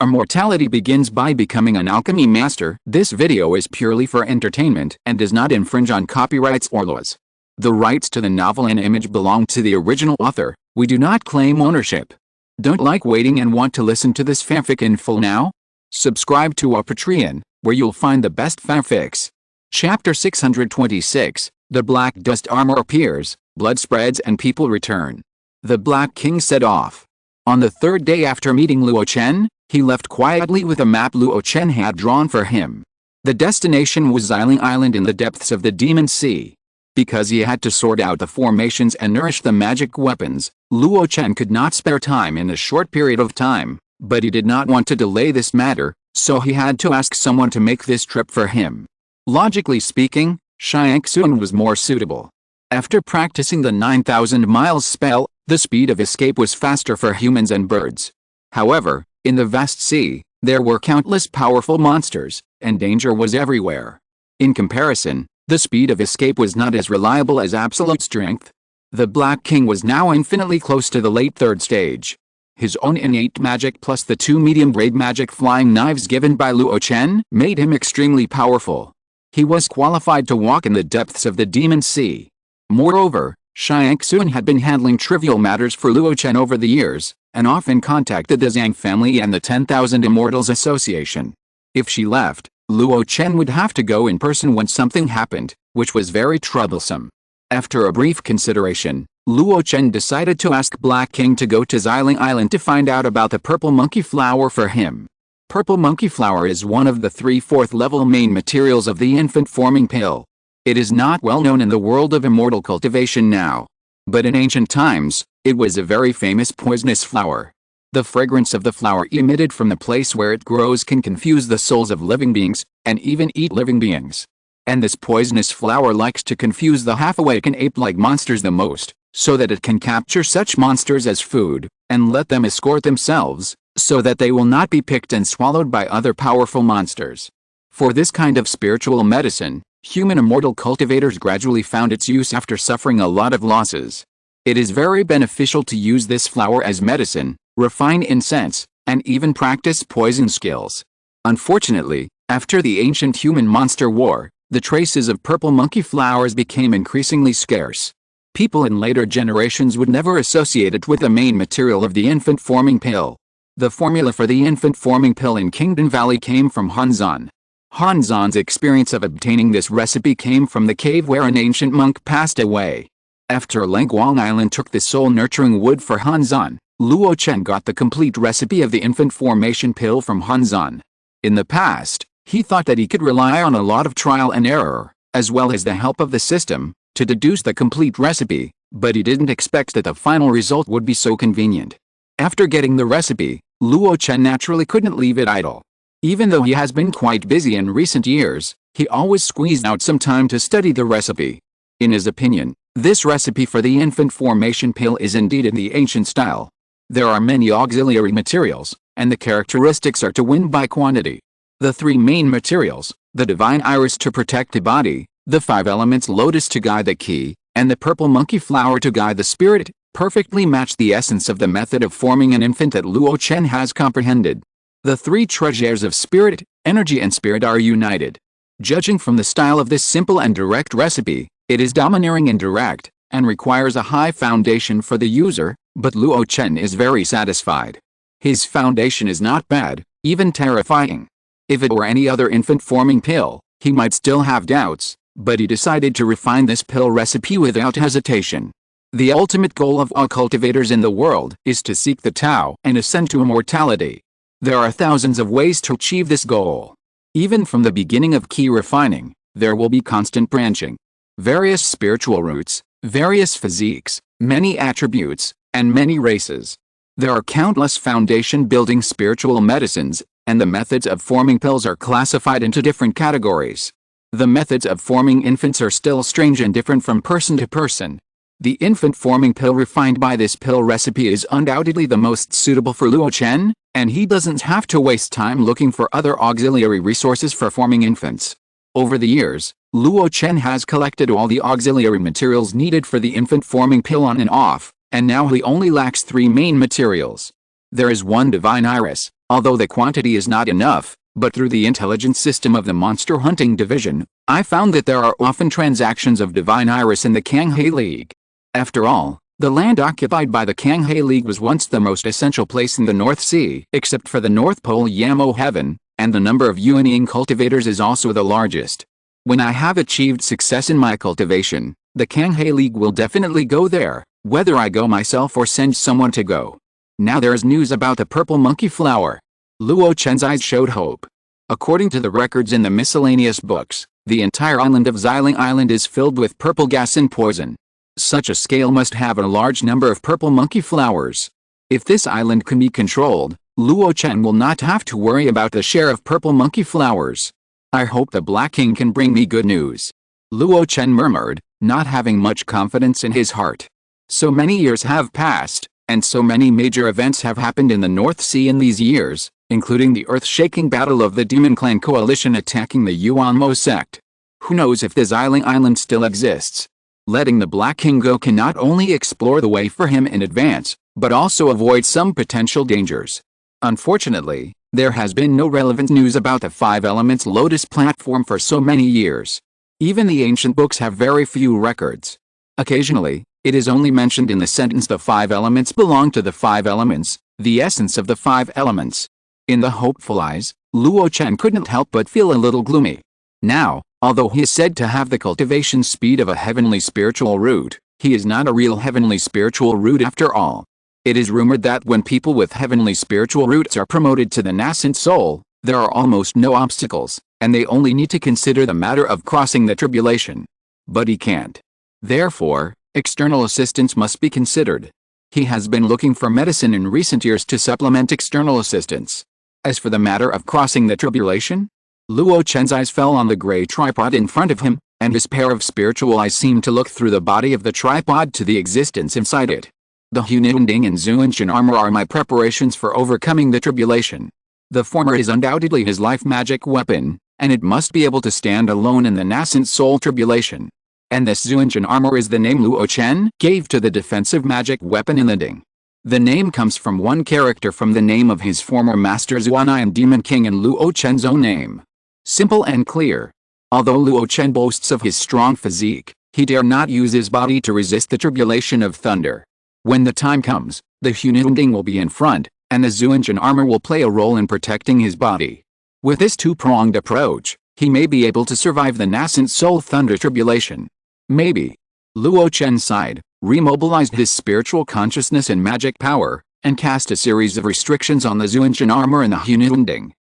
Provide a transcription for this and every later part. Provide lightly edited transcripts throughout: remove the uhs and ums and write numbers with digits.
Immortality begins by becoming an alchemy master. This video is purely for entertainment and does not infringe on copyrights or laws. The rights to the novel and image belong to the original author. We do not claim ownership. Don't like waiting and want to listen to this fanfic in full now? Subscribe to our Patreon, where you'll find the best fanfics. Chapter 626, The Black Dust Armor appears, blood spreads and people return. The Black King set off. On the third day after meeting Luo Chen, he left quietly with a map Luo Chen had drawn for him. The destination was Xiling Island in the depths of the Demon Sea. Because he had to sort out the formations and nourish the magic weapons, Luo Chen could not spare time in a short period of time, but he did not want to delay this matter, so he had to ask someone to make this trip for him. Logically speaking, Xiangxun was more suitable. After practicing the 9,000 miles spell, the speed of escape was faster for humans and birds. However, in the vast sea, there were countless powerful monsters, and danger was everywhere. In comparison, the speed of escape was not as reliable as absolute strength. The Black King was now infinitely close to the late third stage. His own innate magic plus the 2 medium-grade magic flying knives given by Luo Chen made him extremely powerful. He was qualified to walk in the depths of the Demon Sea. Moreover, Xiangxun had been handling trivial matters for Luo Chen over the years, and often contacted the Zhang family and the 10,000 Immortals Association. If she left, Luo Chen would have to go in person when something happened, which was very troublesome. After a brief consideration, Luo Chen decided to ask Black King to go to Xiling Island to find out about the purple monkey flower for him. Purple monkey flower is one of the 3 4th-level main materials of the infant forming pill. It is not well known in the world of immortal cultivation now. But in ancient times, it was a very famous poisonous flower. The fragrance of the flower emitted from the place where it grows can confuse the souls of living beings, and even eat living beings. And this poisonous flower likes to confuse the half-awakened ape-like monsters the most, so that it can capture such monsters as food, and let them escort themselves, so that they will not be picked and swallowed by other powerful monsters. For this kind of spiritual medicine, human immortal cultivators gradually found its use after suffering a lot of losses. It is very beneficial to use this flower as medicine, refine incense, and even practice poison skills. Unfortunately, after the ancient human-monster war, the traces of purple monkey flowers became increasingly scarce. People in later generations would never associate it with the main material of the infant forming pill. The formula for the infant forming pill in Kingdom Valley came from Hanzan. Hanzan's experience of obtaining this recipe came from the cave where an ancient monk passed away. After Lengguang Island took the soul-nurturing wood for Hanzan, Luo Chen got the complete recipe of the infant formation pill from Hanzan. In the past, he thought that he could rely on a lot of trial and error, as well as the help of the system, to deduce the complete recipe, but he didn't expect that the final result would be so convenient. After getting the recipe, Luo Chen naturally couldn't leave it idle. Even though he has been quite busy in recent years, he always squeezed out some time to study the recipe. In his opinion, this recipe for the infant formation pill is indeed in the ancient style. There are many auxiliary materials, and the characteristics are to win by quantity. The 3 main materials, the divine iris to protect the body, the 5 elements lotus to guide the ki, and the purple monkey flower to guide the spirit, perfectly match the essence of the method of forming an infant that Luo Chen has comprehended. The 3 treasures of spirit, energy and spirit are united. Judging from the style of this simple and direct recipe, it is domineering and direct, and requires a high foundation for the user, but Luo Chen is very satisfied. His foundation is not bad, even terrifying. If it were any other infant forming pill, he might still have doubts, but he decided to refine this pill recipe without hesitation. The ultimate goal of all cultivators in the world is to seek the Tao and ascend to immortality. There are thousands of ways to achieve this goal. Even from the beginning of key refining, there will be constant branching. Various spiritual roots, various physiques, many attributes, and many races. There are countless foundation-building spiritual medicines, and the methods of forming pills are classified into different categories. The methods of forming infants are still strange and different from person to person. The infant forming pill refined by this pill recipe is undoubtedly the most suitable for Luo Chen, and he doesn't have to waste time looking for other auxiliary resources for forming infants. Over the years, Luo Chen has collected all the auxiliary materials needed for the infant forming pill on and off, and now he only lacks 3 main materials. There is 1 divine iris, Although the quantity is not enough, but through the intelligence system of the monster hunting division, I found that there are often transactions of divine iris in the Kanghae League. After all, the land occupied by the Kanghae League was once the most essential place in the North Sea, except for the North Pole Yamo Heaven, and the number of Yuanying cultivators is also the largest. When I have achieved success in my cultivation, the Kanghae League will definitely go there, whether I go myself or send someone to go. Now there is news about the purple monkey flower. Luo Chen's eyes showed hope. According to the records in the miscellaneous books, the entire island of Xiling Island is filled with purple gas and poison. Such a scale must have a large number of purple monkey flowers. If this island can be controlled, Luo Chen will not have to worry about the share of purple monkey flowers. I hope the Black King can bring me good news. Luo Chen murmured, not having much confidence in his heart. So many years have passed, and so many major events have happened in the North Sea in these years, including the earth-shaking battle of the Demon Clan coalition attacking the Yuanmo sect. Who knows if the Xiling Island still exists? Letting the Black King go can not only explore the way for him in advance, but also avoid some potential dangers. Unfortunately, there has been no relevant news about the Five Elements Lotus platform for so many years. Even the ancient books have very few records. Occasionally, it is only mentioned in the sentence the five elements belong to the five elements, the essence of the five elements. In the hopeful eyes, Luo Chen couldn't help but feel a little gloomy. Now, although he is said to have the cultivation speed of a heavenly spiritual root, he is not a real heavenly spiritual root after all. It is rumored that when people with heavenly spiritual roots are promoted to the nascent soul, there are almost no obstacles, and they only need to consider the matter of crossing the tribulation. But he can't. Therefore, external assistance must be considered. He has been looking for medicine in recent years to supplement external assistance. As for the matter of crossing the tribulation, Luo Chen's eyes fell on the gray tripod in front of him, and his pair of spiritual eyes seemed to look through the body of the tripod to the existence inside it. The Hununding and Zuanshan armor are my preparations for overcoming the tribulation. The former is undoubtedly his life magic weapon, and it must be able to stand alone in the nascent soul tribulation. And this Zuanshan armor is the name Luo Chen gave to the defensive magic weapon in the Ding. The name comes from one character from the name of his former master Zuanian Demon King and Luo Chen's own name. Simple and clear. Although Luo Chen boasts of his strong physique, he dare not use his body to resist the tribulation of thunder. When the time comes, the Hununding will be in front, and the Zuanshan armor will play a role in protecting his body. With this two-pronged approach, he may be able to survive the nascent soul thunder tribulation. Maybe. Luo Chen sighed, remobilized his spiritual consciousness and magic power, and cast a series of restrictions on the Zuanshan armor and the Hununding.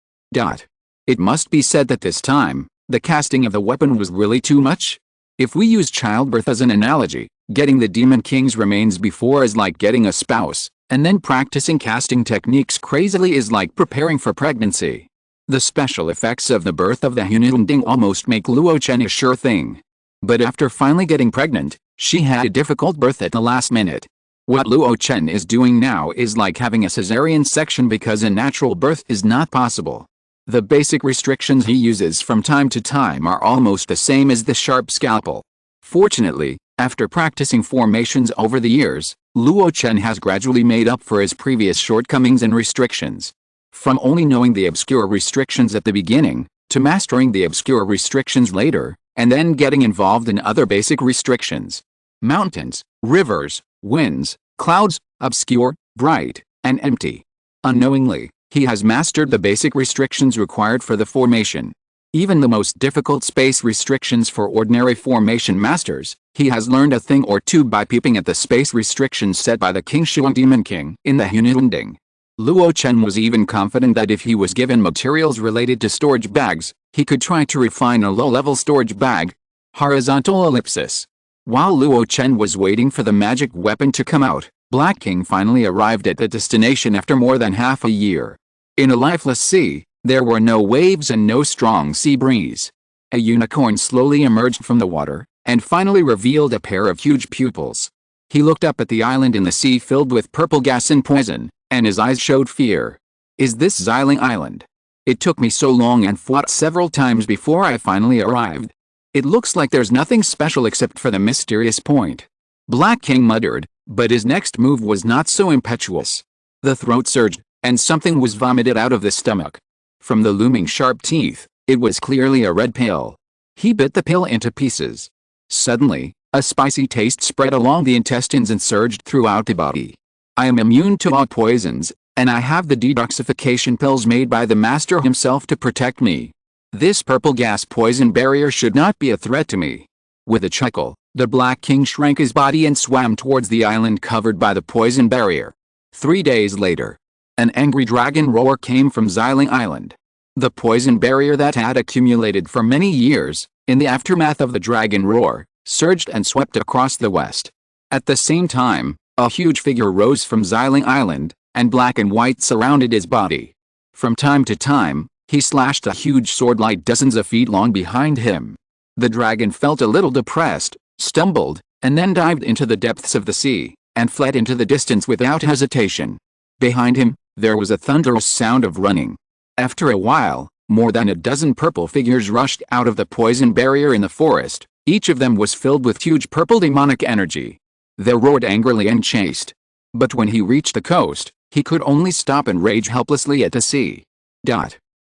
It must be said that this time, the casting of the weapon was really too much. If we use childbirth as an analogy, getting the Demon King's remains before is like getting a spouse, and then practicing casting techniques crazily is like preparing for pregnancy. The special effects of the birth of the Hununding almost make Luo Chen a sure thing. But after finally getting pregnant, she had a difficult birth at the last minute. What Luo Chen is doing now is like having a cesarean section because a natural birth is not possible. The basic restrictions he uses from time to time are almost the same as the sharp scalpel. Fortunately, after practicing formations over the years, Luo Chen has gradually made up for his previous shortcomings and restrictions. From only knowing the obscure restrictions at the beginning, to mastering the obscure restrictions later, and then getting involved in other basic restrictions. Mountains, rivers, winds, clouds, obscure, bright, and empty. Unknowingly, he has mastered the basic restrictions required for the formation. Even the most difficult space restrictions for ordinary formation masters, he has learned a thing or two by peeping at the space restrictions set by the King Shuang Demon King in the Hununding. Luo Chen was even confident that if he was given materials related to storage bags, he could try to refine a low-level storage bag. Horizontal ellipsis. While Luo Chen was waiting for the magic weapon to come out, Black King finally arrived at the destination after more than half a year. In a lifeless sea, there were no waves and no strong sea breeze. A unicorn slowly emerged from the water, and finally revealed a pair of huge pupils. He looked up at the island in the sea filled with purple gas and poison, and his eyes showed fear. Is this Xiling Island? It took me so long and fought several times before I finally arrived. It looks like there's nothing special except for the mysterious point. Black King muttered, but his next move was not so impetuous. The throat surged, and something was vomited out of the stomach. From the looming sharp teeth, it was clearly a red pill. He bit the pill into pieces. Suddenly, a spicy taste spread along the intestines and surged throughout the body. I am immune to all poisons, and I have the detoxification pills made by the master himself to protect me. This purple gas poison barrier should not be a threat to me. With a chuckle, the Black King shrank his body and swam towards the island covered by the poison barrier. 3 days later, an angry dragon roar came from Xiling Island. The poison barrier that had accumulated for many years, in the aftermath of the dragon roar, surged and swept across the west. At the same time, a huge figure rose from Xiling Island, and black and white surrounded his body. From time to time, he slashed a huge sword like dozens of feet long behind him. The dragon felt a little depressed, stumbled, and then dived into the depths of the sea, and fled into the distance without hesitation. Behind him, there was a thunderous sound of running. After a while, more than a dozen purple figures rushed out of the poison barrier in the forest. Each of them was filled with huge purple demonic energy. They roared angrily and chased. But when he reached the coast, he could only stop and rage helplessly at the sea.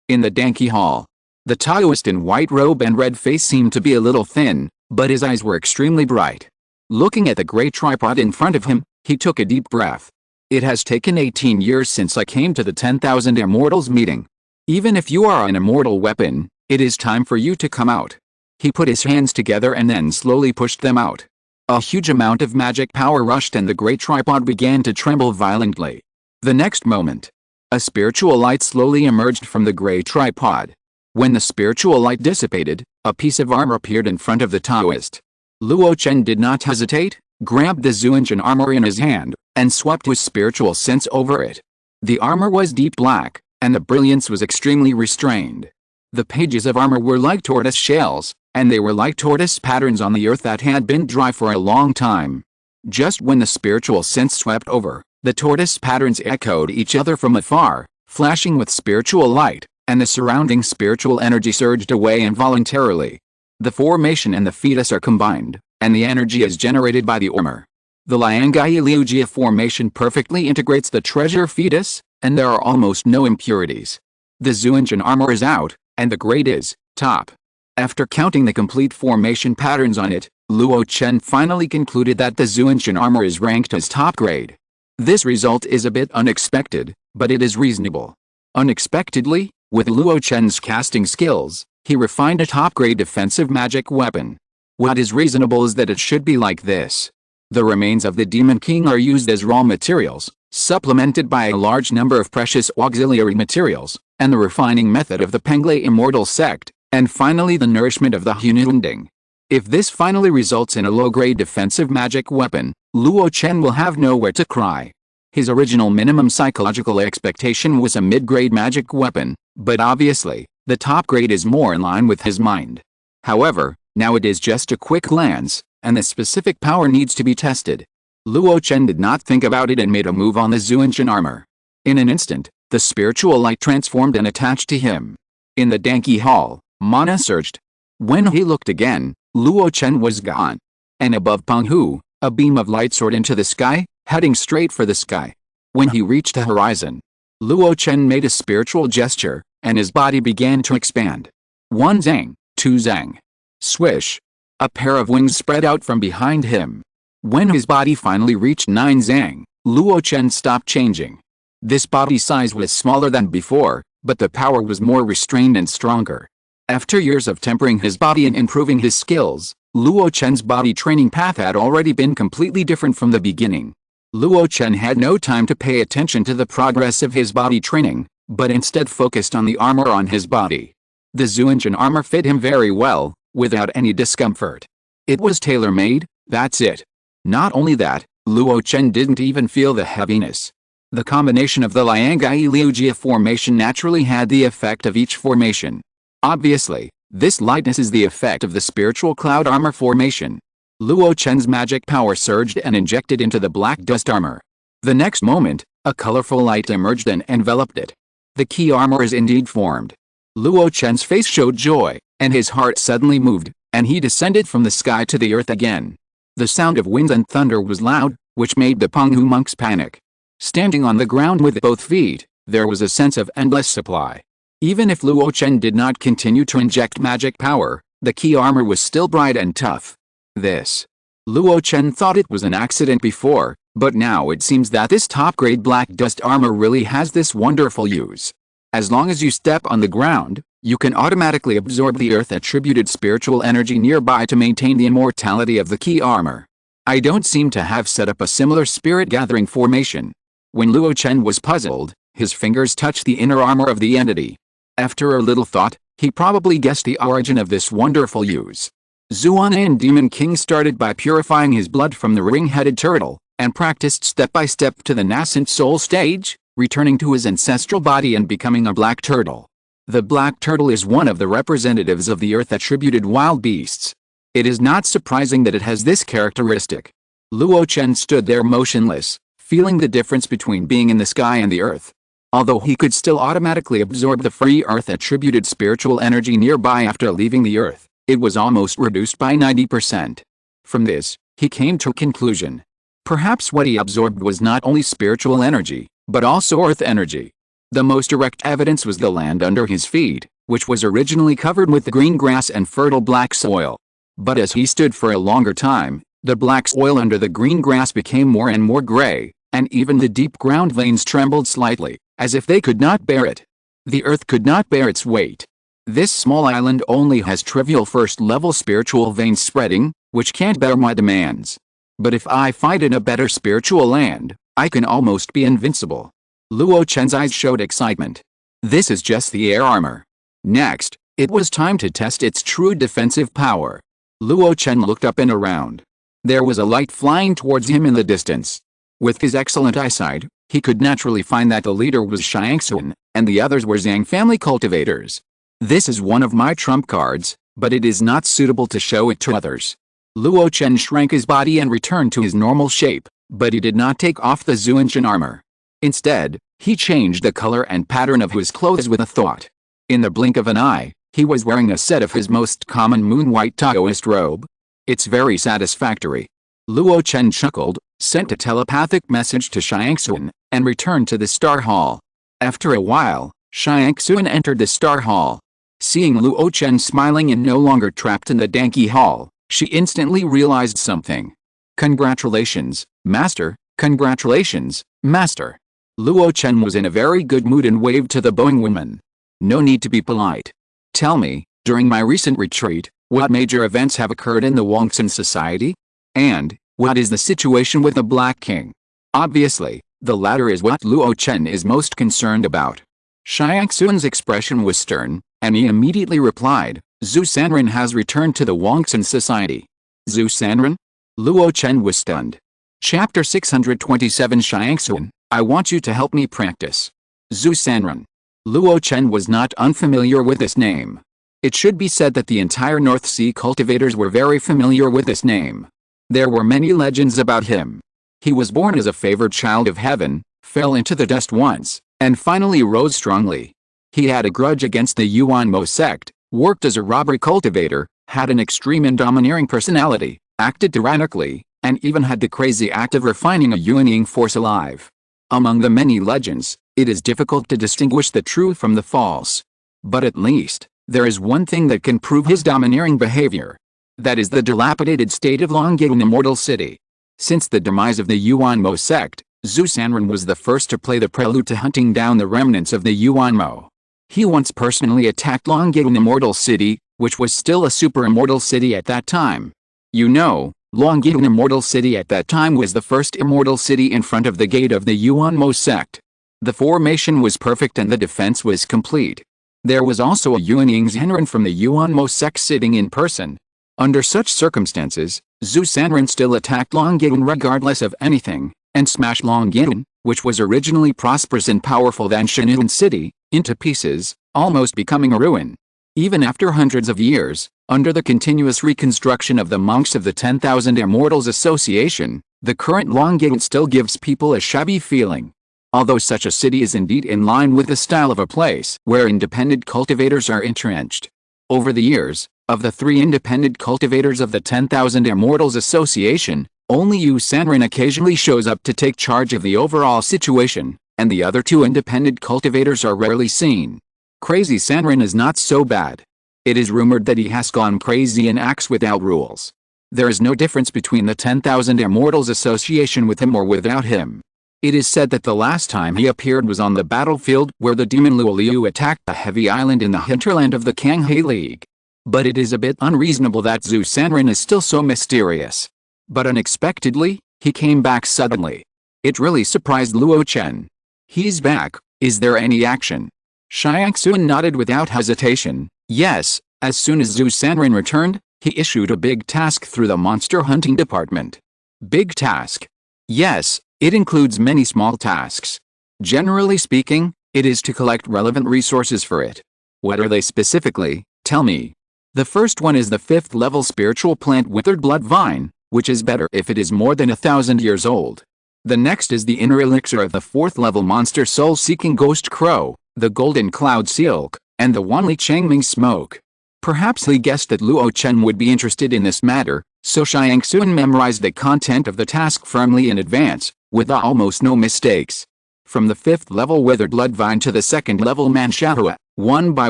In the Danki Hall, the Taoist in white robe and red face seemed to be a little thin, but his eyes were extremely bright. Looking at the great tripod in front of him, he took a deep breath. It has taken 18 years since I came to the 10,000 Immortals meeting. Even if you are an immortal weapon, it is time for you to come out. He put his hands together and then slowly pushed them out. A huge amount of magic power rushed and the great tripod began to tremble violently. The next moment, a spiritual light slowly emerged from the gray tripod. When the spiritual light dissipated, a piece of armor appeared in front of the Taoist. Luo Chen did not hesitate, grabbed the Zuanshan armor in his hand, and swept his spiritual sense over it. The armor was deep black, and the brilliance was extremely restrained. The pages of armor were like tortoise shells, and they were like tortoise patterns on the earth that had been dry for a long time. Just when the spiritual sense swept over, the tortoise patterns echoed each other from afar, flashing with spiritual light, and the surrounding spiritual energy surged away involuntarily. The formation and the fetus are combined, and the energy is generated by the armor. The Liangai Liujia formation perfectly integrates the treasure fetus, and there are almost no impurities. The Zuanshan armor is out, and the grade is top. After counting the complete formation patterns on it, Luo Chen finally concluded that the Zuanshan armor is ranked as top grade. This result is a bit unexpected, but it is reasonable. Unexpectedly, with Luo Chen's casting skills, he refined a top-grade defensive magic weapon. What is reasonable is that it should be like this. The remains of the Demon King are used as raw materials, supplemented by a large number of precious auxiliary materials, and the refining method of the Pengle Immortal sect, and finally the nourishment of the Hununding. If this finally results in a low-grade defensive magic weapon, Luo Chen will have nowhere to cry. His original minimum psychological expectation was a mid-grade magic weapon, but obviously, the top grade is more in line with his mind. However, now it is just a quick glance, and the specific power needs to be tested. Luo Chen did not think about it and made a move on the Zuanshan armor. In an instant, the spiritual light transformed and attached to him. In the Danki Hall, mana surged. When he looked again, Luo Chen was gone. And above Peng Hu, a beam of light soared into the sky, heading straight for the sky. When he reached the horizon, Luo Chen made a spiritual gesture, and his body began to expand. 1 zang, 2 zang. Swish. A pair of wings spread out from behind him. When his body finally reached 9 zang, Luo Chen stopped changing. This body size was smaller than before, but the power was more restrained and stronger. After years of tempering his body and improving his skills, Luo Chen's body training path had already been completely different from the beginning. Luo Chen had no time to pay attention to the progress of his body training, but instead focused on the armor on his body. The Zuanshan armor fit him very well, without any discomfort. It was tailor-made, that's it. Not only that, Luo Chen didn't even feel the heaviness. The combination of the Liangai Liujia formation naturally had the effect of each formation. Obviously, this lightness is the effect of the spiritual cloud armor formation. Luo Chen's magic power surged and injected into the black dust armor. The next moment, a colorful light emerged and enveloped it. The key armor is indeed formed. Luo Chen's face showed joy, and his heart suddenly moved, and he descended from the sky to the earth again. The sound of winds and thunder was loud, which made the Peng Hu monks panic. Standing on the ground with both feet, There was a sense of endless supply. Even if Luo Chen did not continue to inject magic power, the key armor was still bright and tough. Luo Chen thought it was an accident before, but now it seems that this top-grade black dust armor really has this wonderful use. As long as you step on the ground, you can automatically absorb the earth-attributed spiritual energy nearby to maintain the immortality of the key armor. I don't seem to have set up a similar spirit-gathering formation. When Luo Chen was puzzled, his fingers touched the inner armor of the entity. After a little thought, he probably guessed the origin of this wonderful use. Zuanan Demon King started by purifying his blood from the ring-headed turtle, and practiced step-by-step to the nascent soul stage, returning to his ancestral body and becoming a black turtle. The black turtle is one of the representatives of the earth-attributed wild beasts. It is not surprising that it has this characteristic. Luo Chen stood there motionless, feeling the difference between being in the sky and the earth. Although he could still automatically absorb the free earth-attributed spiritual energy nearby after leaving the earth, it was almost reduced by 90%. From this, he came to a conclusion. Perhaps what he absorbed was not only spiritual energy, but also earth energy. The most direct evidence was the land under his feet, which was originally covered with green grass and fertile black soil. But as he stood for a longer time, the black soil under the green grass became more and more gray, and even the deep ground veins trembled slightly, as if they could not bear it. The earth could not bear its weight. This small island only has trivial first-level spiritual veins spreading, which can't bear my demands. But if I fight in a better spiritual land, I can almost be invincible. Luo Chen's eyes showed excitement. This is just the air armor. Next, it was time to test its true defensive power. Luo Chen looked up and around. There was a light flying towards him in the distance. With his excellent eyesight, he could naturally find that the leader was Xiangxun, and the others were Zhang family cultivators. This is one of my trump cards, but it is not suitable to show it to others. Luo Chen shrank his body and returned to his normal shape, but he did not take off the Zuanshan armor. Instead, he changed the color and pattern of his clothes with a thought. In the blink of an eye, he was wearing a set of his most common moon-white Taoist robe. It's very satisfactory. Luo Chen chuckled, sent a telepathic message to Xiangxun, and returned to the Star Hall. After a while, Xiangxun entered the Star Hall. Seeing Luo Chen smiling and no longer trapped in the Danqi Hall, she instantly realized something. Congratulations, Master, congratulations, Master. Luo Chen was in a very good mood and waved to the bowing woman. No need to be polite. Tell me, during my recent retreat, what major events have occurred in the Wangxin society? And, what is the situation with the Black King? Obviously, the latter is what Luo Chen is most concerned about. Xiangxun's expression was stern, and he immediately replied, Zhu Sanren has returned to the Wangxin society. Zhu Sanren? Luo Chen was stunned. Chapter 627 Xiangxun, I want you to help me practice. Zhu Sanren. Luo Chen was not unfamiliar with this name. It should be said that the entire North Sea cultivators were very familiar with this name. There were many legends about him. He was born as a favored child of heaven, fell into the dust once, and finally rose strongly. He had a grudge against the Yuanmo sect, worked as a robber cultivator, had an extreme and domineering personality, acted tyrannically, and even had the crazy act of refining a Yuanying force alive. Among the many legends, it is difficult to distinguish the true from the false. But at least, there is one thing that can prove his domineering behavior. That is the dilapidated state of Longyang Immortal City. Since the demise of the Yuanmo sect, Zhu Sanren was the first to play the prelude to hunting down the remnants of the Yuanmo. He once personally attacked Longyang Immortal City, which was still a super immortal city at that time. You know, Longyang Immortal City at that time was the first immortal city in front of the gate of the Yuanmo sect. The formation was perfect and the defense was complete. There was also a Yuanying Zhenren from the Yuanmo sect sitting in person. Under such circumstances, Zhu Sanren still attacked Longyang regardless of anything, and smashed Longyang, which was originally prosperous and powerful than Shanun City, into pieces, almost becoming a ruin. Even after hundreds of years, under the continuous reconstruction of the monks of the 10,000 Immortals Association, the current Longyang still gives people a shabby feeling. Although such a city is indeed in line with the style of a place where independent cultivators are entrenched. Over the years, of the 3 independent cultivators of the 10,000 Immortals Association, only Yu Sanren occasionally shows up to take charge of the overall situation, and the other two independent cultivators are rarely seen. Crazy Sanren is not so bad. It is rumored that he has gone crazy and acts without rules. There is no difference between the 10,000 Immortals association with him or without him. It is said that the last time he appeared was on the battlefield where the demon Luo Liu attacked the heavy island in the hinterland of the Kanghe League. But it is a bit unreasonable that Zhu Sanren is still so mysterious. But unexpectedly, he came back suddenly. It really surprised Luo Chen. He's back, is there any action? Xiangxuan nodded without hesitation. Yes, as soon as Zhu Sanren returned, he issued a big task through the monster hunting department. Big task? Yes, it includes many small tasks. Generally speaking, it is to collect relevant resources for it. What are they specifically? Tell me. The first one is the 5th level spiritual plant Withered Blood Vine, which is better if it is more than 1,000 years old. The next is the inner elixir of the 4th level monster soul-seeking ghost crow, the golden cloud silk, and the Wanli Changming smoke. Perhaps he guessed that Luo Chen would be interested in this matter, so Xiangxuan memorized the content of the task firmly in advance, with almost no mistakes. From the 5th level Withered Blood Vine to the 2nd level Manshahua, one by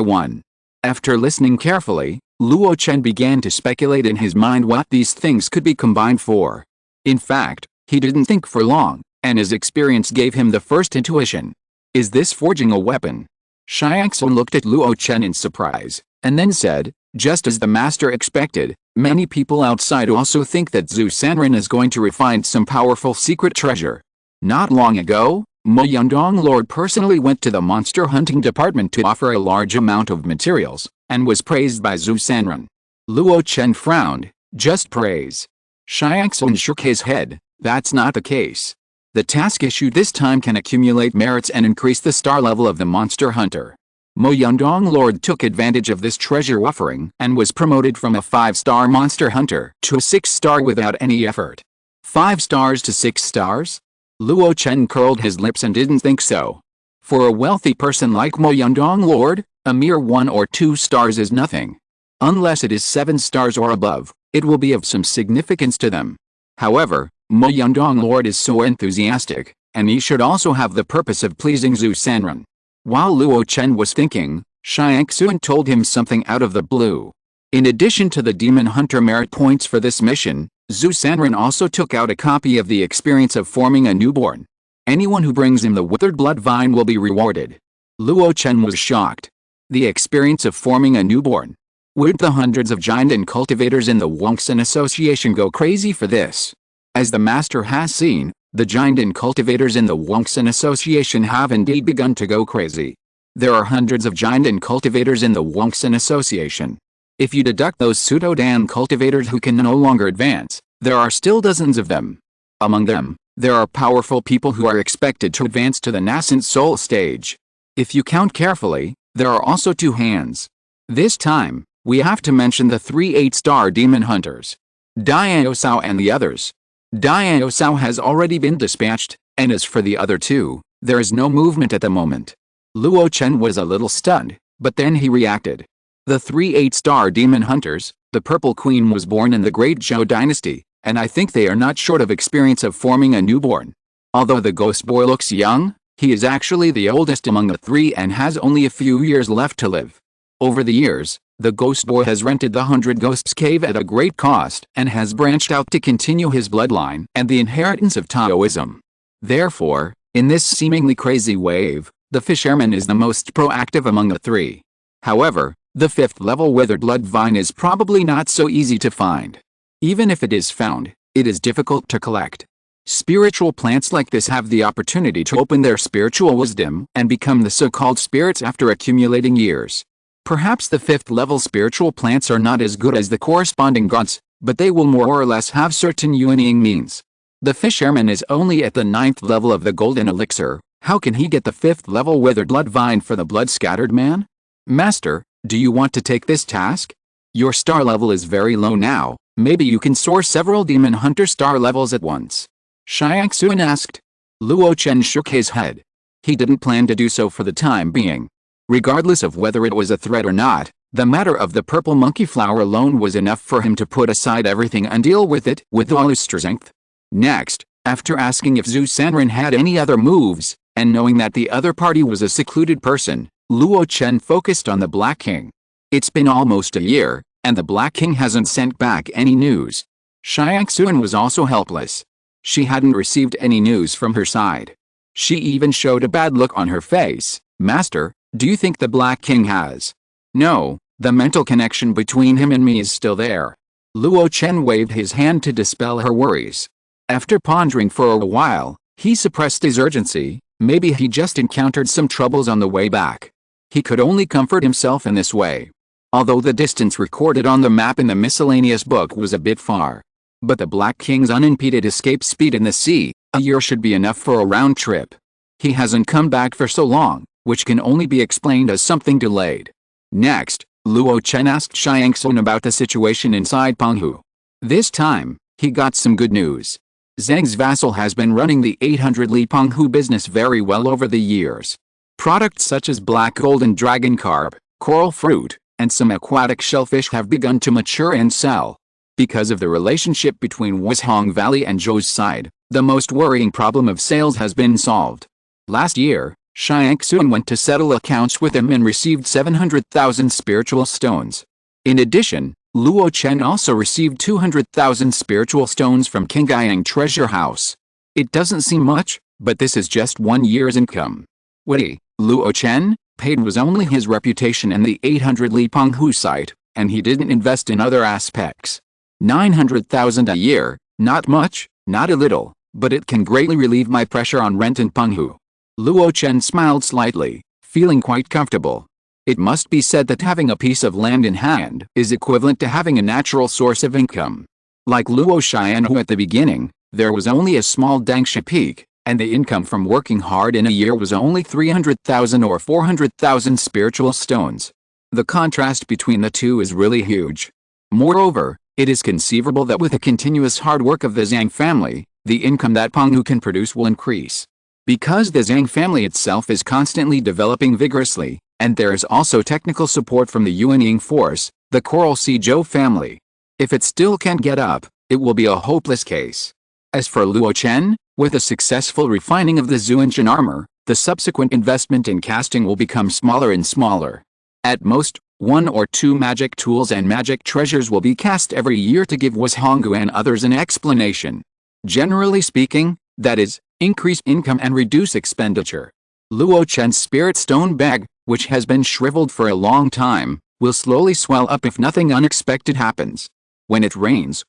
one. After listening carefully, Luo Chen began to speculate in his mind what these things could be combined for. In fact, he didn't think for long, and his experience gave him the first intuition. Is this forging a weapon? Xiangxuan looked at Luo Chen in surprise, and then said, just as the master expected, many people outside also think that Zhu Sanren is going to refine some powerful secret treasure. Not long ago, Mo Yundong Lord personally went to the monster hunting department to offer a large amount of materials, and was praised by Zhu Sanren. Luo Chen frowned, just praise. Xiangxuan shook his head, that's not the case. The task issued this time can accumulate merits and increase the star level of the monster hunter. Mo Yundong Lord took advantage of this treasure offering and was promoted from a 5-star monster hunter to a 6-star without any effort. 5 stars to 6 stars? Luo Chen curled his lips and didn't think so. For a wealthy person like Mo Yundong Lord, a mere 1 or 2 stars is nothing. Unless it is 7 stars or above, it will be of some significance to them. However, Mo Yundong Lord is so enthusiastic, and he should also have the purpose of pleasing Zhu Sanren. While Luo Chen was thinking, Xiangxuan told him something out of the blue. In addition to the demon hunter merit points for this mission, Zhu Sanren also took out a copy of the experience of forming a newborn. Anyone who brings him the Withered Blood Vine will be rewarded. Luo Chen was shocked. The experience of forming a newborn. Would the hundreds of giant and cultivators in the Wongsun Association go crazy for this? As the master has seen, the giant and cultivators in the Wongsun Association have indeed begun to go crazy. There are hundreds of giant and cultivators in the Wongsun Association. If you deduct those pseudo-Dan cultivators who can no longer advance, there are still dozens of them. Among them, there are powerful people who are expected to advance to the nascent soul stage. If you count carefully, there are also 2 hands. This time, we have to mention the 3 8-star demon hunters. Diao Sao and the others. Diao Sao has already been dispatched, and as for the other 2, there is no movement at the moment. Luo Chen was a little stunned, but then he reacted. The 3 8-star demon hunters, the Purple Queen was born in the Great Zhou dynasty, and I think they are not short of experience of forming a newborn. Although the ghost boy looks young, he is actually the oldest among the 3 and has only a few years left to live. Over the years, the ghost boy has rented the 100 Ghosts Cave at a great cost and has branched out to continue his bloodline and the inheritance of Taoism. Therefore, in this seemingly crazy wave, the fisherman is the most proactive among the 3. However, the 5th level Withered Blood Vine is probably not so easy to find. Even if it is found, it is difficult to collect. Spiritual plants like this have the opportunity to open their spiritual wisdom and become the so-called spirits after accumulating years. Perhaps the 5th level spiritual plants are not as good as the corresponding gods, but they will more or less have certain unifying means. The fisherman is only at the 9th level of the golden elixir. How can he get the 5th level Withered Blood Vine for the blood-scattered man? Master, do you want to take this task? Your star level is very low now, maybe you can soar several demon hunter star levels at once. Xiangxuan asked. Luo Chen shook his head. He didn't plan to do so for the time being. Regardless of whether it was a threat or not, the matter of the purple monkey flower alone was enough for him to put aside everything and deal with it with all his strength. Next, after asking if Zhu Sanren had any other moves, And knowing that the other party was a secluded person, Luo Chen focused on the Black King. It's been almost a year, and the Black King hasn't sent back any news. Xiangxuan was also helpless. She hadn't received any news from her side. She even showed a bad look on her face. Master, do you think the Black King has? No, the mental connection between him and me is still there. Luo Chen waved his hand to dispel her worries. After pondering for a while, he suppressed his urgency. Maybe he just encountered some troubles on the way back. He could only comfort himself in this way. Although the distance recorded on the map in the miscellaneous book was a bit far. But the Black King's unimpeded escape speed in the sea, a year should be enough for a round trip. He hasn't come back for so long, which can only be explained as something delayed. Next, Luo Chen asked Xiangxuan about the situation inside Penghu. This time, he got some good news. Zheng's vassal has been running the 800 Li Penghu business very well over the years. Products such as black golden dragon carp, coral fruit, and some aquatic shellfish have begun to mature and sell. Because of the relationship between Wushong Valley and Zhou's side, the most worrying problem of sales has been solved. Last year, Xiangxuan went to settle accounts with him and received 700,000 spiritual stones. In addition, Luo Chen also received 200,000 spiritual stones from Qingyang Treasure House. It doesn't seem much, but this is just 1 year's income. Wait, Luo Chen paid was only his reputation and the 800 Li Penghu site, and he didn't invest in other aspects. 900,000 a year, not much, not a little, but it can greatly relieve my pressure on rent in Penghu. Luo Chen smiled slightly, feeling quite comfortable. It must be said that having a piece of land in hand is equivalent to having a natural source of income. Like Luo Xianhu at the beginning, there was only a small Dangsha peak, and the income from working hard in a year was only 300,000 or 400,000 spiritual stones. The contrast between the two is really huge. Moreover, it is conceivable that with the continuous hard work of the Zhang family, the income that Penghu can produce will increase. Because the Zhang family itself is constantly developing vigorously, and there is also technical support from the Yuanying force, the Coral Sea Zhou family. If it still can't get up, it will be a hopeless case. As for Luo Chen, with the successful refining of the Zuanshan armor, the subsequent investment in casting will become smaller and smaller. At most, 1 or 2 magic tools and magic treasures will be cast every year to give Wushonggu and others an explanation. Generally speaking, that is, increase income and reduce expenditure. Luo Chen's spirit stone bag, which has been shriveled for a long time, will slowly swell up if nothing unexpected happens. When it rains,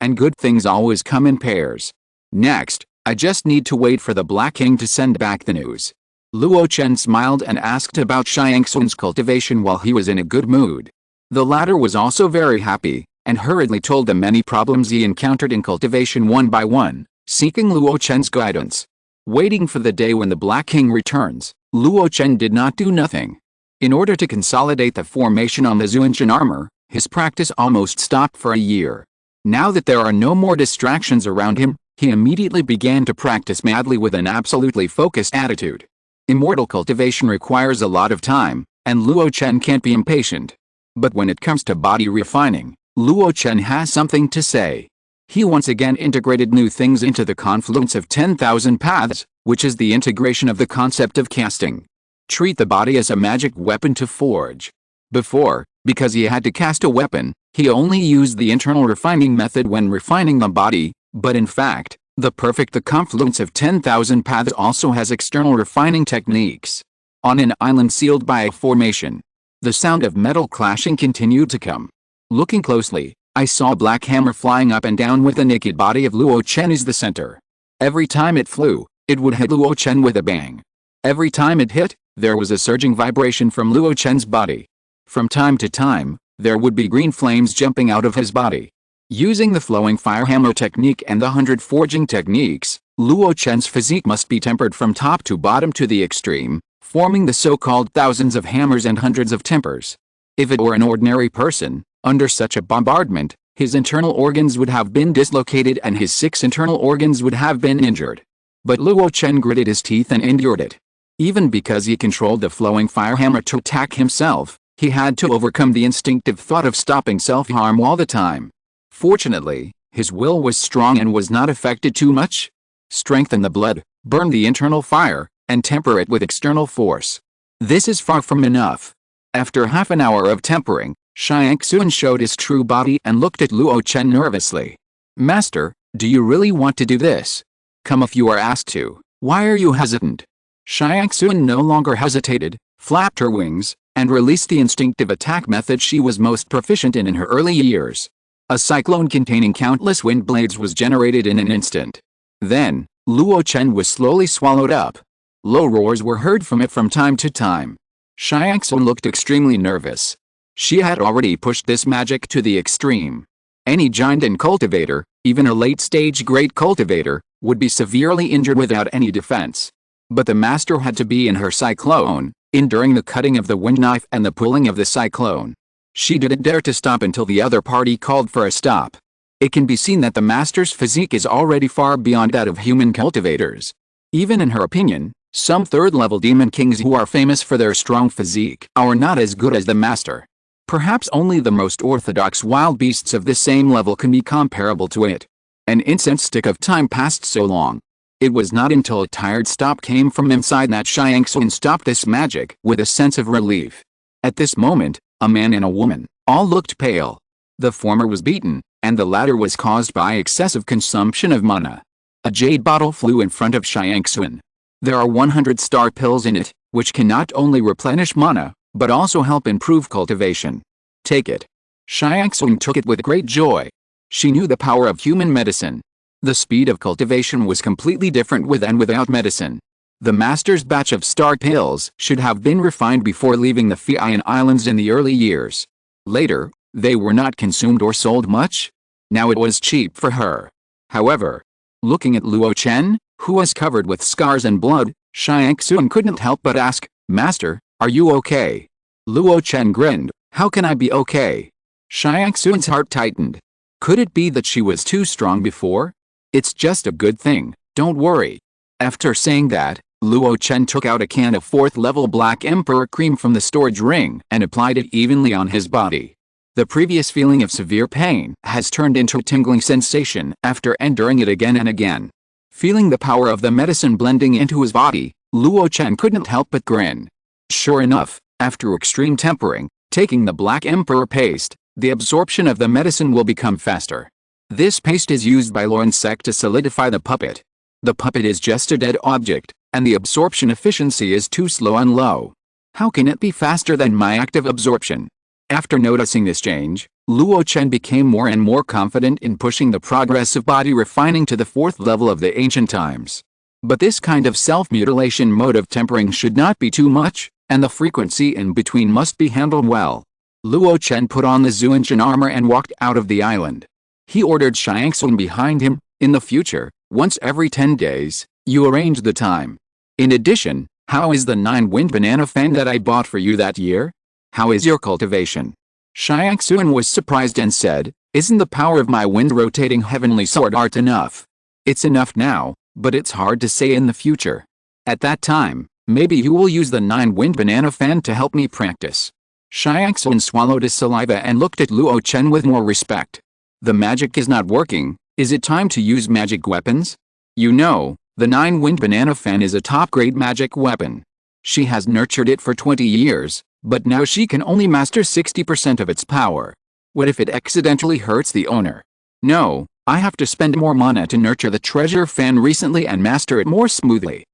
and good things always come in pairs. Next, I just need to wait for the Black King to send back the news. Luo Chen smiled and asked about Xiangxuan's cultivation while he was in a good mood. The latter was also very happy, and hurriedly told the many problems he encountered in cultivation one by one, seeking Luo Chen's guidance. Waiting for the day when the Black King returns, Luo Chen did not do nothing. In order to consolidate the formation on the Zuanshan armor, his practice almost stopped for a year. Now that there are no more distractions around him, he immediately began to practice madly with an absolutely focused attitude. Immortal cultivation requires a lot of time, and Luo Chen can't be impatient. But when it comes to body refining, Luo Chen has something to say. He once again integrated new things into the confluence of 10,000 paths, which is the integration of the concept of casting. Treat the body as a magic weapon to forge. Before, because he had to cast a weapon, he only used the internal refining method when refining the body, but in fact, the confluence of 10,000 paths also has external refining techniques. On an island sealed by a formation, the sound of metal clashing continued to come. Looking closely, I saw a black hammer flying up and down with the naked body of Luo Chen as the center. Every time it flew, it would hit Luo Chen with a bang. Every time it hit, there was a surging vibration from Luo Chen's body. From time to time, there would be green flames jumping out of his body. Using the flowing fire hammer technique and the 100 forging techniques, Luo Chen's physique must be tempered from top to bottom to the extreme, forming the so-called thousands of hammers and hundreds of tempers. If it were an ordinary person, under such a bombardment, his internal organs would have been dislocated and his 6 internal organs would have been injured. But Luo Chen gritted his teeth and endured it. Even because he controlled the flowing fire hammer to attack himself, he had to overcome the instinctive thought of stopping self-harm all the time. Fortunately, his will was strong and was not affected too much. Strength in the blood, burn the internal fire, and temper it with external force. This is far from enough. After half an hour of tempering, Xiangxuan showed his true body and looked at Luo Chen nervously. Master, do you really want to do this? Come if you are asked to. Why are you hesitant? Xiangxuan no longer hesitated, flapped her wings, and released the instinctive attack method she was most proficient in her early years. A cyclone containing countless wind blades was generated in an instant. Then, Luo Chen was slowly swallowed up. Low roars were heard from it from time to time. Xiangxuan looked extremely nervous. She had already pushed this magic to the extreme. Any giant and cultivator, even a late-stage great cultivator, would be severely injured without any defense. But the master had to be in her cyclone, enduring the cutting of the wind knife and the pulling of the cyclone. She didn't dare to stop until the other party called for a stop. It can be seen that the master's physique is already far beyond that of human cultivators. Even in her opinion, some third-level demon kings who are famous for their strong physique are not as good as the master. Perhaps only the most orthodox wild beasts of this same level can be comparable to it. An instant of time passed so long. It was not until a tired stop came from inside that Xiangxuan stopped this magic with a sense of relief. At this moment, a man and a woman, all looked pale. The former was beaten, and the latter was caused by excessive consumption of mana. A jade bottle flew in front of Xiangxuan. There are 100 star pills in it, which can not only replenish mana, but also help improve cultivation. Take it. Xiangxuan took it with great joy. She knew the power of human medicine. The speed of cultivation was completely different with and without medicine. The master's batch of star pills should have been refined before leaving the Fian Islands in the early years. Later, they were not consumed or sold much. Now it was cheap for her. However, looking at Luo Chen, who was covered with scars and blood, Xiangxuan couldn't help but ask, Master, are you okay? Luo Chen grinned, how can I be okay? Xiangxuan's heart tightened. Could it be that she was too strong before? It's just a good thing, don't worry. After saying that, Luo Chen took out a can of 4th level Black Emperor cream from the storage ring and applied it evenly on his body. The previous feeling of severe pain has turned into a tingling sensation after enduring it again and again. Feeling the power of the medicine blending into his body, Luo Chen couldn't help but grin. Sure enough, after extreme tempering, taking the Black Emperor paste, the absorption of the medicine will become faster. This paste is used by Luo's sect to solidify the puppet. The puppet is just a dead object, and the absorption efficiency is too slow and low. How can it be faster than my active absorption? After noticing this change, Luo Chen became more and more confident in pushing the progress of body refining to the 4th level of the ancient times. But this kind of self-mutilation mode of tempering should not be too much, and the frequency in between must be handled well. Luo Chen put on the Zuanshan armor and walked out of the island. He ordered Xiangxuan behind him. In the future, once every 10 days, you arrange the time. In addition, how is the 9-wind banana fan that I bought for you that year? How is your cultivation? Xiangxuan was surprised and said, isn't the power of my wind-rotating heavenly sword art enough? It's enough now, but it's hard to say in the future. At that time, maybe you will use the 9-wind banana fan to help me practice. Xiangxuan swallowed his saliva and looked at Luo Chen with more respect. The magic is not working. Is it time to use magic weapons? You know, the 9-wind banana fan is a top-grade magic weapon. She has nurtured it for 20 years, but now she can only master 60% of its power. What if it accidentally hurts the owner? No, I have to spend more mana to nurture the treasure fan recently and master it more smoothly.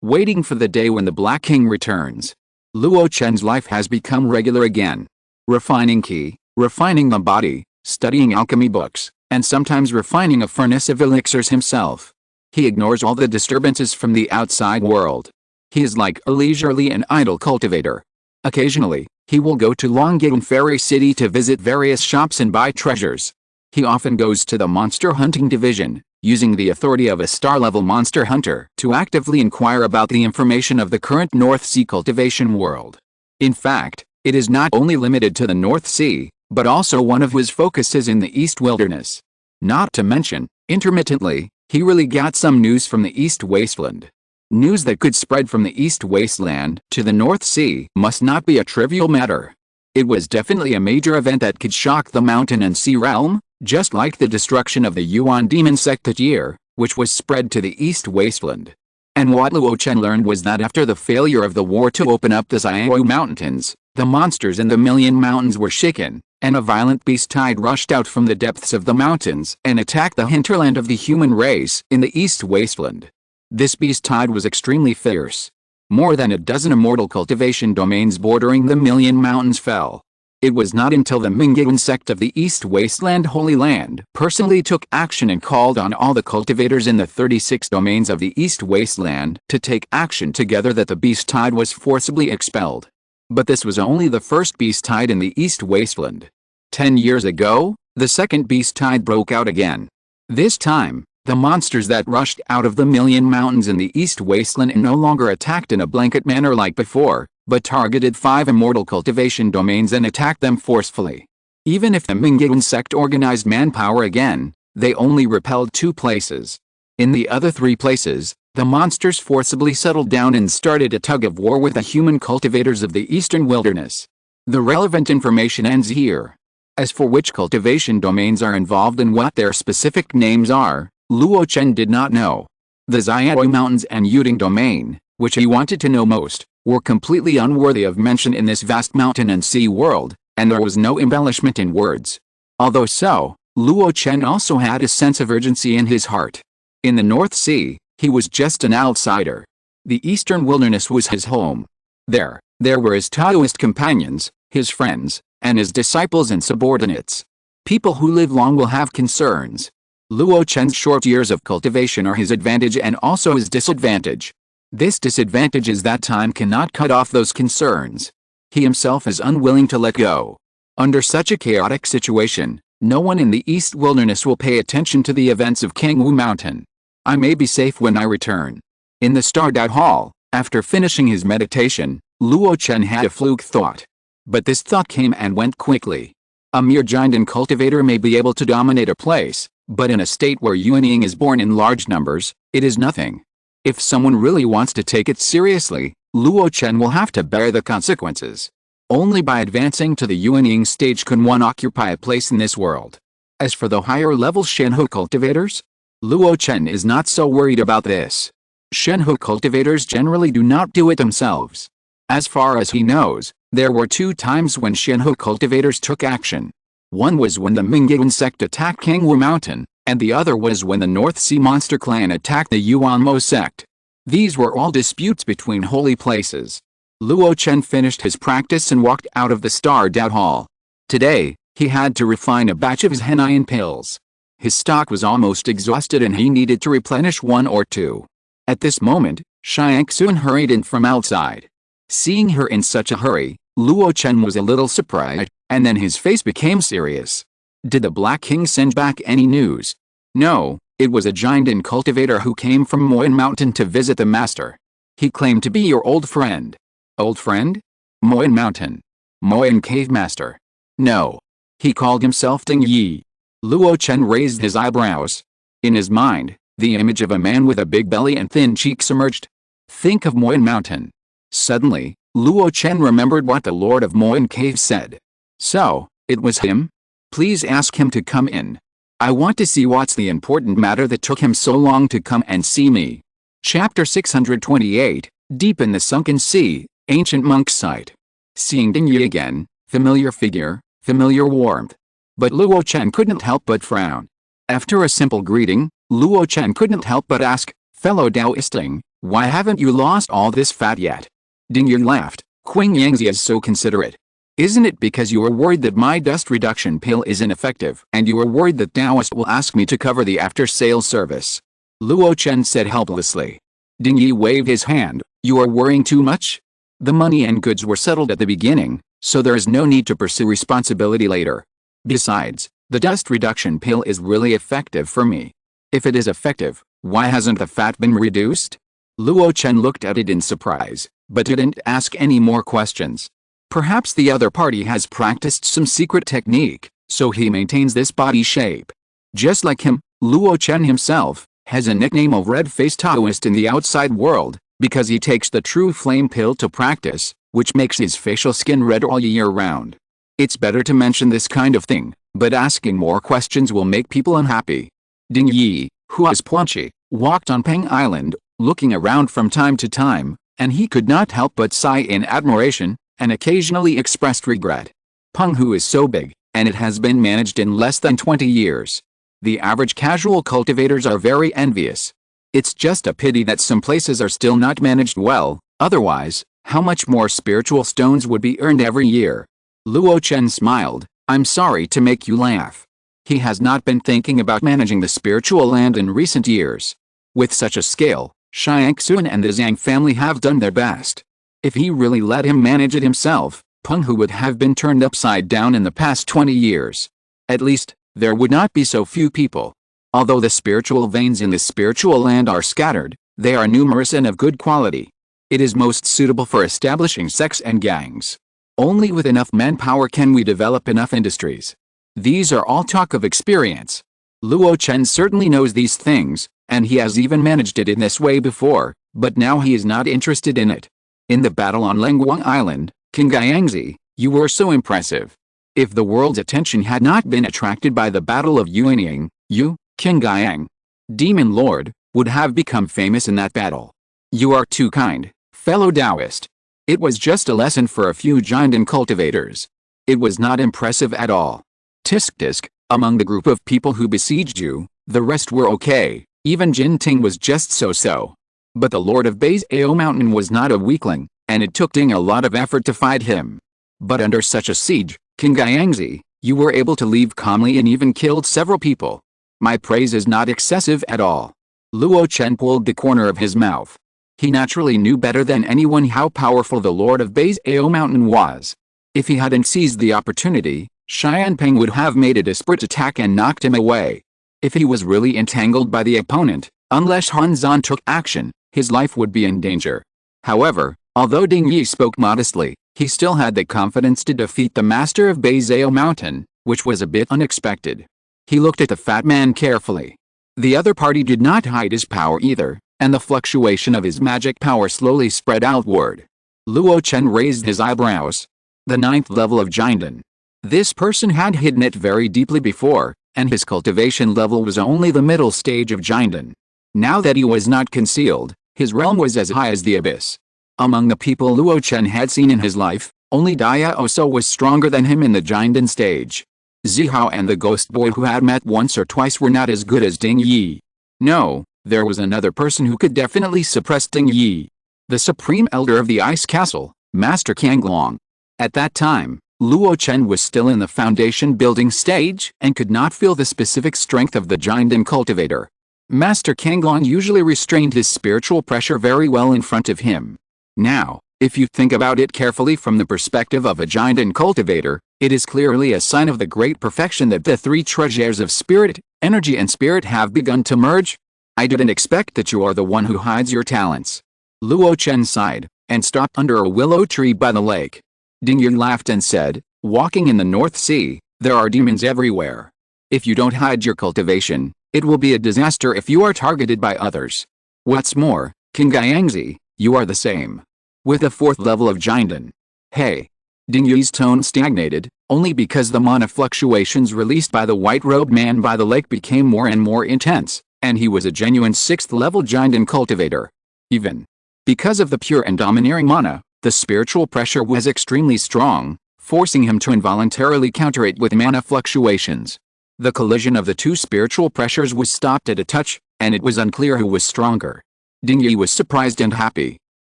Waiting for the day when the Black King returns. Luo Chen's life has become regular again. Refining ki, refining the body, studying alchemy books, and sometimes refining a furnace of elixirs himself. He ignores all the disturbances from the outside world. He is like a leisurely and idle cultivator. Occasionally, he will go to Longyang Fairy City to visit various shops and buy treasures. He often goes to the monster hunting division, using the authority of a star-level monster hunter to actively inquire about the information of the current North Sea cultivation world. In fact, it is not only limited to the North Sea, but also one of his focuses in the East Wilderness. Not to mention, intermittently, he really got some news from the East Wasteland. News that could spread from the East Wasteland to the North Sea must not be a trivial matter. It was definitely a major event that could shock the mountain and sea realm, just like the destruction of the Yuan demon sect that year, which was spread to the east wasteland. And what Luo Chen learned was that after the failure of the war to open up the Zongmiao Mountains, the monsters in the Million Mountains were shaken, and a violent beast tide rushed out from the depths of the mountains and attacked the hinterland of the human race in the east wasteland. This beast tide was extremely fierce. More than a dozen immortal cultivation domains bordering the Million Mountains fell. It was not until the Bigu sect of the East Wasteland Holy Land personally took action and called on all the cultivators in the 36 domains of the East Wasteland to take action together that the beast tide was forcibly expelled. But this was only the first beast tide in the East Wasteland. 10 years ago, the second beast tide broke out again. This time, the monsters that rushed out of the Million Mountains in the East Wasteland no longer attacked in a blanket manner like before, but targeted 5 immortal cultivation domains and attacked them forcefully. Even if the Bigu sect organized manpower again, they only repelled 2 places. In the other 3 places, the monsters forcibly settled down and started a tug-of-war with the human cultivators of the eastern wilderness. The relevant information ends here. As for which cultivation domains are involved and what their specific names are, Luo Chen did not know. The Zongmiao Mountains and Yuding domain, which he wanted to know most, were completely unworthy of mention in this vast mountain and sea world, and there was no embellishment in words. Although so, Luo Chen also had a sense of urgency in his heart. In the North Sea, he was just an outsider. The eastern wilderness was his home. There were his Taoist companions, his friends, and his disciples and subordinates. People who live long will have concerns. Luo Chen's short years of cultivation are his advantage and also his disadvantage. This disadvantage is that time cannot cut off those concerns. He himself is unwilling to let go. Under such a chaotic situation, no one in the East Wilderness will pay attention to the events of Kangwu Mountain. I may be safe when I return. In the Starred Out Hall, after finishing his meditation, Luo Chen had a fluke thought. But this thought came and went quickly. A mere giant and cultivator may be able to dominate a place, but in a state where Yuanying is born in large numbers, it is nothing. If someone really wants to take it seriously, Luo Chen will have to bear the consequences. Only by advancing to the Yuanying stage can one occupy a place in this world. As for the higher-level Shenhe cultivators, Luo Chen is not so worried about this. Shenhe cultivators generally do not do it themselves. As far as he knows, there were 2 times when Shenhe cultivators took action. One was when the Bigu sect attacked Kangwu Mountain, and the other was when the North Sea Monster Clan attacked the Yuanmo sect. These were all disputes between holy places. Luo Chen finished his practice and walked out of the Starred Out Hall. Today, he had to refine a batch of his Zongmiao pills. His stock was almost exhausted and he needed to replenish 1 or 2. At this moment, Xiangxun hurried in from outside. Seeing her in such a hurry, Luo Chen was a little surprised, and then his face became serious. Did the Black King send back any news? No, it was a giant and cultivator who came from Moyan Mountain to visit the master. He claimed to be your old friend. Old friend? Moyan Mountain. Moyan Cave Master. No. He called himself Ding Yi. Luo Chen raised his eyebrows. In his mind, the image of a man with a big belly and thin cheeks emerged. Think of Moyan Mountain. Suddenly, Luo Chen remembered what the Lord of Moyan Cave said. So, it was him? Please ask him to come in. I want to see what's the important matter that took him so long to come and see me. Chapter 628, Deep in the Sunken Sea, Ancient Monk's Site. Seeing Ding Yi again, familiar figure, familiar warmth. But Luo Chen couldn't help but frown. After a simple greeting, Luo Chen couldn't help but ask, fellow Taoisting, why haven't you lost all this fat yet? Ding Yi laughed, Qing Yangzi is so considerate. Isn't it because you are worried that my dust reduction pill is ineffective and you are worried that Taoist will ask me to cover the after-sales service? Luo Chen said helplessly. Ding Yi waved his hand, you are worrying too much? The money and goods were settled at the beginning, so there is no need to pursue responsibility later. Besides, the dust reduction pill is really effective for me. If it is effective, why hasn't the fat been reduced? Luo Chen looked at it in surprise, but didn't ask any more questions. Perhaps the other party has practiced some secret technique, so he maintains this body shape. Just like him, Luo Chen himself has a nickname of Red-Faced Taoist in the outside world, because he takes the true flame pill to practice, which makes his facial skin red all year round. It's better to mention this kind of thing, but asking more questions will make people unhappy. Ding Yi, who was Plunchy, walked on Peng Island, looking around from time to time, and he could not help but sigh in admiration, and occasionally expressed regret. Peng Hu is so big, and it has been managed in less than 20 years. The average casual cultivators are very envious. It's just a pity that some places are still not managed well, otherwise, how much more spiritual stones would be earned every year? Luo Chen smiled. I'm sorry to make you laugh. He has not been thinking about managing the spiritual land in recent years. With such a scale, Xiangxuan and the Zhang family have done their best. If he really let him manage it himself, Peng Hu would have been turned upside down in the past 20 years. At least, there would not be so few people. Although the spiritual veins in the spiritual land are scattered, they are numerous and of good quality. It is most suitable for establishing sects and gangs. Only with enough manpower can we develop enough industries. These are all talk of experience. Luo Chen certainly knows these things, and he has even managed it in this way before, but now he is not interested in it. In the battle on Lenguang Island, King Guiyangzi, you were so impressive. If the world's attention had not been attracted by the Battle of Yuanying, you, King Guiyang, Demon Lord, would have become famous in that battle. You are too kind, fellow Taoist. It was just a lesson for a few giant cultivators. It was not impressive at all. Tisk, among the group of people who besieged you, the rest were okay, even Jin Ting was just so-so. But the Lord of Baizao Mountain was not a weakling, and it took Ding a lot of effort to fight him. But under such a siege, King Guiyangzi, you were able to leave calmly and even killed several people. My praise is not excessive at all. Luo Chen pulled the corner of his mouth. He naturally knew better than anyone how powerful the Lord of Baizao Mountain was. If he hadn't seized the opportunity, Xianpeng would have made a desperate attack and knocked him away. If he was really entangled by the opponent, unless Han Zan took action, his life would be in danger. However, although Ding Yi spoke modestly, he still had the confidence to defeat the master of Baizao Mountain, which was a bit unexpected. He looked at the fat man carefully. The other party did not hide his power either, and the fluctuation of his magic power slowly spread outward. Luo Chen raised his eyebrows. The 9th level of Jinden. This person had hidden it very deeply before, and his cultivation level was only the middle stage of Jinden. Now that he was not concealed, his realm was as high as the abyss. Among the people Luo Chen had seen in his life, only Dia Oso was stronger than him in the Jinden stage. Zihao and the ghost boy who had met once or twice were not as good as Ding Yi. No, there was another person who could definitely suppress Ding Yi. The supreme elder of the Ice Castle, Master Kanglong. At that time, Luo Chen was still in the foundation building stage and could not feel the specific strength of the Jinden cultivator. Master Kanglong usually restrained his spiritual pressure very well in front of him. Now, if you think about it carefully from the perspective of a Jinden cultivator, it is clearly a sign of the great perfection that the 3 treasures of spirit, energy and spirit have begun to merge. I didn't expect that you are the one who hides your talents. Luo Chen sighed, and stopped under a willow tree by the lake. Ding Yi laughed and said, walking in the North Sea, there are demons everywhere. If you don't hide your cultivation, it will be a disaster if you are targeted by others. What's more, King Guiyangzi, you are the same. With the 4th level of Jinden. Hey. Ding Yi's tone stagnated, only because the mana fluctuations released by the white-robed man by the lake became more and more intense, and he was a genuine 6th level Jinden cultivator. Even because of the pure and domineering mana, the spiritual pressure was extremely strong, forcing him to involuntarily counter it with mana fluctuations. The collision of the 2 spiritual pressures was stopped at a touch, and it was unclear who was stronger. Ding Yi was surprised and happy.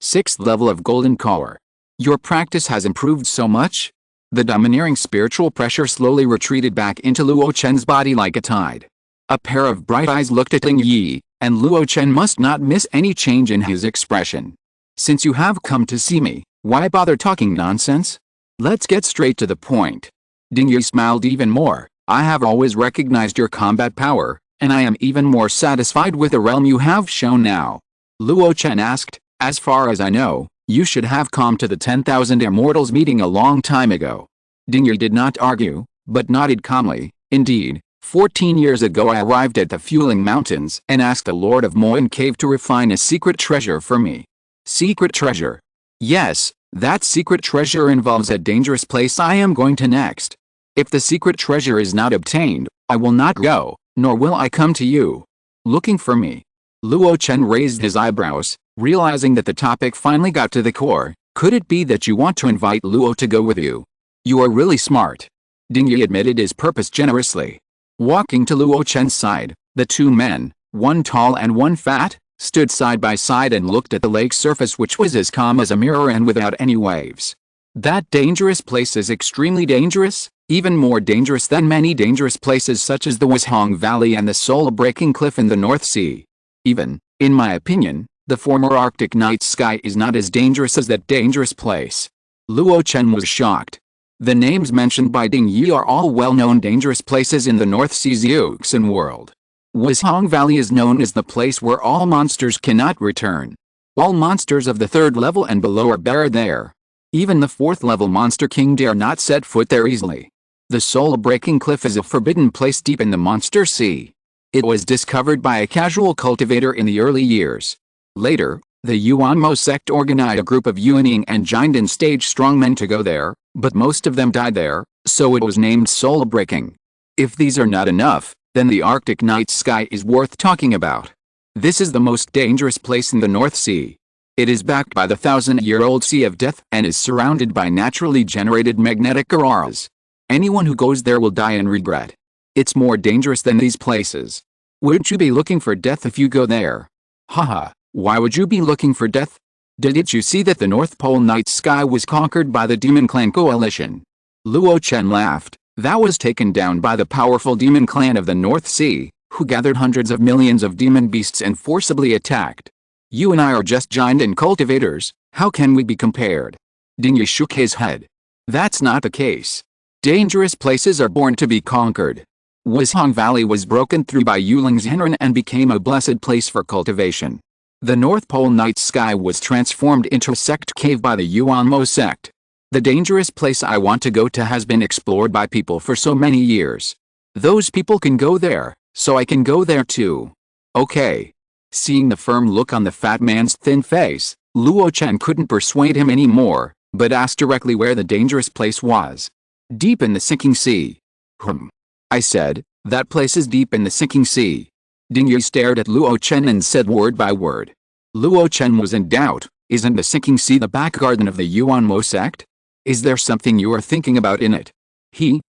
6th level of Golden Collar. Your practice has improved so much? The domineering spiritual pressure slowly retreated back into Luo Chen's body like a tide. A pair of bright eyes looked at Ding Yi, and Luo Chen must not miss any change in his expression. Since you have come to see me, why bother talking nonsense? Let's get straight to the point. Ding Yi smiled even more. I have always recognized your combat power, and I am even more satisfied with the realm you have shown now. Luo Chen asked, as far as I know, you should have come to the 10,000 Immortals meeting a long time ago. Ding Yi did not argue, but nodded calmly. Indeed, 14 years ago I arrived at the Fueling Mountains and asked the Lord of Moin Cave to refine a secret treasure for me. Secret treasure? Yes, that secret treasure involves a dangerous place I am going to next. If the secret treasure is not obtained, I will not go, nor will I come to you. Looking for me? Luo Chen raised his eyebrows, realizing that the topic finally got to the core. Could it be that you want to invite Luo to go with you? You are really smart. Ding Yi admitted his purpose generously. Walking to Luo Chen's side, the two men, one tall and one fat, stood side by side and looked at the lake's surface, which was as calm as a mirror and without any waves. That dangerous place is extremely dangerous, even more dangerous than many dangerous places such as the Wishong Valley and the soul-breaking cliff in the North Sea. Even, in my opinion, the former Arctic night sky is not as dangerous as that dangerous place. Luo Chen was shocked. The names mentioned by Ding Yi are all well-known dangerous places in the North Sea's Euxin world. Wishong Valley is known as the place where all monsters cannot return. All monsters of the 3rd level and below are buried there. Even the 4th level monster king dare not set foot there easily. The soul-breaking cliff is a forbidden place deep in the monster sea. It was discovered by a casual cultivator in the early years. Later, the Yuanmo sect organized a group of Yuanying and Jinden stage strongmen to go there, but most of them died there, so it was named soul-breaking. If these are not enough, then the Arctic night sky is worth talking about. This is the most dangerous place in the North Sea. It is backed by the 1,000-year-old Sea of Death and is surrounded by naturally generated magnetic auroras. Anyone who goes there will die and regret. It's more dangerous than these places. Wouldn't you be looking for death if you go there? Haha, why would you be looking for death? Didn't you see that the North Pole night sky was conquered by the Demon Clan Coalition? Luo Chen laughed. That was taken down by the powerful demon clan of the North Sea, who gathered hundreds of millions of demon beasts and forcibly attacked. You and I are just giant and cultivators, how can we be compared? Ding Yi shook his head. That's not the case. Dangerous places are born to be conquered. Wishong Valley was broken through by Yuling's Henren and became a blessed place for cultivation. The North Pole night sky was transformed into a sect cave by the Yuanmo sect. The dangerous place I want to go to has been explored by people for so many years. Those people can go there, so I can go there too. Okay. Seeing the firm look on the fat man's thin face, Luo Chen couldn't persuade him anymore, but asked directly where the dangerous place was. Deep in the sinking sea. I said, that place is deep in the sinking sea. Ding Yi stared at Luo Chen and said word by word. Luo Chen was in doubt. Isn't the sinking sea the back garden of the Yuanmo sect? Is there something you are thinking about in it?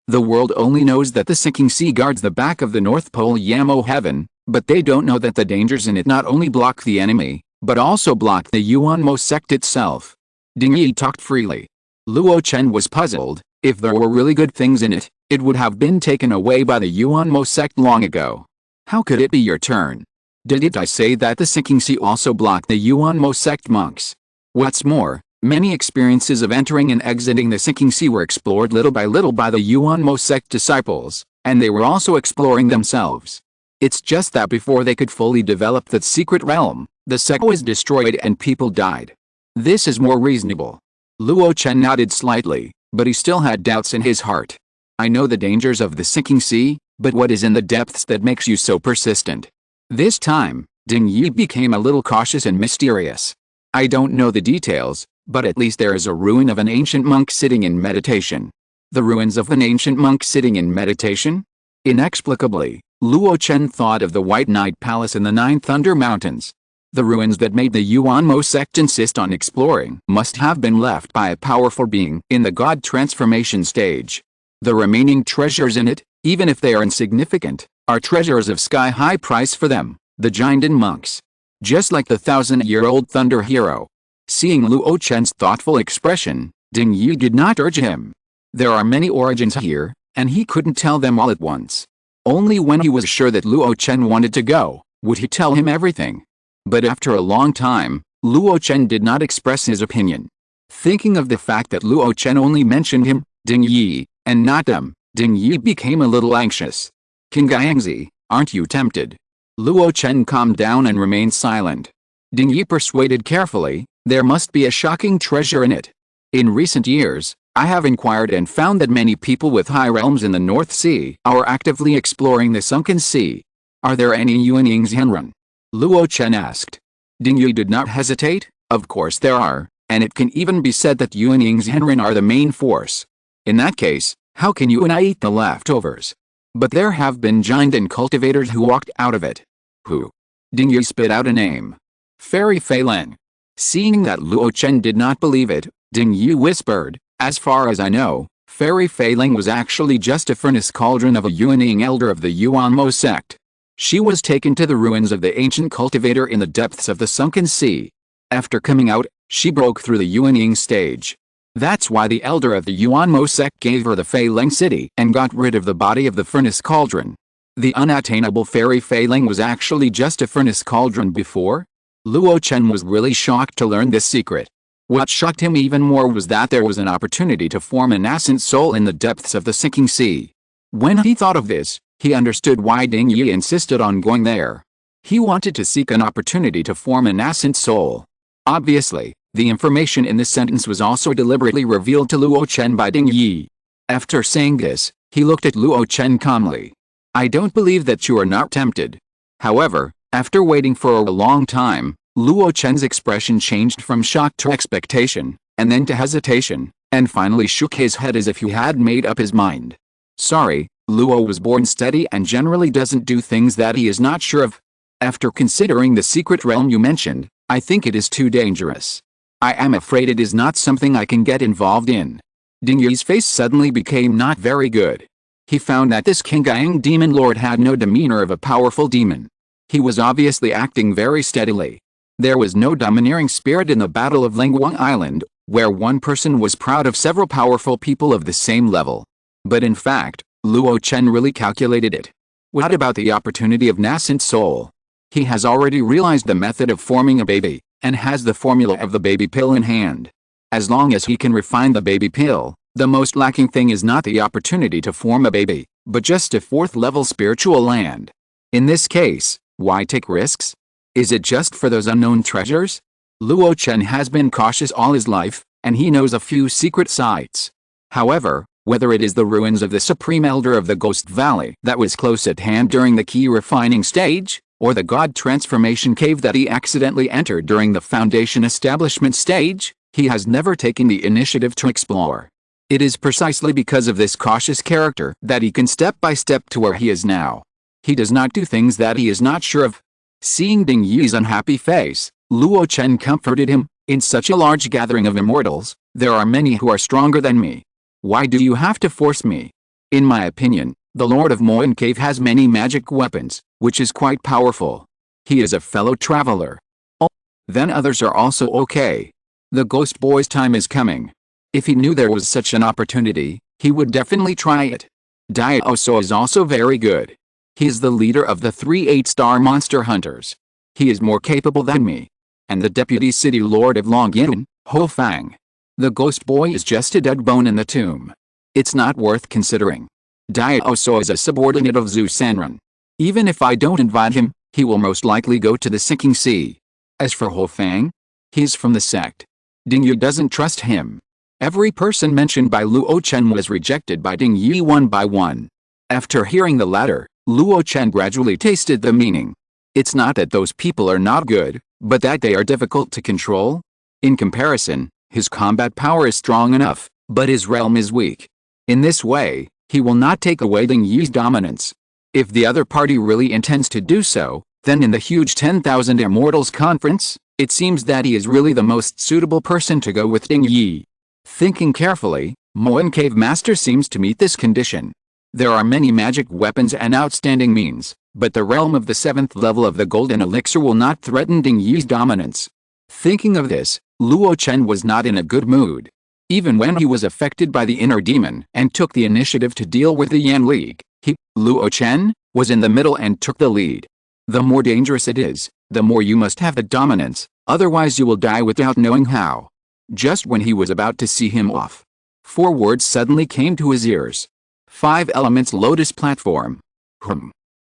The world only knows that the sinking sea guards the back of the North Pole Yamo heaven, but they don't know that the dangers in it not only block the enemy, but also block the Yuanmo sect itself. Ding Yi talked freely. Luo Chen was puzzled. If there were really good things in it, it would have been taken away by the Yuanmo sect long ago. How could it be your turn? Didn't I say that the sinking sea also blocked the Yuanmo sect monks? What's more, many experiences of entering and exiting the sinking sea were explored little by the Yuanmo sect disciples, and they were also exploring themselves. It's just that before they could fully develop that secret realm, the sect was destroyed and people died. This is more reasonable. Luo Chen nodded slightly, but he still had doubts in his heart. I know the dangers of the sinking sea, but what is in the depths that makes you so persistent? This time, Ding Yi became a little cautious and mysterious. I don't know the details, but at least there is a ruin of an ancient monk sitting in meditation. The ruins of an ancient monk sitting in meditation? Inexplicably, Luo Chen thought of the White Knight Palace in the Nine Thunder Mountains. The ruins that made the Yuanmo sect insist on exploring must have been left by a powerful being in the god transformation stage. The remaining treasures in it, even if they are insignificant, are treasures of sky-high price for them, the Jinden monks. Just like the 1,000-year-old thunder hero. Seeing Luo Chen's thoughtful expression, Ding Yi did not urge him. There are many origins here, and he couldn't tell them all at once. Only when he was sure that Luo Chen wanted to go, would he tell him everything. But after a long time, Luo Chen did not express his opinion. Thinking of the fact that Luo Chen only mentioned him, Ding Yi, and not them, Ding Yi became a little anxious. King Gaiangzi, aren't you tempted? Luo Chen calmed down and remained silent. Ding Yi persuaded carefully, there must be a shocking treasure in it. In recent years, I have inquired and found that many people with high realms in the North Sea are actively exploring the sunken sea. Are there any Yuanying's Henren? Luo Chen asked. Ding Yi did not hesitate. Of course there are, and it can even be said that Yuanying's Henren are the main force. In that case, how can you and I eat the leftovers? But there have been giant and cultivators who walked out of it. Who? Ding Yi spit out a name. Fairy Fei Leng. Seeing that Luo Chen did not believe it, Ding Yi whispered, as far as I know, Fairy Fei Leng was actually just a furnace cauldron of a Yuaning elder of the Yuanmo sect. She was taken to the ruins of the ancient cultivator in the depths of the sunken sea. After coming out, she broke through the Yuaning stage. That's why the elder of the Yuanmo sect gave her the Fei Leng city and got rid of the body of the furnace cauldron. The unattainable Fairy Fei Leng was actually just a furnace cauldron before? Luo Chen was really shocked to learn this secret. What shocked him even more was that there was an opportunity to form a nascent soul in the depths of the sinking sea. When he thought of this, he understood why Ding Yi insisted on going there. He wanted to seek an opportunity to form a nascent soul. Obviously, the information in this sentence was also deliberately revealed to Luo Chen by Ding Yi. After saying this, he looked at Luo Chen calmly. I don't believe that you are not tempted. However, after waiting for a long time, Luo Chen's expression changed from shock to expectation, and then to hesitation, and finally shook his head as if he had made up his mind. Sorry, Luo was born steady and generally doesn't do things that he is not sure of. After considering the secret realm you mentioned, I think it is too dangerous. I am afraid it is not something I can get involved in. Ding Yi's face suddenly became not very good. He found that this Qinggang demon lord had no demeanor of a powerful demon. He was obviously acting very steadily. There was no domineering spirit in the Battle of Lengguang Island, where one person was proud of several powerful people of the same level. But in fact, Luo Chen really calculated it. What about the opportunity of nascent soul? He has already realized the method of forming a baby, and has the formula of the baby pill in hand. As long as he can refine the baby pill, the most lacking thing is not the opportunity to form a baby, but just a fourth-level spiritual land. In this case, why take risks? Is it just for those unknown treasures? Luo Chen has been cautious all his life, and he knows a few secret sites. However, whether it is the ruins of the Supreme Elder of the Ghost Valley that was close at hand during the key refining stage, or the God Transformation Cave that he accidentally entered during the Foundation Establishment stage, he has never taken the initiative to explore. It is precisely because of this cautious character that he can step by step to where he is now. He does not do things that he is not sure of. Seeing Ding Yi's unhappy face, Luo Chen comforted him. In such a large gathering of immortals, there are many who are stronger than me. Why do you have to force me? In my opinion, the Lord of Moan Cave has many magic weapons, which is quite powerful. He is a fellow traveler. Oh, then others are also okay. The ghost boy's time is coming. If he knew there was such an opportunity, he would definitely try it. Dai So is also very good. He is the leader of the 3 8-star monster hunters. He is more capable than me. And the deputy city lord of Longyin, Ho Fang. The ghost boy is just a dead bone in the tomb. It's not worth considering. Dai So is a subordinate of Zhu Sanren. Even if I don't invite him, he will most likely go to the sinking sea. As for Ho Fang, he's from the sect. Ding Yi doesn't trust him. Every person mentioned by Luo Chen was rejected by Ding Yi one by one. After hearing the latter, Luo Chen gradually tasted the meaning. It's not that those people are not good, but that they are difficult to control. In comparison, his combat power is strong enough, but his realm is weak. In this way, he will not take away Ding Yi's dominance. If the other party really intends to do so, then in the huge 10,000 Immortals conference, it seems that he is really the most suitable person to go with Ding Yi. Thinking carefully, Moan Cave Master seems to meet this condition. There are many magic weapons and outstanding means, but the realm of the 7th level of the Golden Elixir will not threaten Ding Yi's dominance. Thinking of this, Luo Chen was not in a good mood. Even when he was affected by the inner demon and took the initiative to deal with the Yan League, he, Luo Chen, was in the middle and took the lead. The more dangerous it is, the more you must have the dominance, otherwise you will die without knowing how. Just when he was about to see him off, 4 words suddenly came to his ears. 5 elements lotus platform.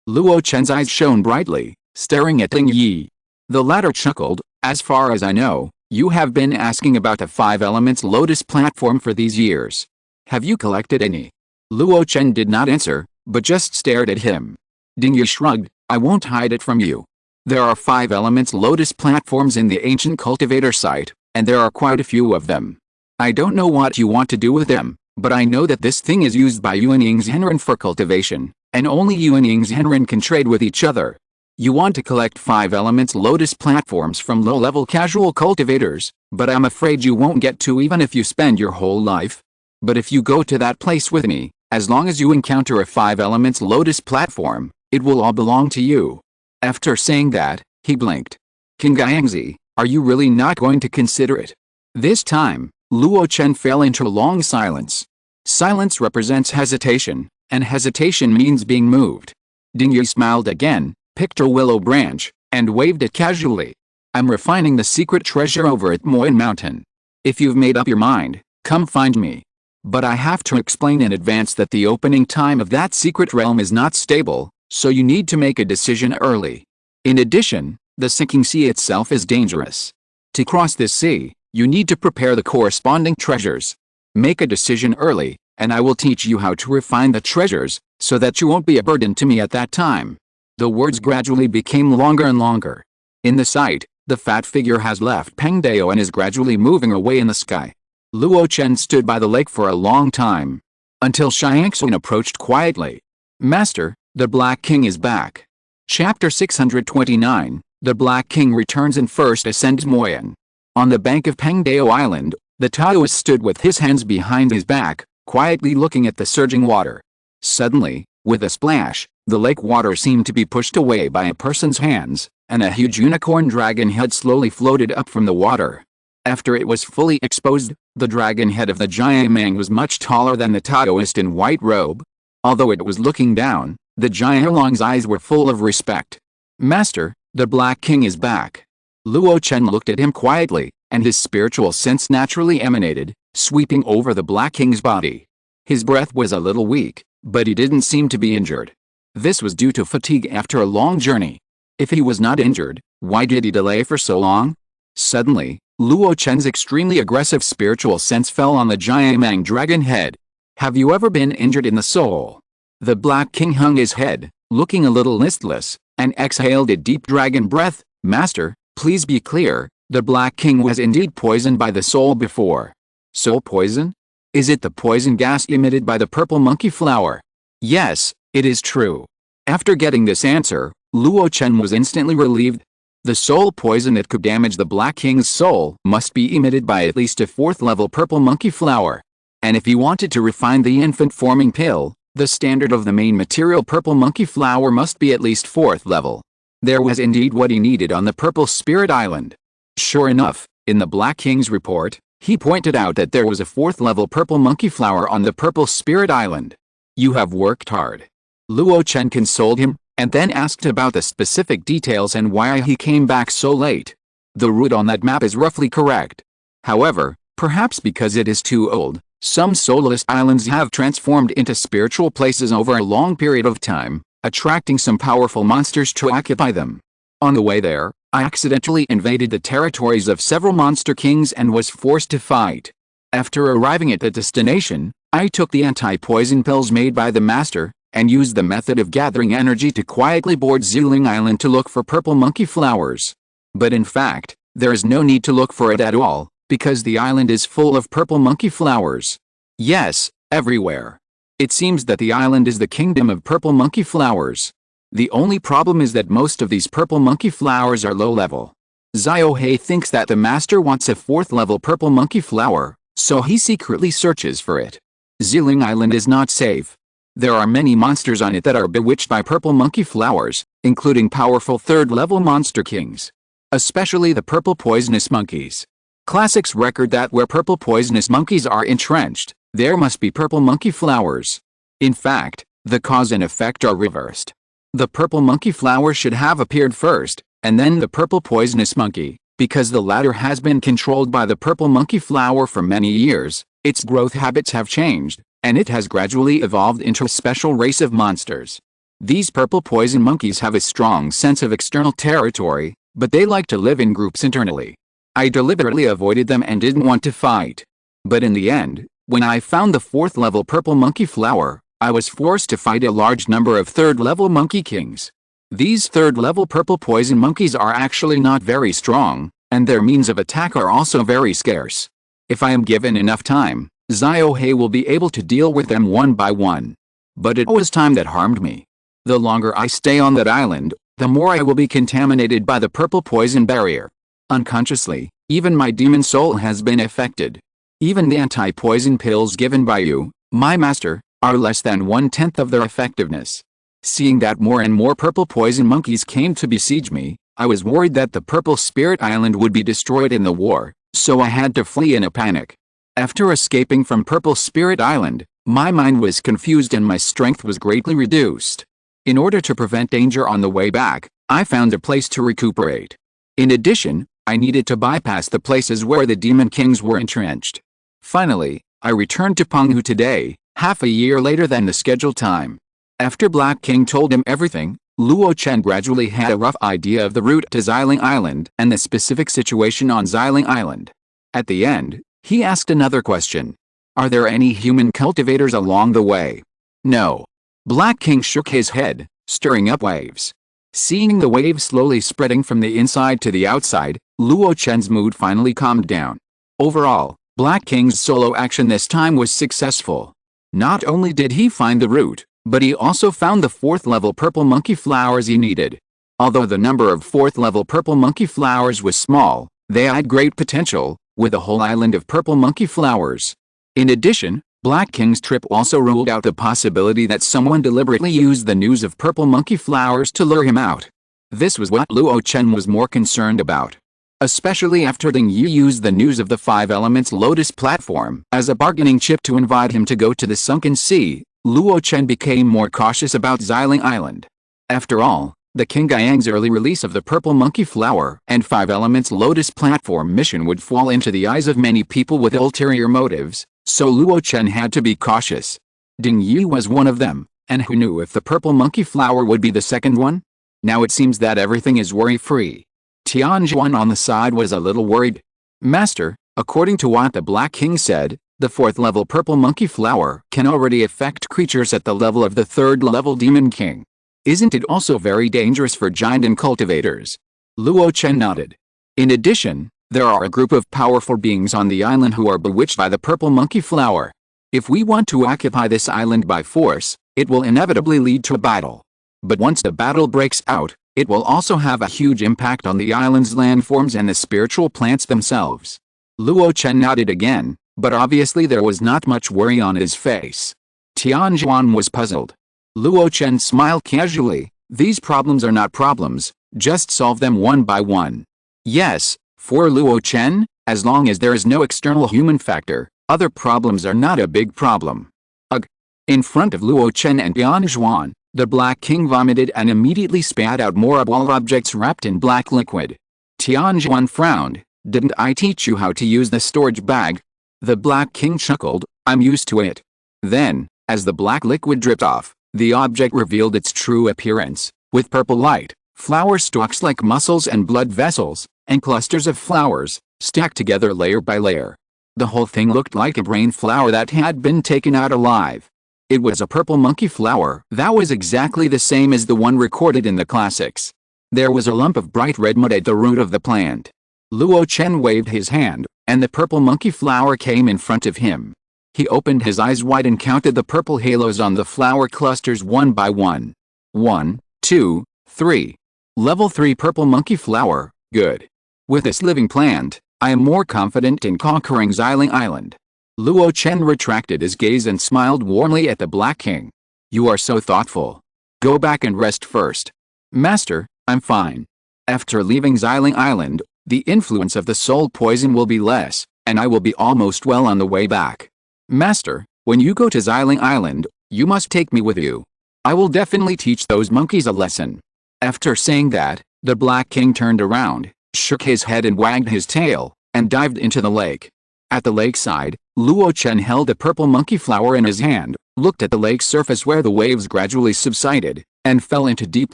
Luo Chen's eyes shone brightly, staring at Ding Yi. The latter chuckled, as far as I know, you have been asking about the 5 elements lotus platform for these years. Have you collected any? Luo Chen did not answer, but just stared at him. Ding Yi shrugged, I won't hide it from you. There are 5 elements lotus platforms in the ancient cultivator site, and there are quite a few of them. I don't know what you want to do with them, but I know that this thing is used by Yuanying's Henren for cultivation, and only Yuanying's Henren can trade with each other. You want to collect 5 elements lotus platforms from low-level casual cultivators, but I'm afraid you won't get to even if you spend your whole life. But if you go to that place with me, as long as you encounter a 5 elements lotus platform, it will all belong to you. After saying that, he blinked. King Gangzi, are you really not going to consider it? This time, Luo Chen fell into a long silence. Silence represents hesitation, and hesitation means being moved. Ding Yi smiled again, picked a willow branch, and waved it casually. I'm refining the secret treasure over at Moin Mountain. If you've made up your mind, come find me. But I have to explain in advance that the opening time of that secret realm is not stable, so you need to make a decision early. In addition, the sinking sea itself is dangerous. To cross this sea, you need to prepare the corresponding treasures. Make a decision early, and I will teach you how to refine the treasures, so that you won't be a burden to me at that time. The words gradually became longer and longer. In the sight, the fat figure has left Pengdao and is gradually moving away in the sky. Luo Chen stood by the lake for a long time, until Xiangxun approached quietly. Master, the Black King is back. Chapter 629, The Black King returns and first ascends Moyan. On the bank of Pengdao Island, the Taoist stood with his hands behind his back, quietly looking at the surging water. Suddenly, with a splash, the lake water seemed to be pushed away by a person's hands, and a huge unicorn dragon head slowly floated up from the water. After it was fully exposed, the dragon head of the giant man was much taller than the Taoist in white robe. Although it was looking down, the giant Long's eyes were full of respect. Master, the Black King is back. Luo Chen looked at him quietly, and his spiritual sense naturally emanated, sweeping over the Black King's body. His breath was a little weak, but he didn't seem to be injured. This was due to fatigue after a long journey. If he was not injured, why did he delay for so long? Suddenly, Luo Chen's extremely aggressive spiritual sense fell on the giant Mang dragon head. Have you ever been injured in the soul? The Black King hung his head, looking a little listless, and exhaled a deep dragon breath. Master, please be clear, the Black King was indeed poisoned by the soul before. Soul poison? Is it the poison gas emitted by the purple monkey flower? Yes, it is true. After getting this answer, Luo Chen was instantly relieved. The soul poison that could damage the Black King's soul must be emitted by at least a 4th level purple monkey flower. And if he wanted to refine the infant forming pill, the standard of the main material purple monkey flower must be at least 4th level. There was indeed what he needed on the Purple Spirit Island. Sure enough, in the Black King's report, he pointed out that there was a 4th level purple monkey flower on the Purple Spirit Island. You have worked hard. Luo Chen consoled him, and then asked about the specific details and why he came back so late. The route on that map is roughly correct. However, perhaps because it is too old, some soulless islands have transformed into spiritual places over a long period of time, attracting some powerful monsters to occupy them. On the way there, I accidentally invaded the territories of several monster kings and was forced to fight. After arriving at the destination, I took the anti-poison pills made by the master, and used the method of gathering energy to quietly board Ziling Island to look for purple monkey flowers. But in fact, there is no need to look for it at all, because the island is full of purple monkey flowers. Yes, everywhere. It seems that the island is the kingdom of purple monkey flowers. The only problem is that most of these purple monkey flowers are low level. Xiao He thinks that the master wants a 4th level purple monkey flower, so he secretly searches for it. Ziling Island is not safe. There are many monsters on it that are bewitched by purple monkey flowers, including powerful 3rd level monster kings. Especially the purple poisonous monkeys. Classics record that where purple poisonous monkeys are entrenched, there must be purple monkey flowers. In fact, the cause and effect are reversed. The purple monkey flower should have appeared first, and then the purple poisonous monkey, because the latter has been controlled by the purple monkey flower for many years. Its growth habits have changed, and it has gradually evolved into a special race of monsters. These purple poison monkeys have a strong sense of external territory, but they like to live in groups internally. I deliberately avoided them and didn't want to fight. But in the end, when I found the 4th level purple monkey flower, I was forced to fight a large number of 3rd level monkey kings. These 3rd level purple poison monkeys are actually not very strong, and their means of attack are also very scarce. If I am given enough time, Xiao He will be able to deal with them one by one. But it was time that harmed me. The longer I stay on that island, the more I will be contaminated by the purple poison barrier. Unconsciously, even my demon soul has been affected. Even the anti-poison pills given by you, my master, are less than 1/10 of their effectiveness. Seeing that more and more purple poison monkeys came to besiege me, I was worried that the Purple Spirit Island would be destroyed in the war, so I had to flee in a panic. After escaping from Purple Spirit Island, my mind was confused and my strength was greatly reduced. In order to prevent danger on the way back, I found a place to recuperate. In addition, I needed to bypass the places where the Demon Kings were entrenched. Finally, I returned to Penghu today, half a year later than the scheduled time. After Black King told him everything, Luo Chen gradually had a rough idea of the route to Xiling Island and the specific situation on Xiling Island. At the end, he asked another question. Are there any human cultivators along the way? No. Black King shook his head, stirring up waves. Seeing the waves slowly spreading from the inside to the outside, Luo Chen's mood finally calmed down. Overall, Black King's solo action this time was successful. Not only did he find the route, but he also found the 4th level purple monkey flowers he needed. Although the number of 4th level purple monkey flowers was small, they had great potential, with a whole island of purple monkey flowers. In addition, Black King's trip also ruled out the possibility that someone deliberately used the news of purple monkey flowers to lure him out. This was what Luo Chen was more concerned about. Especially after Ding Yi used the news of the 5 Elements Lotus platform as a bargaining chip to invite him to go to the sunken sea, Luo Chen became more cautious about Xiling Island. After all, the King Guyang's early release of the Purple Monkey Flower and 5 Elements Lotus platform mission would fall into the eyes of many people with ulterior motives, so Luo Chen had to be cautious. Ding Yi was one of them, and who knew if the Purple Monkey Flower would be the second one? Now it seems that everything is worry-free. Tianjuan on the side was a little worried. Master, according to what the Black King said, the 4th level Purple Monkey Flower can already affect creatures at the level of the 3rd level Demon King. Isn't it also very dangerous for giant and cultivators? Luo Chen nodded. In addition, there are a group of powerful beings on the island who are bewitched by the Purple Monkey Flower. If we want to occupy this island by force, it will inevitably lead to a battle. But once the battle breaks out, it will also have a huge impact on the island's landforms and the spiritual plants themselves. Luo Chen nodded again, but obviously there was not much worry on his face. Tianjuan was puzzled. Luo Chen smiled casually. These problems are not problems, just solve them one by one. Yes, for Luo Chen, as long as there is no external human factor, other problems are not a big problem. Ugh. In front of Luo Chen and Tianjuan, the Black King vomited and immediately spat out more ball objects wrapped in black liquid. Tianjuan frowned. Didn't I teach you how to use the storage bag? The Black King chuckled. I'm used to it. Then, as the black liquid dripped off, the object revealed its true appearance, with purple light, flower stalks like muscles and blood vessels, and clusters of flowers, stacked together layer by layer. The whole thing looked like a brain flower that had been taken out alive. It was a purple monkey flower that was exactly the same as the one recorded in the classics. There was a lump of bright red mud at the root of the plant. Luo Chen waved his hand, and the purple monkey flower came in front of him. He opened his eyes wide and counted the purple halos on the flower clusters one by one. 1, 2, 3. Level 3 purple monkey flower, good. With this living plant, I am more confident in conquering Xiling Island. Luo Chen retracted his gaze and smiled warmly at the Black King. You are so thoughtful. Go back and rest first. Master, I'm fine. After leaving Xiling Island, the influence of the soul poison will be less, and I will be almost well on the way back. Master, when you go to Xiling Island, you must take me with you. I will definitely teach those monkeys a lesson. After saying that, the Black King turned around, shook his head and wagged his tail, and dived into the lake. At the lakeside, Luo Chen held a purple monkey flower in his hand, looked at the lake's surface where the waves gradually subsided, and fell into deep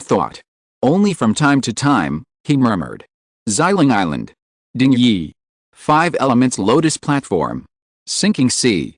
thought. Only from time to time, he murmured. Xiling Island. Ding Yi. 5 Elements Lotus Platform. Sinking Sea.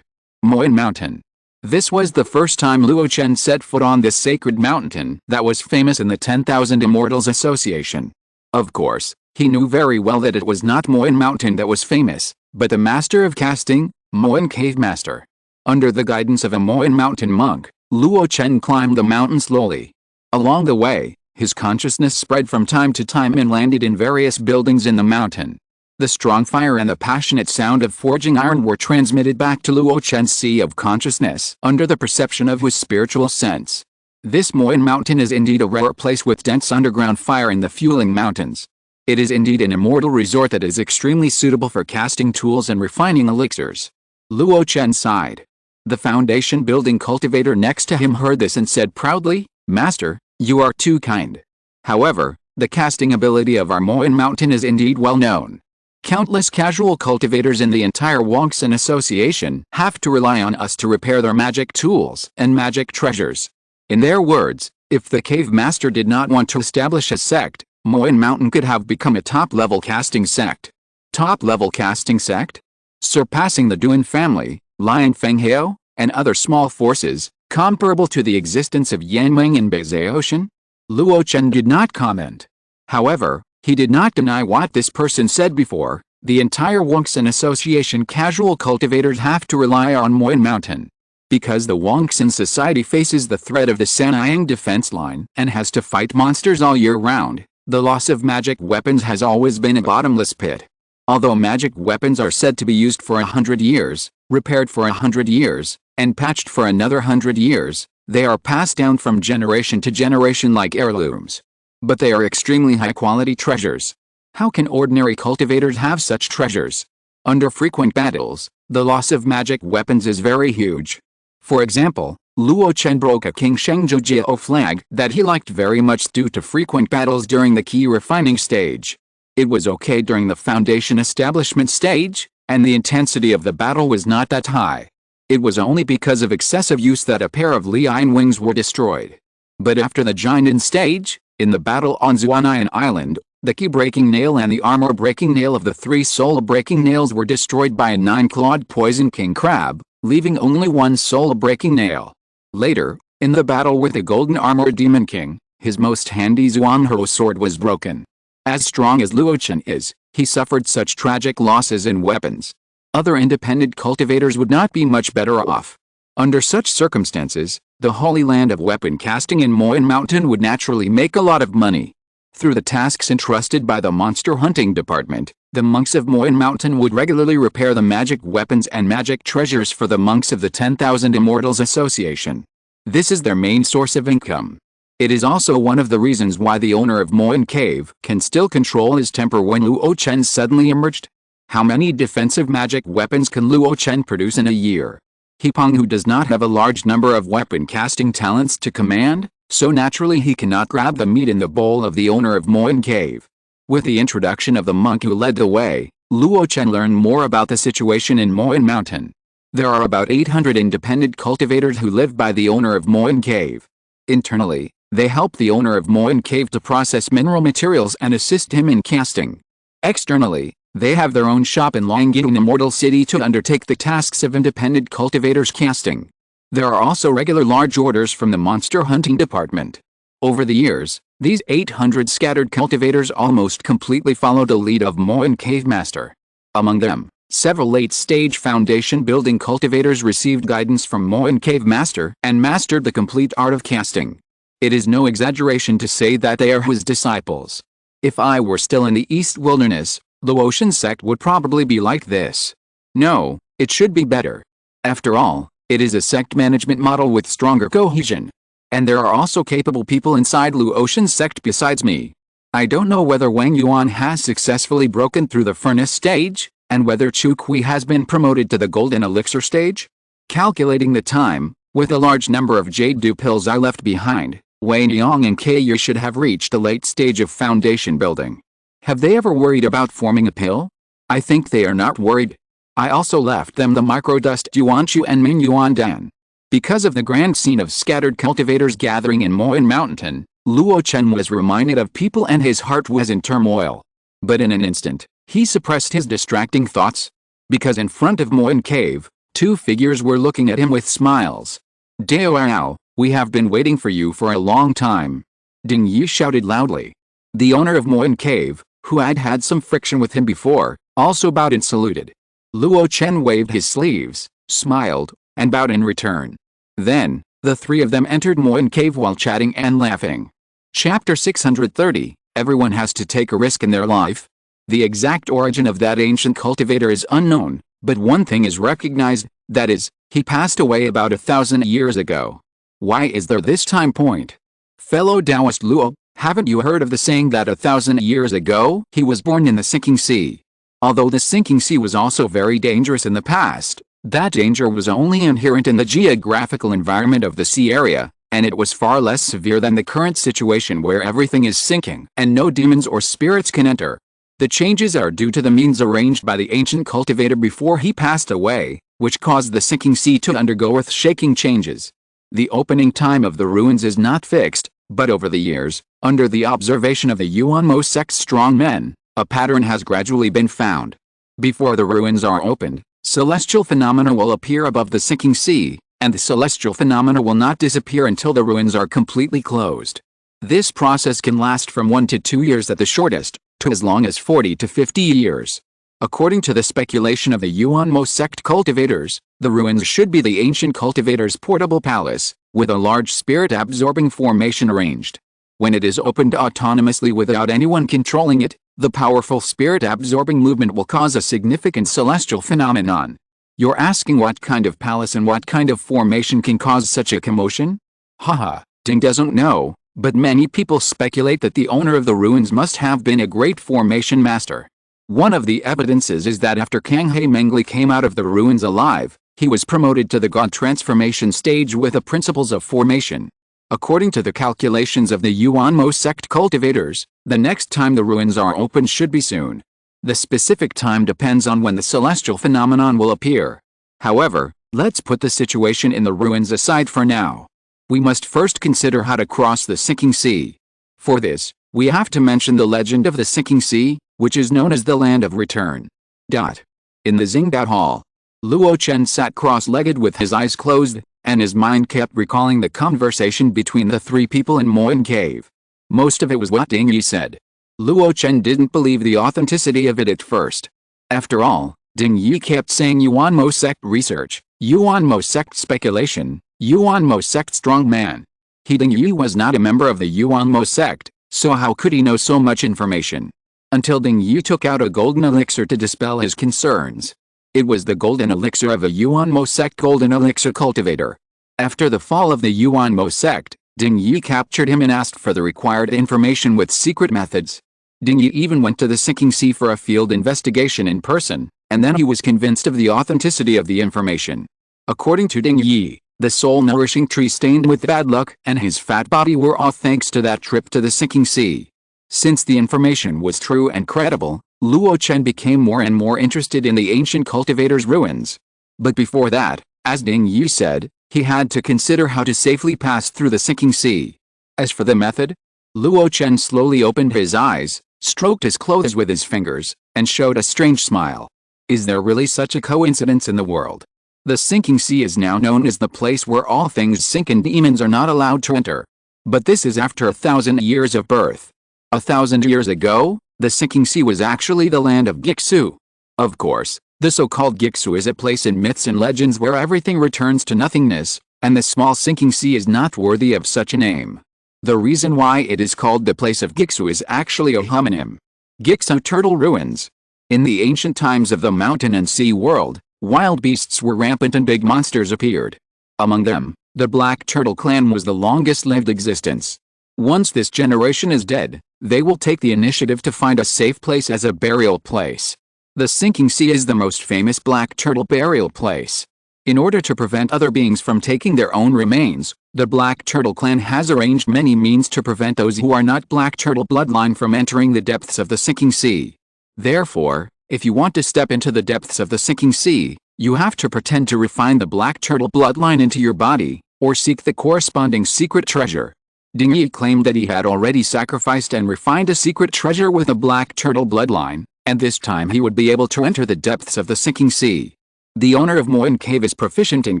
Moin Mountain. This was the first time Luo Chen set foot on this sacred mountain that was famous in the 10,000 Immortals Association. Of course, he knew very well that it was not Moin Mountain that was famous, but the master of casting, Moin Cave Master. Under the guidance of a Moin Mountain monk, Luo Chen climbed the mountain slowly. Along the way, His consciousness spread from time to time and landed in various buildings in the mountain. The strong fire and the passionate sound of forging iron were transmitted back to Luo Chen's sea of consciousness under the perception of his spiritual sense. This Moyan mountain is indeed a rare place with dense underground fire in the fueling mountains. It is indeed an immortal resort that is extremely suitable for casting tools and refining elixirs. Luo Chen sighed. The foundation building cultivator next to him heard this and said proudly, "Master, you are too kind. However, the casting ability of our Moyan mountain is indeed well known. Countless casual cultivators in the entire Wangxin Association have to rely on us to repair their magic tools and magic treasures." In their words, if the cave master did not want to establish a sect, Moyan Mountain could have become a top-level casting sect. Top-level casting sect? Surpassing the Duan family, Lion Fenghao, and other small forces, comparable to the existence of Yanmeng and Beizheotian? Luo Chen did not comment. However, he did not deny what this person said before. The entire Wangxin Association casual cultivators have to rely on Moyan Mountain. Because the Wangxin society faces the threat of the Sanyang defense line and has to fight monsters all year round, the loss of magic weapons has always been a bottomless pit. Although magic weapons are said to be used for 100 years, repaired for 100 years, and patched for another 100 years, they are passed down from generation to generation like heirlooms. But they are extremely high-quality treasures. How can ordinary cultivators have such treasures? Under frequent battles, the loss of magic weapons is very huge. For example, Luo Chen broke a King Shengzhou flag that he liked very much due to frequent battles during the key refining stage. It was okay during the foundation establishment stage, and the intensity of the battle was not that high. It was only because of excessive use that a pair of Lion wings were destroyed. But after the Jinan stage, in the battle on Zuanayan Island, the key-breaking nail and the armor-breaking nail of the 3 soul-breaking nails were destroyed by a 9-clawed poison king crab, leaving only 1 soul-breaking nail. Later, in the battle with the golden armored demon king, his most handy Zuanhao sword was broken. As strong as Luo Chen is, he suffered such tragic losses in weapons. Other independent cultivators would not be much better off. Under such circumstances, the Holy Land of weapon casting in Moyan Mountain would naturally make a lot of money. Through the tasks entrusted by the monster hunting department, the monks of Moyan Mountain would regularly repair the magic weapons and magic treasures for the monks of the 10,000 Immortals Association. This is their main source of income. It is also one of the reasons why the owner of Moyan Cave can still control his temper when Luo Chen suddenly emerged. How many defensive magic weapons can Luo Chen produce in a year? Hipeng, who does not have a large number of weapon casting talents to command, so naturally he cannot grab the meat in the bowl of the owner of Moyan Cave. With the introduction of the monk who led the way, Luo Chen learned more about the situation in Moyan Mountain. There are about 800 independent cultivators who live by the owner of Moyan Cave. Internally, they help the owner of Moyan Cave to process mineral materials and assist him in casting. Externally, they have their own shop in Longyun Immortal City to undertake the tasks of independent cultivators casting. There are also regular large orders from the monster hunting department. Over the years, these 800 scattered cultivators almost completely followed the lead of Moyan Cave Master. Among them, several late-stage foundation building cultivators received guidance from Moyan Cave Master and mastered the complete art of casting. It is no exaggeration to say that they are his disciples. If I were still in the East Wilderness, the Ocean sect would probably be like this. No, it should be better. After all, it is a sect management model with stronger cohesion. And there are also capable people inside Luo Chen's sect besides me. I don't know whether Wang Yuan has successfully broken through the furnace stage, and whether Chu Kui has been promoted to the golden elixir stage. Calculating the time, with a large number of jade dew pills I left behind, Wei Niang and Kei should have reached the late stage of foundation building. Have they ever worried about forming a pill? I think they are not worried. I also left them the microdust Yuanshu and Ming Yuan Dan. Because of the grand scene of scattered cultivators gathering in Moyan Mountain, Luo Chen was reminded of people and his heart was in turmoil. But in an instant, he suppressed his distracting thoughts. Because in front of Moyan Cave, 2 figures were looking at him with smiles. Dao, we have been waiting for you for a long time. Ding Yi shouted loudly. The owner of Moyan Cave, who had had some friction with him before, also bowed and saluted. Luo Chen waved his sleeves, smiled, and bowed in return. Then, the 3 of them entered Moyan Cave while chatting and laughing. Chapter 630, Everyone has to take a risk in their life. The exact origin of that ancient cultivator is unknown, but one thing is recognized, that is, he passed away about 1,000 years ago. Why is there this time point? Fellow Taoist Luo, haven't you heard of the saying that 1,000 years ago he was born in the sinking sea? Although the sinking sea was also very dangerous in the past, that danger was only inherent in the geographical environment of the sea area, and it was far less severe than the current situation where everything is sinking and no demons or spirits can enter. The changes are due to the means arranged by the ancient cultivator before he passed away, which caused the sinking sea to undergo earth-shaking changes. The opening time of the ruins is not fixed, but over the years, under the observation of the Yuanmo sect's strong men, a pattern has gradually been found. Before the ruins are opened, celestial phenomena will appear above the sinking sea, and the celestial phenomena will not disappear until the ruins are completely closed. This process can last from 1 to 2 years at the shortest, to as long as 40 to 50 years. According to the speculation of the Yuanmo sect cultivators, the ruins should be the ancient cultivator's portable palace, with a large spirit-absorbing formation arranged. When it is opened autonomously without anyone controlling it, the powerful spirit-absorbing movement will cause a significant celestial phenomenon. You're asking what kind of palace and what kind of formation can cause such a commotion? Haha, Ding doesn't know, but many people speculate that the owner of the ruins must have been a great formation master. One of the evidences is that after Kanghe Mengli came out of the ruins alive, he was promoted to the god transformation stage with the principles of formation. According to the calculations of the Yuanmo sect cultivators, the next time the ruins are open should be soon. The specific time depends on when the celestial phenomenon will appear. However, let's put the situation in the ruins aside for now. We must first consider how to cross the sinking sea. For this, we have to mention the legend of the sinking sea, which is known as the Land of Return. In the Xingdao Hall, Luo Chen sat cross-legged with his eyes closed, and his mind kept recalling the conversation between the three people in Moyan Cave. Most of it was what Ding Yi said. Luo Chen didn't believe the authenticity of it at first. After all, Ding Yi kept saying Yuanmo sect research, Yuanmo sect speculation, Yuanmo sect strong man. Ding Yi was not a member of the Yuanmo sect, so how could he know so much information? Until Ding Yi took out a golden elixir to dispel his concerns. It was the golden elixir of a Yuanmo sect golden elixir cultivator. After the fall of the Yuanmo sect, Ding Yi captured him and asked for the required information with secret methods. Ding Yi even went to the sinking sea for a field investigation in person, and then he was convinced of the authenticity of the information. According to Ding Yi, the soul-nourishing tree stained with bad luck and his fat body were all thanks to that trip to the sinking sea. Since the information was true and credible, Luo Chen became more and more interested in the ancient cultivator's ruins. But before that, as Ding Yi said, he had to consider how to safely pass through the sinking sea. As for the method, Luo Chen slowly opened his eyes, stroked his clothes with his fingers, and showed a strange smile. Is there really such a coincidence in the world? The sinking sea is now known as the place where all things sink and demons are not allowed to enter. But this is after 1,000 years of birth. 1,000 years ago, the sinking sea was actually the land of Gixu. Of course, the so-called Gixu is a place in myths and legends where everything returns to nothingness, and the small sinking sea is not worthy of such a name. The reason why it is called the place of Gixu is actually a homonym. Gixu turtle ruins. In the ancient times of the mountain and sea world, wild beasts were rampant and big monsters appeared. Among them, the Black Turtle clan was the longest-lived existence. Once this generation is dead, they will take the initiative to find a safe place as a burial place. The sinking sea is the most famous Black Turtle burial place. In order to prevent other beings from taking their own remains, the Black Turtle clan has arranged many means to prevent those who are not Black Turtle bloodline from entering the depths of the sinking sea. Therefore, if you want to step into the depths of the sinking sea, you have to pretend to refine the Black Turtle bloodline into your body, or seek the corresponding secret treasure. Ding Yi claimed that he had already sacrificed and refined a secret treasure with a Black Turtle bloodline, and this time he would be able to enter the depths of the sinking sea. The owner of Moyan Cave is proficient in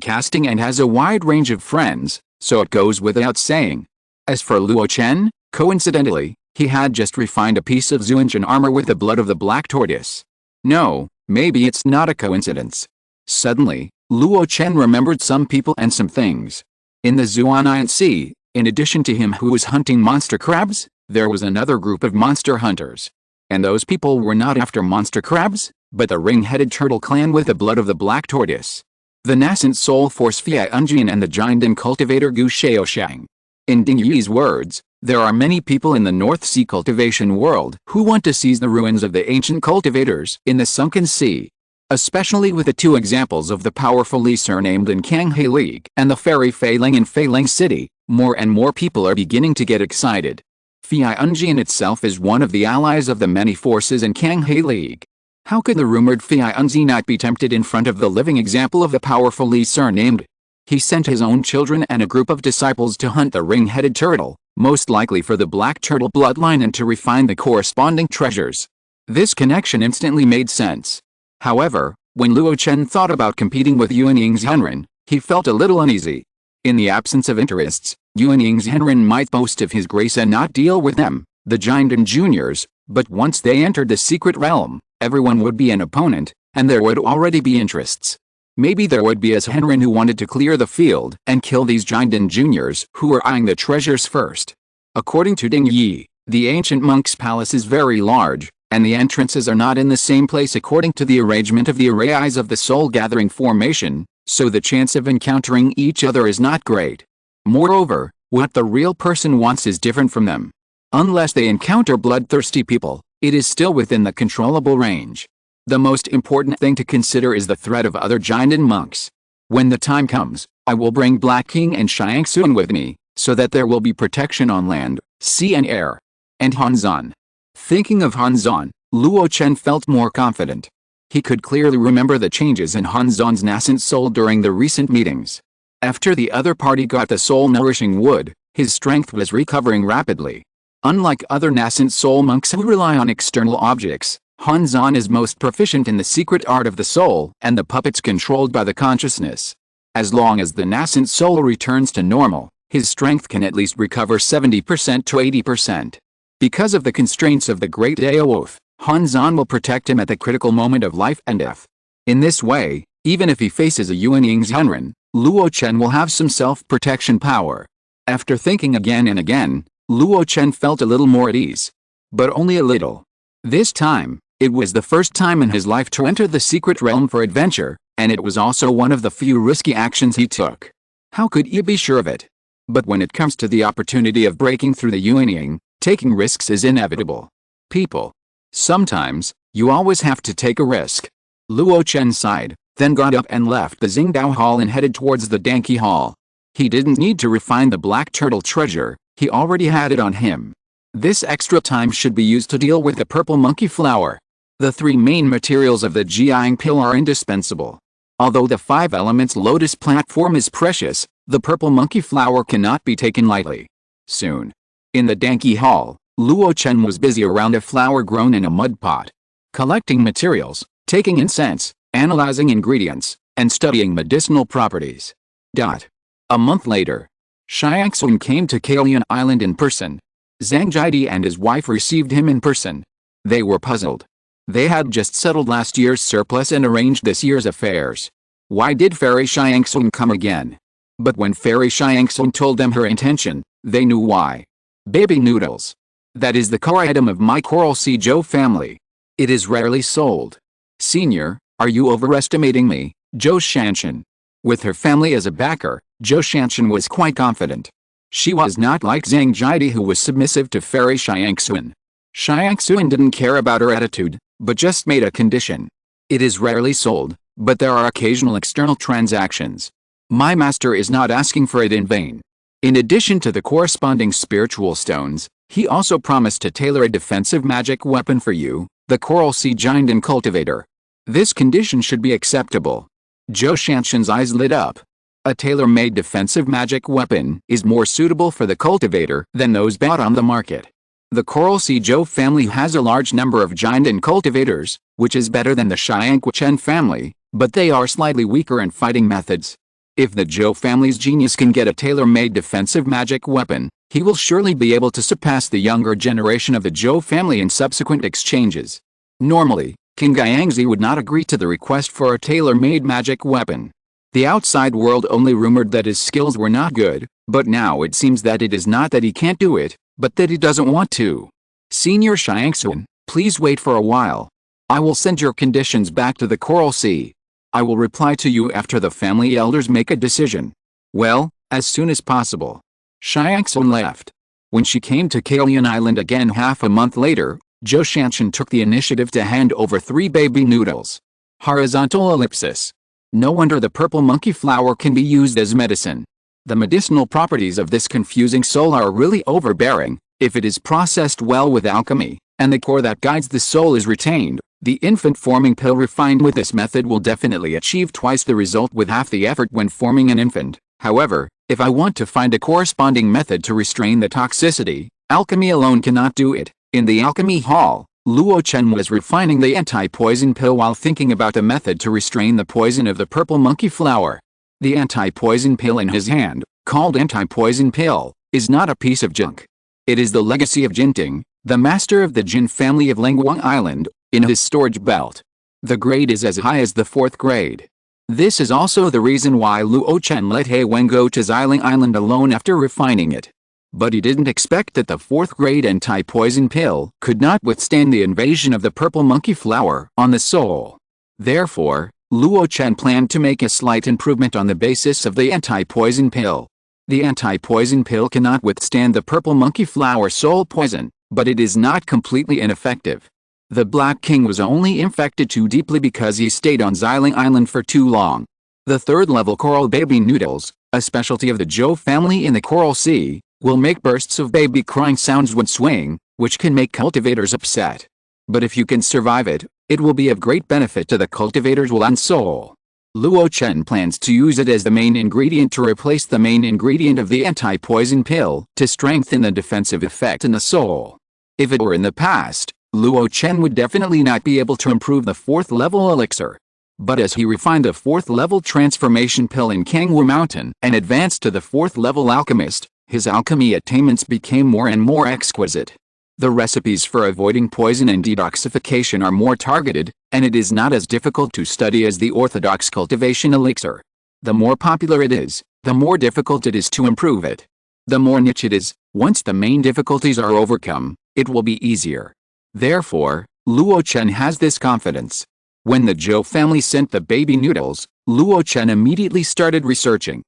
casting and has a wide range of friends, so it goes without saying. As for Luo Chen, coincidentally, he had just refined a piece of Zuanjin armor with the blood of the black tortoise. No, maybe it's not a coincidence. Suddenly, Luo Chen remembered some people and some things. In the Zuanian Sea, In addition to him who was hunting monster crabs, there was another group of monster hunters. And those people were not after monster crabs, but the ring-headed turtle clan with the blood of the black tortoise. The nascent soul force Fei Unjian and the giant and cultivator Gu Shaoshang. In Ding Yi's words, there are many people in the North Sea cultivation world who want to seize the ruins of the ancient cultivators in the sunken sea. Especially with the two examples of the powerful Li surnamed in Kanghe League and the fairy Feiling in Feiling City, more and more people are beginning to get excited. Fei Unjian itself is one of the allies of the many forces in Kanghe League. How could the rumored Fei Unzi not be tempted in front of the living example of the powerful Li surnamed? He sent his own children and a group of disciples to hunt the ring-headed turtle, most likely for the black turtle bloodline and to refine the corresponding treasures. This connection instantly made sense. However, when Luo Chen thought about competing with Yuan Ying's Henren, he felt a little uneasy. In the absence of interests, Yuan Ying's Henren might boast of his grace and not deal with them, the giant and juniors, but once they entered the secret realm, everyone would be an opponent, and there would already be interests. Maybe there would be a Henren who wanted to clear the field and kill these giant and juniors who were eyeing the treasures first. According to Ding Yi, the ancient monk's palace is very large, and the entrances are not in the same place according to the arrangement of the array eyes of the soul gathering formation, so the chance of encountering each other is not great. Moreover, what the real person wants is different from them. Unless they encounter bloodthirsty people, it is still within the controllable range. The most important thing to consider is the threat of other giant and monks. When the time comes, I will bring Black King and Xiangsun with me, so that there will be protection on land, sea and air. And Hanzan. Thinking of Hanzan, Luo Chen felt more confident. He could clearly remember the changes in Hanzan's nascent soul during the recent meetings. After the other party got the soul-nourishing wood, his strength was recovering rapidly. Unlike other nascent soul monks who rely on external objects, Hanzan is most proficient in the secret art of the soul and the puppets controlled by the consciousness. As long as the nascent soul returns to normal, his strength can at least recover 70% to 80%. Because of the constraints of the Great Dao Oath, Hanzan will protect him at the critical moment of life and death. In this way, even if he faces a Yuan Ying's Henren, Luo Chen will have some self-protection power. After thinking again and again, Luo Chen felt a little more at ease. But only a little. This time, it was the first time in his life to enter the secret realm for adventure, and it was also one of the few risky actions he took. How could you be sure of it? But when it comes to the opportunity of breaking through the Yuan Ying, taking risks is inevitable. People. Sometimes, you always have to take a risk. Luo Chen sighed, then got up and left the Xingdao Hall and headed towards the Danqi Hall. He didn't need to refine the black turtle treasure, he already had it on him. This extra time should be used to deal with the purple monkey flower. The three main materials of the Zongmiao Pill are indispensable. Although the 5 elements lotus platform is precious, the purple monkey flower cannot be taken lightly. Soon. In the Danqi Hall, Luo Chen was busy around a flower grown in a mud pot. Collecting materials, taking incense, analyzing ingredients, and studying medicinal properties. A month later, Xiangsun came to Kalian Island in person. Zhang Jidi and his wife received him in person. They were puzzled. They had just settled last year's surplus and arranged this year's affairs. Why did Fairy Xiangsun come again? But when Fairy Xiangsun told them her intention, they knew why. Baby noodles. That is the core item of my Coral Sea Zhou family. It is rarely sold. Senior, are you overestimating me, Zhou Shanshan? With her family as a backer, Zhou Shanshan was quite confident. She was not like Zhang Jidi, who was submissive to Fairy Xiangsun. Xiangsun didn't care about her attitude, but just made a condition. It is rarely sold, but there are occasional external transactions. My master is not asking for it in vain. In addition to the corresponding spiritual stones, he also promised to tailor a defensive magic weapon for you, the Coral Sea Giant and Cultivator. This condition should be acceptable. Zhou Shanshan's eyes lit up. A tailor-made defensive magic weapon is more suitable for the cultivator than those bought on the market. The Coral Sea Zhou family has a large number of giant and cultivators, which is better than the Xiangqu Chen family, but they are slightly weaker in fighting methods. If the Zhou family's genius can get a tailor-made defensive magic weapon, he will surely be able to surpass the younger generation of the Zhou family in subsequent exchanges. Normally, King Guiyangzi would not agree to the request for a tailor-made magic weapon. The outside world only rumored that his skills were not good, but now it seems that it is not that he can't do it, but that he doesn't want to. Senior Xiangxuan, please wait for a while. I will send your conditions back to the Coral Sea. I will reply to you after the family elders make a decision. Well, as soon as possible. Xiangxuan left. When she came to Kalian Island again half a month later, Zhou Shanshan took the initiative to hand over 3 baby noodles. Horizontal ellipsis. No wonder the purple monkey flower can be used as medicine. The medicinal properties of this confusing soul are really overbearing. If it is processed well with alchemy, and the core that guides the soul is retained, the infant-forming pill refined with this method will definitely achieve twice the result with half the effort when forming an infant. However, if I want to find a corresponding method to restrain the toxicity, alchemy alone cannot do it. In the alchemy hall, Luo Chen was refining the anti-poison pill while thinking about a method to restrain the poison of the purple monkey flower. The anti-poison pill in his hand, called anti-poison pill, is not a piece of junk. It is the legacy of Jinting, the master of the Jin family of Lenguang Island, in his storage belt. The grade is as high as the 4th grade. This is also the reason why Luo Chen let He Wen go to Xiling Island alone after refining it. But he didn't expect that the 4th grade anti-poison pill could not withstand the invasion of the purple monkey flower on the soul. Therefore, Luo Chen planned to make a slight improvement on the basis of the anti-poison pill. The anti-poison pill cannot withstand the purple monkey flower soul poison, but it is not completely ineffective. The Black King was only infected too deeply because he stayed on Xiling Island for too long. The 3rd level coral baby noodles, a specialty of the Zhou family in the Coral Sea, will make bursts of baby crying sounds when swaying, which can make cultivators upset. But if you can survive it, it will be of great benefit to the cultivator's will and soul. Luo Chen plans to use it as the main ingredient to replace the main ingredient of the anti-poison pill to strengthen the defensive effect in the soul. If it were in the past, Luo Chen would definitely not be able to improve the 4th level elixir. But as he refined the 4th level transformation pill in Kangwu Mountain and advanced to the 4th level alchemist, his alchemy attainments became more and more exquisite. The recipes for avoiding poison and detoxification are more targeted, and it is not as difficult to study as the orthodox cultivation elixir. The more popular it is, the more difficult it is to improve it. The more niche it is, once the main difficulties are overcome, it will be easier. Therefore, Luo Chen has this confidence. When the Zhou family sent the baby noodles, Luo Chen immediately started researching.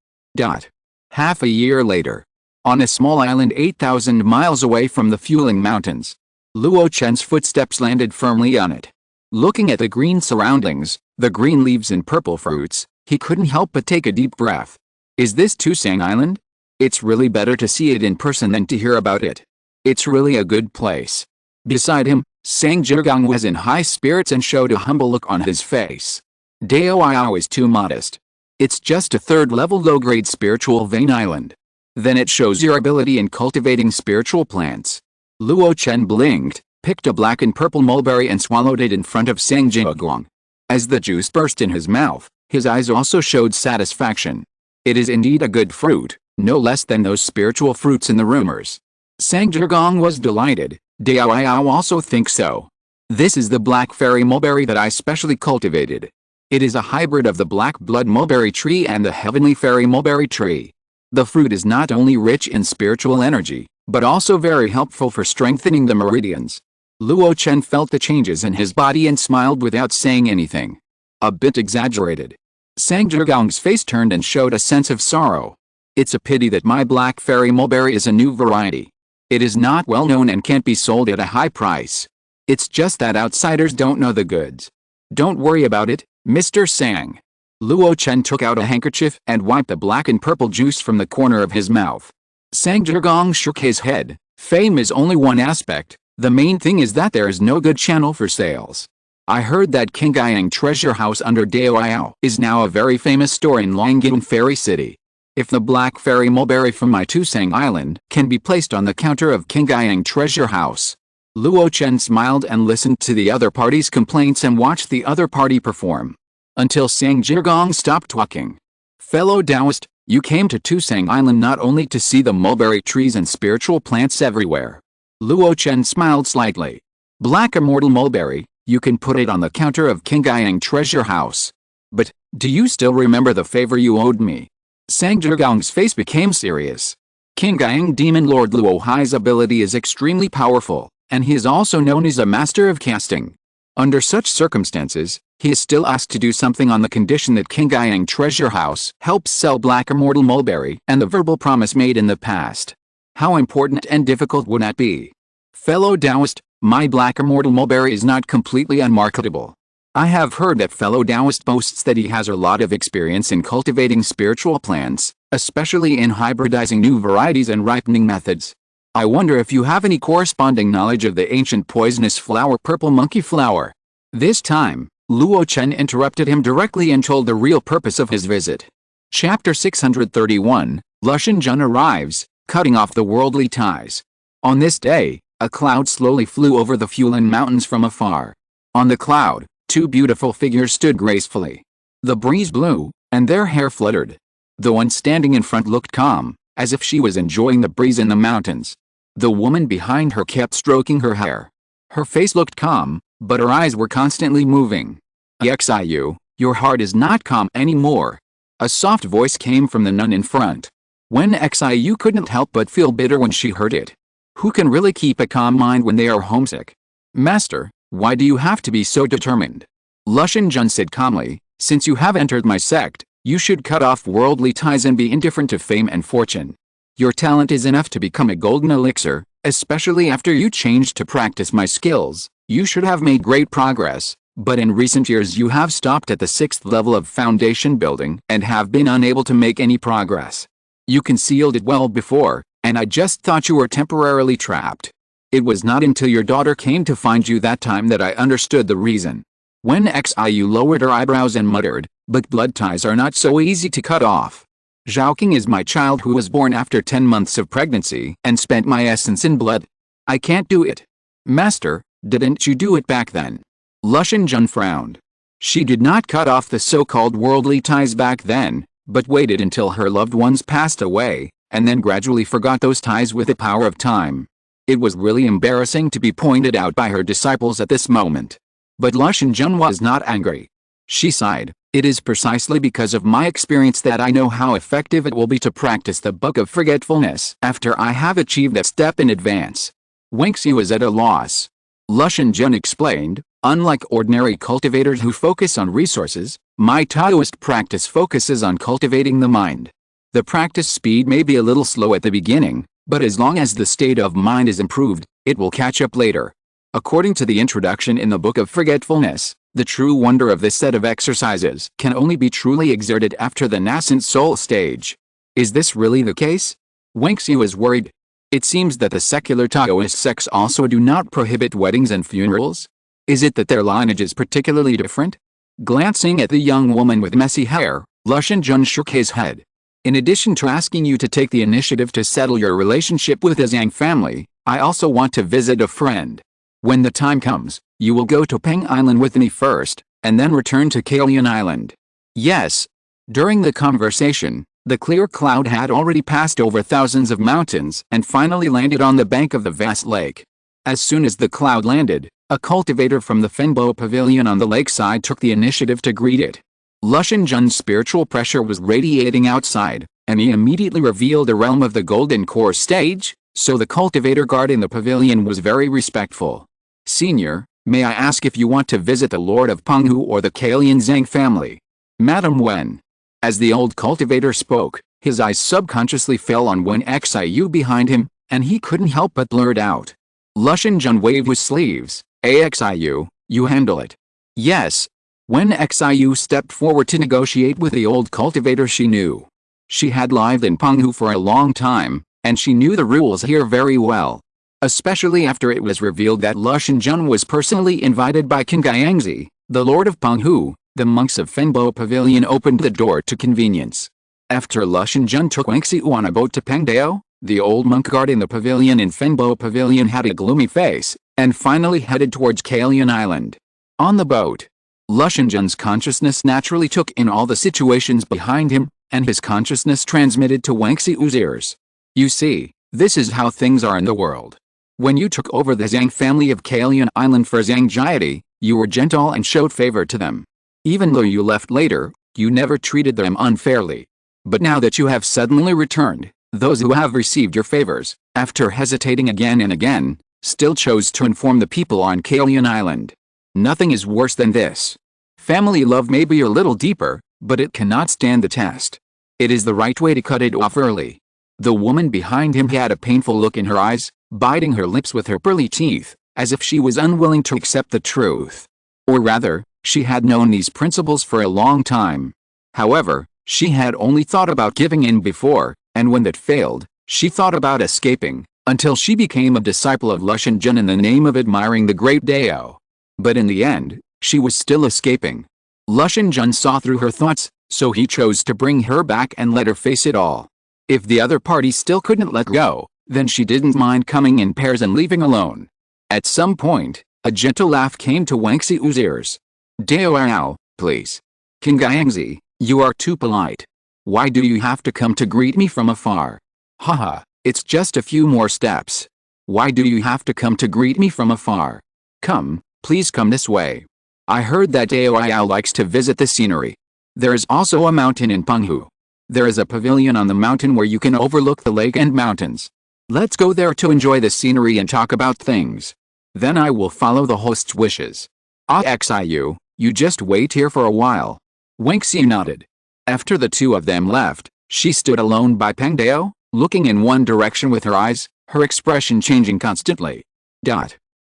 Half a year later, on a small island 8,000 miles away from the Fueling Mountains, Luo Chen's footsteps landed firmly on it. Looking at the green surroundings, the green leaves and purple fruits, he couldn't help but take a deep breath. Is this Tusang Island? It's really better to see it in person than to hear about it. It's really a good place. Beside him, Sang Zhigang was in high spirits and showed a humble look on his face. Daoiao is too modest. It's just a 3rd level low-grade spiritual vein island. Then it shows your ability in cultivating spiritual plants. Luo Chen blinked, picked a black and purple mulberry and swallowed it in front of Sang Zhigang. As the juice burst in his mouth, his eyes also showed satisfaction. It is indeed a good fruit, no less than those spiritual fruits in the rumors. Sang Zhigang was delighted. Daoiao also thinks so. This is the black fairy mulberry that I specially cultivated. It is a hybrid of the black blood mulberry tree and the heavenly fairy mulberry tree. The fruit is not only rich in spiritual energy, but also very helpful for strengthening the meridians. Luo Chen felt the changes in his body and smiled without saying anything. A bit exaggerated. Sang Zhigang's face turned and showed a sense of sorrow. It's a pity that my black fairy mulberry is a new variety. It is not well known and can't be sold at a high price. It's just that outsiders don't know the goods. Don't worry about it, Mr. Sang. Luo Chen took out a handkerchief and wiped the black and purple juice from the corner of his mouth. Sang Zhigang shook his head. Fame is only one aspect. The main thing is that there is no good channel for sales. I heard that Qingyang treasure house under Daoiao is now a very famous store in Longying Fairy City. If the black fairy mulberry from my Tusang Island can be placed on the counter of Qingyang treasure house. Luo Chen smiled and listened to the other party's complaints and watched the other party perform. Until Sang Zhigang stopped talking. Fellow Taoist, you came to Tusang Island not only to see the mulberry trees and spiritual plants everywhere. Luo Chen smiled slightly. Black immortal mulberry, you can put it on the counter of Qingyang treasure house. But, Do you still remember the favor you owed me? Sang Zhigong's face became serious. King Yang Demon Lord Luo Hai's ability is extremely powerful, and he is also known as a master of casting. Under such circumstances, he is still asked to do something on the condition that King Yang Treasure House helps sell Black Immortal Mulberry and the verbal promise made in the past. How important and difficult would that be? Fellow Taoist, my Black Immortal Mulberry is not completely unmarketable. I have heard that fellow Taoist boasts that he has a lot of experience in cultivating spiritual plants, especially in hybridizing new varieties and ripening methods. I wonder if you have any corresponding knowledge of the ancient poisonous flower Purple Monkey Flower. This time, Luo Chen interrupted him directly and told the real purpose of his visit. Chapter 631, Luo Chen arrives, cutting off the worldly ties. On this day, a cloud slowly flew over the Fulan Mountains from afar. On the cloud, two beautiful figures stood gracefully. The breeze blew, and their hair fluttered. The one standing in front looked calm, as if she was enjoying the breeze in the mountains. The woman behind her kept stroking her hair. Her face looked calm, but her eyes were constantly moving. Xiu, your heart is not calm anymore. A soft voice came from the nun in front. When Xiu couldn't help but feel bitter when she heard it. Who can really keep a calm mind when they are homesick? Master, why do you have to be so determined? Luo Chen said calmly, since you have entered my sect, you should cut off worldly ties and be indifferent to fame and fortune. Your talent is enough to become a golden elixir, especially after you changed to practice my skills. You should have made great progress, but in recent years you have stopped at the 6th level of foundation building and have been unable to make any progress. You concealed it well before, and I just thought you were temporarily trapped. It was not until your daughter came to find you that time that I understood the reason. When Xiu lowered her eyebrows and muttered, but blood ties are not so easy to cut off. Zhaoqing is my child who was born after 10 months of pregnancy and spent my essence in blood. I can't do it. Master, didn't you do it back then? Luo Chen frowned. She did not cut off the so-called worldly ties back then, but waited until her loved ones passed away, and then gradually forgot those ties with the power of time. It was really embarrassing to be pointed out by her disciples at this moment. But Luo Chen was not angry. She sighed, it is precisely because of my experience that I know how effective it will be to practice the Book of Forgetfulness after I have achieved that step in advance. Wenxi was at a loss. Luo Chen explained, unlike ordinary cultivators who focus on resources, my Taoist practice focuses on cultivating the mind. The practice speed may be a little slow at the beginning, but as long as the state of mind is improved, it will catch up later. According to the introduction in the Book of Forgetfulness, the true wonder of this set of exercises can only be truly exerted after the nascent soul stage. Is this really the case? Wenxi was worried. It seems that the secular Taoist sects also do not prohibit weddings and funerals. Is it that their lineage is particularly different? Glancing at the young woman with messy hair, Luo Chen shook his head. In addition to asking you to take the initiative to settle your relationship with the Zhang family, I also want to visit a friend. When the time comes, you will go to Peng Island with me first, and then return to Kalian Island. Yes. During the conversation, the clear cloud had already passed over thousands of mountains and finally landed on the bank of the vast lake. As soon as the cloud landed, a cultivator from the Fenbo Pavilion on the lakeside took the initiative to greet it. Luo Chen's spiritual pressure was radiating outside, and he immediately revealed the realm of the Golden Core stage, so the cultivator guard in the pavilion was very respectful. Senior, may I ask if you want to visit the Lord of Penghu or the Kalian Zhang family? Madam Wen. As the old cultivator spoke, his eyes subconsciously fell on Wen Xiu behind him, and he couldn't help but blurt out. Luo Chen waved his sleeves. Xiu, you handle it. Yes. When Xiu stepped forward to negotiate with the old cultivator, she knew. She had lived in Penghu for a long time, and she knew the rules here very well. Especially after it was revealed that Luo Chen was personally invited by King Yangzi, the Lord of Penghu. The monks of Fenbo Pavilion opened the door to convenience. After Luo Chen took Wenxiu on a boat to Pengdao, the old monk guard in the pavilion in Fenbo Pavilion had a gloomy face, and finally headed towards Kalian Island. On the boat, Luo Chen's consciousness naturally took in all the situations behind him, and his consciousness transmitted to Wenxiu's ears. You see, this is how things are in the world. When you took over the Zhang family of Kalian Island for Zhang Jiadi, you were gentle and showed favor to them. Even though you left later, You never treated them unfairly. But now that you have suddenly returned, those who have received your favors, after hesitating again and again, still chose to inform the people on Kalian Island. Nothing is worse than this. Family love may be a little deeper, but it cannot stand the test. It is the right way to cut it off early. The woman behind him had a painful look in her eyes, biting her lips with her pearly teeth, as if she was unwilling to accept the truth. Or rather, she had known these principles for a long time. However, she had only thought about giving in before, and when that failed, she thought about escaping, until she became a disciple of Luo Chen in the name of admiring the great Dao. But in the end, she was still escaping. Luo Chen saw through her thoughts, so he chose to bring her back and let her face it all. If the other party still couldn't let go, then she didn't mind coming in pairs and leaving alone. At some point, a gentle laugh came to Wang Xiu's ears. Dao, please. King Gaiangzi, you are too polite. Why do you have to come to greet me from afar? Haha, it's just a few more steps. Why do you have to come to greet me from afar? Come, please come this way. I heard that Dao likes to visit the scenery. There is also a mountain in Penghu. There is a pavilion on the mountain where you can overlook the lake and mountains. Let's go there to enjoy the scenery and talk about things. Then I will follow the host's wishes. Xiu, you just wait here for a while. Wang Xiu nodded. After the two of them left, she stood alone by Peng Dao, looking in one direction with her eyes, her expression changing constantly.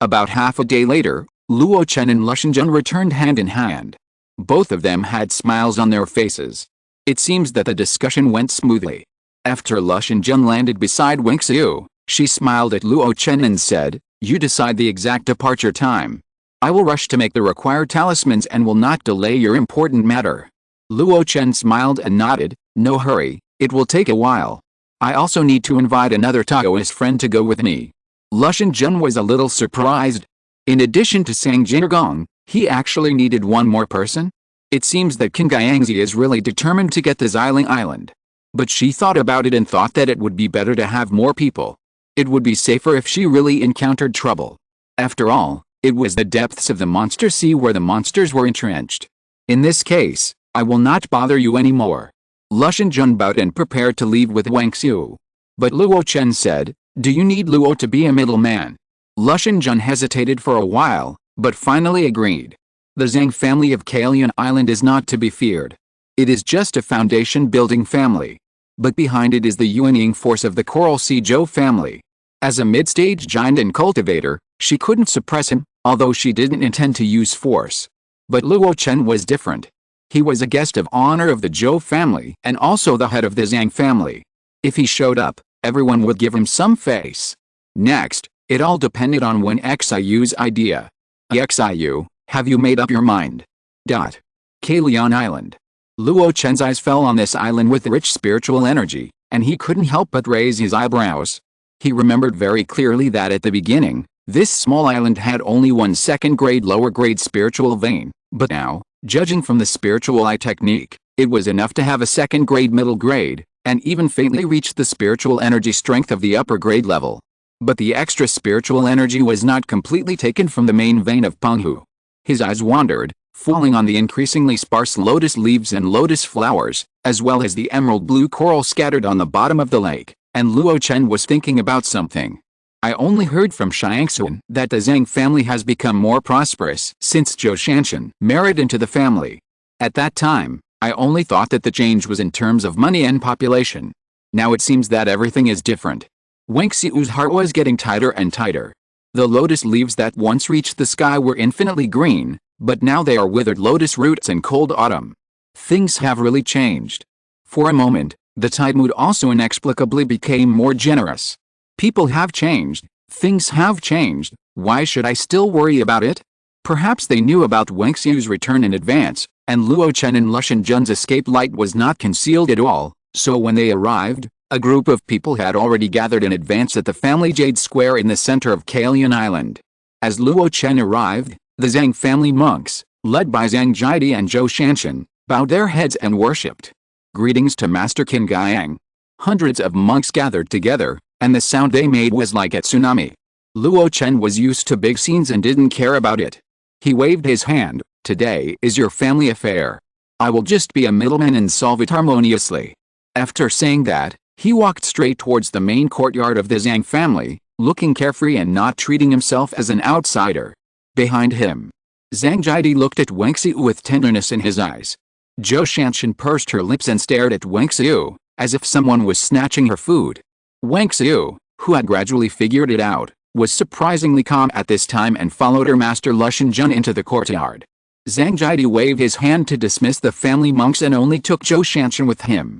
About half a day later, Luo Chen and Luo Chen returned hand in hand. Both of them had smiles on their faces. It seems that the discussion went smoothly. After Luo Chen landed beside Wang Xiu, she smiled at Luo Chen and said, "You decide the exact departure time. I will rush to make the required talismans and will not delay your important matter." Luo Chen smiled and nodded, "No hurry, it will take a while. I also need to invite another Taoist friend to go with me." Luo Chen was a little surprised. In addition to Sang Jinrgong, he actually needed one more person? It seems that King Gaiangzi is really determined to get the Xiling Island. But she thought about it and thought that it would be better to have more people. It would be safer if she really encountered trouble. After all, it was the depths of the monster sea where the monsters were entrenched. In this case, I will not bother you anymore. Luo Chen bowed and prepared to leave with Wang Xiu. But Luo Chen said, "Do you need Luo to be a middleman?" Luo Chen hesitated for a while, but finally agreed. The Zhang family of Kalian Island is not to be feared. It is just a foundation-building family. But behind it is the Yuanying force of the Coral Sea Zhou family. As a mid-stage giant and cultivator, she couldn't suppress him, although she didn't intend to use force. But Luo Chen was different. He was a guest of honor of the Zhou family and also the head of the Zhang family. If he showed up, everyone would give him some face. Next, it all depended on Wen Xiu's idea. Xiu, have you made up your mind? Kalian Island. Luo Chen's eyes fell on this island with rich spiritual energy, and he couldn't help but raise his eyebrows. He remembered very clearly that at the beginning, this small island had only one second-grade lower-grade spiritual vein, but now, judging from the spiritual eye technique, it was enough to have a second-grade middle grade, and even faintly reach the spiritual energy strength of the upper grade level. But the extra spiritual energy was not completely taken from the main vein of Penghu. His eyes wandered, falling on the increasingly sparse lotus leaves and lotus flowers, as well as the emerald blue coral scattered on the bottom of the lake, and Luo Chen was thinking about something. I only heard from Xiangxuan that the Zhang family has become more prosperous since Zhou Shanshan married into the family. At that time, I only thought that the change was in terms of money and population. Now it seems that everything is different. Wang Xiu's heart was getting tighter and tighter. The lotus leaves that once reached the sky were infinitely green, but now they are withered lotus roots in cold autumn. Things have really changed. For a moment, the tide mood also inexplicably became more generous. People have changed, things have changed, why should I still worry about it? Perhaps they knew about Wang Xiu's return in advance, and Luo Chen and Luo Shen's escape light was not concealed at all, so when they arrived, a group of people had already gathered in advance at the family Jade Square in the center of Kalian Island. As Luo Chen arrived, the Zhang family monks, led by Zhang Jidi and Zhou Shanshan, bowed their heads and worshipped. Greetings to Master Qin Gaiang. Hundreds of monks gathered together, and the sound they made was like a tsunami. Luo Chen was used to big scenes and didn't care about it. He waved his hand. Today is your family affair. I will just be a middleman and solve it harmoniously. After saying that, he walked straight towards the main courtyard of the Zhang family, looking carefree and not treating himself as an outsider. Behind him, Zhang Jidi looked at Wang Xiu with tenderness in his eyes. Zhou Shanshan pursed her lips and stared at Wang Xiu, as if someone was snatching her food. Wang Xiu, who had gradually figured it out, was surprisingly calm at this time and followed her master Luo Chen into the courtyard. Zhang Jidi waved his hand to dismiss the family monks and only took Zhou Shanshan with him.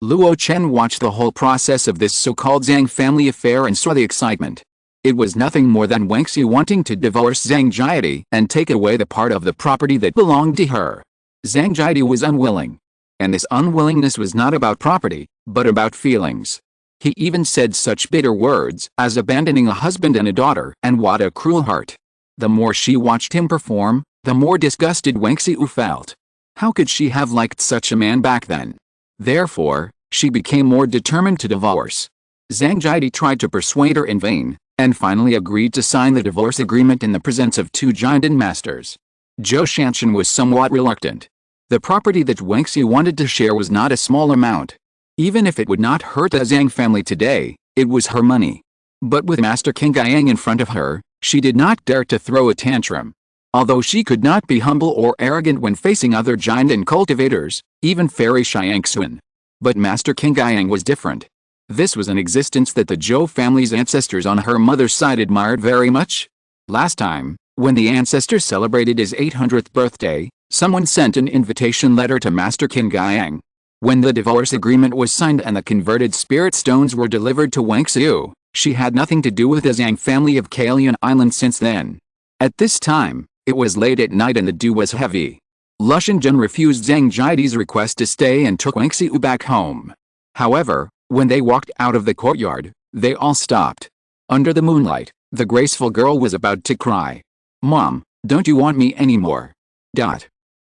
Luo Chen watched the whole process of this so-called Zhang family affair and saw the excitement. It was nothing more than Wang Xiu wanting to divorce Zhang Jidi and take away the part of the property that belonged to her. Zhang Jidi was unwilling. And this unwillingness was not about property, but about feelings. He even said such bitter words as abandoning a husband and a daughter, and what a cruel heart. The more she watched him perform, the more disgusted Wang Xiu felt. How could she have liked such a man back then? Therefore, she became more determined to divorce. Zhang Jidi tried to persuade her in vain, and finally agreed to sign the divorce agreement in the presence of two giant masters. Zhou Shanshan was somewhat reluctant. The property that Wang Xiu wanted to share was not a small amount. Even if it would not hurt the Zhang family today, it was her money. But with Master King Guiyang in front of her, she did not dare to throw a tantrum. Although she could not be humble or arrogant when facing other giant and cultivators, even Fairy Xiangxuan. But Master King Guiyang was different. This was an existence that the Zhou family's ancestors on her mother's side admired very much. Last time, when the ancestor celebrated his 800th birthday, someone sent an invitation letter to Master King Guiyang. When the divorce agreement was signed and the converted spirit stones were delivered to Wang Xiu, she had nothing to do with the Zhang family of Kailian Island since then. At this time, it was late at night and the dew was heavy. Luo Chen refused Zhang Jidi's request to stay and took Wang Xiu back home. However, when they walked out of the courtyard, they all stopped. Under the moonlight, the graceful girl was about to cry. "Mom, don't you want me anymore?"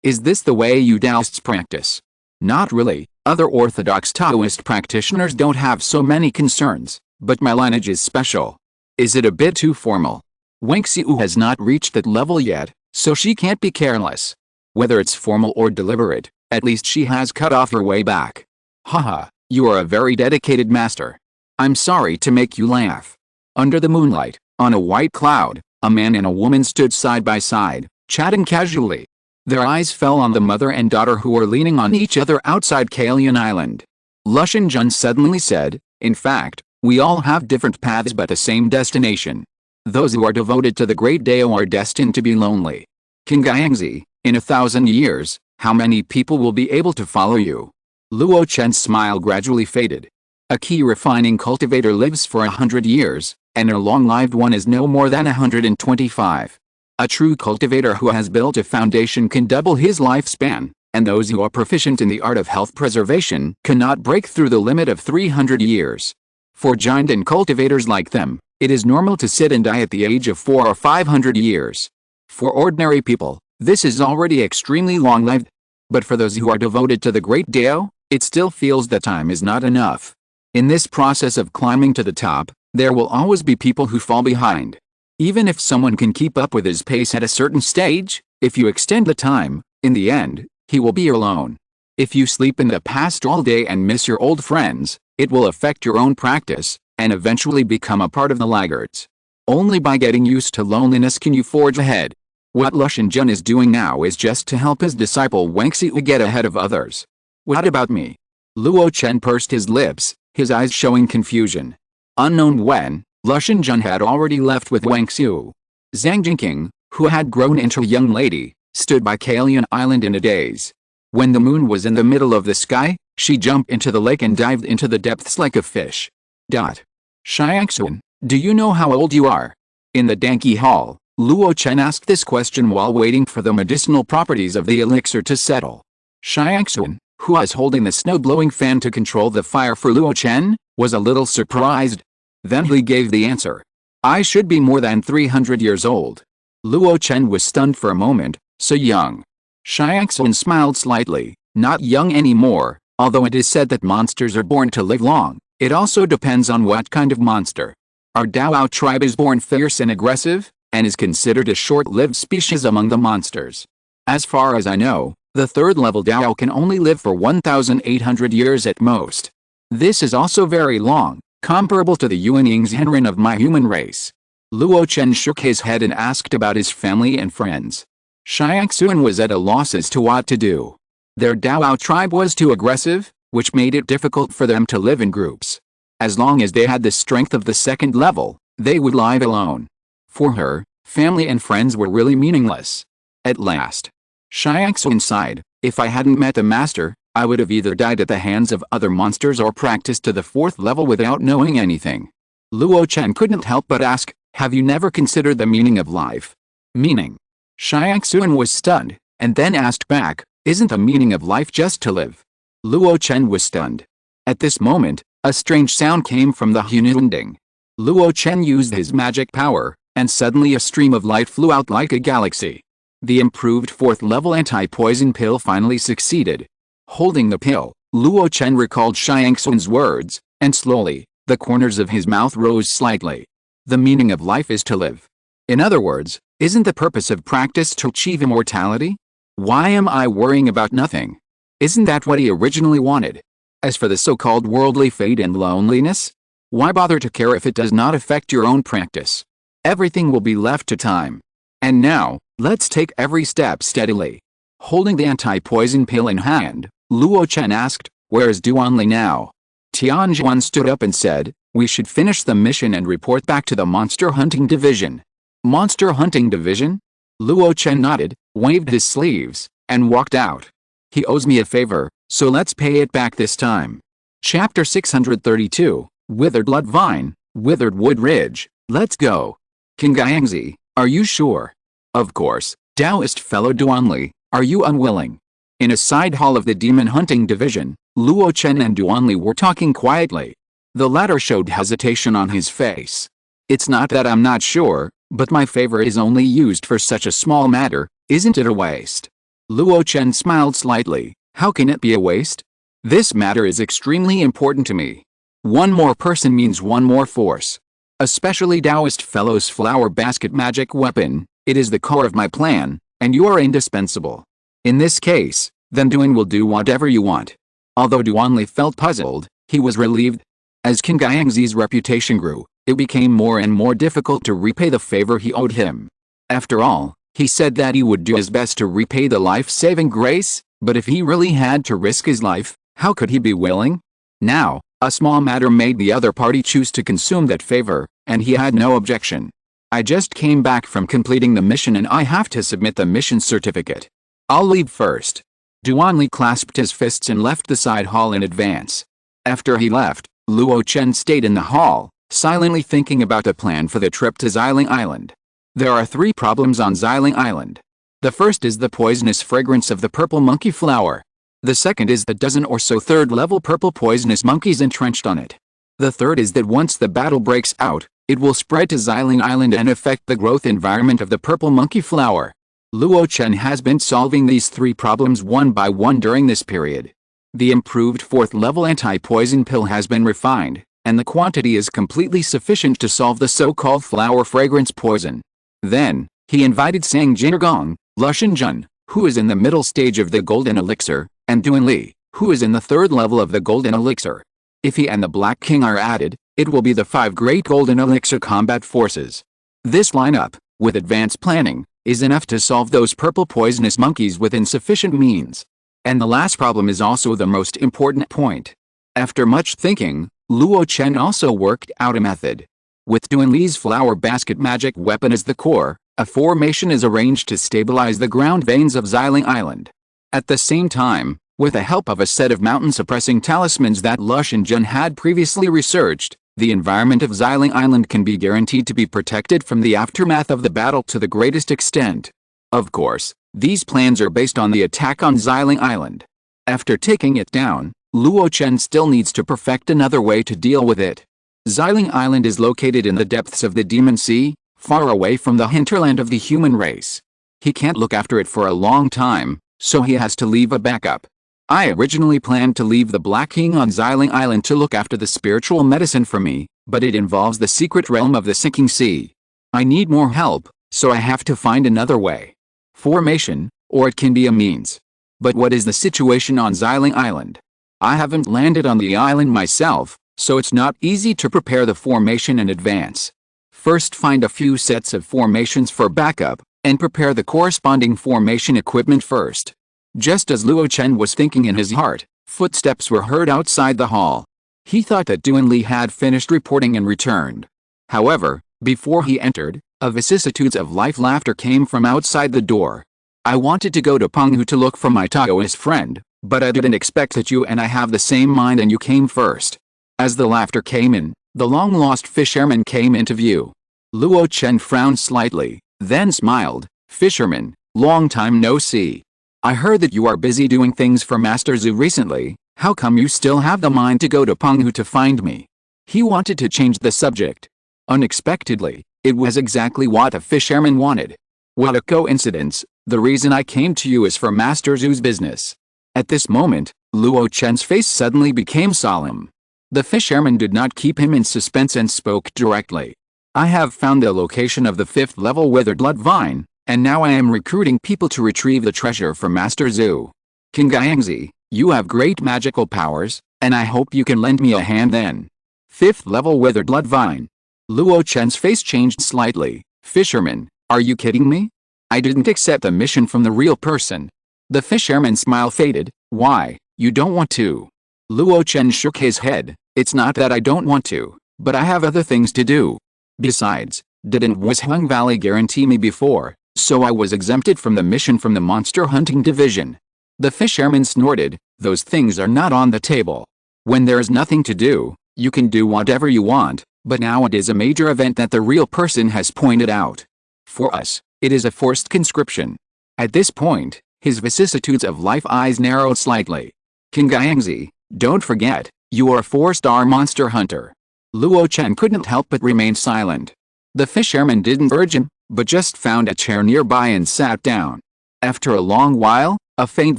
Is this the way you Taoists practice? Not really. Other Orthodox Taoist practitioners don't have so many concerns, but my lineage is special. Is it a bit too formal? Wang Xiu has not reached that level yet, so she can't be careless. Whether it's formal or deliberate, at least she has cut off her way back. Haha, you are a very dedicated master. I'm sorry to make you laugh. Under the moonlight, on a white cloud, a man and a woman stood side by side, chatting casually. Their eyes fell on the mother and daughter who were leaning on each other outside Kailian Island. Luo Chen suddenly said, "In fact, we all have different paths but the same destination. Those who are devoted to the great Dao are destined to be lonely. King Guiyangzi, in 1,000 years, how many people will be able to follow you?" Luo Chen's smile gradually faded. A key refining cultivator lives for 100 years, and a long-lived one is no more than 125. A true cultivator who has built a foundation can double his lifespan, and those who are proficient in the art of health preservation cannot break through the limit of 300 years. For giant and cultivators like them, it is normal to sit and die at the age of 400 or 500 years. For ordinary people, this is already extremely long-lived. But for those who are devoted to the great Dao, it still feels that time is not enough. In this process of climbing to the top, there will always be people who fall behind. Even if someone can keep up with his pace at a certain stage, if you extend the time, in the end, he will be alone. If you sleep in the past all day and miss your old friends, it will affect your own practice, and eventually become a part of the laggards. Only by getting used to loneliness can you forge ahead. What Luo Chen is doing now is just to help his disciple Wang Xiu get ahead of others. What about me? Luo Chen pursed his lips, his eyes showing confusion. Unknown when, Luo Chen had already left with Wang Xiu. Zhang Jingqing, who had grown into a young lady, stood by Kailian Island in a daze. When the moon was in the middle of the sky, she jumped into the lake and dived into the depths like a fish. Xiangxuan, do you know how old you are? In the Danqi Hall, Luo Chen asked this question while waiting for the medicinal properties of the elixir to settle. Xiangxuan, who was holding the snow-blowing fan to control the fire for Luo Chen, was a little surprised. Then he gave the answer. I should be more than 300 years old. Luo Chen was stunned for a moment. So young. Xiangxuan smiled slightly. Not young anymore, although it is said that monsters are born to live long. It also depends on what kind of monster. Our Dao tribe is born fierce and aggressive, and is considered a short-lived species among the monsters. As far as I know, The third level Dao can only live for 1,800 years at most. This is also very long, comparable to the Yuan Ying's Henren of my human race. Luo Chen shook his head and asked about his family and friends. Xiangxuan was at a loss as to what to do. Their Dao tribe was too aggressive, which made it difficult for them to live in groups. As long as they had the strength of the second level, they would live alone. For her, family and friends were really meaningless. At last, Xiangxuan sighed, if I hadn't met the master, I would have either died at the hands of other monsters or practiced to the fourth level without knowing anything. Luo Chen couldn't help but ask, have you never considered the meaning of life? Meaning? Xiangxuan was stunned, and then asked back, isn't the meaning of life just to live? Luo Chen was stunned. At this moment, a strange sound came from the Hununding. Luo Chen used his magic power, and suddenly a stream of light flew out like a galaxy. The improved fourth level anti-poison pill finally succeeded. Holding the pill, Luo Chen recalled Xiangxuan's words, and slowly, the corners of his mouth rose slightly. The meaning of life is to live. In other words, isn't the purpose of practice to achieve immortality? Why am I worrying about nothing? Isn't that what he originally wanted? As for the so-called worldly fate and loneliness, why bother to care if it does not affect your own practice? Everything will be left to time. And now, let's take every step steadily. Holding the anti-poison pill in hand, Luo Chen asked, where's Duanli now? Tianjuan stood up and said, we should finish the mission and report back to the Monster Hunting Division. Monster Hunting Division? Luo Chen nodded, waved his sleeves, and walked out. He owes me a favor, so let's pay it back this time. Chapter 632, Withered Blood Vine, Withered Wood Ridge, let's go. King Gaiangzi, are you sure? Of course, Taoist fellow Duanli, are you unwilling? In a side hall of the Demon Hunting Division, Luo Chen and Duanli were talking quietly. The latter showed hesitation on his face. It's not that I'm not sure, but my favor is only used for such a small matter, isn't it a waste? Luo Chen smiled slightly, how can it be a waste? This matter is extremely important to me. One more person means one more force. Especially Taoist fellow's flower basket magic weapon, it is the core of my plan, and you are indispensable. In this case, then Duan will do whatever you want. Although Duanli felt puzzled, he was relieved. As King Gaiangzi's reputation grew, it became more and more difficult to repay the favor he owed him. After all, he said that he would do his best to repay the life-saving grace, but if he really had to risk his life, how could he be willing? Now, a small matter made the other party choose to consume that favor, and he had no objection. I just came back from completing the mission and I have to submit the mission certificate. I'll leave first. Duanli clasped his fists and left the side hall in advance. After he left, Luo Chen stayed in the hall, silently thinking about the plan for the trip to Xiling Island. There are 3 problems on Xiling Island. The first is the poisonous fragrance of the purple monkey flower. The second is the dozen or so third-level purple poisonous monkeys entrenched on it. The third is that once the battle breaks out, it will spread to Xiling Island and affect the growth environment of the purple monkey flower. Luo Chen has been solving these 3 problems one by one during this period. The improved 4th-level anti-poison pill has been refined, and the quantity is completely sufficient to solve the so-called flower fragrance poison. Then, he invited Sang Jinrgong, Lushan, who is in the middle stage of the golden elixir, and Duan Li, who is in the 3rd level of the golden elixir. If he and the Black King are added, it will be the 5 great golden elixir combat forces. This lineup, with advanced planning, is enough to solve those purple poisonous monkeys within sufficient means. And the last problem is also the most important point. After much thinking, Luo Chen also worked out a method. With Duan Li's flower basket magic weapon as the core, a formation is arranged to stabilize the ground veins of Xiling Island. At the same time, with the help of a set of mountain-suppressing talismans that Lushan had previously researched, the environment of Xiling Island can be guaranteed to be protected from the aftermath of the battle to the greatest extent. Of course, these plans are based on the attack on Xiling Island. After taking it down, Luo Chen still needs to perfect another way to deal with it. Xiling Island is located in the depths of the Demon Sea, far away from the hinterland of the human race. He can't look after it for a long time, so he has to leave a backup. I originally planned to leave the Black King on Xiling Island to look after the spiritual medicine for me, but it involves the secret realm of the sinking sea. I need more help, so I have to find another way. Formation, or it can be a means. But what is the situation on Xiling Island? I haven't landed on the island myself, so it's not easy to prepare the formation in advance. First find a few sets of formations for backup, and prepare the corresponding formation equipment first. Just as Luo Chen was thinking in his heart, footsteps were heard outside the hall. He thought that Duan Li had finished reporting and returned. However, before he entered, a vicissitudes of life laughter came from outside the door. I wanted to go to Penghu to look for my Taoist friend, but I didn't expect that you and I have the same mind and you came first. As the laughter came in, the long-lost fisherman came into view. Luo Chen frowned slightly, then smiled. Fisherman, long time no see. I heard that you are busy doing things for Master Zhu recently. How come you still have the mind to go to Penghu to find me? He wanted to change the subject. Unexpectedly, it was exactly what a fisherman wanted. What a coincidence. The reason I came to you is for Master Zhu's business. At this moment, Luo Chen's face suddenly became solemn. The fisherman did not keep him in suspense and spoke directly. I have found the location of the 5th level withered blood vine, and now I am recruiting people to retrieve the treasure for Master Zhu. King Gaiangzi, you have great magical powers, and I hope you can lend me a hand then. 5th level withered blood vine. Luo Chen's face changed slightly. Fisherman, are you kidding me? I didn't accept the mission from the real person. The fisherman's smile faded. Why, you don't want to? Luo Chen shook his head. It's not that I don't want to, but I have other things to do. Besides, didn't Wusheng Valley guarantee me before, so I was exempted from the mission from the monster hunting division. The fisherman snorted. Those things are not on the table. When there is nothing to do, you can do whatever you want, but now it is a major event that the real person has pointed out. For us, it is a forced conscription. At this point, his vicissitudes of life eyes narrowed slightly. King Gaiangzi, don't forget, you are a 4-star monster hunter. Luo Chen couldn't help but remain silent. The fisherman didn't urge him, but just found a chair nearby and sat down. After a long while, a faint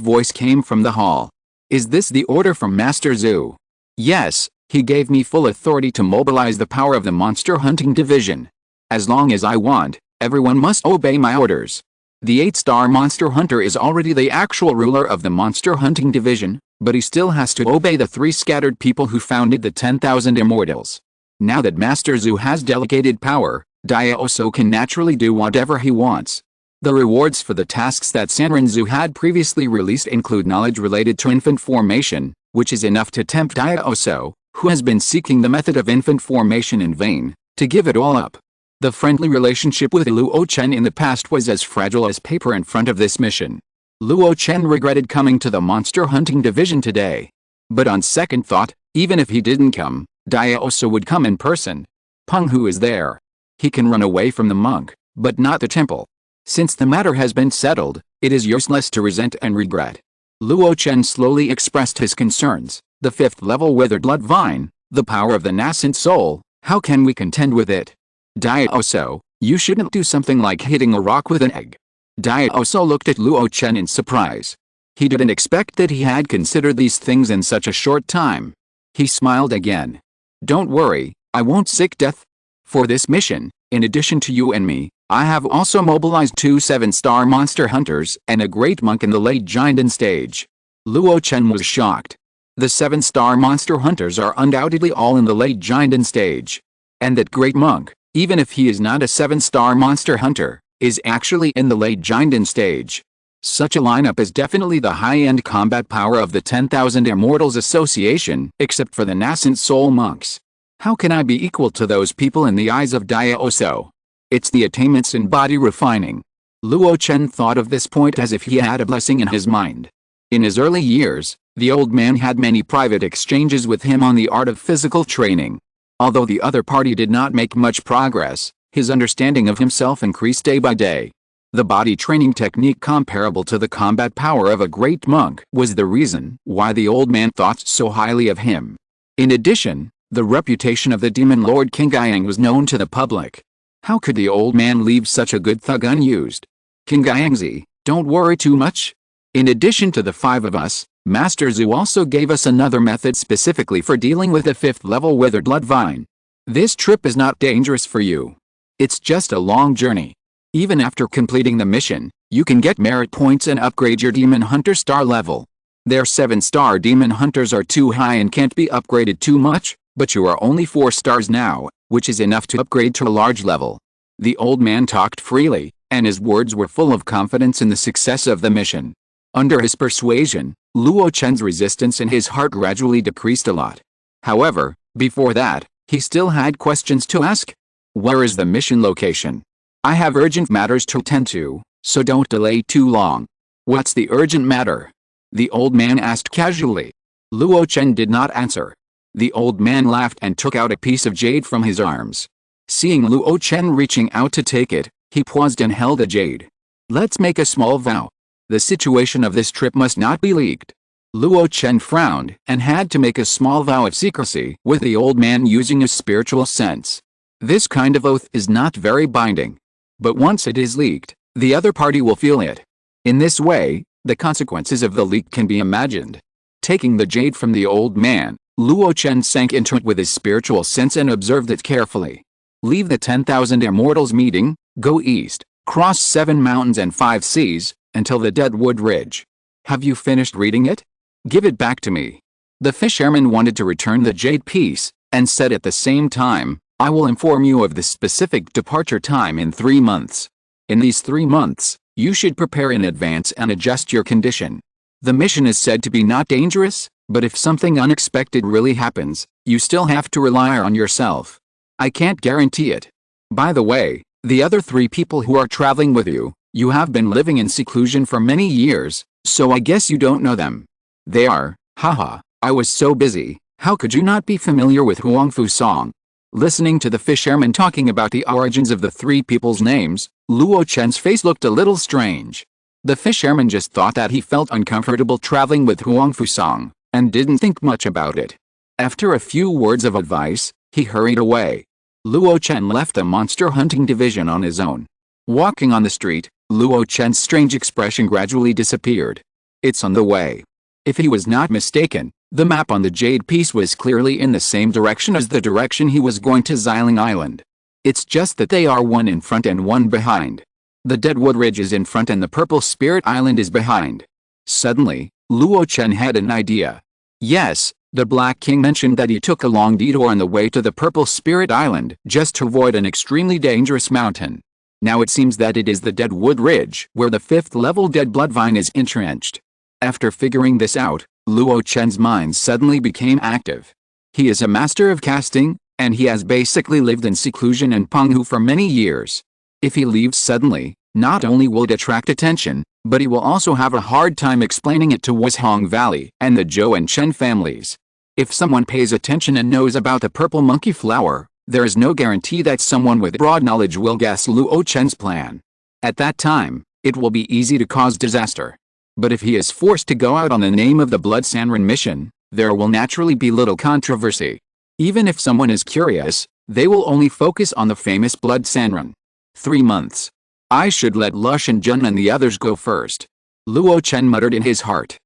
voice came from the hall. Is this the order from Master Zhu? Yes, he gave me full authority to mobilize the power of the monster hunting division. As long as I want, everyone must obey my orders. The 8-star monster hunter is already the actual ruler of the monster hunting division, but he still has to obey the 3 scattered people who founded the 10,000 immortals. Now that Master Zhu has delegated power, Diaoso can naturally do whatever he wants. The rewards for the tasks that Sanren Zhu had previously released include knowledge related to infant formation, which is enough to tempt Diaoso, who has been seeking the method of infant formation in vain, to give it all up. The friendly relationship with Luo Chen in the past was as fragile as paper in front of this mission. Luo Chen regretted coming to the monster hunting division today. But on second thought, even if he didn't come, Diaoso would come in person. Penghu is there. He can run away from the monk, but not the temple. Since the matter has been settled, it is useless to resent and regret. Luo Chen slowly expressed his concerns. The 5th level withered blood vine, the power of the nascent soul, how can we contend with it? Diaoso, you shouldn't do something like hitting a rock with an egg. Diaoso looked at Luo Chen in surprise. He didn't expect that he had considered these things in such a short time. He smiled again. Don't worry, I won't seek death. For this mission, in addition to you and me, I have also mobilized 2 7-star monster hunters and a great monk in the late Jinden stage. Luo Chen was shocked. The 7-star monster hunters are undoubtedly all in the late Jinden stage. And that great monk, even if he is not a 7-star monster hunter, is actually in the late Jinden stage. Such a lineup is definitely the high-end combat power of the 10,000 Immortals Association, except for the nascent soul monks. How can I be equal to those people in the eyes of Diaoso? It's the attainments in body refining. Luo Chen thought of this point as if he had a blessing in his mind. In his early years, the old man had many private exchanges with him on the art of physical training. Although the other party did not make much progress, his understanding of himself increased day by day. The body training technique comparable to the combat power of a great monk was the reason why the old man thought so highly of him. In addition, the reputation of the demon lord King Gaiang was known to the public. How could the old man leave such a good thug unused? King Gaiangzi, don't worry too much. In addition to the 5 of us, Master Zhu also gave us another method specifically for dealing with the 5th level withered blood vine. This trip is not dangerous for you. It's just a long journey. Even after completing the mission, You can get merit points and upgrade your demon hunter star level. Their 7-star demon hunters are too high and can't be upgraded too much, but you are only 4 stars now, which is enough to upgrade to a large level. The old man talked freely, and his words were full of confidence in the success of the mission. Under his persuasion, Luo Chen's resistance in his heart gradually decreased a lot. However, before that, he still had questions to ask. Where is the mission location? I have urgent matters to attend to, so don't delay too long. What's the urgent matter? The old man asked casually. Luo Chen did not answer. The old man laughed and took out a piece of jade from his arms. Seeing Luo Chen reaching out to take it, he paused and held the jade. Let's make a small vow. The situation of this trip must not be leaked. Luo Chen frowned and had to make a small vow of secrecy with the old man using a spiritual sense. This kind of oath is not very binding. But once it is leaked, the other party will feel it. In this way, the consequences of the leak can be imagined. Taking the jade from the old man, Luo Chen sank into it with his spiritual sense and observed it carefully. Leave the 10,000 immortals meeting, go east, cross 7 mountains and 5 seas, until the Deadwood Ridge. Have you finished reading it? Give it back to me. The fisherman wanted to return the jade piece, and said at the same time, I will inform you of the specific departure time in 3 months. In these 3 months, you should prepare in advance and adjust your condition. The mission is said to be not dangerous, but if something unexpected really happens, you still have to rely on yourself. I can't guarantee it. By the way, the other 3 people who are traveling with you, you have been living in seclusion for many years, so I guess you don't know them. They are, haha, I was so busy, how could you not be familiar with Huangfu Song? Listening to the fisherman talking about the origins of the 3 people's names, Luo Chen's face looked a little strange. The fisherman just thought that he felt uncomfortable traveling with Huangfu Song, and didn't think much about it. After a few words of advice, he hurried away. Luo Chen left the monster hunting division on his own. Walking on the street, Luo Chen's strange expression gradually disappeared. It's on the way. If he was not mistaken, the map on the jade piece was clearly in the same direction as the direction he was going to Xiling Island. It's just that they are one in front and one behind. The Deadwood Ridge is in front and the Purple Spirit Island is behind. Suddenly, Luo Chen had an idea. Yes, the Black King mentioned that he took a long detour on the way to the Purple Spirit Island just to avoid an extremely dangerous mountain. Now it seems that it is the Deadwood Ridge where the 5th level Dead Bloodvine is entrenched. After figuring this out, Luo Chen's mind suddenly became active. He is a master of casting, and he has basically lived in seclusion in Penghu for many years. If he leaves suddenly, not only will it attract attention, but he will also have a hard time explaining it to Wuzhong Valley and the Zhou and Chen families. If someone pays attention and knows about the purple monkey flower, there is no guarantee that someone with broad knowledge will guess Luo Chen's plan. At that time, it will be easy to cause disaster. But if he is forced to go out on the name of the Blood Sanren mission, there will naturally be little controversy. Even if someone is curious, they will only focus on the famous Blood Sanren. 3 months. I should let Lush and Jun and the others go first. Luo Chen muttered in his heart.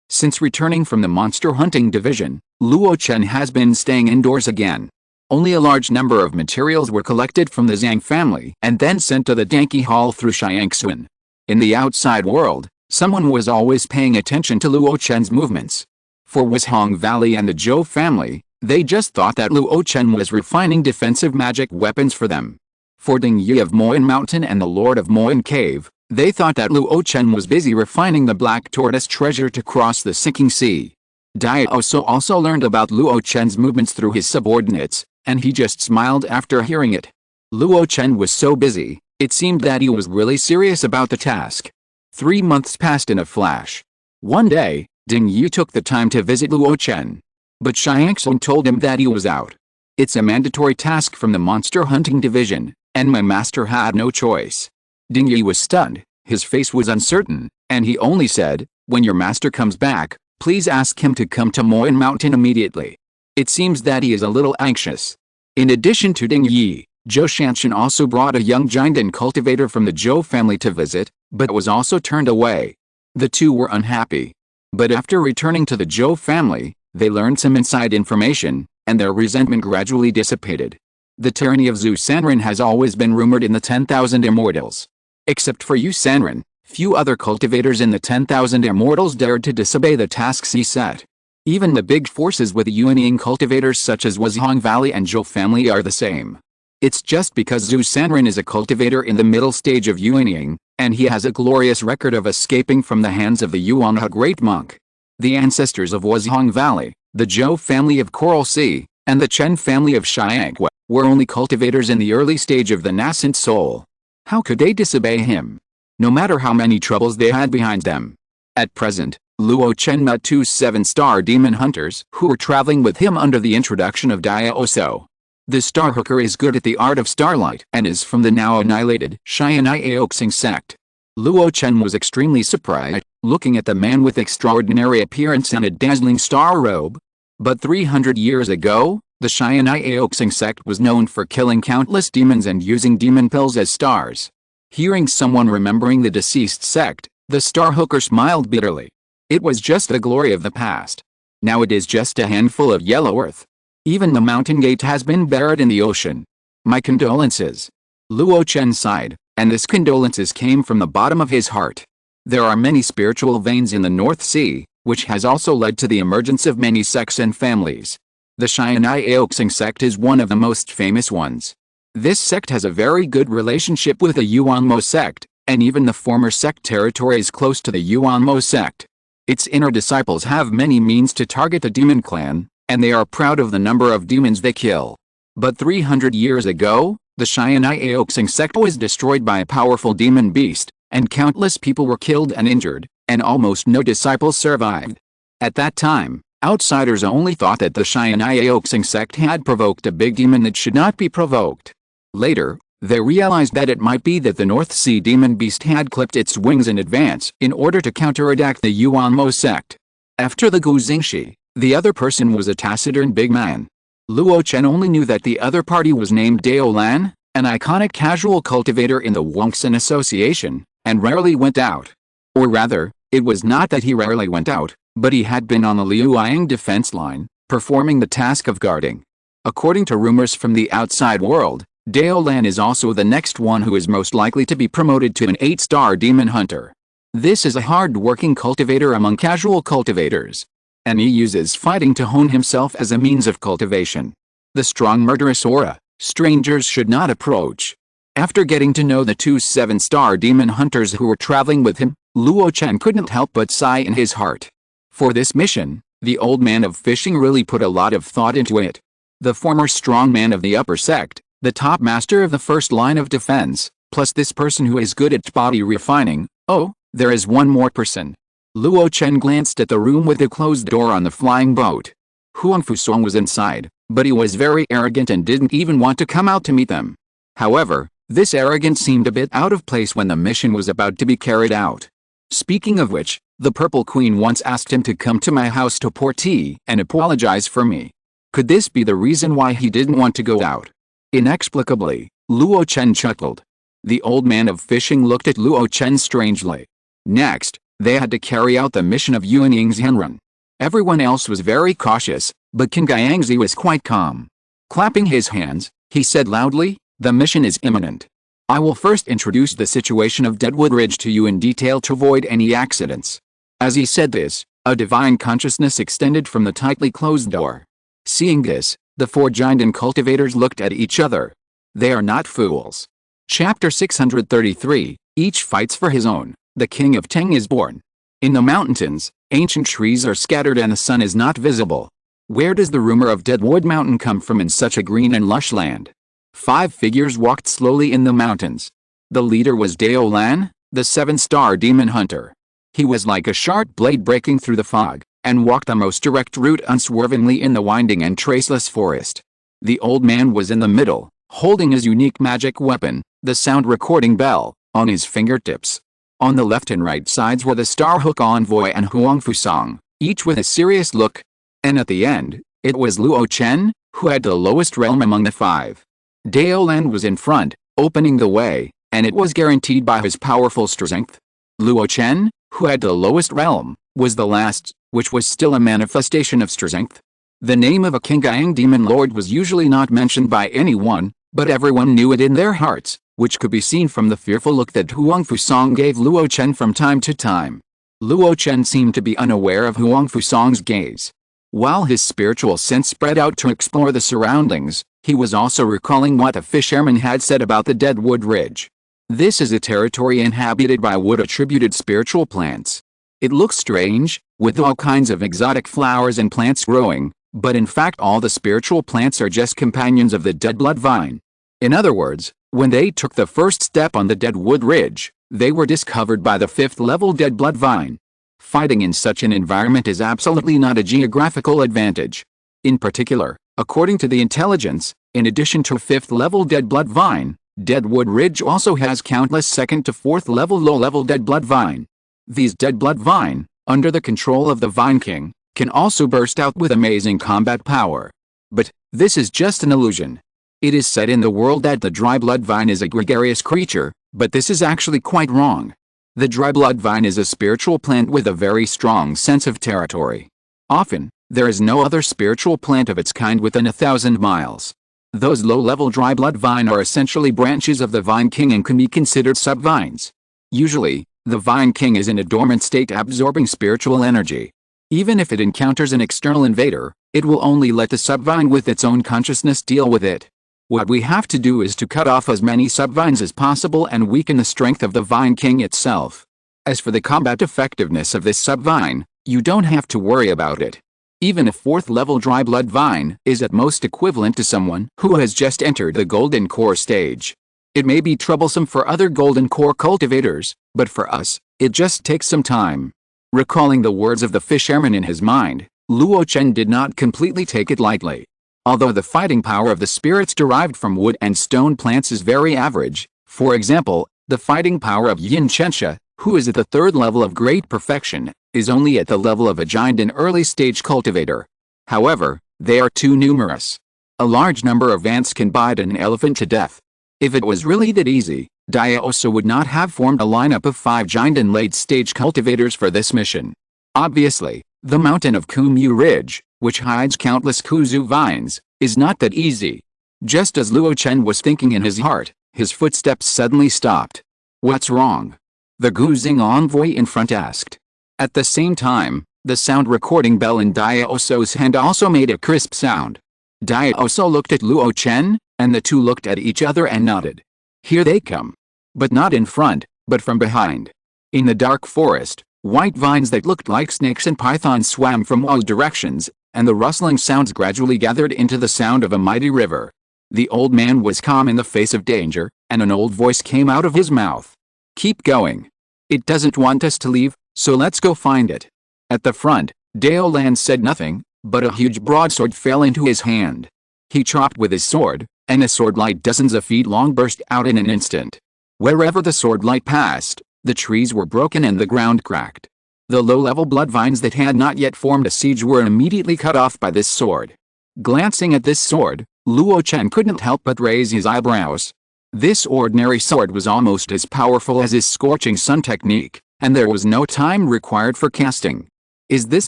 Since returning from the monster hunting division, Luo Chen has been staying indoors again. Only a large number of materials were collected from the Zhang family and then sent to the Danqi Hall through Xiangxun. In the outside world, someone was always paying attention to Luo Chen's movements. For Wuzhong Valley and the Zhou family, they just thought that Luo Chen was refining defensive magic weapons for them. For Ding Yi of Moyan Mountain and the Lord of Moyan Cave, they thought that Luo Chen was busy refining the Black Tortoise treasure to cross the sinking sea. Dai also learned about Luo Chen's movements through his subordinates, and he just smiled after hearing it. Luo Chen was so busy, it seemed that he was really serious about the task. 3 months passed in a flash. One day, Ding Yi took the time to visit Luo Chen. But Xiangxun told him that he was out. It's a mandatory task from the monster hunting division, and my master had no choice. Ding Yi was stunned, his face was uncertain, and he only said, when your master comes back, please ask him to come to Moyan Mountain immediately. It seems that he is a little anxious. In addition to Ding Yi, Zhou Shanshan also brought a young giant and cultivator from the Zhou family to visit, but was also turned away. The two were unhappy. But after returning to the Zhou family, they learned some inside information, and their resentment gradually dissipated. The tyranny of Zhu Sanren has always been rumored in the 10,000 immortals. Except for Yu Sanren, few other cultivators in the 10,000 immortals dared to disobey the tasks he set. Even the big forces with Yuanying cultivators such as Wuzhong Valley and Zhou family are the same. It's just because Zhu Sanren is a cultivator in the middle stage of Yuanying, and he has a glorious record of escaping from the hands of the Yuanhe great monk. The ancestors of Wuzhong Valley, the Zhou family of Coral Sea, and the Chen family of Xianghe, were only cultivators in the early stage of the nascent soul. How could they disobey him? No matter how many troubles they had behind them. At present, Luo Chen met two 7-star demon hunters who were traveling with him under the introduction of Diaoso. The star hooker is good at the art of starlight and is from the now annihilated Xianai sect. Luo Chen was extremely surprised, looking at the man with extraordinary appearance and a dazzling star robe. But 300 years ago, the Xianai sect was known for killing countless demons and using demon pills as stars. Hearing someone remembering the deceased sect, the star hooker smiled bitterly. It was just the glory of the past. Now it is just a handful of yellow earth. Even the mountain gate has been buried in the ocean. My condolences. Luo Chen sighed, and this condolences came from the bottom of his heart. There are many spiritual veins in the North Sea, which has also led to the emergence of many sects and families. The Xianai sect is one of the most famous ones. This sect has a very good relationship with the Yuanmo sect, and even the former sect territory is close to the Yuanmo sect. Its inner disciples have many means to target the demon clan, and they are proud of the number of demons they kill. But 300 years ago, the Xianai sect was destroyed by a powerful demon beast, and countless people were killed and injured, and almost no disciples survived. At that time, outsiders only thought that the Xianai sect had provoked a big demon that should not be provoked. Later, they realized that it might be that the North Sea demon beast had clipped its wings in advance in order to counterattack the Yuanmo sect. After the Guzingshi, the other person was a taciturn big man. Luo Chen only knew that the other party was named Dao Lan, an iconic casual cultivator in the Wongsun Association, and rarely went out. Or rather, it was not that he rarely went out, but he had been on the Liuyang defense line, performing the task of guarding. According to rumors from the outside world, Dao Lan is also the next one who is most likely to be promoted to an 8-star demon hunter. This is a hard-working cultivator among casual cultivators. And he uses fighting to hone himself as a means of cultivation. The strong murderous aura, strangers should not approach. After getting to know the two 7-star demon hunters who were traveling with him, Luo Chen couldn't help but sigh in his heart. For this mission, the old man of fishing really put a lot of thought into it. The former strong man of the upper sect, the top master of the first line of defense, plus this person who is good at body refining. Oh, there is one more person. Luo Chen glanced at the room with the closed door on the flying boat. Huang Fusong was inside, but he was very arrogant and didn't even want to come out to meet them. However, this arrogance seemed a bit out of place when the mission was about to be carried out. Speaking of which, the Purple Queen once asked him to come to my house to pour tea and apologize for me. Could this be the reason why he didn't want to go out? Inexplicably, Luo Chen chuckled. The old man of fishing looked at Luo Chen strangely. Next, they had to carry out the mission of Yuanying's Henrun. Everyone else was very cautious, but King Guiyangzi was quite calm. Clapping his hands, he said loudly, "The mission is imminent. I will first introduce the situation of Deadwood Ridge to you in detail to avoid any accidents." As he said this, a divine consciousness extended from the tightly closed door. Seeing this, the four giant cultivators looked at each other. They are not fools. Chapter 633, Each fights for his own. The king of Teng is born. In the mountains, ancient trees are scattered and the sun is not visible. Where does the rumor of Deadwood Mountain come from in such a green and lush land? 5 figures walked slowly in the mountains. The leader was Dao Lan, the 7-star demon hunter. He was like a sharp blade breaking through the fog, and walked the most direct route unswervingly in the winding and traceless forest. The old man was in the middle, holding his unique magic weapon, the sound recording bell, on his fingertips. On the left and right sides were the Starhook Envoy and Huang Fusong, each with a serious look. And at the end, it was Luo Chen, who had the lowest realm among the 5. Dao Lan was in front, opening the way, and it was guaranteed by his powerful strength. Luo Chen, who had the lowest realm, was the last, which was still a manifestation of strength. The name of a King Guiyang demon lord was usually not mentioned by anyone, but everyone knew it in their hearts, which could be seen from the fearful look that Huang Fusang gave Luo Chen from time to time. Luo Chen seemed to be unaware of Huang Fusang's gaze. While his spiritual sense spread out to explore the surroundings, he was also recalling what the fisherman had said about the Dead Wood Ridge. This is a territory inhabited by wood-attributed spiritual plants. It looks strange, with all kinds of exotic flowers and plants growing, but in fact all the spiritual plants are just companions of the Dead Blood Vine. In other words, when they took the first step on the Dead Wood Ridge, they were discovered by the 5th-level Dead Blood Vine. Fighting in such an environment is absolutely not a geographical advantage. In particular, according to the intelligence, in addition to 5th-level Dead Blood Vine, Deadwood Ridge also has countless 2nd to 4th-level low-level Dead Blood Vine. These Dead Blood Vine, under the control of the Vine King, can also burst out with amazing combat power. But this is just an illusion. It is said in the world that the Dry Blood Vine is a gregarious creature, but this is actually quite wrong. The Dry Blood Vine is a spiritual plant with a very strong sense of territory. Often, there is no other spiritual plant of its kind within 1,000 miles. Those low-level Dry Blood Vine are essentially branches of the Vine King and can be considered sub-vines. Usually, the Vine King is in a dormant state absorbing spiritual energy. Even if it encounters an external invader, it will only let the sub-vine with its own consciousness deal with it. What we have to do is to cut off as many sub-vines as possible and weaken the strength of the Vine King itself. As for the combat effectiveness of this sub-vine, you don't have to worry about it. Even a 4th-level Dry Blood Vine is at most equivalent to someone who has just entered the Golden Core stage. It may be troublesome for other Golden Core cultivators, but for us, it just takes some time. Recalling the words of the fisherman in his mind, Luo Chen did not completely take it lightly. Although the fighting power of the spirits derived from wood and stone plants is very average, for example, the fighting power of Yin Chensha, who is at the 3rd level of great perfection, is only at the level of a giant and early-stage cultivator. However, they are too numerous. A large number of ants can bite an elephant to death. If it was really that easy, Daioso would not have formed a lineup of 5 giant and late-stage cultivators for this mission. Obviously, the mountain of Kumyu Ridge, which hides countless kuzu vines, is not that easy. Just as Luo Chen was thinking in his heart, his footsteps suddenly stopped. What's wrong? The Guzing envoy in front asked. At the same time, the sound recording bell in Daioso's hand also made a crisp sound. Daioso looked at Luo Chen, and the two looked at each other and nodded. Here they come. But not in front, but from behind. In the dark forest, white vines that looked like snakes and pythons swam from all directions, and the rustling sounds gradually gathered into the sound of a mighty river. The old man was calm in the face of danger, and an old voice came out of his mouth. Keep going. It doesn't want us to leave, so let's go find it. At the front, Daolan said nothing, but a huge broadsword fell into his hand. He chopped with his sword, and a sword light dozens of feet long burst out in an instant. Wherever the sword light passed, the trees were broken and the ground cracked. The low-level blood vines that had not yet formed a siege were immediately cut off by this sword. Glancing at this sword, Luo Chen couldn't help but raise his eyebrows. This ordinary sword was almost as powerful as his scorching sun technique, and there was no time required for casting. Is this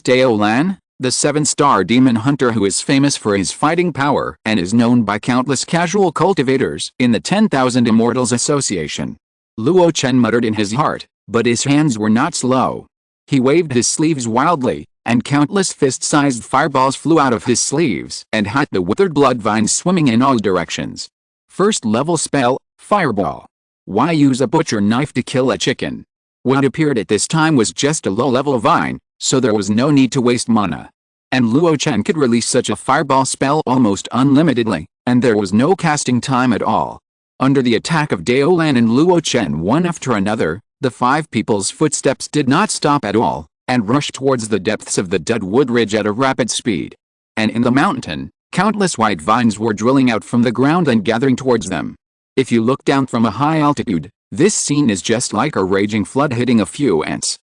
Daolan, the 7-star demon hunter who is famous for his fighting power and is known by countless casual cultivators in the 10,000 Immortals Association? Luo Chen muttered in his heart, but his hands were not slow. He waved his sleeves wildly, and countless fist-sized fireballs flew out of his sleeves and had the withered blood vines swimming in all directions. First-level spell, Fireball. Why use a butcher knife to kill a chicken? What appeared at this time was just a low-level vine, so there was no need to waste mana. And Luo Chen could release such a fireball spell almost unlimitedly, and there was no casting time at all. Under the attack of Daolan and Luo Chen one after another, the 5 people's footsteps did not stop at all, and rushed towards the depths of the Deadwood Ridge at a rapid speed. And in the mountain, countless white vines were drilling out from the ground and gathering towards them. If you look down from a high altitude, this scene is just like a raging flood hitting a few ants.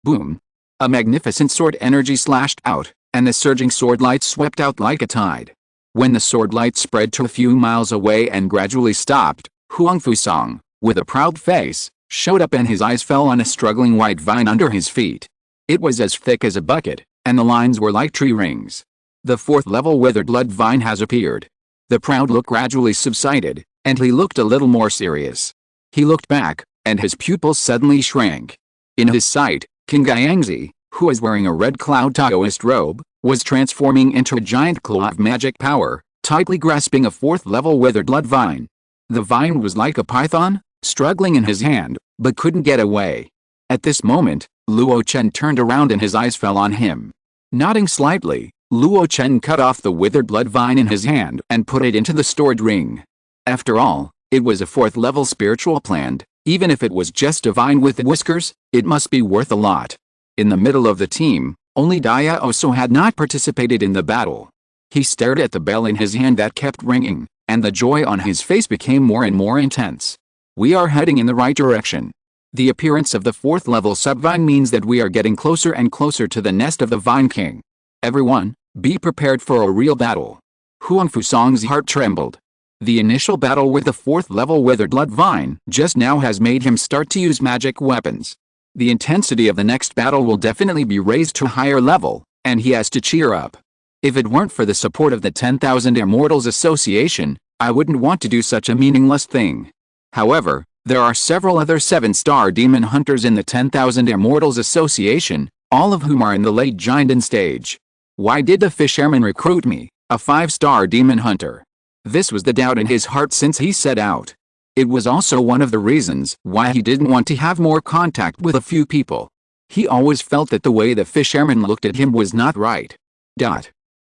Boom. A magnificent sword energy slashed out, and the surging sword light swept out like a tide. When the sword light spread to a few miles away and gradually stopped, Huang Fusang, with a proud face, showed up and his eyes fell on a struggling white vine under his feet. It was as thick as a bucket, and the lines were like tree rings. The 4th-level withered blood vine has appeared. The proud look gradually subsided, and he looked a little more serious. He looked back, and his pupils suddenly shrank. In his sight, King Guiyangzi, who was wearing a red cloud Taoist robe, was transforming into a giant claw of magic power, tightly grasping a 4th-level withered blood vine. The vine was like a python, struggling in his hand, but couldn't get away. At this moment, Luo Chen turned around and his eyes fell on him. Nodding slightly, Luo Chen cut off the withered blood vine in his hand and put it into the stored ring. After all, it was a 4th-level spiritual plant. Even if it was just a vine with whiskers, it must be worth a lot. In the middle of the team, only Daya Oso had not participated in the battle. He stared at the bell in his hand that kept ringing, and the joy on his face became more and more intense. We are heading in the right direction. The appearance of the 4th-level subvine means that we are getting closer and closer to the nest of the Vine King. Everyone, be prepared for a real battle. Huang Fusong's heart trembled. The initial battle with the 4th-level withered blood vine just now has made him start to use magic weapons. The intensity of the next battle will definitely be raised to a higher level, and he has to cheer up. If it weren't for the support of the 10,000 Immortals Association, I wouldn't want to do such a meaningless thing. However, there are several other 7-star demon hunters in the 10,000 Immortals Association, all of whom are in the late Jinden stage. Why did the fisherman recruit me, a 5-star demon hunter? This was the doubt in his heart since he set out. It was also one of the reasons why he didn't want to have more contact with a few people. He always felt that the way the fisherman looked at him was not right.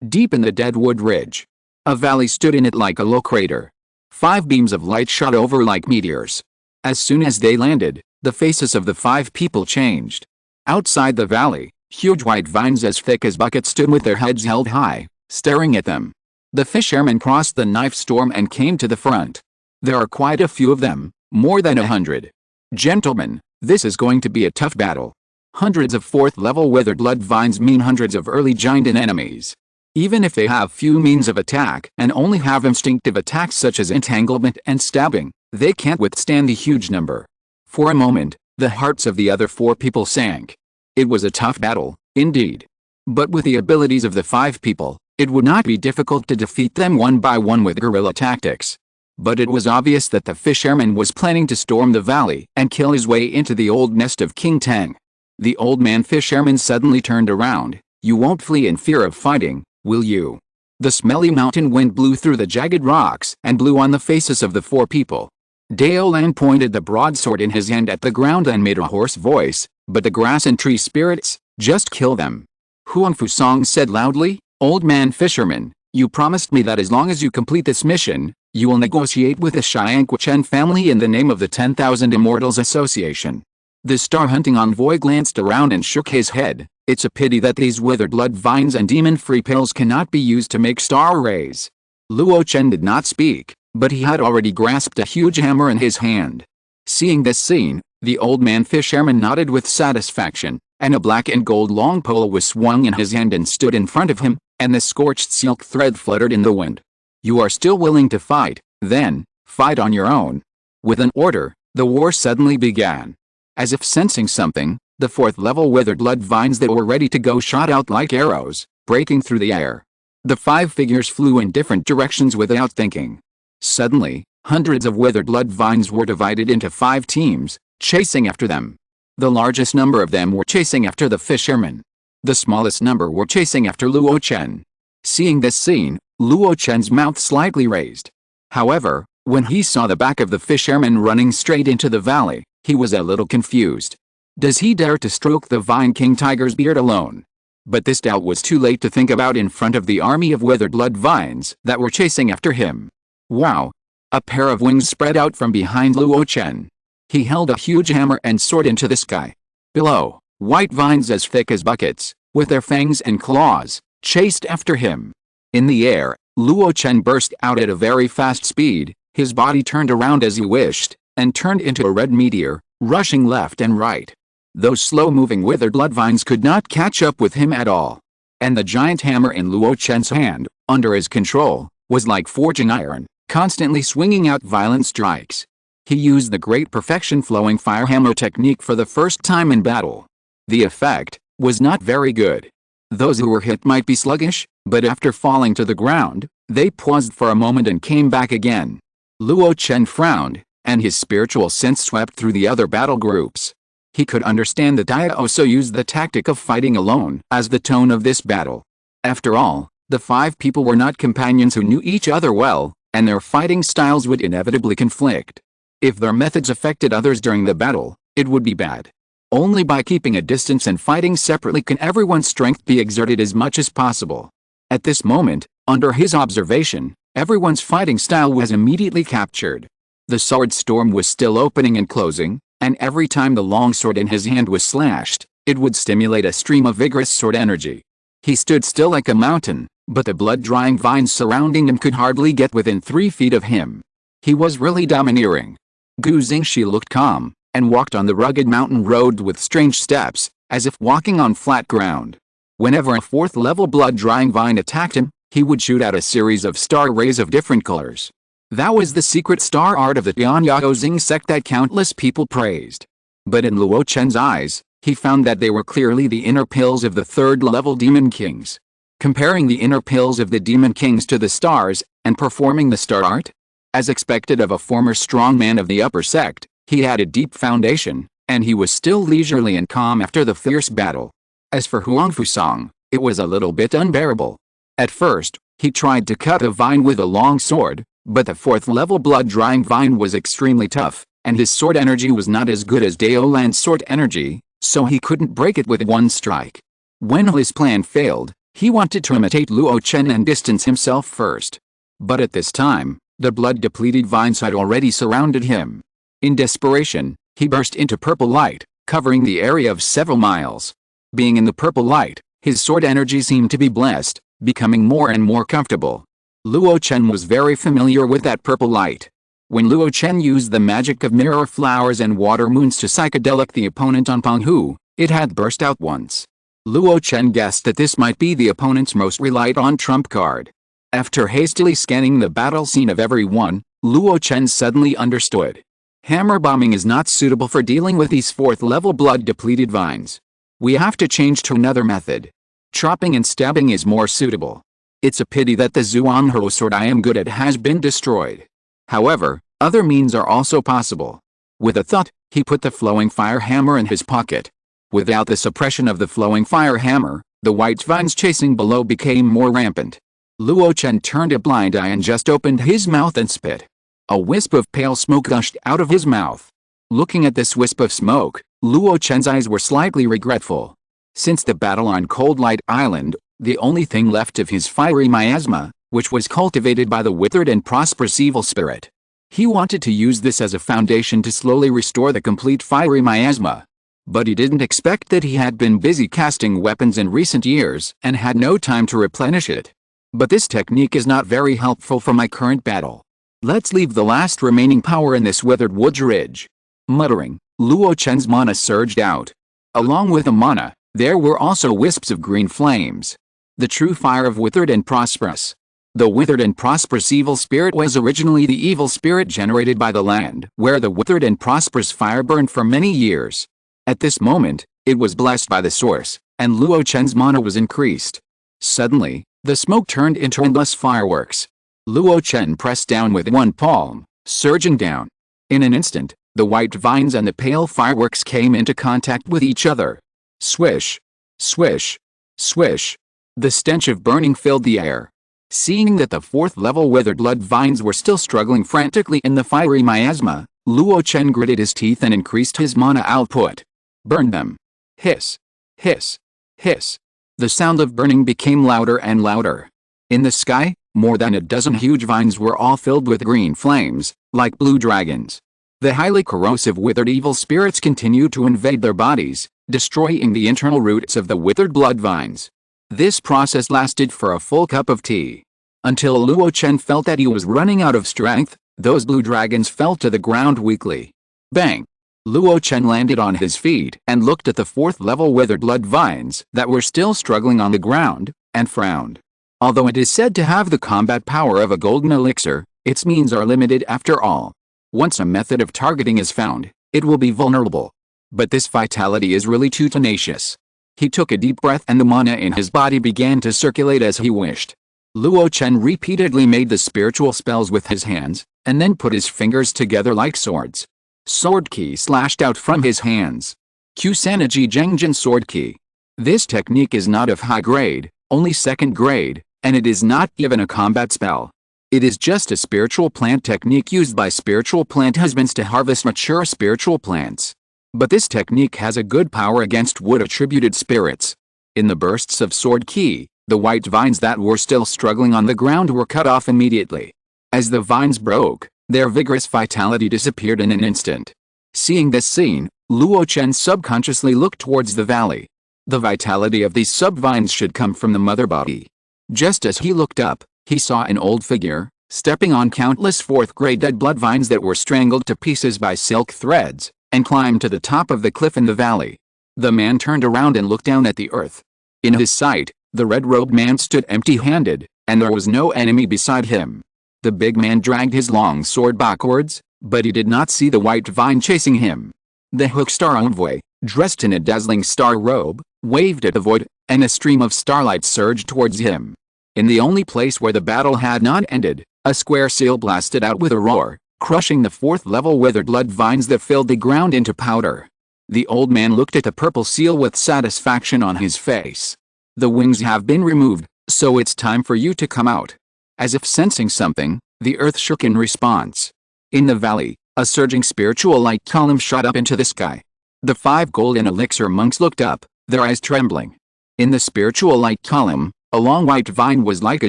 Deep in the Deadwood Ridge, a valley stood in it like a low crater. 5 beams of light shot over like meteors. As soon as they landed, the faces of the 5 people changed. Outside the valley, huge white vines as thick as buckets stood with their heads held high, staring at them. The fisherman crossed the knife storm and came to the front. There are quite a few of them, more than 100. Gentlemen, this is going to be a tough battle. Hundreds of 4th-level withered blood vines mean hundreds of early Jinden enemies. Even if they have few means of attack and only have instinctive attacks such as entanglement and stabbing, they can't withstand the huge number. For a moment, the hearts of the other 4 people sank. It was a tough battle, indeed. But with the abilities of the 5 people, it would not be difficult to defeat them one by one with guerrilla tactics. But it was obvious that the fisherman was planning to storm the valley and kill his way into the old nest of King Tang. The old man fisherman suddenly turned around. You won't flee in fear of fighting, will you? The smelly mountain wind blew through the jagged rocks and blew on the faces of the 4 people. Daolan pointed the broadsword in his hand at the ground and made a hoarse voice, but the grass and tree spirits, just kill them. Huang Fusong said loudly, Old man fisherman, you promised me that as long as you complete this mission, you will negotiate with the Xiangqu Chen family in the name of the 10,000 Immortals Association. The star hunting envoy glanced around and shook his head. It's a pity that these withered blood vines and demon-free pills cannot be used to make star rays. Luo Chen did not speak, but he had already grasped a huge hammer in his hand. Seeing this scene, the old man fisherman nodded with satisfaction, and a black and gold long pole was swung in his hand and stood in front of him, and the scorched silk thread fluttered in the wind. You are still willing to fight, then, fight on your own. With an order, the war suddenly began. As if sensing something, the 4th-level withered blood vines that were ready to go shot out like arrows, breaking through the air. The 5 figures flew in different directions without thinking. Suddenly, hundreds of withered blood vines were divided into 5 teams, chasing after them. The largest number of them were chasing after the fisherman. The smallest number were chasing after Luo Chen. Seeing this scene, Luo Chen's mouth slightly raised. However, when he saw the back of the fisherman running straight into the valley, he was a little confused. Does he dare to stroke the Vine King Tiger's beard alone? But this doubt was too late to think about in front of the army of withered blood vines that were chasing after him. Wow! A pair of wings spread out from behind Luo Chen. He held a huge hammer and soared into the sky. Below, white vines as thick as buckets, with their fangs and claws, chased after him. In the air, Luo Chen burst out at a very fast speed. His body turned around as he wished, and turned into a red meteor, rushing left and right. Those slow-moving withered blood vines could not catch up with him at all. And the giant hammer in Luo Chen's hand, under his control, was like forging iron, constantly swinging out violent strikes. He used the great perfection flowing fire hammer technique for the first time in battle. The effect was not very good. Those who were hit might be sluggish, but after falling to the ground, they paused for a moment and came back again. Luo Chen frowned, and his spiritual sense swept through the other battle groups. He could understand that Dia also used the tactic of fighting alone as the tone of this battle. After all, the 5 people were not companions who knew each other well, and their fighting styles would inevitably conflict. If their methods affected others during the battle, it would be bad. Only by keeping a distance and fighting separately can everyone's strength be exerted as much as possible. At this moment, under his observation, everyone's fighting style was immediately captured. The sword storm was still opening and closing, and every time the long sword in his hand was slashed, it would stimulate a stream of vigorous sword energy. He stood still like a mountain, but the blood-drying vines surrounding him could hardly get within 3 feet of him. He was really domineering. Gu Zingshi looked calm, and walked on the rugged mountain road with strange steps, as if walking on flat ground. Whenever a 4th-level blood-drying vine attacked him, he would shoot out a series of star rays of different colors. That was the secret star art of the Tianyao Xing sect that countless people praised. But in Luo Chen's eyes, he found that they were clearly the inner pills of the 3rd-level demon kings. Comparing the inner pills of the demon kings to the stars, and performing the star art? As expected of a former strong man of the upper sect, he had a deep foundation, and he was still leisurely and calm after the fierce battle. As for Huangfu Song, it was a little bit unbearable. At first, he tried to cut a vine with a long sword, but the 4th-level blood-drying vine was extremely tough, and his sword energy was not as good as Daolan's sword energy, so he couldn't break it with one strike. When his plan failed, he wanted to imitate Luo Chen and distance himself first. But at this time, the blood-depleted vines had already surrounded him. In desperation, he burst into purple light, covering the area of several miles. Being in the purple light, his sword energy seemed to be blessed, becoming more and more comfortable. Luo Chen was very familiar with that purple light. When Luo Chen used the magic of mirror flowers and water moons to psychedelic the opponent on Penghu, it had burst out once. Luo Chen guessed that this might be the opponent's most relied-on trump card. After hastily scanning the battle scene of everyone, Luo Chen suddenly understood. Hammer bombing is not suitable for dealing with these 4th-level blood-depleted vines. We have to change to another method. Chopping and stabbing is more suitable. It's a pity that the Zhuanghe sword I am good at has been destroyed. However, other means are also possible. With a thought, he put the flowing fire hammer in his pocket. Without the suppression of the flowing fire hammer, the white vines chasing below became more rampant. Luo Chen turned a blind eye and just opened his mouth and spit. A wisp of pale smoke gushed out of his mouth. Looking at this wisp of smoke, Luo Chen's eyes were slightly regretful. Since the battle on Cold Light Island, the only thing left of his fiery miasma, which was cultivated by the withered and prosperous evil spirit. He wanted to use this as a foundation to slowly restore the complete fiery miasma. But he didn't expect that he had been busy casting weapons in recent years and had no time to replenish it. But this technique is not very helpful for my current battle. Let's leave the last remaining power in this withered wood ridge. Muttering, Luo Chen's mana surged out. Along with the mana, there were also wisps of green flames. The true fire of withered and prosperous. The withered and prosperous evil spirit was originally the evil spirit generated by the land where the withered and prosperous fire burned for many years. At this moment, it was blessed by the source, and Luo Chen's mana was increased. Suddenly, the smoke turned into endless fireworks. Luo Chen pressed down with one palm, surging down. In an instant, the white vines and the pale fireworks came into contact with each other. Swish! Swish! Swish! The stench of burning filled the air. Seeing that the 4th-level withered blood vines were still struggling frantically in the fiery miasma, Luo Chen gritted his teeth and increased his mana output. Burn them! Hiss! Hiss! Hiss! The sound of burning became louder and louder. In the sky, more than a dozen huge vines were all filled with green flames, like blue dragons. The highly corrosive withered evil spirits continued to invade their bodies, destroying the internal roots of the withered blood vines. This process lasted for a full cup of tea. Until Luo Chen felt that he was running out of strength, those blue dragons fell to the ground weakly. Bang! Luo Chen landed on his feet and looked at the 4th-level withered blood vines that were still struggling on the ground, and frowned. Although it is said to have the combat power of a golden elixir, its means are limited after all. Once a method of targeting is found, it will be vulnerable. But this vitality is really too tenacious. He took a deep breath and the mana in his body began to circulate as he wished. Luo Chen repeatedly made the spiritual spells with his hands, and then put his fingers together like swords. Sword Ki slashed out from his hands. Kusanaji Zhengjin Sword Ki. This technique is not of high grade, only second grade, and it is not even a combat spell. It is just a spiritual plant technique used by spiritual plant husbands to harvest mature spiritual plants. But this technique has a good power against wood-attributed spirits. In the bursts of Sword Ki, the white vines that were still struggling on the ground were cut off immediately. As the vines broke, their vigorous vitality disappeared in an instant. Seeing this scene, Luo Chen subconsciously looked towards the valley. The vitality of these sub-vines should come from the mother body. Just as he looked up, he saw an old figure, stepping on countless fourth-grade dead blood vines that were strangled to pieces by silk threads, and climbed to the top of the cliff in the valley. The man turned around and looked down at the earth. In his sight, the red-robed man stood empty-handed, and there was no enemy beside him. The big man dragged his long sword backwards, but he did not see the white vine chasing him. The Hook Star Envoy, dressed in a dazzling star robe, waved at the void, and a stream of starlight surged towards him. In the only place where the battle had not ended, a square seal blasted out with a roar, crushing the fourth-level withered blood vines that filled the ground into powder. The old man looked at the purple seal with satisfaction on his face. The wings have been removed, so it's time for you to come out. As if sensing something, the earth shook in response. In the valley, a surging spiritual light column shot up into the sky. The 5 golden elixir monks looked up, their eyes trembling. In the spiritual light column, a long white vine was like a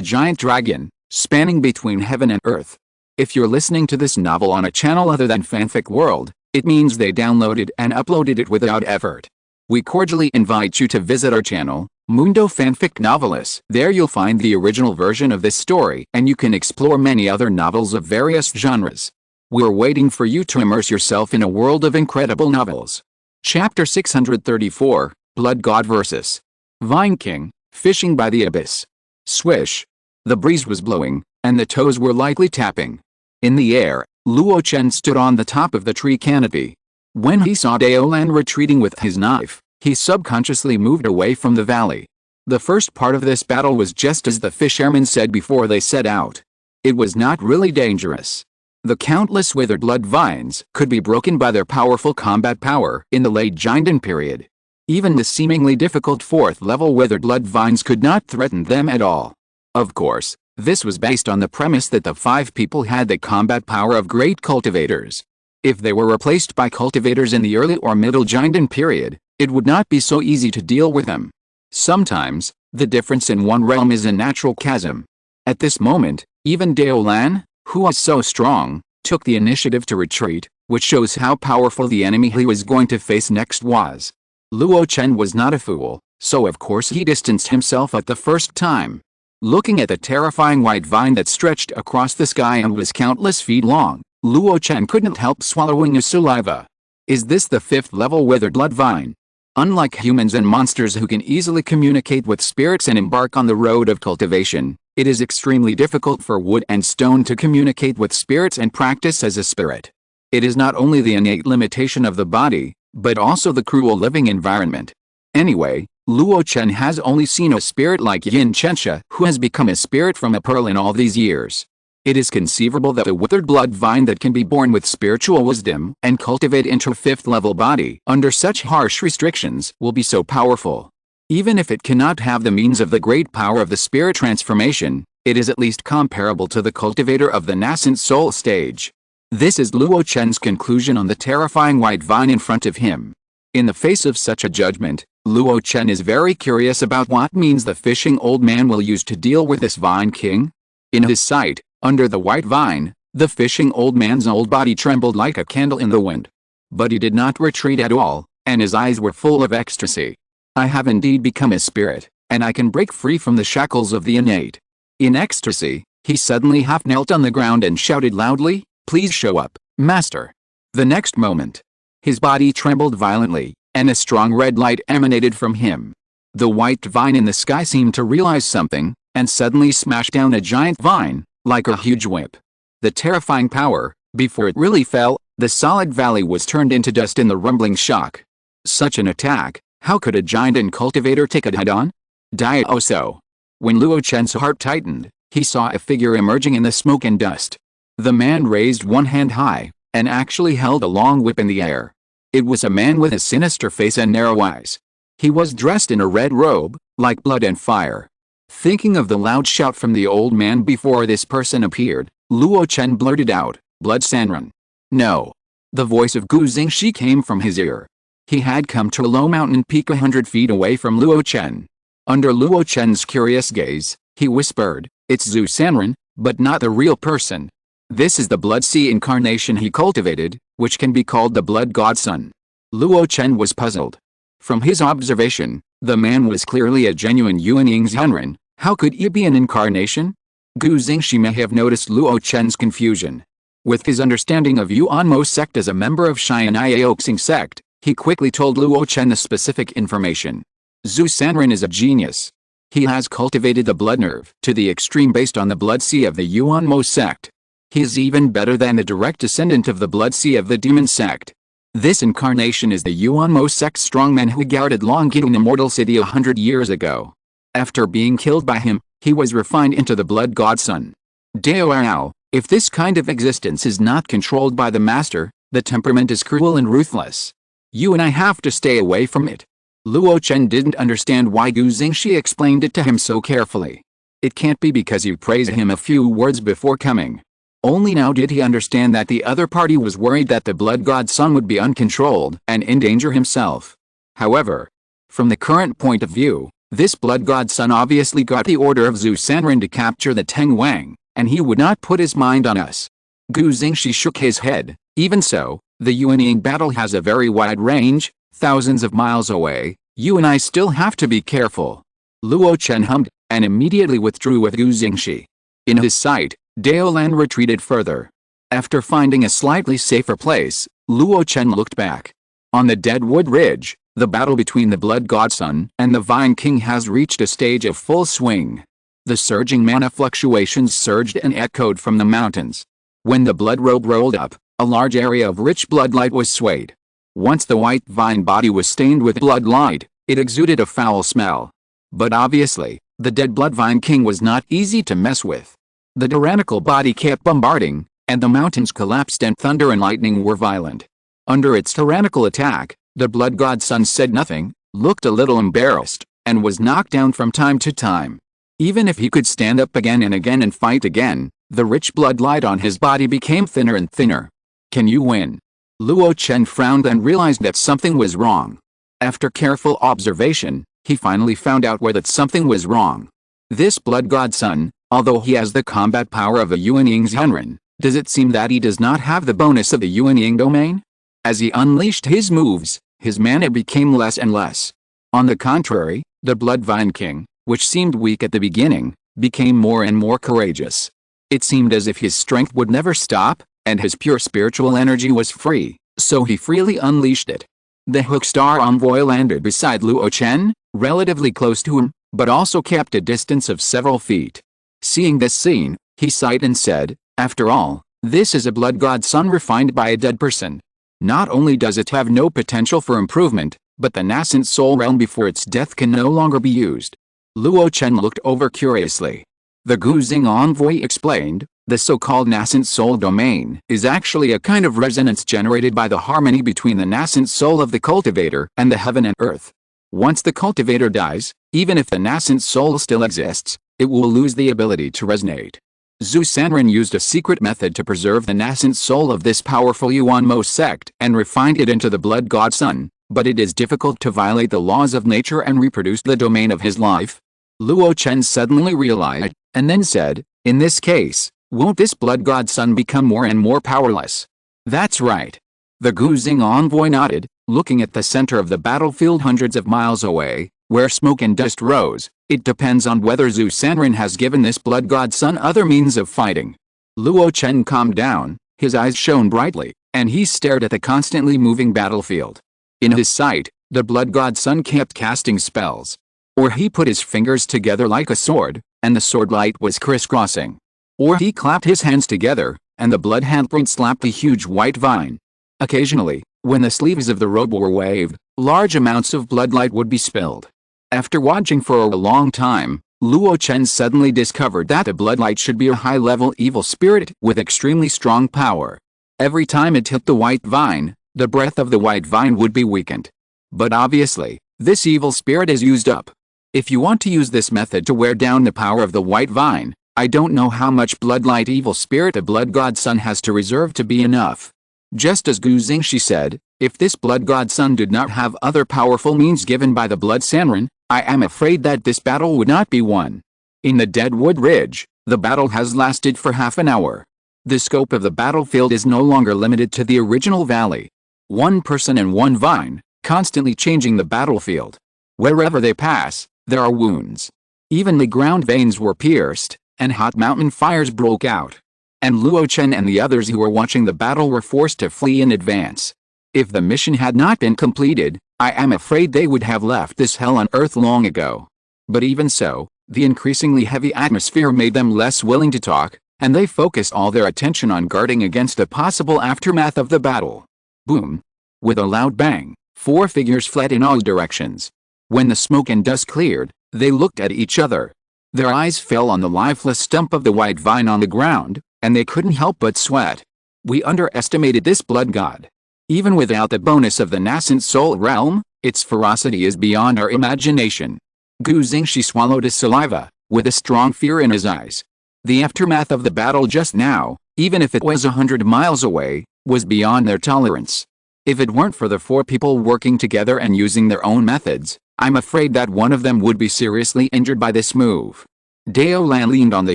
giant dragon, spanning between heaven and earth. If you're listening to this novel on a channel other than Fanfic World, it means they downloaded and uploaded it without effort. We cordially invite you to visit our channel, Mundo Fanfic Novelist. There you'll find the original version of this story, and you can explore many other novels of various genres. We're waiting for you to immerse yourself in a world of incredible novels. Chapter 634, Blood God vs. Vine King, Fishing by the Abyss. Swish. The breeze was blowing, and the toes were lightly tapping. In the air, Luo Chen stood on the top of the tree canopy. When he saw Daolan retreating with his knife, he subconsciously moved away from the valley. The first part of this battle was just as the fishermen said before they set out. It was not really dangerous. The countless withered blood vines could be broken by their powerful combat power in the late Jinden period. Even the seemingly difficult 4th-level withered blood vines could not threaten them at all. Of course, this was based on the premise that the 5 people had the combat power of great cultivators. If they were replaced by cultivators in the early or middle Jinden period, it would not be so easy to deal with them. Sometimes, the difference in one realm is a natural chasm. At this moment, even Daolan, who was so strong, took the initiative to retreat, which shows how powerful the enemy he was going to face next was. Luo Chen was not a fool, so of course he distanced himself at the first time. Looking at the terrifying white vine that stretched across the sky and was countless feet long, Luo Chen couldn't help swallowing his saliva. Is this the 5th-level withered blood vine? Unlike humans and monsters who can easily communicate with spirits and embark on the road of cultivation, it is extremely difficult for wood and stone to communicate with spirits and practice as a spirit. It is not only the innate limitation of the body, but also the cruel living environment. Anyway, Luo Chen has only seen a spirit like Yin Chensha who has become a spirit from a pearl in all these years. It is conceivable that a withered blood vine that can be born with spiritual wisdom and cultivate into a 5th-level body under such harsh restrictions will be so powerful. Even if it cannot have the means of the great power of the spirit transformation, it is at least comparable to the cultivator of the nascent soul stage. This is Luo Chen's conclusion on the terrifying white vine in front of him. In the face of such a judgment, Luo Chen is very curious about what means the fishing old man will use to deal with this vine king. In his sight, under the white vine, the fishing old man's old body trembled like a candle in the wind. But he did not retreat at all, and his eyes were full of ecstasy. I have indeed become a spirit, and I can break free from the shackles of the innate. In ecstasy, he suddenly half knelt on the ground and shouted loudly, "Please show up, master." The next moment, his body trembled violently, and a strong red light emanated from him. The white vine in the sky seemed to realize something, and suddenly smashed down a giant vine, like a huge whip. The terrifying power, before it really fell, the solid valley was turned into dust in the rumbling shock. Such an attack, how could a giant and cultivator take it head-on? Diaoso. When Luo Chen's heart tightened, He saw a figure emerging in the smoke and dust. The man raised one hand high, and actually held a long whip in the air. It was a man with a sinister face and narrow eyes. He was dressed in a red robe, like blood and fire. Thinking of the loud shout from the old man before this person appeared, Luo Chen blurted out, "Blood Sanren." No. The voice of Gu Xingxi came from his ear. He had come to a low mountain peak 100 feet away from Luo Chen. Under Luo Chen's curious gaze, he whispered, "It's Zhu Sanren, but not the real person. This is the Blood Sea incarnation he cultivated, which can be called the Blood Godson." Luo Chen was puzzled. From his observation, the man was clearly a genuine Yuanying Zhenren. How could he be an incarnation? Gu Xingxi may have noticed Luo Chen's confusion. With his understanding of Yuanmo sect as a member of Xian'ai Aoxing sect, he quickly told Luo Chen the specific information. Zhu Sanren is a genius. He has cultivated the blood nerve to the extreme based on the blood sea of the Yuanmo sect. He is even better than the direct descendant of the blood sea of the demon sect. This incarnation is the Yuanmo sect strongman who guarded Longjing Immortal City 100 years ago. After being killed by him, he was refined into the blood godson. Dao, if this kind of existence is not controlled by the master, the temperament is cruel and ruthless. You and I have to stay away from it. Luo Chen didn't understand why Gu Xingxi explained it to him so carefully. It can't be because you praised him a few words before coming. Only now did he understand that the other party was worried that the blood godson would be uncontrolled and endanger himself. However, from the current point of view, this blood godson obviously got the order of Zhu Sanren to capture the Teng Wang, and he would not put his mind on us. Gu Xingxi shook his head. Even so, the Yuanying battle has a very wide range, thousands of miles away. You and I still have to be careful. Luo Chen hummed, and immediately withdrew with Gu Xingxi. In his sight, Daolan retreated further. After finding a slightly safer place, Luo Chen looked back. On the Deadwood Ridge, the battle between the Blood Godson and the Vine King has reached a stage of full swing. The surging mana fluctuations surged and echoed from the mountains. When the blood robe rolled up, a large area of rich bloodlight was swayed. Once the white vine body was stained with bloodlight, it exuded a foul smell. But obviously, the dead Blood Vine King was not easy to mess with. The tyrannical body kept bombarding, and the mountains collapsed and thunder and lightning were violent. Under its tyrannical attack, the blood godson said nothing, looked a little embarrassed, and was knocked down from time to time. Even if he could stand up again and fight again, the rich bloodlight on his body became thinner and thinner. Can you win? Luo Chen frowned and realized that something was wrong. After careful observation, he finally found out where that something was wrong. This blood godson, although he has the combat power of a Yuanying Zhenren, does it seem that he does not have the bonus of the Yuanying domain? As he unleashed his moves, his mana became less and less. On the contrary, the Blood Vine King, which seemed weak at the beginning, became more and more courageous. It seemed as if his strength would never stop, and his pure spiritual energy was free, so he freely unleashed it. The Hookstar envoy landed beside Luo Chen, relatively close to him, but also kept a distance of several feet. Seeing this scene, he sighed and said, "After all, this is a blood godson refined by a dead person. Not only does it have no potential for improvement, but the nascent soul realm before its death can no longer be used." Luo Chen looked over curiously. The Guzing envoy explained, the so-called nascent soul domain is actually a kind of resonance generated by the harmony between the nascent soul of the cultivator and the heaven and earth. Once the cultivator dies, even if the nascent soul still exists, it will lose the ability to resonate. Zhu Sanren used a secret method to preserve the nascent soul of this powerful Yuanmo sect and refined it into the blood godson, but it is difficult to violate the laws of nature and reproduce the domain of his life. Luo Chen suddenly realized, and then said, "In this case, won't this blood godson become more and more powerless?" "That's right." The Guzing envoy nodded, looking at the center of the battlefield hundreds of miles away, where smoke and dust rose. "It depends on whether Zhu Sanren has given this blood godson other means of fighting." Luo Chen calmed down, his eyes shone brightly, and he stared at the constantly moving battlefield. In his sight, the blood godson kept casting spells. Or he put his fingers together like a sword, and the sword light was crisscrossing. Or he clapped his hands together, and the blood handprint slapped a huge white vine. Occasionally, when the sleeves of the robe were waved, large amounts of bloodlight would be spilled. After watching for a long time, Luo Chen suddenly discovered that the bloodlight should be a high-level evil spirit with extremely strong power. Every time it hit the white vine, the breath of the white vine would be weakened. But obviously, this evil spirit is used up. If you want to use this method to wear down the power of the white vine, I don't know how much bloodlight evil spirit a blood god son has to reserve to be enough. Just as Gu Xingxi said, if this blood god son did not have other powerful means given by the blood Sanren, I am afraid that this battle would not be won. In the Deadwood Ridge, the battle has lasted for half an hour. The scope of the battlefield is no longer limited to the original valley. One person and one vine, constantly changing the battlefield. Wherever they pass, there are wounds. Even the ground veins were pierced, and hot mountain fires broke out. And Luo Chen and the others who were watching the battle were forced to flee in advance. If the mission had not been completed, I am afraid they would have left this hell on earth long ago. But even so, the increasingly heavy atmosphere made them less willing to talk, and they focused all their attention on guarding against a possible aftermath of the battle. Boom! With a loud bang, 4 figures fled in all directions. When the smoke and dust cleared, they looked at each other. Their eyes fell on the lifeless stump of the white vine on the ground, and they couldn't help but sweat. We underestimated this blood god. Even without the bonus of the nascent soul realm, its ferocity is beyond our imagination. Gu Xingxi swallowed his saliva, with a strong fear in his eyes. The aftermath of the battle just now, even if it was 100 miles away, was beyond their tolerance. If it weren't for the 4 people working together and using their own methods, I'm afraid that one of them would be seriously injured by this move. Dao Lan leaned on the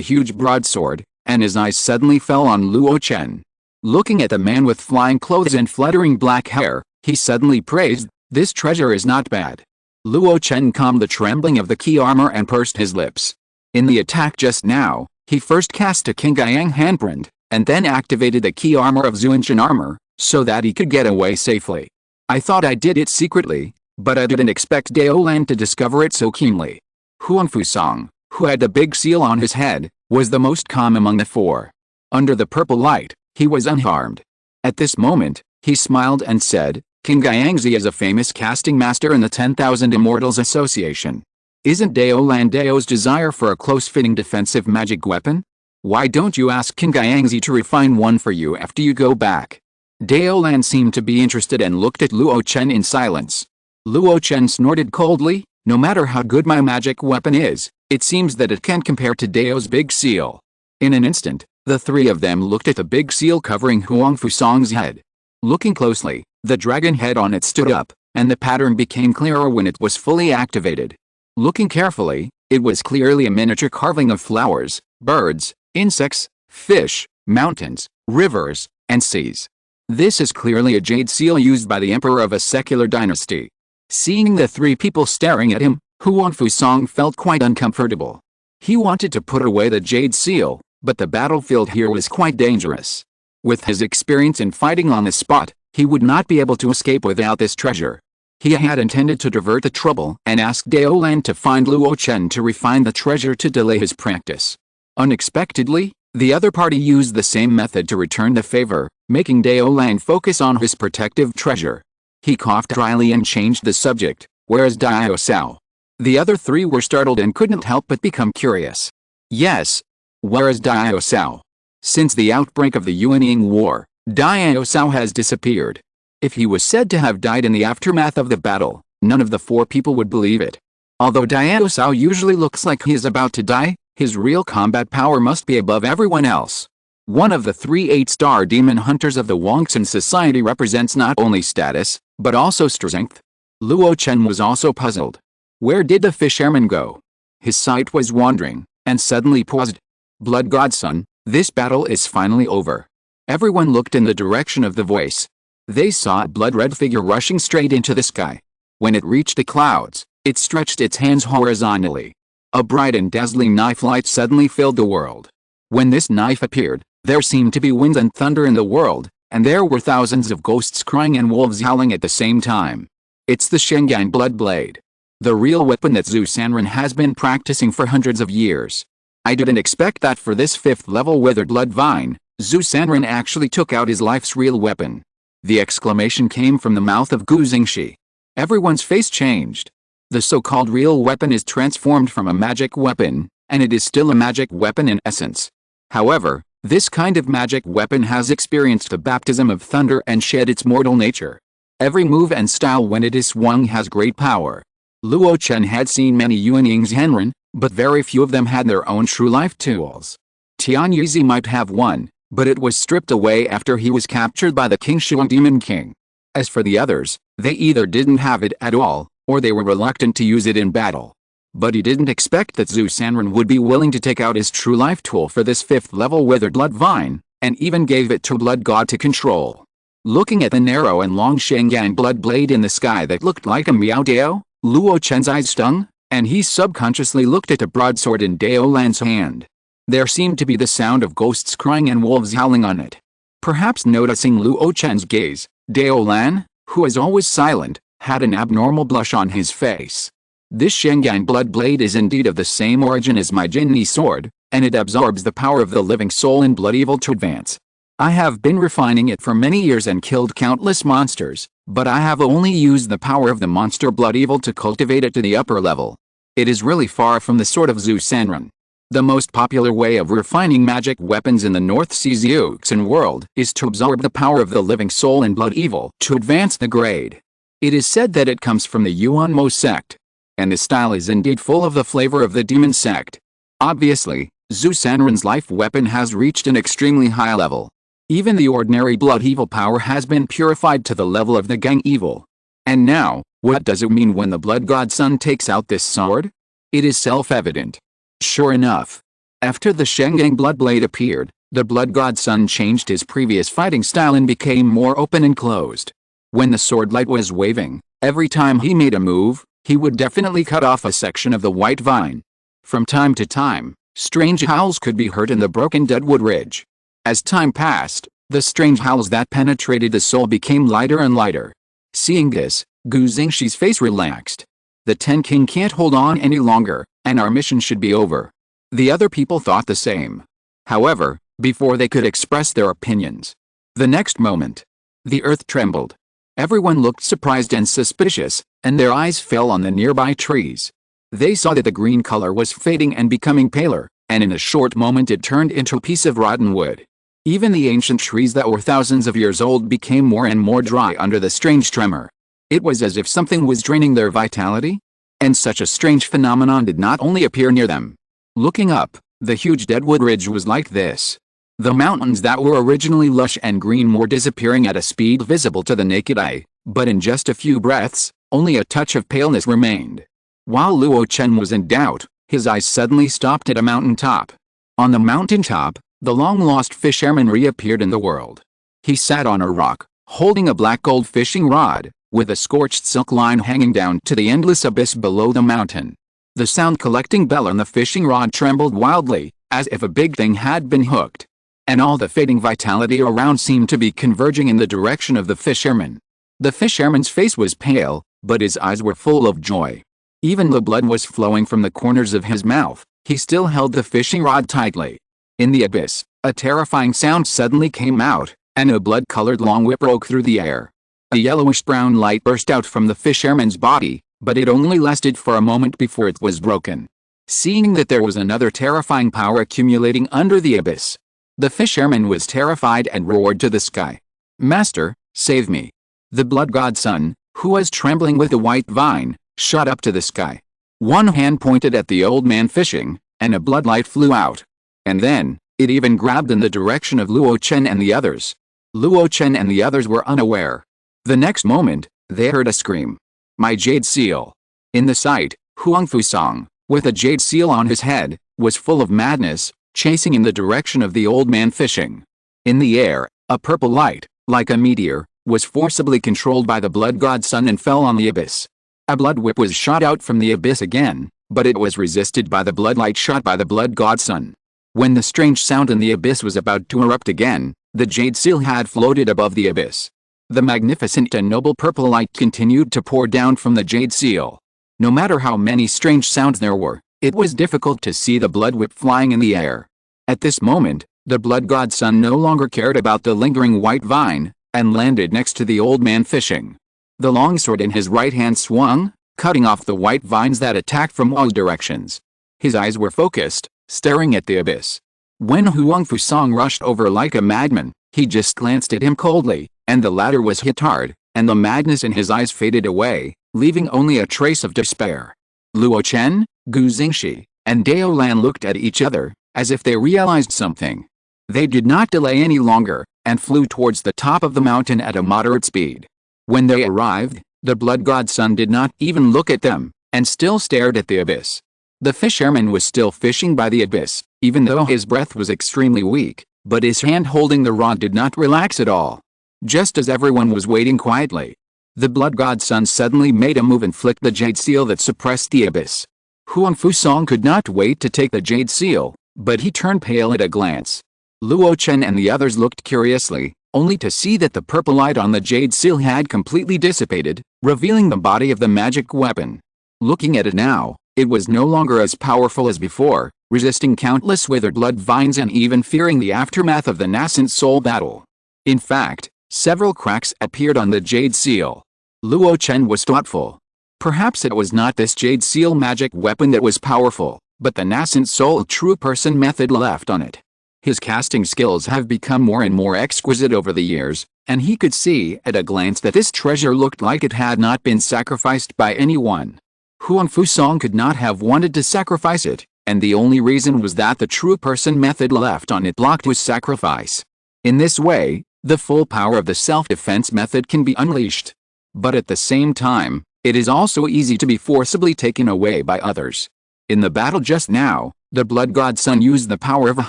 huge broadsword, and his eyes suddenly fell on Luo Chen. Looking at the man with flying clothes and fluttering black hair, he suddenly praised, "This treasure is not bad." Luo Chen calmed the trembling of the key armor and pursed his lips. In the attack just now, he first cast a Qingyang handprint, and then activated the key armor of Zuanshan armor, so that he could get away safely. I thought I did it secretly, but I didn't expect Dao Lan to discover it so keenly. Huangfu Song, who had the big seal on his head, was the most calm among the 4. Under the purple light, he was unharmed. At this moment, he smiled and said, "King Gyangzi is a famous casting master in the 10,000 Immortals Association. Isn't Dao Lan Dao's desire for a close-fitting defensive magic weapon? Why don't you ask King Gyangzi to refine one for you after you go back?" Dao Lan seemed to be interested and looked at Luo Chen in silence. Luo Chen snorted coldly, "No matter how good my magic weapon is, it seems that it can't compare to Dao's big seal." In an instant, the 3 of them looked at the big seal covering Huangfu Song's head. Looking closely, the dragon head on it stood up, and the pattern became clearer when it was fully activated. Looking carefully, it was clearly a miniature carving of flowers, birds, insects, fish, mountains, rivers, and seas. This is clearly a jade seal used by the emperor of a secular dynasty. Seeing the 3 people staring at him, Huangfu Song felt quite uncomfortable. He wanted to put away the jade seal, but the battlefield here was quite dangerous. With his experience in fighting on the spot, he would not be able to escape without this treasure. He had intended to divert the trouble and ask Dao Lan to find Luo Chen to refine the treasure to delay his practice. Unexpectedly, the other party used the same method to return the favor, making Dao Lan focus on his protective treasure. He coughed dryly and changed the subject, "Where's Dao Sao?" The other 3 were startled and couldn't help but become curious. "Yes. Where is Dao Sao?" Since the outbreak of the Yuanying War, Dao Sao has disappeared. If he was said to have died in the aftermath of the battle, none of the 4 people would believe it. Although Dao Sao usually looks like he is about to die, his real combat power must be above everyone else. One of the 3 8-star demon hunters of the Wangxin Society represents not only status, but also strength. Luo Chen was also puzzled. Where did the fisherman go? His sight was wandering, and suddenly paused. Blood Godson, this battle is finally over. Everyone looked in the direction of the voice. They saw a blood-red figure rushing straight into the sky. When it reached the clouds, it stretched its hands horizontally. A bright and dazzling knife light suddenly filled the world. When this knife appeared, there seemed to be wind and thunder in the world, and there were thousands of ghosts crying and wolves howling at the same time. It's the Shengyang Blood Blade. The real weapon that Zhu Sanren has been practicing for hundreds of years. I didn't expect that for this 5th-level withered blood vine, Zhu Sanren actually took out his life's real weapon. The exclamation came from the mouth of Gu Xingxi. Everyone's face changed. The so-called real weapon is transformed from a magic weapon, and it is still a magic weapon in essence. However, this kind of magic weapon has experienced the baptism of thunder and shed its mortal nature. Every move and style when it is swung has great power. Luo Chen had seen many Yuanying's Henren, but very few of them had their own true life tools. Tian Yizi might have one, but it was stripped away after he was captured by the King Shuang Demon King. As for the others, they either didn't have it at all, or they were reluctant to use it in battle. But he didn't expect that Zhu Sanren would be willing to take out his true life tool for this 5th level withered blood vine, and even gave it to Blood God to control. Looking at the narrow and long Shengyang blood blade in the sky that looked like a Miao Dao, Luo Chen's eyes stung, and he subconsciously looked at a broadsword in Dao Lan's hand. There seemed to be the sound of ghosts crying and wolves howling on it. Perhaps noticing Luo Chen's gaze, Dao Lan, who was always silent, had an abnormal blush on his face. This Shengyang blood blade is indeed of the same origin as my Jinni sword, and it absorbs the power of the living soul in blood evil to advance. I have been refining it for many years and killed countless monsters, but I have only used the power of the monster blood evil to cultivate it to the upper level. It is really far from the sword of Zhu Sanren. The most popular way of refining magic weapons in the North Sea's Yuxin world is to absorb the power of the living soul in blood evil to advance the grade. It is said that it comes from the Yuanmo sect. And the style is indeed full of the flavor of the demon sect. Obviously, Zhu Sanren's life weapon has reached an extremely high level. Even the ordinary blood evil power has been purified to the level of the gang evil. And now, what does it mean when the blood god son takes out this sword? It is self-evident. Sure enough, after the Shengyang blood blade appeared, the blood god son changed his previous fighting style and became more open and closed. When the sword light was waving, every time he made a move, he would definitely cut off a section of the white vine. From time to time, strange howls could be heard in the broken deadwood ridge. As time passed, the strange howls that penetrated the soul became lighter and lighter. Seeing this, Gu Xingxi's face relaxed. The Ten King can't hold on any longer, and our mission should be over. The other people thought the same. However, before they could express their opinions, the next moment, the earth trembled. Everyone looked surprised and suspicious, and their eyes fell on the nearby trees. They saw that the green color was fading and becoming paler, and in a short moment it turned into a piece of rotten wood. Even the ancient trees that were thousands of years old became more and more dry under the strange tremor. It was as if something was draining their vitality. And such a strange phenomenon did not only appear near them. Looking up, the huge deadwood ridge was like this. The mountains that were originally lush and green were disappearing at a speed visible to the naked eye, but in just a few breaths, only a touch of paleness remained. While Luo Chen was in doubt, his eyes suddenly stopped at a mountaintop. On the mountaintop, the long-lost fisherman reappeared in the world. He sat on a rock, holding a black gold fishing rod, with a scorched silk line hanging down to the endless abyss below the mountain. The sound-collecting bell on the fishing rod trembled wildly, as if a big thing had been hooked. And all the fading vitality around seemed to be converging in the direction of the fisherman. The fisherman's face was pale, but his eyes were full of joy. Even the blood was flowing from the corners of his mouth. He still held the fishing rod tightly. In the abyss, a terrifying sound suddenly came out, and a blood-colored long whip broke through the air. A yellowish-brown light burst out from the fisherman's body, but it only lasted for a moment before it was broken. Seeing that there was another terrifying power accumulating under the abyss, the fisherman was terrified and roared to the sky. "Master, save me!" The blood god son, who was trembling with the white vine, shot up to the sky. One hand pointed at the old man fishing, and a blood light flew out. And then, it even grabbed in the direction of Luo Chen and the others. Luo Chen and the others were unaware. The next moment, they heard a scream. "My jade seal!" In the sight, Huang Fusang, with a jade seal on his head, was full of madness, chasing in the direction of the old man fishing. In the air, a purple light, like a meteor, was forcibly controlled by the blood god son and fell on the abyss. A blood whip was shot out from the abyss again, but it was resisted by the blood light shot by the blood god son. When the strange sound in the abyss was about to erupt again, the jade seal had floated above the abyss. The magnificent and noble purple light continued to pour down from the jade seal. No matter how many strange sounds there were, it was difficult to see the blood whip flying in the air. At this moment, the blood god son no longer cared about the lingering white vine, and landed next to the old man fishing. The longsword in his right hand swung, cutting off the white vines that attacked from all directions. His eyes were focused, staring at the abyss. When Huang Fusang rushed over like a madman, he just glanced at him coldly, and the latter was hit hard, and the madness in his eyes faded away, leaving only a trace of despair. Luo Chen, Gu Xingxi, and Dao Lan looked at each other, as if they realized something. They did not delay any longer, and flew towards the top of the mountain at a moderate speed. When they arrived, the blood god Sun did not even look at them, and still stared at the abyss. The fisherman was still fishing by the abyss, even though his breath was extremely weak, but his hand holding the rod did not relax at all. Just as everyone was waiting quietly, the blood god Sun suddenly made a move and flicked the jade seal that suppressed the abyss. Huang Fusang could not wait to take the jade seal, but he turned pale at a glance. Luo Chen and the others looked curiously, only to see that the purple light on the jade seal had completely dissipated, revealing the body of the magic weapon. Looking at it now, it was no longer as powerful as before, resisting countless withered blood vines and even fearing the aftermath of the nascent soul battle. In fact, several cracks appeared on the jade seal. Luo Chen was thoughtful. Perhaps it was not this jade seal magic weapon that was powerful, but the nascent soul true person method left on it. His casting skills have become more and more exquisite over the years, and he could see at a glance that this treasure looked like it had not been sacrificed by anyone. Huang Fusang could not have wanted to sacrifice it, and the only reason was that the true person method left on it blocked his sacrifice. In this way, the full power of the self-defense method can be unleashed. But at the same time, it is also easy to be forcibly taken away by others. In the battle just now, the blood god Sun used the power of a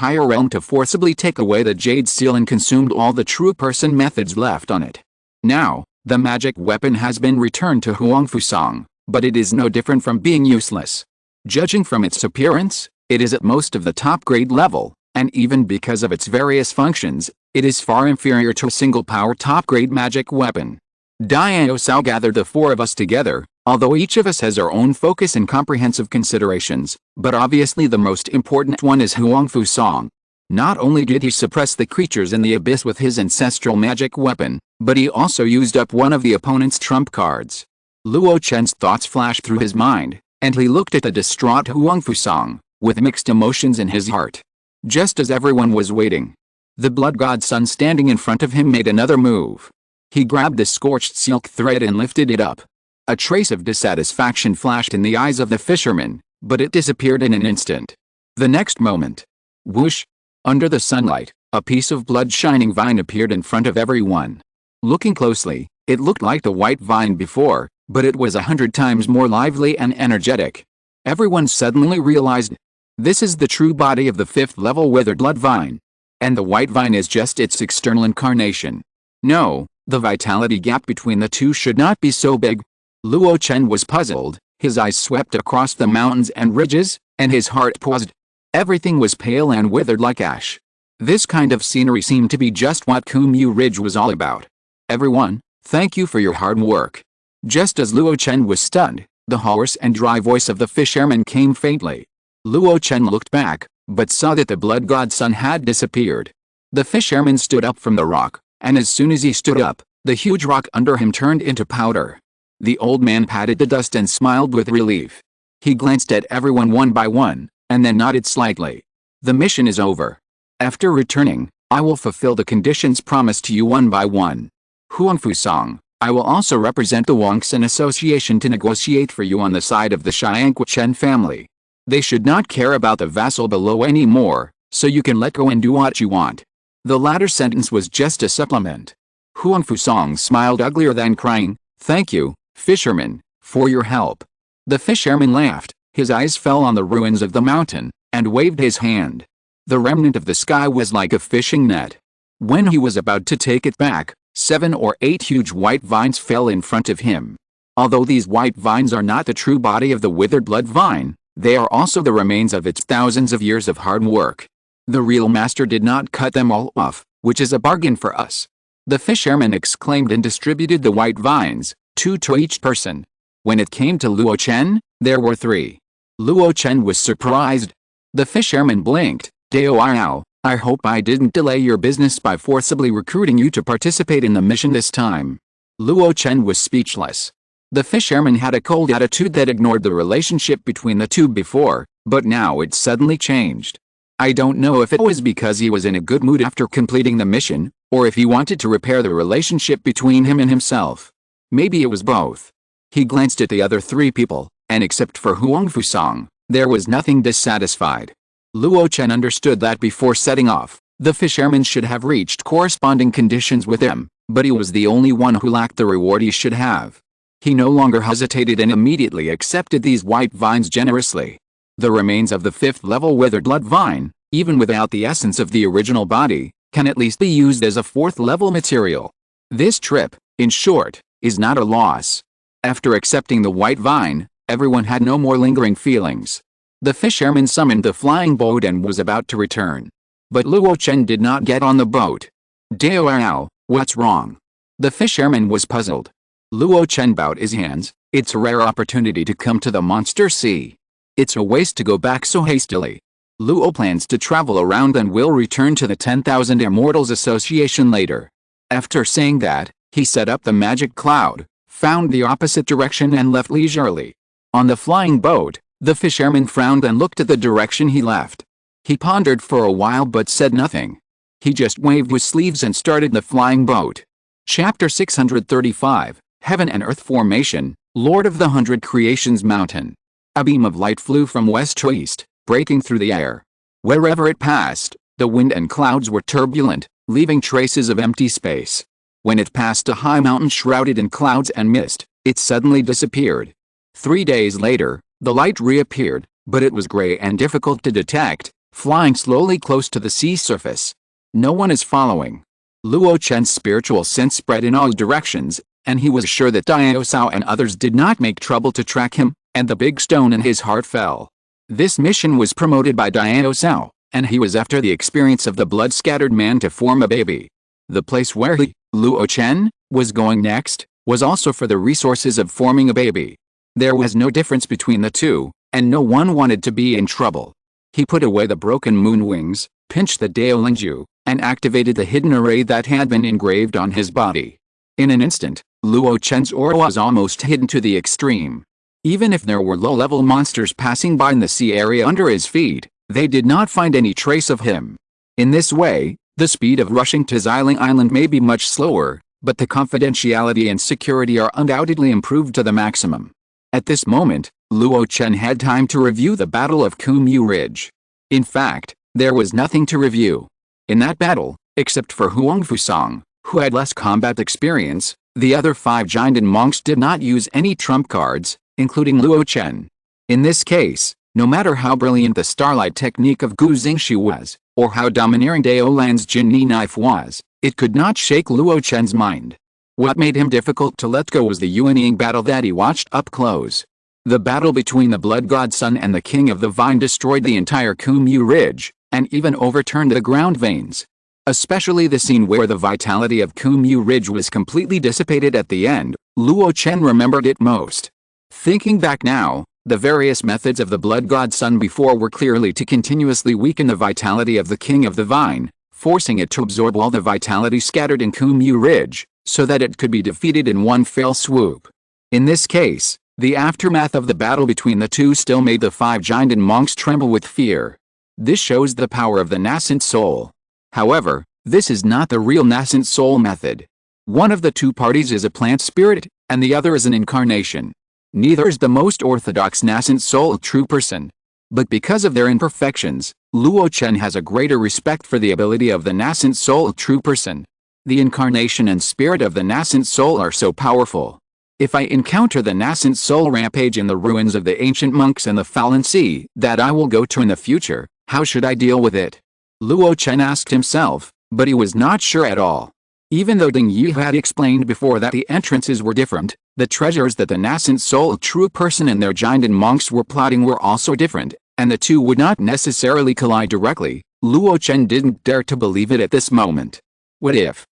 higher realm to forcibly take away the jade seal and consumed all the true person methods left on it. Now, the magic weapon has been returned to Huang Fusang, but it is no different from being useless. Judging from its appearance, it is at most of the top grade level, and even because of its various functions, it is far inferior to a single power top grade magic weapon. Diao Sao gathered the four of us together, although each of us has our own focus and comprehensive considerations, but obviously the most important one is Huang Fusang. Not only did he suppress the creatures in the abyss with his ancestral magic weapon, but he also used up one of the opponent's trump cards. Luo Chen's thoughts flashed through his mind, and he looked at the distraught Huang Fusang, with mixed emotions in his heart. Just as everyone was waiting, the blood god Sun standing in front of him made another move. He grabbed the scorched silk thread and lifted it up. A trace of dissatisfaction flashed in the eyes of the fisherman, but it disappeared in an instant. The next moment, whoosh! Under the sunlight, a piece of blood-shining vine appeared in front of everyone. Looking closely, it looked like the white vine before, but it was 100 times more lively and energetic. Everyone suddenly realized, this is the true body of the 5th level withered blood vine. And the white vine is just its external incarnation. No, the vitality gap between the two should not be so big. Luo Chen was puzzled, his eyes swept across the mountains and ridges, and his heart paused. Everything was pale and withered like ash. This kind of scenery seemed to be just what Kumyu Ridge was all about. Everyone, thank you for your hard work. Just as Luo Chen was stunned, the hoarse and dry voice of the fisherman came faintly. Luo Chen looked back, but saw that the blood god Sun had disappeared. The fisherman stood up from the rock, and as soon as he stood up, the huge rock under him turned into powder. The old man patted the dust and smiled with relief. He glanced at everyone one by one, and then nodded slightly. The mission is over. After returning, I will fulfill the conditions promised to you one by one. Huang Fusang, I will also represent the Wangxin Association to negotiate for you on the side of the Xiangqu Chen family. They should not care about the vassal below anymore, so you can let go and do what you want. The latter sentence was just a supplement. Huang Fusang smiled uglier than crying, thank you, fisherman, for your help. The fisherman laughed, his eyes fell on the ruins of the mountain, and waved his hand. The remnant of the sky was like a fishing net. When he was about to take it back, 7 or 8 huge white vines fell in front of him. Although these white vines are not the true body of the withered blood vine, they are also the remains of its thousands of years of hard work. The real master did not cut them all off, which is a bargain for us. The fisherman exclaimed and distributed the white vines, 2 to each person. When it came to Luo Chen, there were 3. Luo Chen was surprised. The fisherman blinked. Dao, I hope I didn't delay your business by forcibly recruiting you to participate in the mission this time. Luo Chen was speechless. The fisherman had a cold attitude that ignored the relationship between the two before, but now it suddenly changed. I don't know if it was because he was in a good mood after completing the mission, or if he wanted to repair the relationship between him and himself. Maybe it was both. He glanced at the other three people, and except for Huang Fusang, there was nothing dissatisfied. Luo Chen understood that before setting off, the fisherman should have reached corresponding conditions with him, but he was the only one who lacked the reward he should have. He no longer hesitated and immediately accepted these white vines generously. The remains of the 5th-level withered blood vine, even without the essence of the original body, can at least be used as a 4th-level material. This trip, in short, is not a loss. After accepting the white vine, everyone had no more lingering feelings. The fisherman summoned the flying boat and was about to return. But Luo Chen did not get on the boat. Dao, what's wrong? The fisherman was puzzled. Luo Chen bowed his hands. It's a rare opportunity to come to the monster sea. It's a waste to go back so hastily. Luo plans to travel around and will return to the 10,000 Immortals Association later. After saying that, he set up the magic cloud, found the opposite direction and left leisurely. On the flying boat, the fisherman frowned and looked at the direction he left. He pondered for a while but said nothing. He just waved his sleeves and started the flying boat. Chapter 635, Heaven and Earth Formation, Lord of the 100 Creations Mountain. A beam of light flew from west to east, breaking through the air. Wherever it passed, the wind and clouds were turbulent, leaving traces of empty space. When it passed a high mountain shrouded in clouds and mist, it suddenly disappeared. 3 days later, the light reappeared, but it was gray and difficult to detect, flying slowly close to the sea surface. No one is following. Luo Chen's spiritual sense spread in all directions, and he was sure that Dao and others did not make trouble to track him, and the big stone in his heart fell. This mission was promoted by Dao, and he was after the experience of the blood-scattered man to form a baby. The place where he, Luo Chen, was going next, was also for the resources of forming a baby. There was no difference between the two, and no one wanted to be in trouble. He put away the broken moon wings, pinched the Dao Lingju, and activated the hidden array that had been engraved on his body. In an instant, Luo Chen's aura was almost hidden to the extreme. Even if there were low-level monsters passing by in the sea area under his feet, they did not find any trace of him. In this way, the speed of rushing to Xiling Island may be much slower, but the confidentiality and security are undoubtedly improved to the maximum. At this moment, Luo Chen had time to review the Battle of Kumyu Ridge. In fact, there was nothing to review. In that battle, except for Huang Fusang, who had less combat experience, the other 5 giant monks did not use any trump cards, including Luo Chen. In this case, no matter how brilliant the starlight technique of Gu Xingxi was, or how domineering Dao Lan's Jinni knife was, it could not shake Luo Chen's mind. What made him difficult to let go was the Yuanying battle that he watched up close. The battle between the Blood God Sun and the King of the Vine destroyed the entire Kumyu Ridge, and even overturned the ground veins. Especially the scene where the vitality of Kumyu Ridge was completely dissipated at the end, Luo Chen remembered it most. Thinking back now, the various methods of the Blood God Sun before were clearly to continuously weaken the vitality of the King of the Vine, forcing it to absorb all the vitality scattered in Kumyu Ridge, so that it could be defeated in one fell swoop. In this case, the aftermath of the battle between the two still made the 5 giant monks tremble with fear. This shows the power of the nascent soul. However, this is not the real nascent soul method. One of the two parties is a plant spirit, and the other is an incarnation. Neither is the most orthodox nascent soul true person. But because of their imperfections, Luo Chen has a greater respect for the ability of the nascent soul true person. The incarnation and spirit of the nascent soul are so powerful. If I encounter the nascent soul rampage in the ruins of the ancient monks and the Fallen Sea that I will go to in the future, how should I deal with it? Luo Chen asked himself, but he was not sure at all. Even though Ding Yi had explained before that the entrances were different, the treasures that the nascent soul true person and their giant monks were plotting were also different, and the two would not necessarily collide directly. Luo Chen didn't dare to believe it at this moment. What if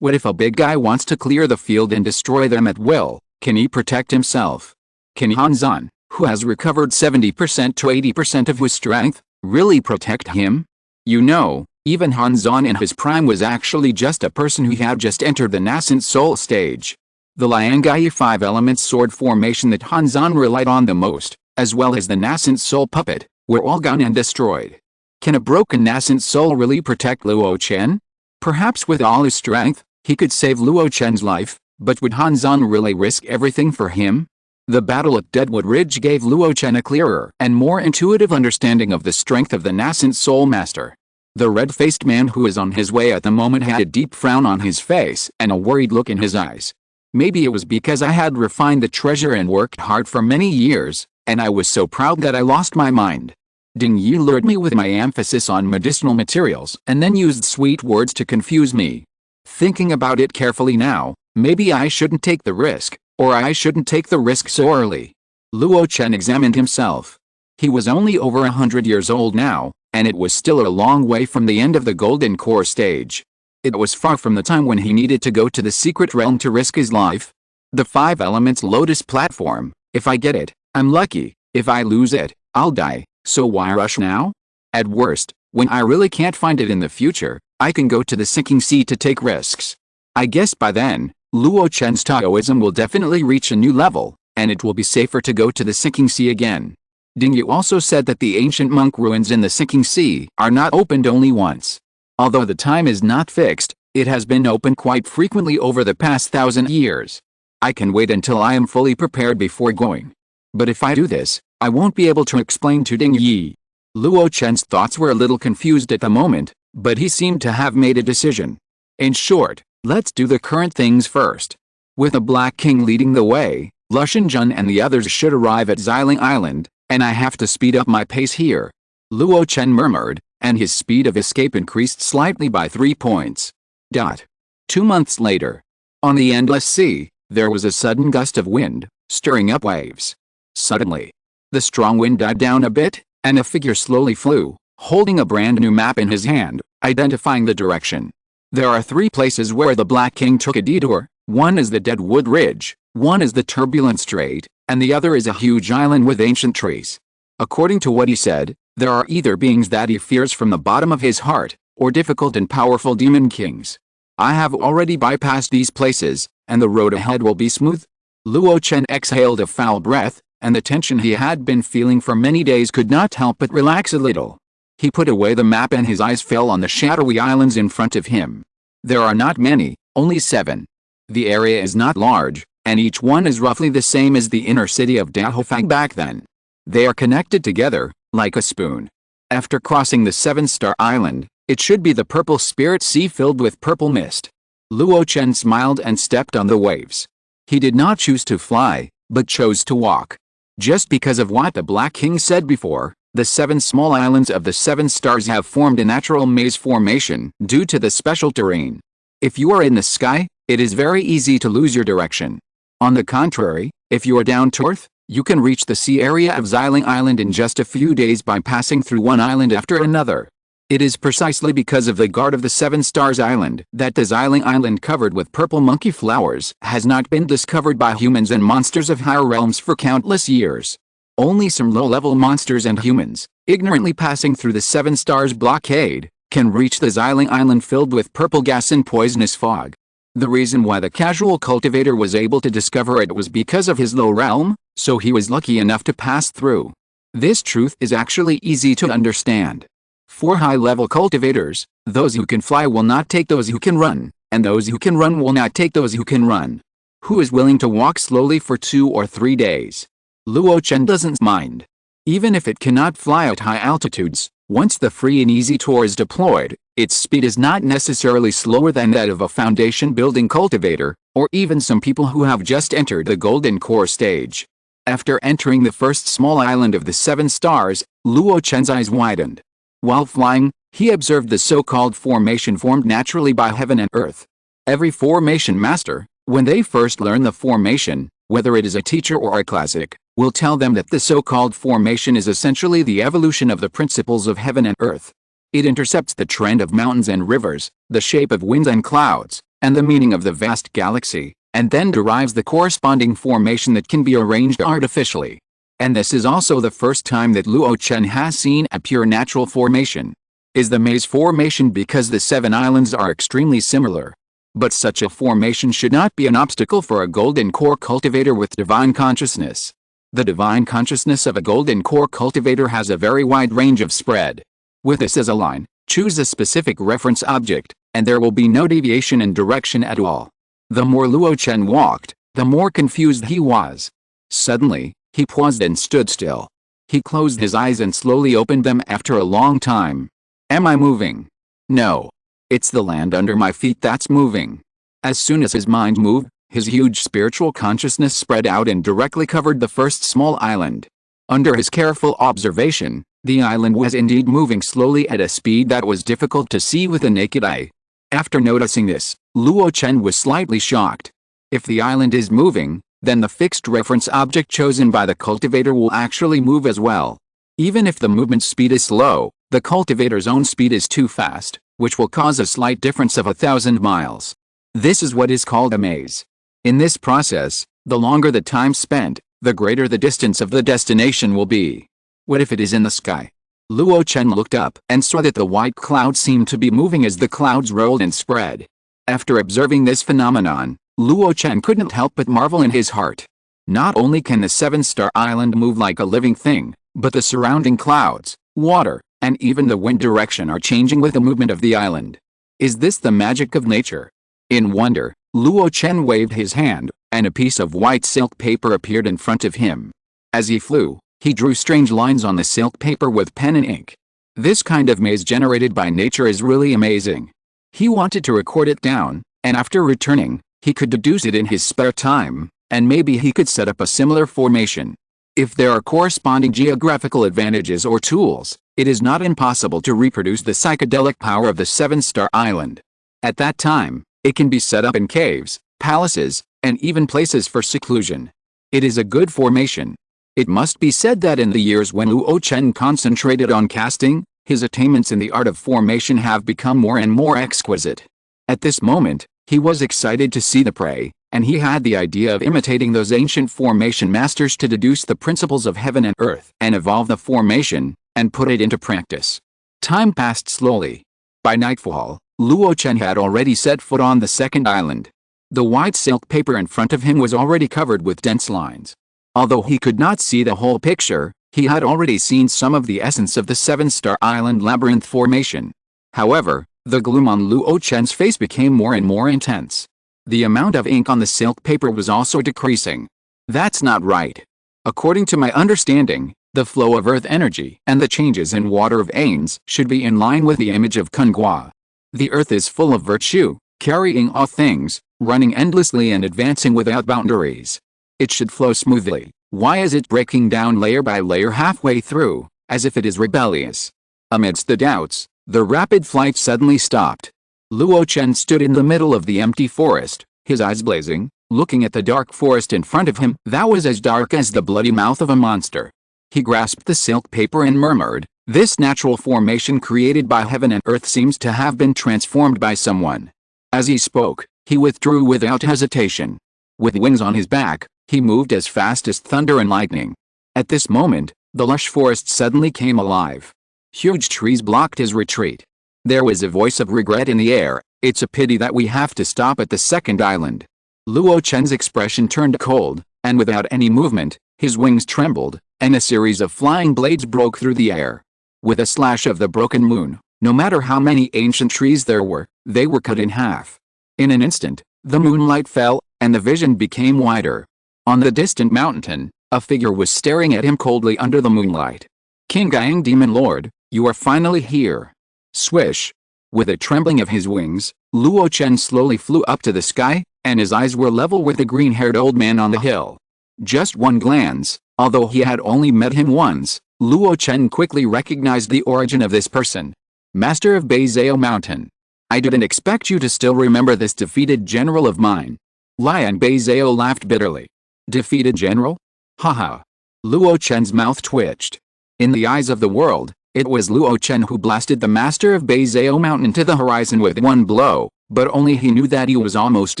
a big guy wants to clear the field and destroy them at will? Can he protect himself? Can Han Zan, who has recovered 70% to 80% of his strength, really protect him? You know, even Han Zan in his prime was actually just a person who had just entered the nascent soul stage. The Liangai five elements sword formation that Hanzan relied on the most, as well as the nascent soul puppet, were all gone and destroyed. Can a broken nascent soul really protect Luo Chen? Perhaps with all his strength, he could save Luo Chen's life, but would Hanzan really risk everything for him? The battle at Deadwood Ridge gave Luo Chen a clearer and more intuitive understanding of the strength of the nascent soul master. The red-faced man who was on his way at the moment had a deep frown on his face and a worried look in his eyes. Maybe it was because I had refined the treasure and worked hard for many years, and I was so proud that I lost my mind. Ding Yi lured me with my emphasis on medicinal materials and then used sweet words to confuse me. Thinking about it carefully now, maybe I shouldn't take the risk, or I shouldn't take the risk so early. Luo Chen examined himself. He was only over 100 years old now, and it was still a long way from the end of the golden core stage. It was far from the time when he needed to go to the secret realm to risk his life. The five elements lotus platform, if I get it, I'm lucky, if I lose it, I'll die, so why rush now? At worst, when I really can't find it in the future, I can go to the sinking sea to take risks. I guess by then, Luo Chen's Taoism will definitely reach a new level, and it will be safer to go to the sinking sea again. Ding Yu also said that the ancient monk ruins in the sinking sea are not opened only once. Although the time is not fixed, it has been opened quite frequently over the past 1,000 years. I can wait until I am fully prepared before going. But if I do this, I won't be able to explain to Ding Yi. Luo Chen's thoughts were a little confused at the moment, but he seemed to have made a decision. In short, let's do the current things first. With the Black King leading the way, Lushan Jun and the others should arrive at Xiling Island, and I have to speed up my pace here. Luo Chen murmured, and his speed of escape increased slightly by 3 points. 2 months later. On the endless sea, there was a sudden gust of wind, stirring up waves. Suddenly, the strong wind died down a bit, and a figure slowly flew, holding a brand new map in his hand, identifying the direction. There are 3 places where the Black King took a detour. One is the Deadwood Ridge, one is the Turbulent Strait, and the other is a huge island with ancient trees. According to what he said, there are either beings that he fears from the bottom of his heart, or difficult and powerful demon kings. I have already bypassed these places, and the road ahead will be smooth. Luo Chen exhaled a foul breath, and the tension he had been feeling for many days could not help but relax a little. He put away the map and his eyes fell on the shadowy islands in front of him. There are not many, only 7. The area is not large, and each one is roughly the same as the inner city of Dahofang back then. They are connected together, like a spoon. After crossing the 7-star island, it should be the purple spirit sea filled with purple mist. Luo Chen smiled and stepped on the waves. He did not choose to fly, but chose to walk. Just because of what the Black King said before, the 7 small islands of the 7 stars have formed a natural maze formation due to the special terrain. If you are in the sky, it is very easy to lose your direction. On the contrary, if you are down to earth, you can reach the sea area of Xiling Island in just a few days by passing through one island after another. It is precisely because of the guard of the 7 Stars Island that the Xiling Island covered with purple monkey flowers has not been discovered by humans and monsters of higher realms for countless years. Only some low-level monsters and humans, ignorantly passing through the 7 Stars blockade, can reach the Xiling Island filled with purple gas and poisonous fog. The reason why the casual cultivator was able to discover it was because of his low realm, so he was lucky enough to pass through. This truth is actually easy to understand. For high-level cultivators, those who can fly will not take those who can run, and those who can run will not take those who can run. Who is willing to walk slowly for 2 or 3 days? Luo Chen doesn't mind. Even if it cannot fly at high altitudes, once the free and easy tour is deployed, its speed is not necessarily slower than that of a foundation-building cultivator, or even some people who have just entered the Golden Core stage. After entering the first small island of the 7 stars, Luo Chen's eyes widened. While flying, he observed the so-called formation formed naturally by heaven and earth. Every formation master, when they first learn the formation, whether it is a teacher or a classic, will tell them that the so-called formation is essentially the evolution of the principles of heaven and earth. It intercepts the trend of mountains and rivers, the shape of winds and clouds, and the meaning of the vast galaxy, and then derives the corresponding formation that can be arranged artificially. And this is also the first time that Luo Chen has seen a pure natural formation. Is the maze formation because the 7 islands are extremely similar? But such a formation should not be an obstacle for a golden core cultivator with divine consciousness. The divine consciousness of a golden core cultivator has a very wide range of spread. With this as a line, choose a specific reference object, and there will be no deviation in direction at all. The more Luo Chen walked, the more confused he was. Suddenly, he paused and stood still. He closed his eyes and slowly opened them after a long time. Am I moving? No. It's the land under my feet that's moving. As soon as his mind moved, his huge spiritual consciousness spread out and directly covered the first small island. Under his careful observation, the island was indeed moving slowly at a speed that was difficult to see with the naked eye. After noticing this, Luo Chen was slightly shocked. If the island is moving, then the fixed reference object chosen by the cultivator will actually move as well. Even if the movement speed is slow, the cultivator's own speed is too fast, which will cause a slight difference of 1,000 miles. This is what is called a maze. In this process, the longer the time spent, the greater the distance of the destination will be. What if it is in the sky? Luo Chen looked up and saw that the white clouds seemed to be moving as the clouds rolled and spread. After observing this phenomenon, Luo Chen couldn't help but marvel in his heart. Not only can the seven-star island move like a living thing, but the surrounding clouds, water, and even the wind direction are changing with the movement of the island. Is this the magic of nature? In wonder, Luo Chen waved his hand, and a piece of white silk paper appeared in front of him. As he flew, he drew strange lines on the silk paper with pen and ink. This kind of maze generated by nature is really amazing. He wanted to record it down, and after returning, he could deduce it in his spare time, and maybe he could set up a similar formation. If there are corresponding geographical advantages or tools, it is not impossible to reproduce the psychedelic power of the seven-star island. At that time, it can be set up in caves, palaces, and even places for seclusion. It is a good formation. It must be said that in the years when Luo Chen concentrated on casting, his attainments in the art of formation have become more and more exquisite. At this moment, he was excited to see the prey, and he had the idea of imitating those ancient formation masters to deduce the principles of heaven and earth and evolve the formation, and put it into practice. Time passed slowly. By nightfall, Luo Chen had already set foot on the second island. The white silk paper in front of him was already covered with dense lines. Although he could not see the whole picture, he had already seen some of the essence of the seven-star island labyrinth formation. However, the gloom on Luo Chen's face became more and more intense. The amount of ink on the silk paper was also decreasing. That's not right. According to my understanding, the flow of earth energy and the changes in water veins should be in line with the image of Kungwa. The earth is full of virtue, carrying all things, running endlessly and advancing without boundaries. It should flow smoothly. Why is it breaking down layer by layer halfway through, as if it is rebellious? Amidst the doubts, the rapid flight suddenly stopped. Luo Chen stood in the middle of the empty forest, his eyes blazing, looking at the dark forest in front of him that was as dark as the bloody mouth of a monster. He grasped the silk paper and murmured, "This natural formation created by heaven and earth seems to have been transformed by someone." As he spoke, he withdrew without hesitation. With wings on his back, he moved as fast as thunder and lightning. At this moment, the lush forest suddenly came alive. Huge trees blocked his retreat. There was a voice of regret in the air. "It's a pity that we have to stop at the second island." Luo Chen's expression turned cold, and without any movement, his wings trembled, and a series of flying blades broke through the air. With a slash of the broken moon, no matter how many ancient trees there were, they were cut in half. In an instant, the moonlight fell, and the vision became wider. On the distant mountain, a figure was staring at him coldly under the moonlight. "King Gang Demon Lord, you are finally here." Swish! With a trembling of his wings, Luo Chen slowly flew up to the sky, and his eyes were level with the green-haired old man on the hill. Just one glance, although he had only met him once, Luo Chen quickly recognized the origin of this person. Master of Beizao Mountain. "I didn't expect you to still remember this defeated general of mine." Lian Beizao laughed bitterly. "Defeated general? Haha." Luo Chen's mouth twitched. In the eyes of the world, it was Luo Chen who blasted the master of Beizao Mountain to the horizon with one blow, but only he knew that he was almost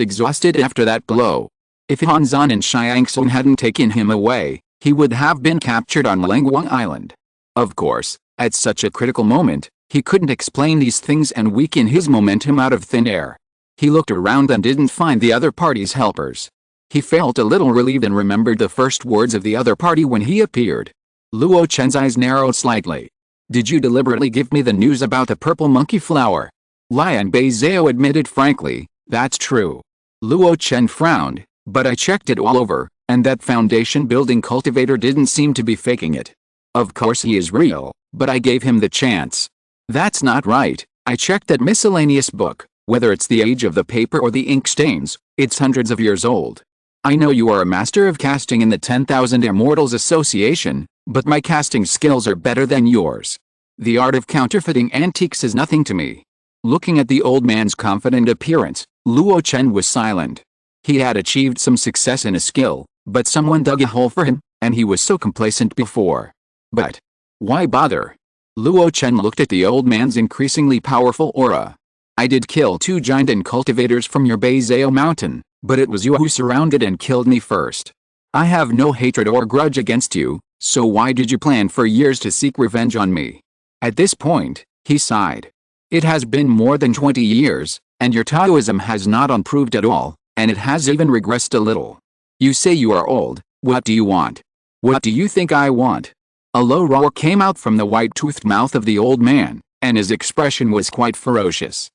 exhausted after that blow. If Han Zan and Xiangsun hadn't taken him away, he would have been captured on Lengguang Island. Of course, at such a critical moment, he couldn't explain these things and weaken his momentum out of thin air. He looked around and didn't find the other party's helpers. He felt a little relieved and remembered the first words of the other party when he appeared. Luo Chen's eyes narrowed slightly. "Did you deliberately give me the news about the purple monkey flower?" Liang Beizhao admitted frankly, "That's true." Luo Chen frowned, "But I checked it all over, and that foundation-building cultivator didn't seem to be faking it. Of course he is real, but I gave him the chance." "That's not right. I checked that miscellaneous book. Whether it's the age of the paper or the ink stains, it's hundreds of years old. I know you are a master of casting in the 10,000 Immortals Association, but my casting skills are better than yours. The art of counterfeiting antiques is nothing to me." Looking at the old man's confident appearance, Luo Chen was silent. He had achieved some success in a skill, but someone dug a hole for him, and he was so complacent before. But why bother? Luo Chen looked at the old man's increasingly powerful aura. "I did kill 2 giant cultivators from your Beizhao mountain, but it was you who surrounded and killed me first. I have no hatred or grudge against you, so why did you plan for years to seek revenge on me?" At this point, he sighed. "It has been more than 20 years, and your Taoism has not improved at all, and it has even regressed a little. You say you are old, what do you want?" "What do you think I want?" A low roar came out from the white-toothed mouth of the old man, and his expression was quite ferocious.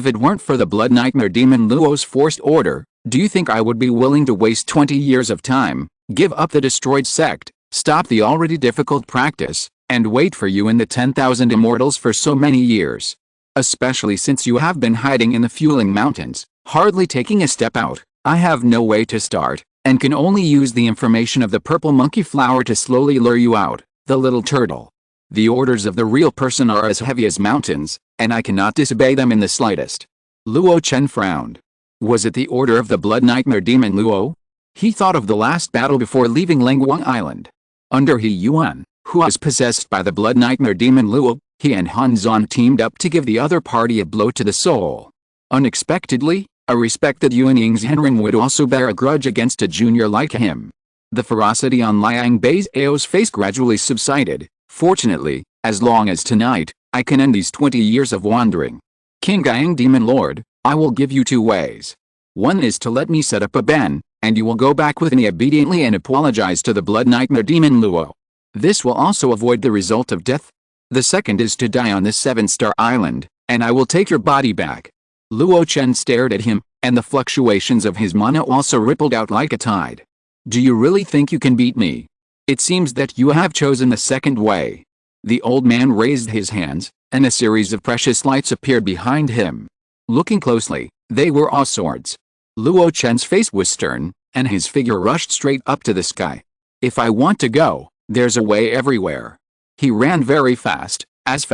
"If it weren't for the blood nightmare demon Luo's forced order, do you think I would be willing to waste 20 years of time, give up the destroyed sect, stop the already difficult practice, and wait for you in the 10,000 immortals for so many years? Especially since you have been hiding in the fueling mountains, hardly taking a step out. I have no way to start, and can only use the information of the purple monkey flower to slowly lure you out, the little turtle. The orders of the real person are as heavy as mountains, and I cannot disobey them in the slightest." Luo Chen frowned. Was it the order of the blood nightmare demon Luo? He thought of the last battle before leaving Lenguang Island. Under He Yuan, who was possessed by the blood nightmare demon Luo, he and Han Zan teamed up to give the other party a blow to the soul. Unexpectedly, a respected Yuan Yingzhenren would also bear a grudge against a junior like him. The ferocity on Liang Beizhao's face gradually subsided. "Fortunately, as long as tonight, I can end these 20 years of wandering. King Gang Demon Lord, I will give you 2 ways. One is to let me set up a ban, and you will go back with me obediently and apologize to the blood nightmare demon Luo. This will also avoid the result of death. The second is to die on this 7-star island, and I will take your body back." Luo Chen stared at him, and the fluctuations of his mana also rippled out like a tide. "Do you really think you can beat me? It seems that you have chosen the second way." The old man raised his hands, and a series of precious lights appeared behind him. Looking closely, they were all swords. Luo Chen's face was stern, and his figure rushed straight up to the sky. "If I want to go, there's a way everywhere." He ran very fast as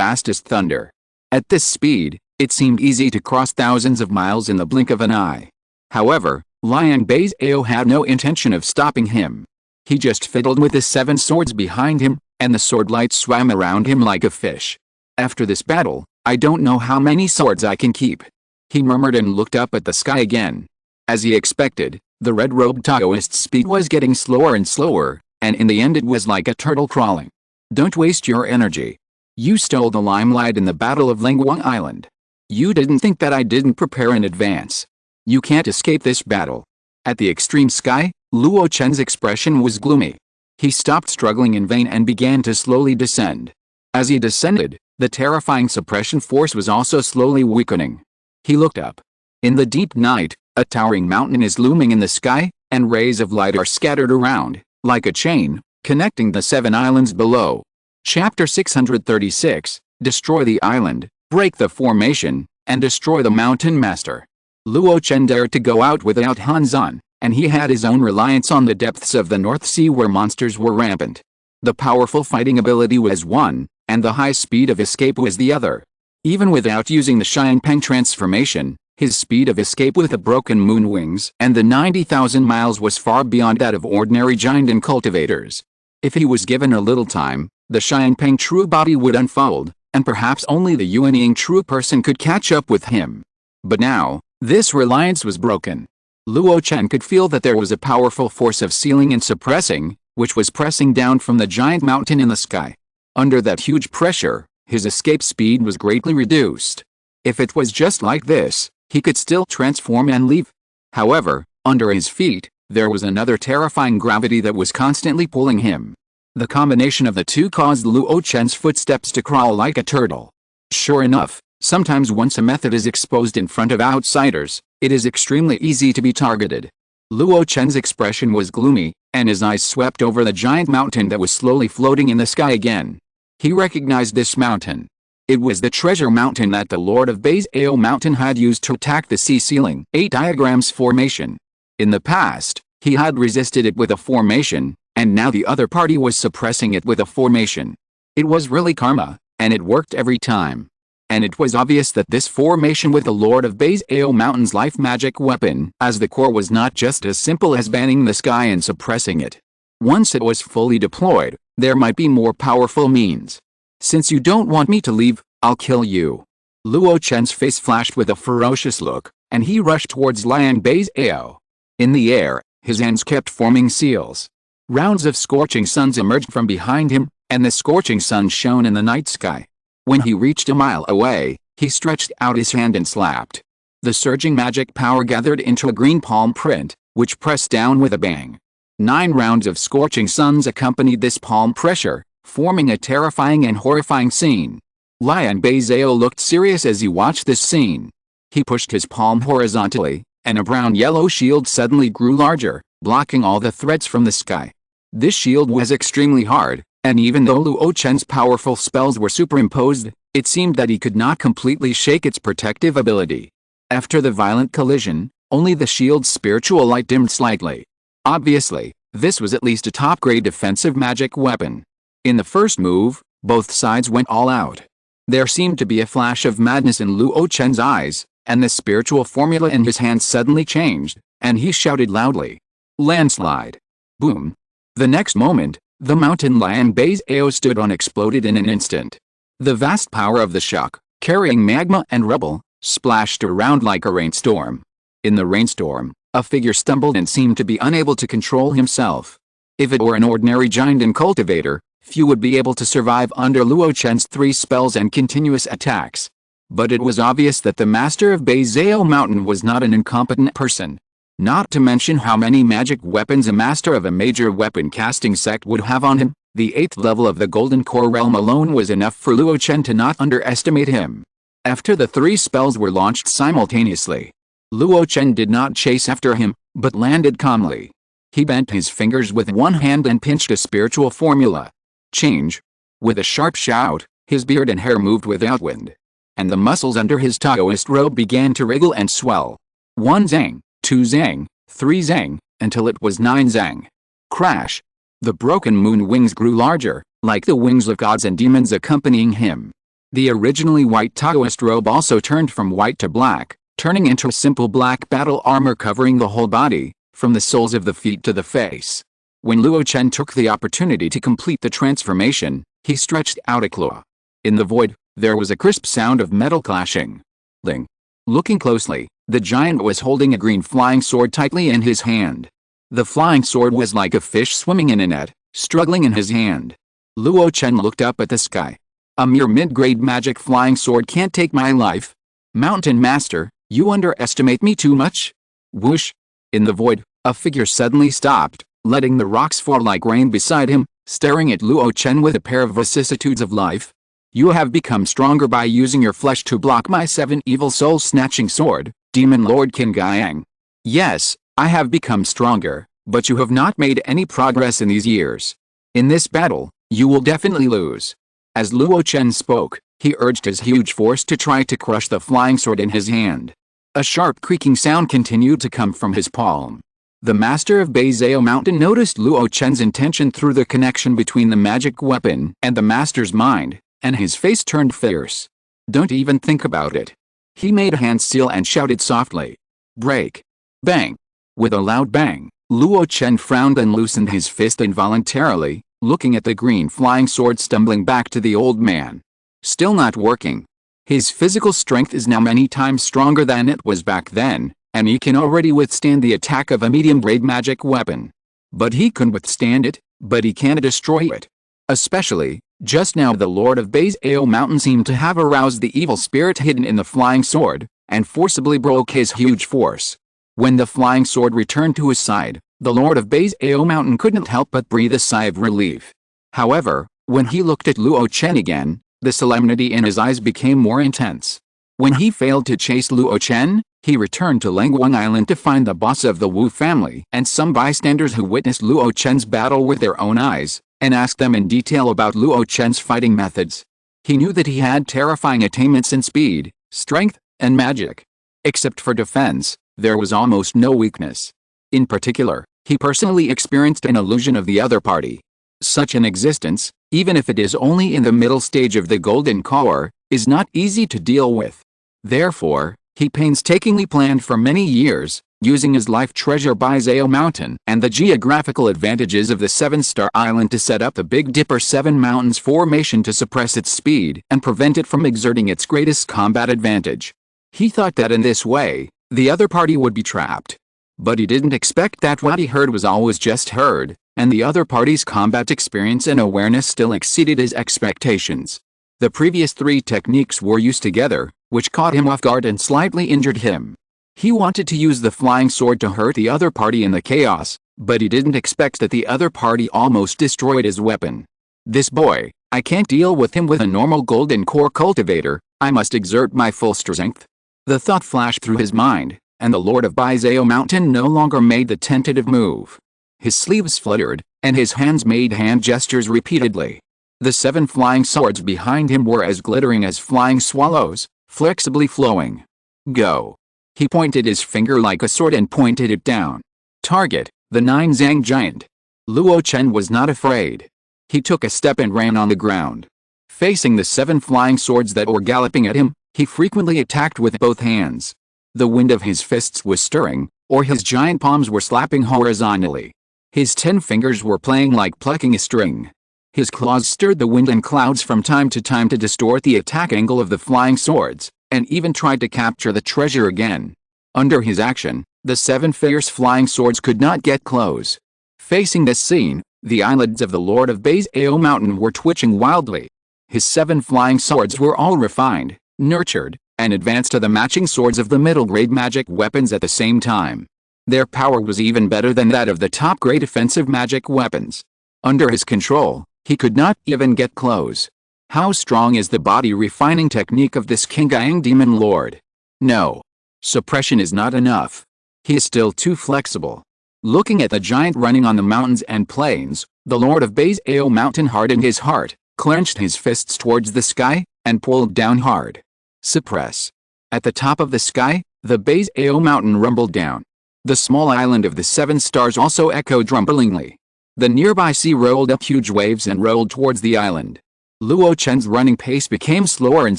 thunder. At this speed, it seemed easy to cross thousands of miles in the blink of an eye. However, Liang Beizhao had no intention of stopping him. He just fiddled with the 7 swords behind him, and the sword lights swam around him like a fish. "After this battle, I don't know how many swords I can keep," he murmured and looked up at the sky again. As he expected, the red-robed Taoist's speed was getting slower and slower, and in the end it was like a turtle crawling. "Don't waste your energy. You stole the limelight in the Battle of Lenguang Island. You didn't think that I didn't prepare in advance. You can't escape this battle." At the extreme sky, Luo Chen's expression was gloomy. He stopped struggling in vain and began to slowly descend. As he descended, the terrifying suppression force was also slowly weakening. He looked up. In the deep night, a towering mountain is looming in the sky, and rays of light are scattered around, like a chain, connecting the 7 islands below. Chapter 636, Destroy the Island, Break the Formation, and Destroy the Mountain Master. Luo Chen dared to go out without Han Zan, and he had his own reliance on the depths of the North Sea where monsters were rampant. The powerful fighting ability was one, and the high speed of escape was the other. Even without using the Xiangpeng transformation, his speed of escape with the broken moon wings and the 90,000 miles was far beyond that of ordinary giant and cultivators. If he was given a little time, the Xiangpeng true body would unfold, and perhaps only the Yuanying true person could catch up with him. But now, this reliance was broken. Luo Chen could feel that there was a powerful force of sealing and suppressing, which was pressing down from the giant mountain in the sky. Under that huge pressure, his escape speed was greatly reduced. If it was just like this, He could still transform and leave. However, under his feet, there was another terrifying gravity that was constantly pulling him. The combination of the two caused Luo Chen's footsteps to crawl like a turtle. Sure enough, sometimes once a method is exposed in front of outsiders, it is extremely easy to be targeted. Luo Chen's expression was gloomy, and his eyes swept over the giant mountain that was slowly floating in the sky again. He recognized this mountain. It was the treasure mountain that the Lord of Baizao Mountain had used to attack the sea ceiling 8 diagrams formation. In the past, he had resisted it with a formation, and now the other party was suppressing it with a formation. It was really karma, and it worked every time. And it was obvious that this formation with the Lord of Baizao Mountain's life magic weapon as the core was not just as simple as banning the sky and suppressing it. Once it was fully deployed, there might be more powerful means. Since you don't want me to leave, I'll kill you. Luo Chen's face flashed with a ferocious look, and he rushed towards Liang Baizao. In the air, his hands kept forming seals. Rounds of scorching suns emerged from behind him, and the scorching sun shone in the night sky. When he reached a mile away, he stretched out his hand and slapped. The surging magic power gathered into a green palm print, which pressed down with a bang. 9 rounds of scorching suns accompanied this palm pressure, forming a terrifying and horrifying scene. Liang Baizao looked serious as he watched this scene. He pushed his palm horizontally, and a brown-yellow shield suddenly grew larger, blocking all the threats from the sky. This shield was extremely hard, and even though Luo Chen's powerful spells were superimposed, it seemed that he could not completely shake its protective ability. After the violent collision, only the shield's spiritual light dimmed slightly. Obviously, this was at least a top-grade defensive magic weapon. In the first move, both sides went all out. There seemed to be a flash of madness in Luo Chen's eyes, and the spiritual formula in his hands suddenly changed, and he shouted loudly. Landslide. Boom. The next moment, the mountain Liang Baizao stood on exploded in an instant. The vast power of the shock, carrying magma and rubble, splashed around like a rainstorm. In the rainstorm, a figure stumbled and seemed to be unable to control himself. If it were an ordinary giant and cultivator, few would be able to survive under Luo Chen's 3 spells and continuous attacks. But it was obvious that the master of Baizao Mountain was not an incompetent person. Not to mention how many magic weapons a master of a major weapon casting sect would have on him, the 8th level of the Golden Core Realm alone was enough for Luo Chen to not underestimate him. After the 3 spells were launched simultaneously, Luo Chen did not chase after him, but landed calmly. He bent his fingers with one hand and pinched a spiritual formula. Change. With a sharp shout, his beard and hair moved without wind. And the muscles under his Taoist robe began to wriggle and swell. 1 zang, 2 zang, 3 zang, until it was 9 zang. Crash. The broken moon wings grew larger, like the wings of gods and demons accompanying him. The originally white Taoist robe also turned from white to black, turning into a simple black battle armor covering the whole body, from the soles of the feet to the face. When Luo Chen took the opportunity to complete the transformation, he stretched out a claw. In the void, there was a crisp sound of metal clashing. Ling. Looking closely, the giant was holding a green flying sword tightly in his hand. The flying sword was like a fish swimming in a net, struggling in his hand. Luo Chen looked up at the sky. A mere mid-grade magic flying sword can't take my life. Mountain Master, you underestimate me too much? Whoosh. In the void, a figure suddenly stopped, letting the rocks fall like rain beside him, staring at Luo Chen with a pair of vicissitudes of life. You have become stronger by using your flesh to block my 7 evil soul-snatching sword, Demon Lord Qin Gaiang. Yes, I have become stronger, but you have not made any progress in these years. In this battle, you will definitely lose. As Luo Chen spoke, he urged his huge force to try to crush the flying sword in his hand. A sharp creaking sound continued to come from his palm. The master of Baizao Mountain noticed Luo Chen's intention through the connection between the magic weapon and the master's mind, and his face turned fierce. Don't even think about it. He made a hand seal and shouted softly. Break. Bang. With a loud bang, Luo Chen frowned and loosened his fist involuntarily, looking at the green flying sword stumbling back to the old man. Still not working. His physical strength is now many times stronger than it was back then, and he can already withstand the attack of a medium-grade magic weapon. But he can withstand it, but he can't destroy it. Especially, just now the Lord of Baizao Mountain seemed to have aroused the evil spirit hidden in the flying sword, and forcibly broke his huge force. When the flying sword returned to his side, the Lord of Bao Mountain couldn't help but breathe a sigh of relief. However, when he looked at Luo Chen again, the solemnity in his eyes became more intense. When he failed to chase Luo Chen, he returned to Langguang Island to find the boss of the Wu family and some bystanders who witnessed Luo Chen's battle with their own eyes, and asked them in detail about Luo Chen's fighting methods. He knew that he had terrifying attainments in speed, strength, and magic. Except for defense, there was almost no weakness. In particular, he personally experienced an illusion of the other party. Such an existence, even if it is only in the middle stage of the golden core, is not easy to deal with. Therefore, he painstakingly planned for many years, using his life treasure Bao Mountain and the geographical advantages of the Seven-Star Island to set up the Big Dipper Seven Mountains formation to suppress its speed and prevent it from exerting its greatest combat advantage. He thought that in this way, the other party would be trapped. But he didn't expect that what he heard was always just heard, and the other party's combat experience and awareness still exceeded his expectations. The previous three techniques were used together, which caught him off guard and slightly injured him. He wanted to use the flying sword to hurt the other party in the chaos, but he didn't expect that the other party almost destroyed his weapon. This boy, I can't deal with him with a normal golden core cultivator, I must exert my full strength. The thought flashed through his mind, and the Lord of Bao Mountain no longer made the tentative move. His sleeves fluttered, and his hands made hand gestures repeatedly. The 7 flying swords behind him were as glittering as flying swallows, flexibly flowing. Go. He pointed his finger like a sword and pointed it down. Target, the 9 Zhang giant. Luo Chen was not afraid. He took a step and ran on the ground. Facing the 7 flying swords that were galloping at him, he frequently attacked with both hands. The wind of his fists was stirring, or his giant palms were slapping horizontally. His 10 fingers were playing like plucking a string. His claws stirred the wind and clouds from time to time to distort the attack angle of the flying swords, and even tried to capture the treasure again. Under his action, the 7 fierce flying swords could not get close. Facing this scene, the eyelids of the Lord of Bao Mountain were twitching wildly. His 7 flying swords were all refined, nurtured, and advanced to the matching swords of the middle-grade magic weapons at the same time. Their power was even better than that of the top-grade offensive magic weapons. Under his control, he could not even get close. How strong is the body-refining technique of this Qingyang Demon Lord? No. Suppression is not enough. He is still too flexible. Looking at the giant running on the mountains and plains, the Lord of Bao Mountain hardened his heart, clenched his fists towards the sky, and pulled down hard. Suppress. At the top of the sky, the Bao Mountain rumbled down. The small island of the 7 stars also echoed rumblingly. The nearby sea rolled up huge waves and rolled towards the island. Luo Chen's running pace became slower and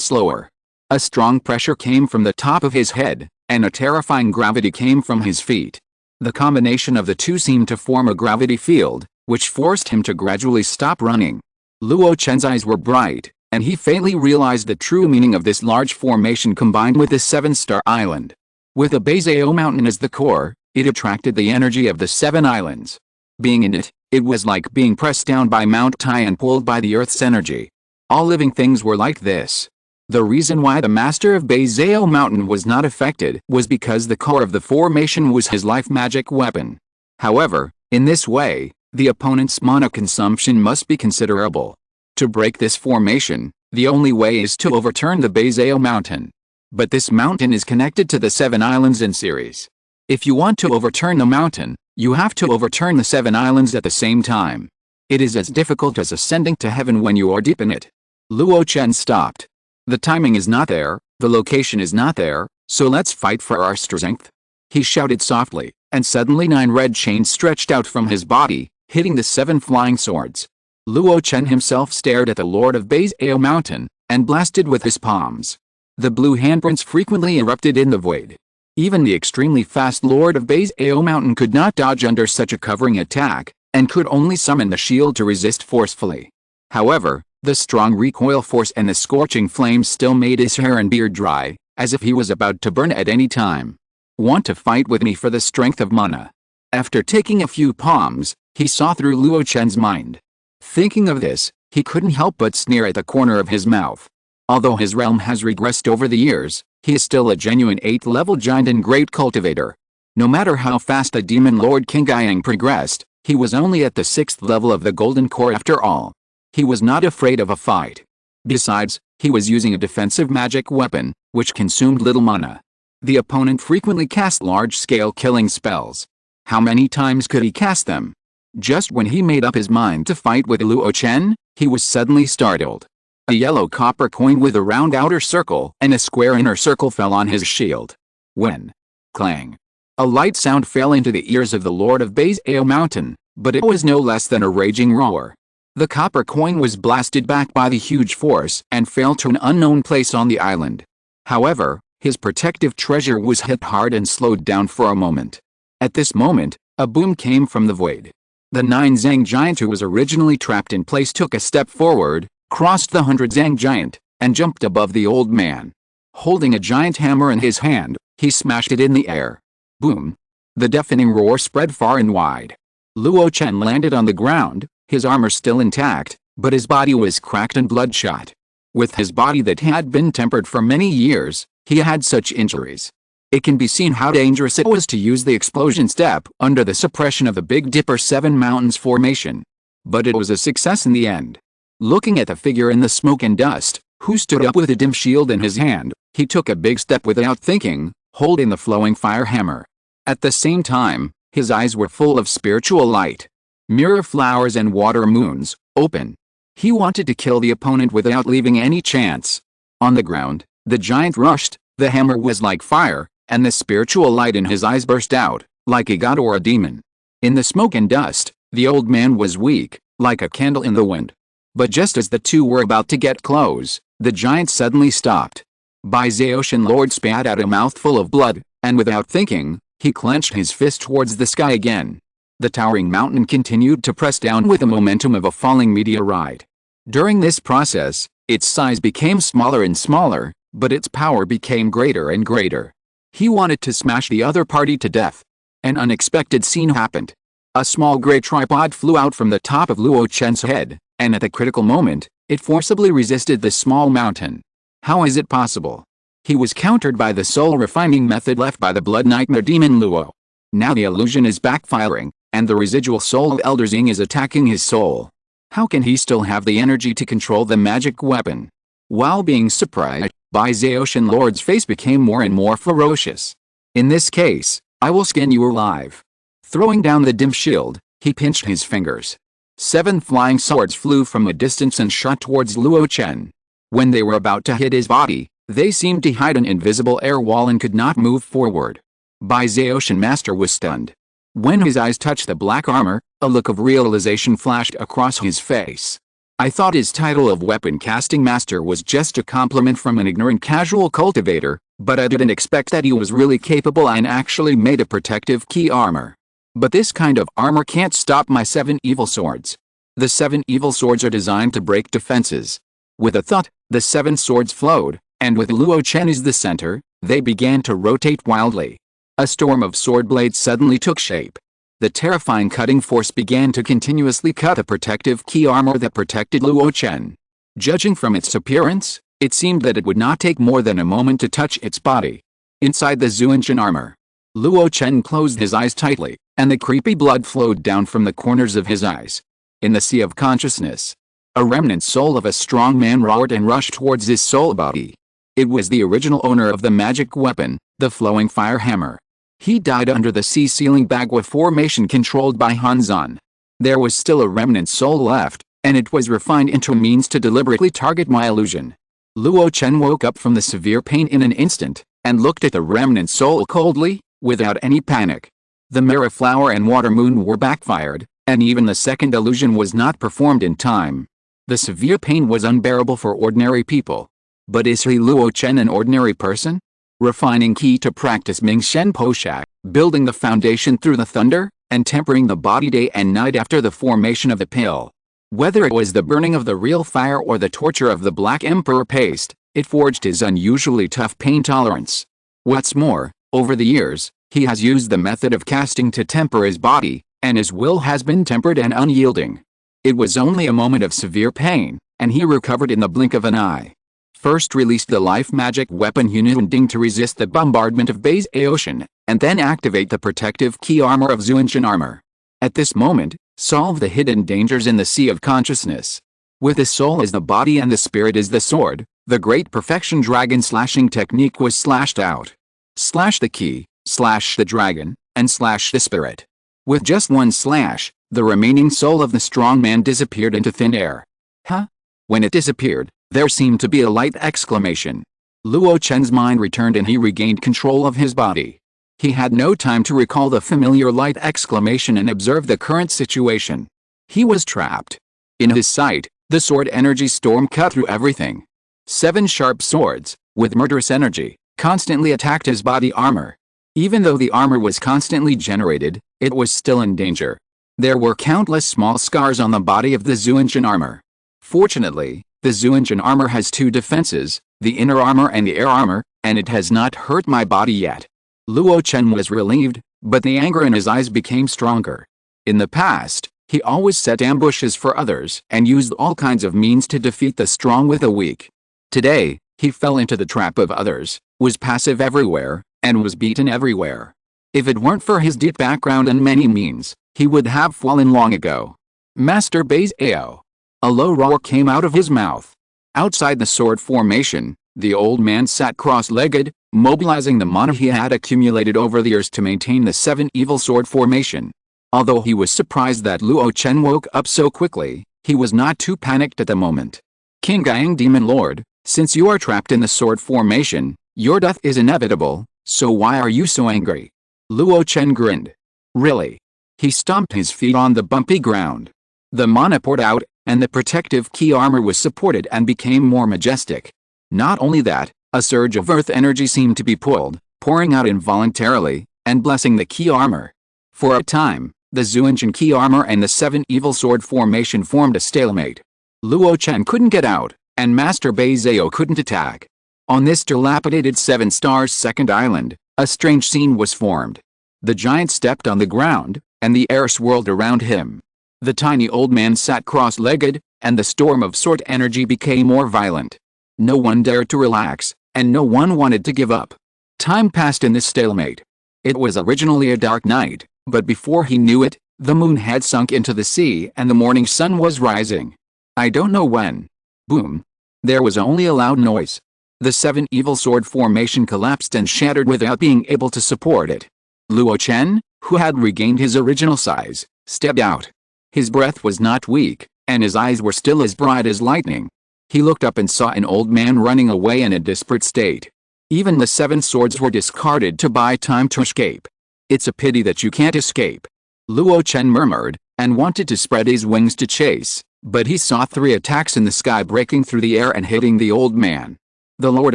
slower. A strong pressure came from the top of his head, and a terrifying gravity came from his feet. The combination of the two seemed to form a gravity field, which forced him to gradually stop running. Luo Chen's eyes were bright, and he faintly realized the true meaning of this large formation combined with the 7-star island. With the Bao Mountain as the core, it attracted the energy of the 7 islands. Being in it, it was like being pressed down by Mount Tai and pulled by the Earth's energy. All living things were like this. The reason why the master of Bao Mountain was not affected was because the core of the formation was his life magic weapon. However, in this way, the opponent's mana consumption must be considerable. To break this formation, the only way is to overturn the Bao Mountain. But this mountain is connected to the 7 islands in series. If you want to overturn the mountain, you have to overturn the 7 islands at the same time. It is as difficult as ascending to heaven when you are deep in it. Luo Chen stopped. The timing is not there, the location is not there, so let's fight for our strength. He shouted softly, and suddenly 9 red chains stretched out from his body, hitting the 7 flying swords. Luo Chen himself stared at the Lord of Bao Mountain, and blasted with his palms. The blue handprints frequently erupted in the void. Even the extremely fast Lord of Bao Mountain could not dodge under such a covering attack, and could only summon the shield to resist forcefully. However, the strong recoil force and the scorching flames still made his hair and beard dry, as if he was about to burn at any time. Want to fight with me for the strength of mana? After taking a few palms, he saw through Luo Chen's mind. Thinking of this, he couldn't help but sneer at the corner of his mouth. Although his realm has regressed over the years, he is still a genuine 8th level giant and great cultivator. No matter how fast the demon lord King Yang progressed, he was only at the 6th level of the golden core after all. He was not afraid of a fight. Besides, he was using a defensive magic weapon, which consumed little mana. The opponent frequently cast large-scale killing spells. How many times could he cast them? Just when he made up his mind to fight with Luo Chen, he was suddenly startled. A yellow copper coin with a round outer circle and a square inner circle fell on his shield. When? Clang. A light sound fell into the ears of the Lord of Baizao Mountain, but it was no less than a raging roar. The copper coin was blasted back by the huge force and fell to an unknown place on the island. However, his protective treasure was hit hard and slowed down for a moment. At this moment, a boom came from the void. The 9 Zhang giant who was originally trapped in place took a step forward, crossed the 100 Zhang giant, and jumped above the old man. Holding a giant hammer in his hand, he smashed it in the air. Boom! The deafening roar spread far and wide. Luo Chen landed on the ground, his armor still intact, but his body was cracked and bloodshot. With his body that had been tempered for many years, he had such injuries. It can be seen how dangerous it was to use the explosion step under the suppression of the Big Dipper 7 Mountains formation. But it was a success in the end. Looking at the figure in the smoke and dust, who stood up with a dim shield in his hand, he took a big step without thinking, holding the flowing fire hammer. At the same time, his eyes were full of spiritual light. Mirror flowers and water moons, open. He wanted to kill the opponent without leaving any chance. On the ground, the giant rushed, the hammer was like fire, and the spiritual light in his eyes burst out, like a god or a demon. In the smoke and dust, the old man was weak, like a candle in the wind. But just as the two were about to get close, the giant suddenly stopped. Baizao Shen Lord spat out a mouthful of blood, and without thinking, he clenched his fist towards the sky again. The towering mountain continued to press down with the momentum of a falling meteorite. During this process, its size became smaller and smaller, but its power became greater and greater. He wanted to smash the other party to death. An unexpected scene happened. A small gray tripod flew out from the top of Luo Chen's head, and at the critical moment, it forcibly resisted the small mountain. How is it possible? He was countered by the soul refining method left by the blood nightmare demon Luo. Now the illusion is backfiring, and the residual soul of Elder Xing is attacking his soul. How can he still have the energy to control the magic weapon? While being surprised, Baizao Shen Lord's face became more and more ferocious. In this case, I will skin you alive. Throwing down the dim shield, he pinched his fingers. 7 flying swords flew from a distance and shot towards Luo Chen. When they were about to hit his body, they seemed to hide an invisible air wall and could not move forward. Baizao Shen Master was stunned. When his eyes touched the black armor, a look of realization flashed across his face. I thought his title of weapon casting master was just a compliment from an ignorant casual cultivator, but I didn't expect that he was really capable and actually made a protective key armor. But this kind of armor can't stop my 7 evil swords. The 7 evil swords are designed to break defenses. With a thud, the 7 swords flowed, and with Luo Chen as the center, they began to rotate wildly. A storm of sword blades suddenly took shape. The terrifying cutting force began to continuously cut the protective key armor that protected Luo Chen. Judging from its appearance, it seemed that it would not take more than a moment to touch its body. Inside the Zuanshan armor, Luo Chen closed his eyes tightly, and the creepy blood flowed down from the corners of his eyes. In the sea of consciousness, a remnant soul of a strong man roared and rushed towards his soul body. It was the original owner of the magic weapon, the flowing fire hammer. He died under the sea-sealing Bagua formation controlled by Hanzan. There was still a remnant soul left, and it was refined into a means to deliberately target my illusion. Luo Chen woke up from the severe pain in an instant, and looked at the remnant soul coldly, without any panic. The mirror flower and water moon were backfired, and even the second illusion was not performed in time. The severe pain was unbearable for ordinary people. But is he Luo Chen an ordinary person? Refining key to practice Mingxian Poshak, building the foundation through the thunder, and tempering the body day and night after the formation of the pill. Whether it was the burning of the real fire or the torture of the Black Emperor paste, it forged his unusually tough pain tolerance. What's more, over the years, he has used the method of casting to temper his body, and his will has been tempered and unyielding. It was only a moment of severe pain, and he recovered in the blink of an eye. First released the life magic weapon Hununding to resist the bombardment of Base Ocean, and then activate the protective key armor of Zuanshan armor. At this moment, solve the hidden dangers in the sea of consciousness. With the soul as the body and the spirit as the sword, the great perfection dragon slashing technique was slashed out. Slash the key, slash the dragon, and slash the spirit. With just one slash, the remaining soul of the strong man disappeared into thin air. Huh? When it disappeared, there seemed to be a light exclamation. Luo Chen's mind returned and he regained control of his body. He had no time to recall the familiar light exclamation and observe the current situation. He was trapped. In his sight, the sword energy storm cut through everything. 7 sharp swords, with murderous energy, constantly attacked his body armor. Even though the armor was constantly generated, it was still in danger. There were countless small scars on the body of the Zuanshan armor. Fortunately, the Zuanshan armor has 2 defenses, the inner armor and the air armor, and it has not hurt my body yet. Luo Chen was relieved, but the anger in his eyes became stronger. In the past, he always set ambushes for others and used all kinds of means to defeat the strong with the weak. Today, he fell into the trap of others, was passive everywhere, and was beaten everywhere. If it weren't for his deep background and many means, he would have fallen long ago. Master Base Ao. A low roar came out of his mouth. Outside the sword formation, the old man sat cross-legged, mobilizing the mana he had accumulated over the years to maintain the 7 evil sword formation. Although he was surprised that Luo Chen woke up so quickly, he was not too panicked at the moment. King Gang Demon Lord, since you are trapped in the sword formation, your death is inevitable, so why are you so angry? Luo Chen grinned. Really? He stomped his feet on the bumpy ground. The mana poured out, and the protective key armor was supported and became more majestic. Not only that, a surge of earth energy seemed to be pouring out involuntarily, and blessing the key armor. For a time, the Zuanshan key armor and the 7 evil sword formation formed a stalemate. Luo Chen couldn't get out, and Master Bei Zhao couldn't attack. On this dilapidated 7 stars second island, a strange scene was formed. The giant stepped on the ground, and the air swirled around him. The tiny old man sat cross-legged, and the storm of sword energy became more violent. No one dared to relax, and no one wanted to give up. Time passed in this stalemate. It was originally a dark night, but before he knew it, the moon had sunk into the sea and the morning sun was rising. I don't know when. Boom. There was only a loud noise. The 7 evil sword formation collapsed and shattered without being able to support it. Luo Chen, who had regained his original size, stepped out. His breath was not weak, and his eyes were still as bright as lightning. He looked up and saw an old man running away in a desperate state. Even the 7 swords were discarded to buy time to escape. It's a pity that you can't escape. Luo Chen murmured, and wanted to spread his wings to chase, but he saw 3 attacks in the sky breaking through the air and hitting the old man. The Lord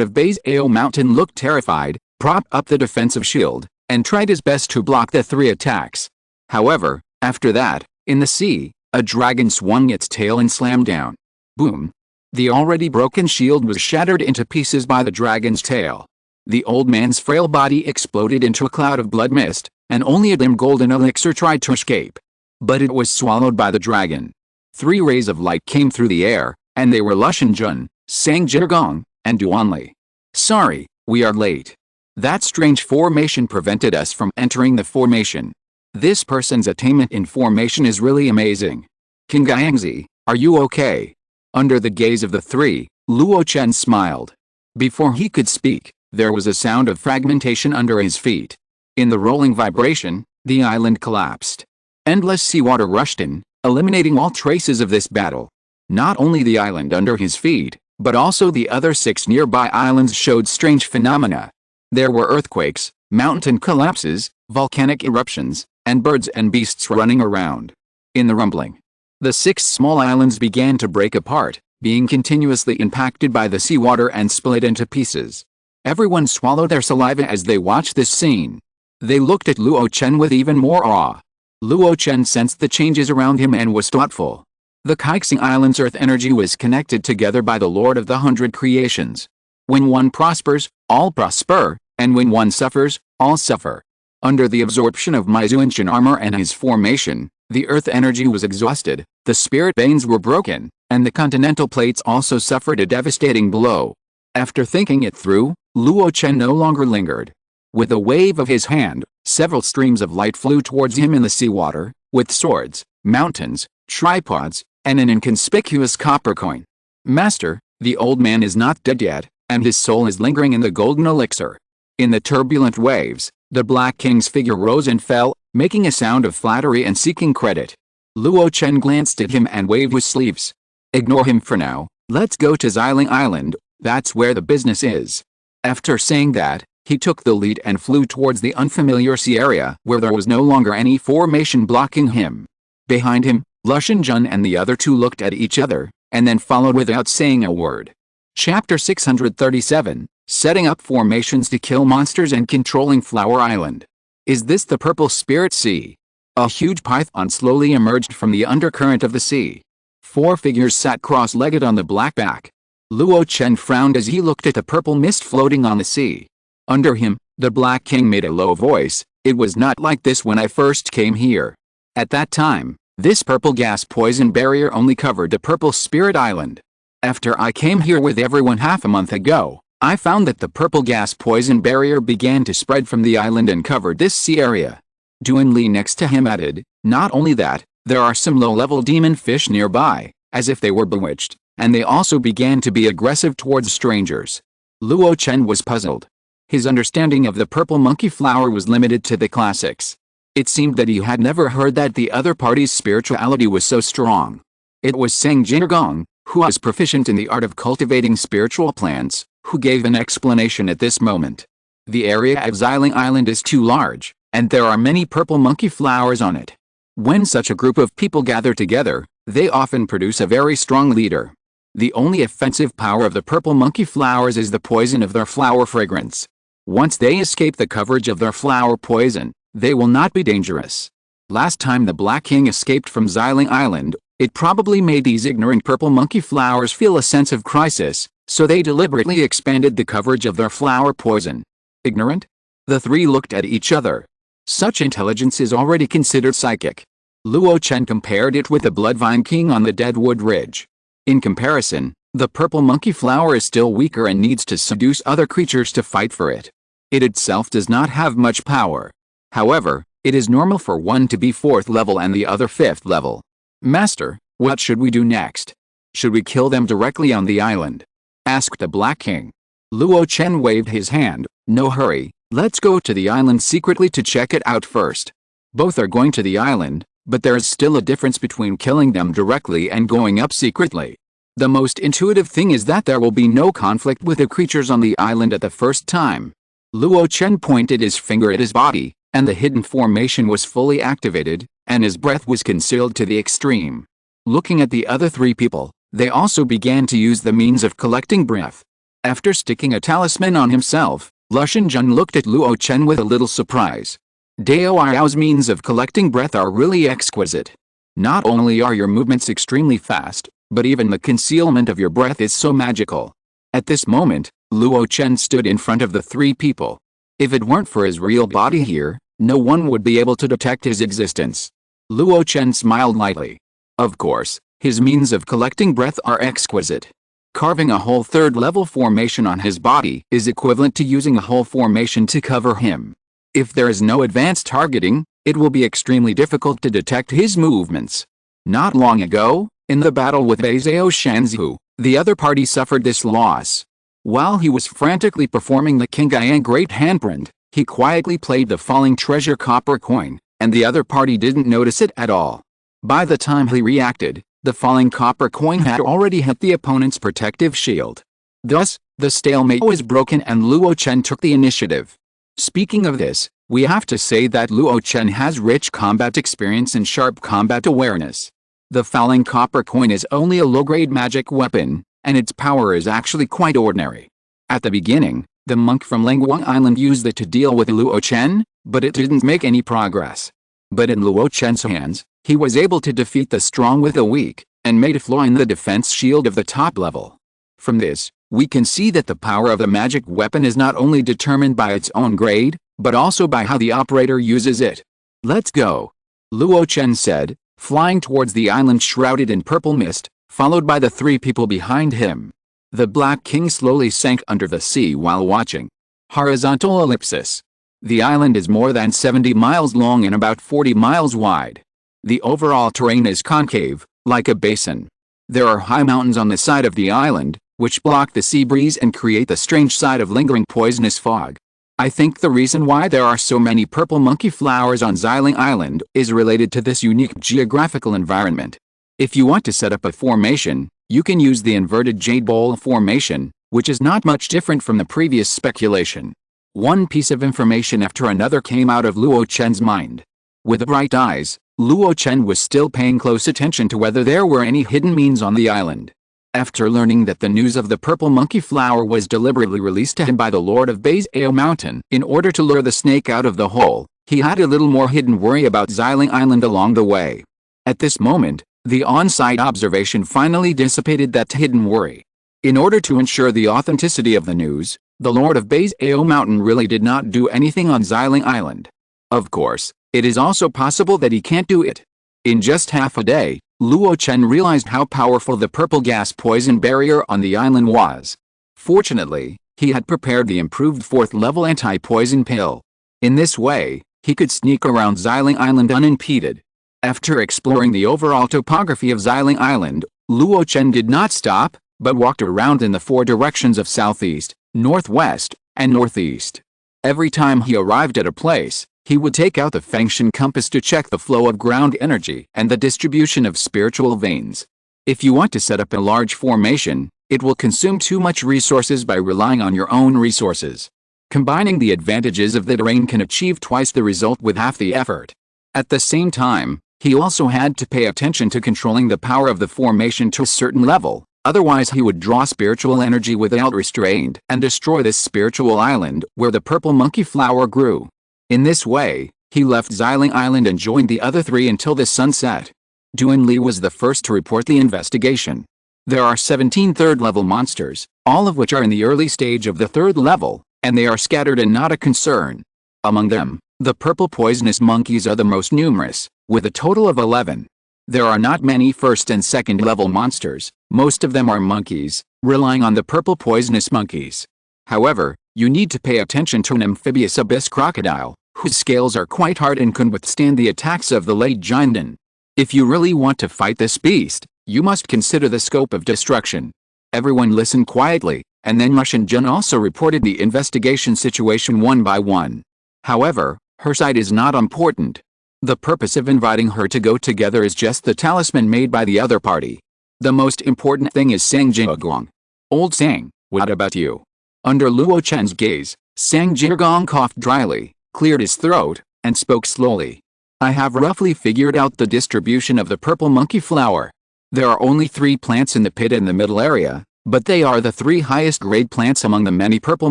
of Base Ao Mountain looked terrified, propped up the defensive shield, and tried his best to block the 3 attacks. However, after that, in the sea, a dragon swung its tail and slammed down. Boom. The already broken shield was shattered into pieces by the dragon's tail. The old man's frail body exploded into a cloud of blood mist, and only a dim golden elixir tried to escape. But it was swallowed by the dragon. 3 rays of light came through the air, and they were Lushan Jun, Sang Jittergong, and Duanli. Sorry, we are late. That strange formation prevented us from entering the formation. This person's attainment in formation is really amazing. King Gangzi, are you okay? Under the gaze of the 3, Luo Chen smiled. Before he could speak, there was a sound of fragmentation under his feet. In the rolling vibration, the island collapsed. Endless seawater rushed in, eliminating all traces of this battle. Not only the island under his feet, but also the other 6 nearby islands showed strange phenomena. There were earthquakes, mountain collapses, volcanic eruptions, and birds and beasts running around. In the rumbling, the 6 small islands began to break apart, being continuously impacted by the seawater and split into pieces. Everyone swallowed their saliva as they watched this scene. They looked at Luo Chen with even more awe. Luo Chen sensed the changes around him and was thoughtful. The Kaixing Island's earth energy was connected together by the Lord of the 100 Creations. When one prospers, all prosper, and when one suffers, all suffer. Under the absorption of my Zuanshan armor and his formation, the earth energy was exhausted, the spirit veins were broken, and the continental plates also suffered a devastating blow. After thinking it through, Luo Chen no longer lingered. With a wave of his hand, several streams of light flew towards him in the seawater, with swords, mountains, tripods, and an inconspicuous copper coin. Master, the old man is not dead yet, and his soul is lingering in the golden elixir. In the turbulent waves, the Black King's figure rose and fell, making a sound of flattery and seeking credit. Luo Chen glanced at him and waved his sleeves. Ignore him for now, let's go to Xiling Island, that's where the business is. After saying that, he took the lead and flew towards the unfamiliar sea area where there was no longer any formation blocking him. Behind him, Luo Chen and the other two looked at each other, and then followed without saying a word. Chapter 637, Setting up Formations to Kill Monsters and Controlling Flower Island. Is this the Purple Spirit Sea? A huge python slowly emerged from the undercurrent of the sea. 4 figures sat cross-legged on the black back. Luo Chen frowned as he looked at the purple mist floating on the sea. Under him, the Black King made a low voice, "It was not like this when I first came here. At that time, this purple gas poison barrier only covered the Purple Spirit Island. After I came here with everyone half a month ago, I found that the purple gas poison barrier began to spread from the island and covered this sea area." Duan Li next to him added, "Not only that, there are some low-level demon fish nearby, as if they were bewitched, and they also began to be aggressive towards strangers." Luo Chen was puzzled. His understanding of the purple monkey flower was limited to the classics. It seemed that he had never heard that the other party's spirituality was so strong. It was Seng Jinnergong, who was proficient in the art of cultivating spiritual plants, who gave an explanation at this moment. The area of Xiling Island is too large, and there are many purple monkey flowers on it. When such a group of people gather together, they often produce a very strong leader. The only offensive power of the purple monkey flowers is the poison of their flower fragrance. Once they escape the coverage of their flower poison, they will not be dangerous. Last time the Black King escaped from Xiling Island, it probably made these ignorant purple monkey flowers feel a sense of crisis, so they deliberately expanded the coverage of their flower poison. Ignorant? The three looked at each other. Such intelligence is already considered psychic. Luo Chen compared it with the Bloodvine King on the Deadwood Ridge. In comparison, the purple monkey flower is still weaker and needs to seduce other creatures to fight for it. It itself does not have much power. However, it is normal for one to be 4th level and the other 5th level. Master, what should we do next? Should we kill them directly on the island? Asked the Black King. Luo Chen waved his hand, "No hurry, let's go to the island secretly to check it out first." Both are going to the island, but there is still a difference between killing them directly and going up secretly. The most intuitive thing is that there will be no conflict with the creatures on the island at the first time. Luo Chen pointed his finger at his body, and the hidden formation was fully activated, and his breath was concealed to the extreme. Looking at the other 3 people, they also began to use the means of collecting breath. After sticking a talisman on himself, Luo Chen looked at Luo Chen with a little surprise. Dao Yao's means of collecting breath are really exquisite. Not only are your movements extremely fast, but even the concealment of your breath is so magical. At this moment, Luo Chen stood in front of the 3 people. If it weren't for his real body here, no one would be able to detect his existence. Luo Chen smiled lightly. Of course, his means of collecting breath are exquisite. Carving a whole 3rd-level formation on his body is equivalent to using a whole formation to cover him. If there is no advanced targeting, it will be extremely difficult to detect his movements. Not long ago, in the battle with Beizhou Shanzhu, the other party suffered this loss. While he was frantically performing the Qingyang Great Handprint, he quietly played the falling treasure copper coin, and the other party didn't notice it at all. By the time he reacted, the falling copper coin had already hit the opponent's protective shield. Thus, the stalemate was broken and Luo Chen took the initiative. Speaking of this, we have to say that Luo Chen has rich combat experience and sharp combat awareness. The falling copper coin is only a low-grade magic weapon, and its power is actually quite ordinary. At the beginning, the monk from Lengguang Island used it to deal with Luo Chen, but it didn't make any progress. But in Luo Chen's hands, he was able to defeat the strong with the weak, and made a flaw in the defense shield of the top level. From this, we can see that the power of the magic weapon is not only determined by its own grade, but also by how the operator uses it. "Let's go," Luo Chen said, flying towards the island shrouded in purple mist, followed by the 3 people behind him. The Black King slowly sank under the sea while watching. Horizontal ellipsis. The island is more than 70 miles long and about 40 miles wide. The overall terrain is concave, like a basin. There are high mountains on the side of the island, which block the sea breeze and create the strange sight of lingering poisonous fog. I think the reason why there are so many purple monkey flowers on Xiling Island is related to this unique geographical environment. If you want to set up a formation, you can use the inverted jade bowl formation, which is not much different from the previous speculation. One piece of information after another came out of Luo Chen's mind. With bright eyes, Luo Chen was still paying close attention to whether there were any hidden means on the island. After learning that the news of the purple monkey flower was deliberately released to him by the Lord of Baizao Mountain in order to lure the snake out of the hole, he had a little more hidden worry about Xiling Island along the way. At this moment, the on-site observation finally dissipated that hidden worry. In order to ensure the authenticity of the news, the Lord of Baizao Mountain really did not do anything on Xiling Island. Of course, it is also possible that he can't do it. In just half a day, Luo Chen realized how powerful the purple gas poison barrier on the island was. Fortunately, he had prepared the improved 4th level anti-poison pill. In this way, he could sneak around Xiling Island unimpeded. After exploring the overall topography of Xiling Island, Luo Chen did not stop, but walked around in the 4 directions of southeast, northwest, and northeast. Every time he arrived at a place, he would take out the Fengshen compass to check the flow of ground energy and the distribution of spiritual veins. If you want to set up a large formation, it will consume too much resources by relying on your own resources. Combining the advantages of the terrain can achieve twice the result with half the effort. At the same time, he also had to pay attention to controlling the power of the formation to a certain level, otherwise he would draw spiritual energy without restraint and destroy this spiritual island where the purple monkey flower grew. In this way, he left Xiling Island and joined the other 3 until the sunset. Duan Li was the first to report the investigation. There are 17 third-level monsters, all of which are in the early stage of the 3rd level, and they are scattered and not a concern. Among them, the purple poisonous monkeys are the most numerous, with a total of 11. There are not many 1st and 2nd level monsters, most of them are monkeys, relying on the purple poisonous monkeys. However, you need to pay attention to an amphibious abyss crocodile, whose scales are quite hard and can withstand the attacks of the late Jinden. If you really want to fight this beast, you must consider the scope of destruction. Everyone listened quietly, and then Luo Chen also reported the investigation situation one by one. However, her side is not important. The purpose of inviting her to go together is just the talisman made by the other party. The most important thing is Sang Jiagong. Old Sang, what about you? Under Luo Chen's gaze, Sang Jiagong coughed dryly, cleared his throat, and spoke slowly. I have roughly figured out the distribution of the purple monkey flower. There are only 3 plants in the pit in the middle area, but they are the 3 highest grade plants among the many purple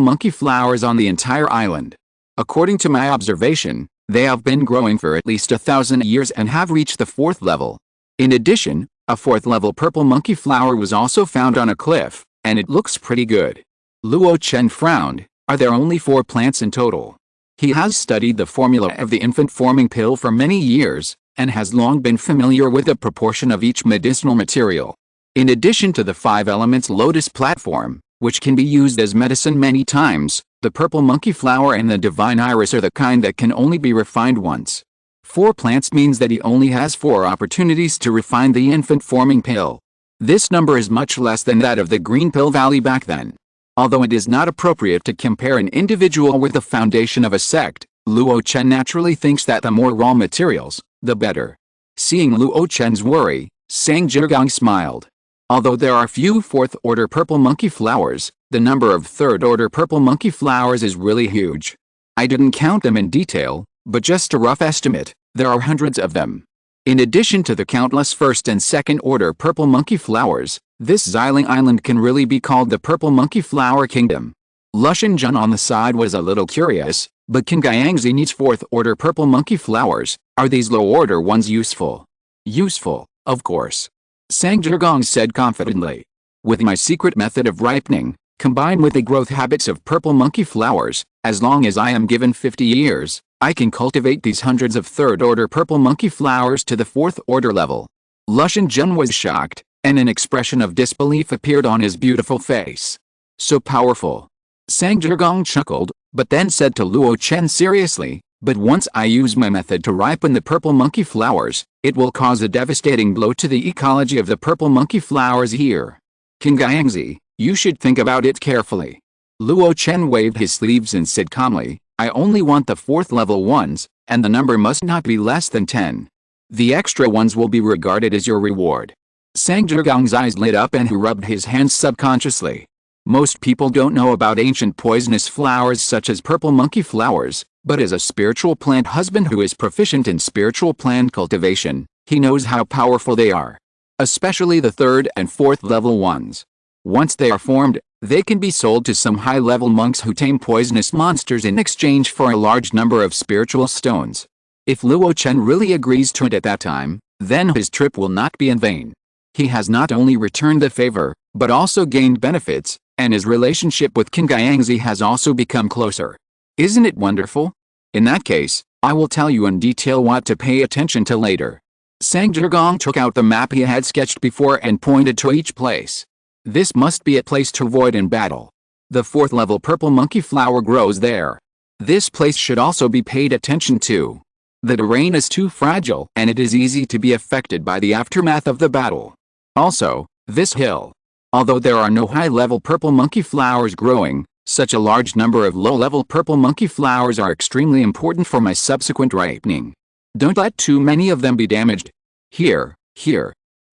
monkey flowers on the entire island. According to my observation, they have been growing for at least 1,000 years and have reached the 4th level. In addition, a 4th level purple monkey flower was also found on a cliff, and it looks pretty good. Luo Chen frowned. Are there only 4 plants in total? He has studied the formula of the infant forming pill for many years, and has long been familiar with the proportion of each medicinal material. In addition to the 5 elements lotus platform, which can be used as medicine many times, the purple monkey flower and the divine iris are the kind that can only be refined once. 4 plants means that he only has 4 opportunities to refine the infant forming pill. This number is much less than that of the Green Pill Valley back then. Although it is not appropriate to compare an individual with the foundation of a sect, Luo Chen naturally thinks that the more raw materials, the better. Seeing Luo Chen's worry, Sang Jiagong smiled. Although there are few 4th-order purple monkey flowers, the number of 3rd-order purple monkey flowers is really huge. I didn't count them in detail, but just a rough estimate, there are hundreds of them. In addition to the countless 1st and 2nd-order purple monkey flowers, this Xiling Island can really be called the Purple Monkey Flower Kingdom. Luo Chen on the side was a little curious, but can Guangxi needs 4th-order purple monkey flowers? Are these low-order ones useful? Useful, of course. Sang Jiagong said confidently. With my secret method of ripening, combined with the growth habits of purple monkey flowers, as long as I am given 50 years, I can cultivate these hundreds of 3rd-order purple monkey flowers to the 4th-order level. Luo Chen was shocked, and an expression of disbelief appeared on his beautiful face. So powerful. Sang Zhigong chuckled, but then said to Luo Chen seriously, but once I use my method to ripen the purple monkey flowers, it will cause a devastating blow to the ecology of the purple monkey flowers here. King Guangxi, you should think about it carefully. Luo Chen waved his sleeves and said calmly, I only want the 4th level ones, and the number must not be less than 10. The extra ones will be regarded as your reward. Sang Zhigong's eyes lit up and he rubbed his hands subconsciously. Most people don't know about ancient poisonous flowers such as purple monkey flowers, but as a spiritual plant husband who is proficient in spiritual plant cultivation, he knows how powerful they are. Especially the 3rd and 4th level ones. Once they are formed, they can be sold to some high-level monks who tame poisonous monsters in exchange for a large number of spiritual stones. If Luo Chen really agrees to it at that time, then his trip will not be in vain. He has not only returned the favor, but also gained benefits, and his relationship with King Guangxi has also become closer. Isn't it wonderful? In that case, I will tell you in detail what to pay attention to later. Sang Zhigong took out the map he had sketched before and pointed to each place. This must be a place to avoid in battle. The 4th level purple monkey flower grows there. This place should also be paid attention to. The terrain is too fragile and it is easy to be affected by the aftermath of the battle. Also, this hill. Although there are no high-level purple monkey flowers growing, such a large number of low-level purple monkey flowers are extremely important for my subsequent ripening. Don't let too many of them be damaged. Here.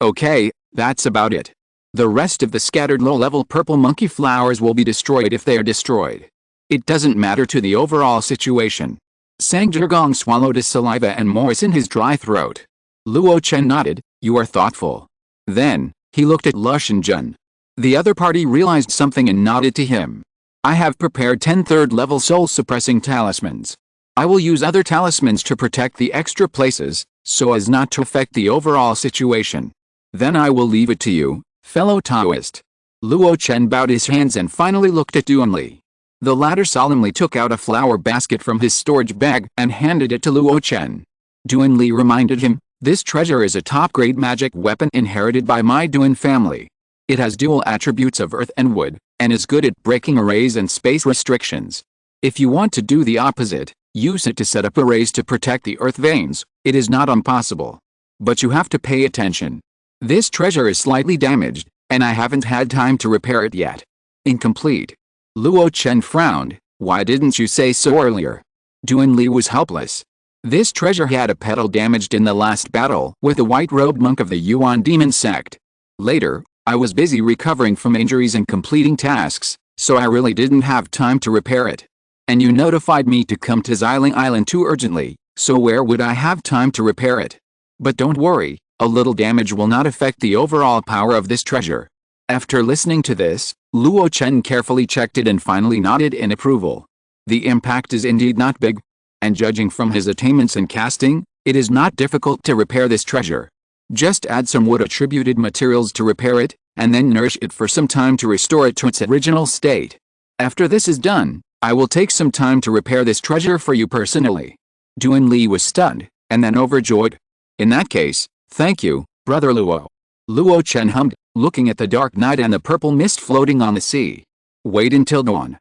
Okay, that's about it. The rest of the scattered low-level purple monkey flowers will be destroyed if they are destroyed. It doesn't matter to the overall situation. Sang Zhigong swallowed his saliva and moistened his dry throat. Luo Chen nodded, you are thoughtful. Then, he looked at Luo Chen. The other party realized something and nodded to him. I have prepared 10 3rd-level soul-suppressing talismans. I will use other talismans to protect the extra places, so as not to affect the overall situation. Then I will leave it to you, fellow Taoist. Luo Chen bowed his hands and finally looked at Duanli. The latter solemnly took out a flower basket from his storage bag and handed it to Luo Chen. Duanli reminded him, this treasure is a top-grade magic weapon inherited by my Duan family. It has dual attributes of earth and wood, and is good at breaking arrays and space restrictions. If you want to do the opposite, use it to set up arrays to protect the earth veins, it is not impossible. But you have to pay attention. This treasure is slightly damaged, and I haven't had time to repair it yet. Incomplete. Luo Chen frowned, why didn't you say so earlier? Duanli was helpless. This treasure had a petal damaged in the last battle with the white-robed monk of the Yuan demon sect. Later, I was busy recovering from injuries and completing tasks, so I really didn't have time to repair it. And you notified me to come to Xiling Island too urgently, so where would I have time to repair it? But don't worry, a little damage will not affect the overall power of this treasure. After listening to this, Luo Chen carefully checked it and finally nodded in approval. The impact is indeed not big, and judging from his attainments in casting, it is not difficult to repair this treasure. Just add some wood-attributed materials to repair it, and then nourish it for some time to restore it to its original state. After this is done, I will take some time to repair this treasure for you personally. Duanli was stunned, and then overjoyed. In that case, thank you, Brother Luo. Luo Chen hummed, looking at the dark night and the purple mist floating on the sea. Wait until dawn.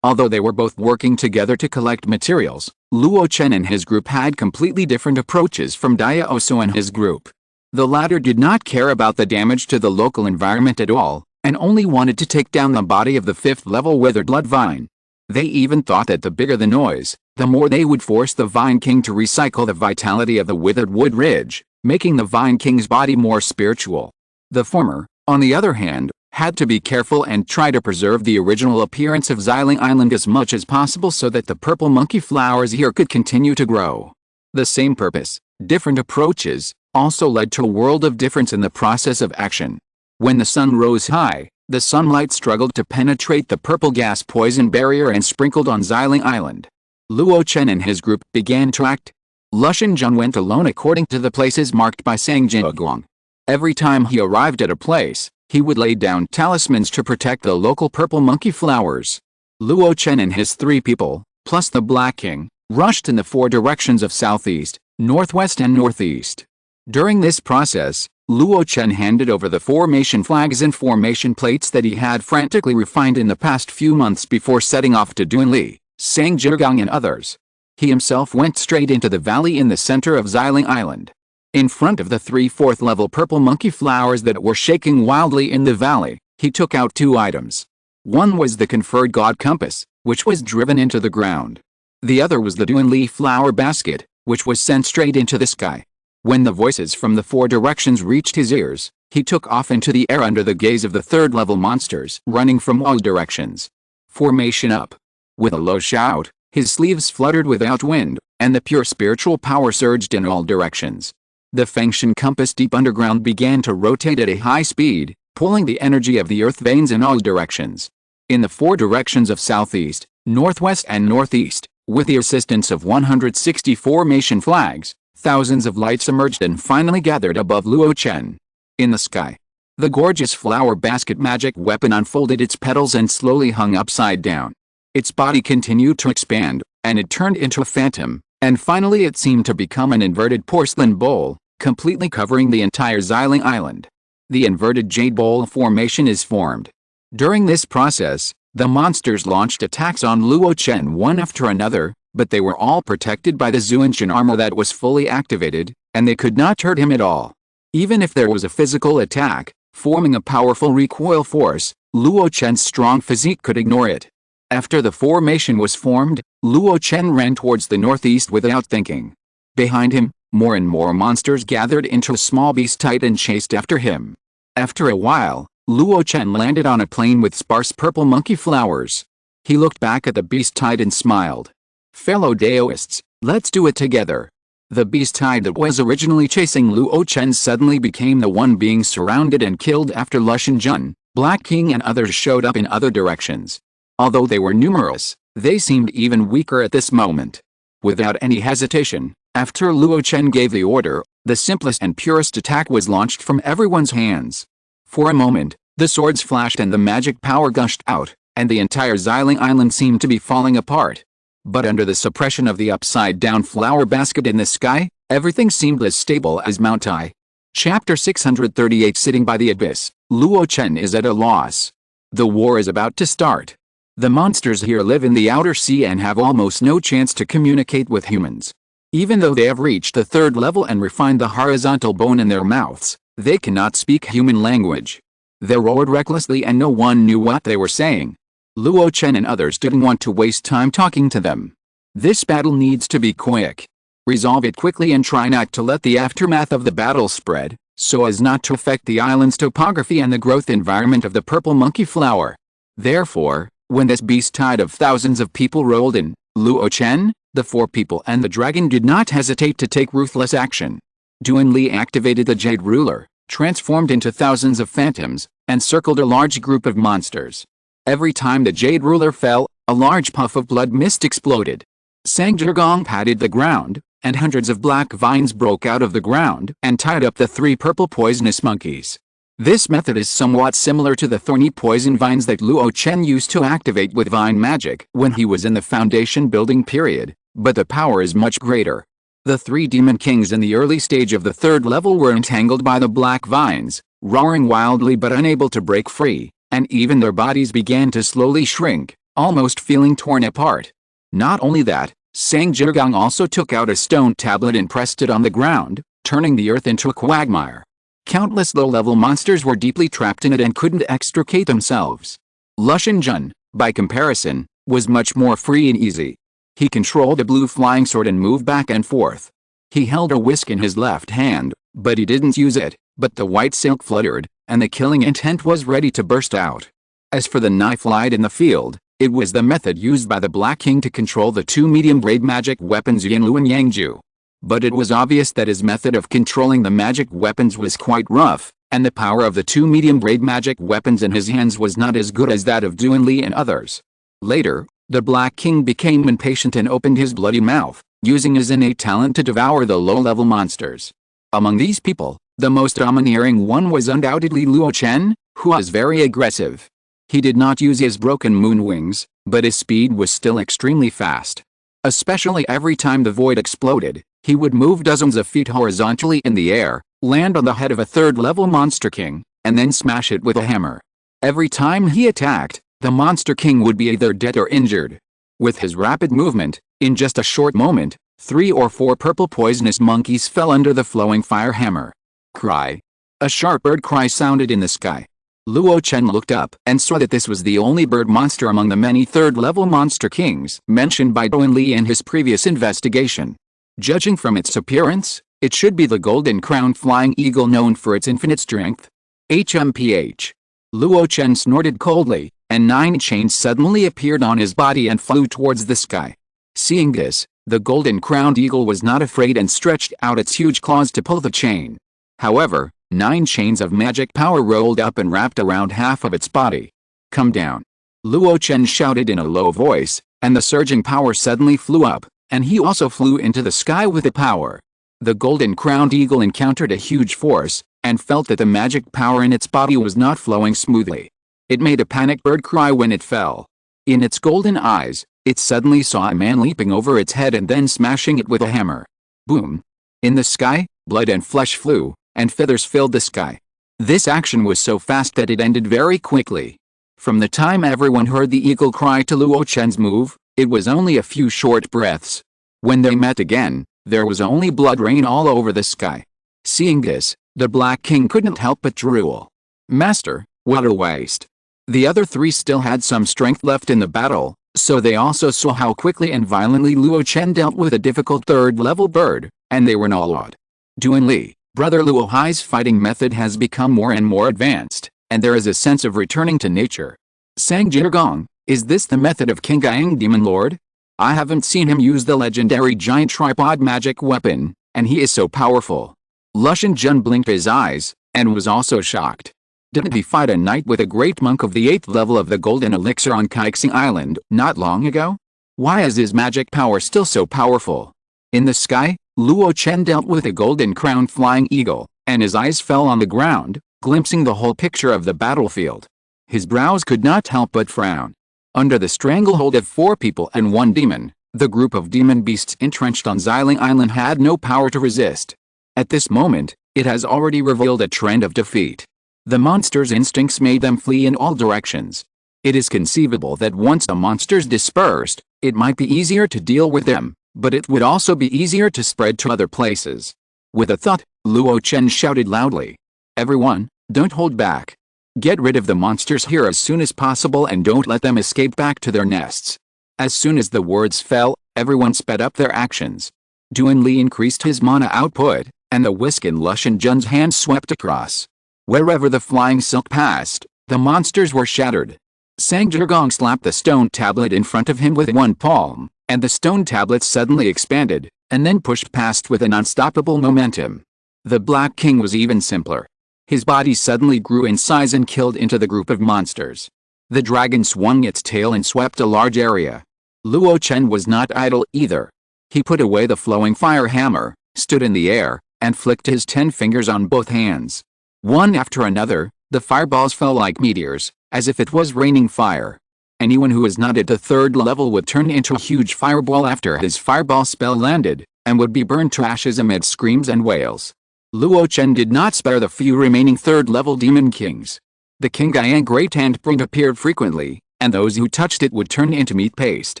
Although they were both working together to collect materials, Luo Chen and his group had completely different approaches from Dia Oso and his group. The latter did not care about the damage to the local environment at all, and only wanted to take down the body of the 5th-level withered blood vine. They even thought that the bigger the noise, the more they would force the Vine King to recycle the vitality of the withered wood ridge, making the Vine King's body more spiritual. The former, on the other hand, had to be careful and try to preserve the original appearance of Xiling Island as much as possible so that the purple monkey flowers here could continue to grow. The same purpose, different approaches, also led to a world of difference in the process of action. When the sun rose high, the sunlight struggled to penetrate the purple gas poison barrier and sprinkled on Xiling Island. Luo Chen and his group began to act. Luo Chen went alone according to the places marked by Sang Zhigong. Every time he arrived at a place, he would lay down talismans to protect the local purple monkey flowers. Luo Chen and his 3 people, plus the Black King, rushed in the 4 directions of southeast, northwest and northeast. During this process, Luo Chen handed over the formation flags and formation plates that he had frantically refined in the past few months before setting off to Dunli, Sang Zhigang and others. He himself went straight into the valley in the center of Xiling Island. In front of the 3 4th-level purple monkey flowers that were shaking wildly in the valley, he took out 2 items. One was the conferred god compass, which was driven into the ground. The other was the Dunli flower basket, which was sent straight into the sky. When the voices from the 4 directions reached his ears, he took off into the air under the gaze of the 3rd-level monsters running from all directions. Formation up. With a low shout, his sleeves fluttered without wind, and the pure spiritual power surged in all directions. The Fengshan compass deep underground began to rotate at a high speed, pulling the energy of the earth veins in all directions. In the 4 directions of southeast, northwest and northeast, with the assistance of 160 formation flags, thousands of lights emerged and finally gathered above Luo Chen. In the sky, the gorgeous flower basket magic weapon unfolded its petals and slowly hung upside down. Its body continued to expand, and it turned into a phantom, and finally it seemed to become an inverted porcelain bowl, completely covering the entire Xiling Island. The inverted jade bowl formation is formed. During this process, the monsters launched attacks on Luo Chen one after another, but they were all protected by the Zuanshan armor that was fully activated, and they could not hurt him at all. Even if there was a physical attack, forming a powerful recoil force, Luo Chen's strong physique could ignore it. After the formation was formed, Luo Chen ran towards the northeast without thinking. Behind him, more and more monsters gathered into a small beast tight and chased after him. After a while, Luo Chen landed on a plain with sparse purple monkey flowers. He looked back at the beast tide and smiled. "Fellow Daoists, let's do it together." The beast tide that was originally chasing Luo Chen suddenly became the one being surrounded and killed after Lushan Jun, Black King and others showed up in other directions. Although they were numerous, they seemed even weaker at this moment. Without any hesitation, after Luo Chen gave the order, the simplest and purest attack was launched from everyone's hands. For a moment, the swords flashed and the magic power gushed out, and the entire Xiling Island seemed to be falling apart. But under the suppression of the upside-down flower basket in the sky, everything seemed as stable as Mount I. Chapter 638 Sitting by the Abyss, Luo Chen is at a loss. The war is about to start. The monsters here live in the outer sea and have almost no chance to communicate with humans. Even though they have reached the 3rd level and refined the horizontal bone in their mouths, they cannot speak human language. They roared recklessly and no one knew what they were saying. Luo Chen and others didn't want to waste time talking to them. This battle needs to be quick. Resolve it quickly and try not to let the aftermath of the battle spread, so as not to affect the island's topography and the growth environment of the purple monkey flower. Therefore, when this beast tide of thousands of people rolled in, Luo Chen, the 4 people and the dragon did not hesitate to take ruthless action. Dunli activated the Jade Ruler, transformed into thousands of phantoms, and circled a large group of monsters. Every time the Jade Ruler fell, a large puff of blood mist exploded. Sang Zhigang patted the ground, and hundreds of black vines broke out of the ground and tied up the 3 purple poisonous monkeys. This method is somewhat similar to the thorny poison vines that Luo Chen used to activate with vine magic when he was in the foundation building period, but the power is much greater. The 3 demon kings in the early stage of the 3rd level were entangled by the black vines, roaring wildly but unable to break free, and even their bodies began to slowly shrink, almost feeling torn apart. Not only that, Sang Zhigang also took out a stone tablet and pressed it on the ground, turning the earth into a quagmire. Countless low-level monsters were deeply trapped in it and couldn't extricate themselves. Lushan Jun, by comparison, was much more free and easy. He controlled a blue flying sword and moved back and forth. He held a whisk in his left hand, but he didn't use it, but the white silk fluttered, and the killing intent was ready to burst out. As for the knife light in the field, it was the method used by the Black King to control the 2 medium-grade magic weapons Yanlu and Yangju. But it was obvious that his method of controlling the magic weapons was quite rough, and the power of the 2 medium-grade magic weapons in his hands was not as good as that of Dunli and others. Later, the Black King became impatient and opened his bloody mouth, using his innate talent to devour the low-level monsters. Among these people, the most domineering one was undoubtedly Luo Chen, who was very aggressive. He did not use his broken moon wings, but his speed was still extremely fast. Especially every time the void exploded, he would move dozens of feet horizontally in the air, land on the head of a third-level monster king, and then smash it with a hammer. Every time he attacked, the monster king would be either dead or injured. With his rapid movement, in just a short moment, 3 or 4 purple poisonous monkeys fell under the flowing fire hammer. Cry. A sharp bird cry sounded in the sky. Luo Chen looked up and saw that this was the only bird monster among the many third-level monster kings mentioned by Duan Li in his previous investigation. Judging from its appearance, it should be the golden-crowned flying eagle known for its infinite strength. HMPH. Luo Chen snorted coldly, and 9 chains suddenly appeared on his body and flew towards the sky. Seeing this, the golden-crowned eagle was not afraid and stretched out its huge claws to pull the chain. However, 9 chains of magic power rolled up and wrapped around half of its body. Come down. Luo Chen shouted in a low voice, and the surging power suddenly flew up, and he also flew into the sky with the power. The golden-crowned eagle encountered a huge force, and felt that the magic power in its body was not flowing smoothly. It made a panicked bird cry when it fell. In its golden eyes, it suddenly saw a man leaping over its head and then smashing it with a hammer. Boom! In the sky, blood and flesh flew, and feathers filled the sky. This action was so fast that it ended very quickly. From the time everyone heard the eagle cry to Luo Chen's move, it was only a few short breaths. When they met again, there was only blood rain all over the sky. Seeing this, the Black King couldn't help but drool. Master, what a waste. The other 3 still had some strength left in the battle, so they also saw how quickly and violently Luo Chen dealt with a difficult third-level bird, and they were awed. Duan Li, Brother Luo Hai's fighting method has become more and more advanced, and there is a sense of returning to nature. Sang Jirgong, is this the method of King Gang Demon Lord? I haven't seen him use the legendary giant tripod magic weapon, and he is so powerful. Lushan Jun blinked his eyes, and was also shocked. Didn't he fight a knight with a great monk of the 8th level of the Golden Elixir on Kaixing Island not long ago? Why is his magic power still so powerful? In the sky, Luo Chen dealt with a golden-crowned flying eagle, and his eyes fell on the ground, glimpsing the whole picture of the battlefield. His brows could not help but frown. Under the stranglehold of 4 people and 1 demon, the group of demon beasts entrenched on Xiling Island had no power to resist. At this moment, it has already revealed a trend of defeat. The monsters' instincts made them flee in all directions. It is conceivable that once the monsters dispersed, it might be easier to deal with them, but it would also be easier to spread to other places. With a thought, Luo Chen shouted loudly. Everyone, don't hold back. Get rid of the monsters here as soon as possible and don't let them escape back to their nests. As soon as the words fell, everyone sped up their actions. Duan Li increased his mana output, and the whisk in Lushan Jun's hand swept across. Wherever the flying silk passed, the monsters were shattered. Sang Jirgong slapped the stone tablet in front of him with 1 palm, and the stone tablet suddenly expanded, and then pushed past with an unstoppable momentum. The Black King was even simpler. His body suddenly grew in size and killed into the group of monsters. The dragon swung its tail and swept a large area. Luo Chen was not idle either. He put away the flowing fire hammer, stood in the air, and flicked his 10 fingers on both hands. One after another, the fireballs fell like meteors, as if it was raining fire. Anyone who was not at the 3rd level would turn into a huge fireball after his fireball spell landed, and would be burned to ashes amid screams and wails. Luo Chen did not spare the few remaining 3rd level demon kings. The King Gaian Great Handprint appeared frequently, and those who touched it would turn into meat paste.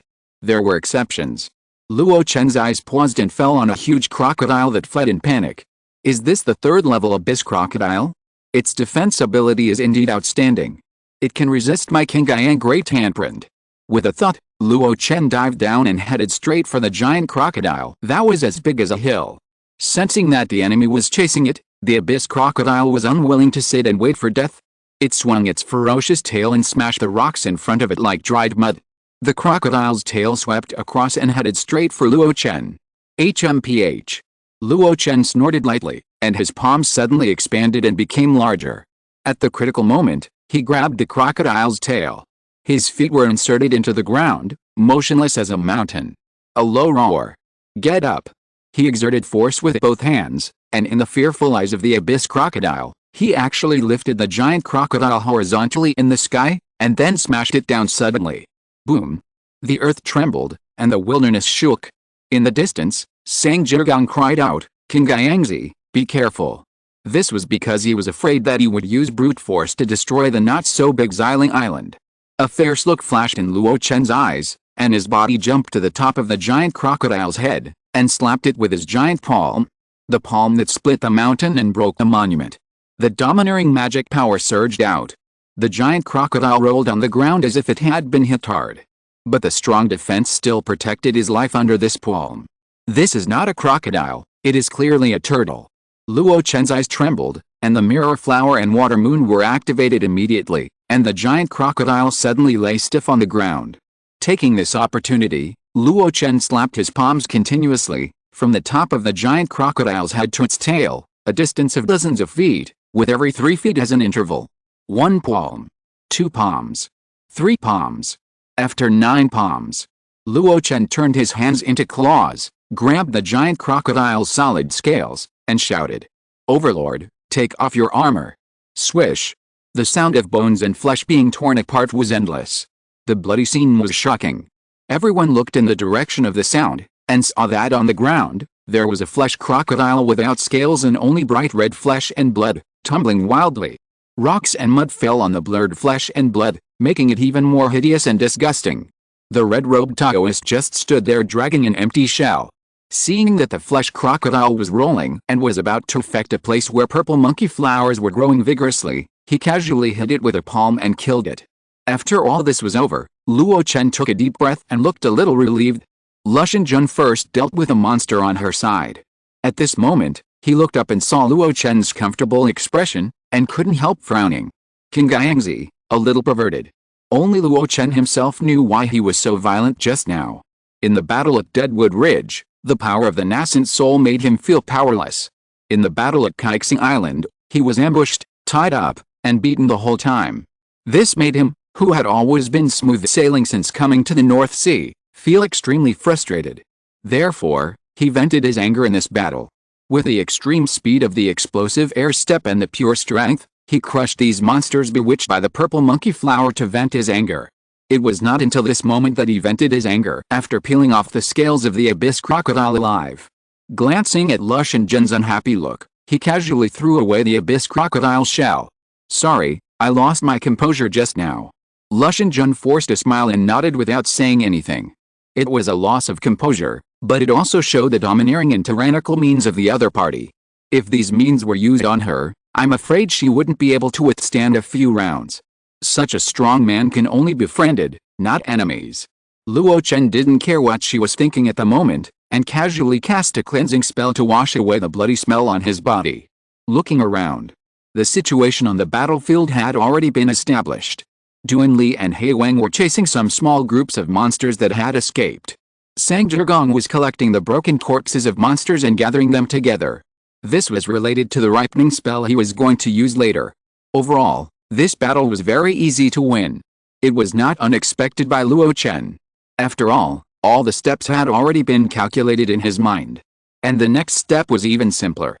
There were exceptions. Luo Chen's eyes paused and fell on a huge crocodile that fled in panic. Is this the 3rd level abyss crocodile? Its defense ability is indeed outstanding. It can resist my King Gaian Great Handprint. With a thought, Luo Chen dived down and headed straight for the giant crocodile that was as big as a hill. Sensing that the enemy was chasing it, the abyss crocodile was unwilling to sit and wait for death. It swung its ferocious tail and smashed the rocks in front of it like dried mud. The crocodile's tail swept across and headed straight for Luo Chen. HMPH. Luo Chen snorted lightly, and his palms suddenly expanded and became larger. At the critical moment, he grabbed the crocodile's tail. His feet were inserted into the ground, motionless as a mountain. A low roar. Get up. He exerted force with both hands, and in the fearful eyes of the abyss crocodile, he actually lifted the giant crocodile horizontally in the sky, and then smashed it down suddenly. Boom. The earth trembled, and the wilderness shook. In the distance, Sang Jirgang cried out, King Gaiangzi, be careful. This was because he was afraid that he would use brute force to destroy the not-so-big Xiling Island. A fierce look flashed in Luo Chen's eyes, and his body jumped to the top of the giant crocodile's head, and slapped it with his giant palm. The palm that split the mountain and broke the monument. The domineering magic power surged out. The giant crocodile rolled on the ground as if it had been hit hard. But the strong defense still protected his life under this palm. This is not a crocodile, it is clearly a turtle. Luo Chen's eyes trembled, and the mirror flower and water moon were activated immediately, and the giant crocodile suddenly lay stiff on the ground. Taking this opportunity, Luo Chen slapped his palms continuously, from the top of the giant crocodile's head to its tail, a distance of dozens of feet, with every 3 feet as an interval. 1 palm. 2 palms. 3 palms. After 9 palms, Luo Chen turned his hands into claws, grabbed the giant crocodile's solid scales, and shouted, "Overlord, take off your armor." Swish. The sound of bones and flesh being torn apart was endless. The bloody scene was shocking. Everyone looked in the direction of the sound, and saw that on the ground, there was a flesh crocodile without scales and only bright red flesh and blood, tumbling wildly. Rocks and mud fell on the blurred flesh and blood, making it even more hideous and disgusting. The red-robed Taoist just stood there dragging an empty shell. Seeing that the flesh crocodile was rolling and was about to affect a place where purple monkey flowers were growing vigorously, he casually hit it with a palm and killed it. After all this was over, Luo Chen took a deep breath and looked a little relieved. Lushan Jun first dealt with a monster on her side. At this moment, he looked up and saw Luo Chen's comfortable expression, and couldn't help frowning. King Gaiangzi, a little perverted. Only Luo Chen himself knew why he was so violent just now. In the battle at Deadwood Ridge, the power of the nascent soul made him feel powerless. In the battle at Kaixing Island, he was ambushed, tied up, and beaten the whole time. This made him, who had always been smooth sailing since coming to the North Sea, feel extremely frustrated. Therefore, he vented his anger in this battle. With the extreme speed of the explosive air step and the pure strength, he crushed these monsters bewitched by the purple monkey flower to vent his anger. It was not until this moment that he vented his anger after peeling off the scales of the abyss crocodile alive. Glancing at Lushan Jun's unhappy look, he casually threw away the abyss crocodile shell. "Sorry, I lost my composure just now." Lushan Jun forced a smile and nodded without saying anything. It was a loss of composure, but it also showed the domineering and tyrannical means of the other party. If these means were used on her, I'm afraid she wouldn't be able to withstand a few rounds. Such a strong man can only be befriended, not enemies. Luo Chen didn't care what she was thinking at the moment, and casually cast a cleansing spell to wash away the bloody smell on his body. Looking around, the situation on the battlefield had already been established. Duan Li and He Wang were chasing some small groups of monsters that had escaped. Sang Zhigong was collecting the broken corpses of monsters and gathering them together. This was related to the ripening spell he was going to use later. Overall, this battle was very easy to win. It was not unexpected by Luo Chen. After all the steps had already been calculated in his mind. And the next step was even simpler.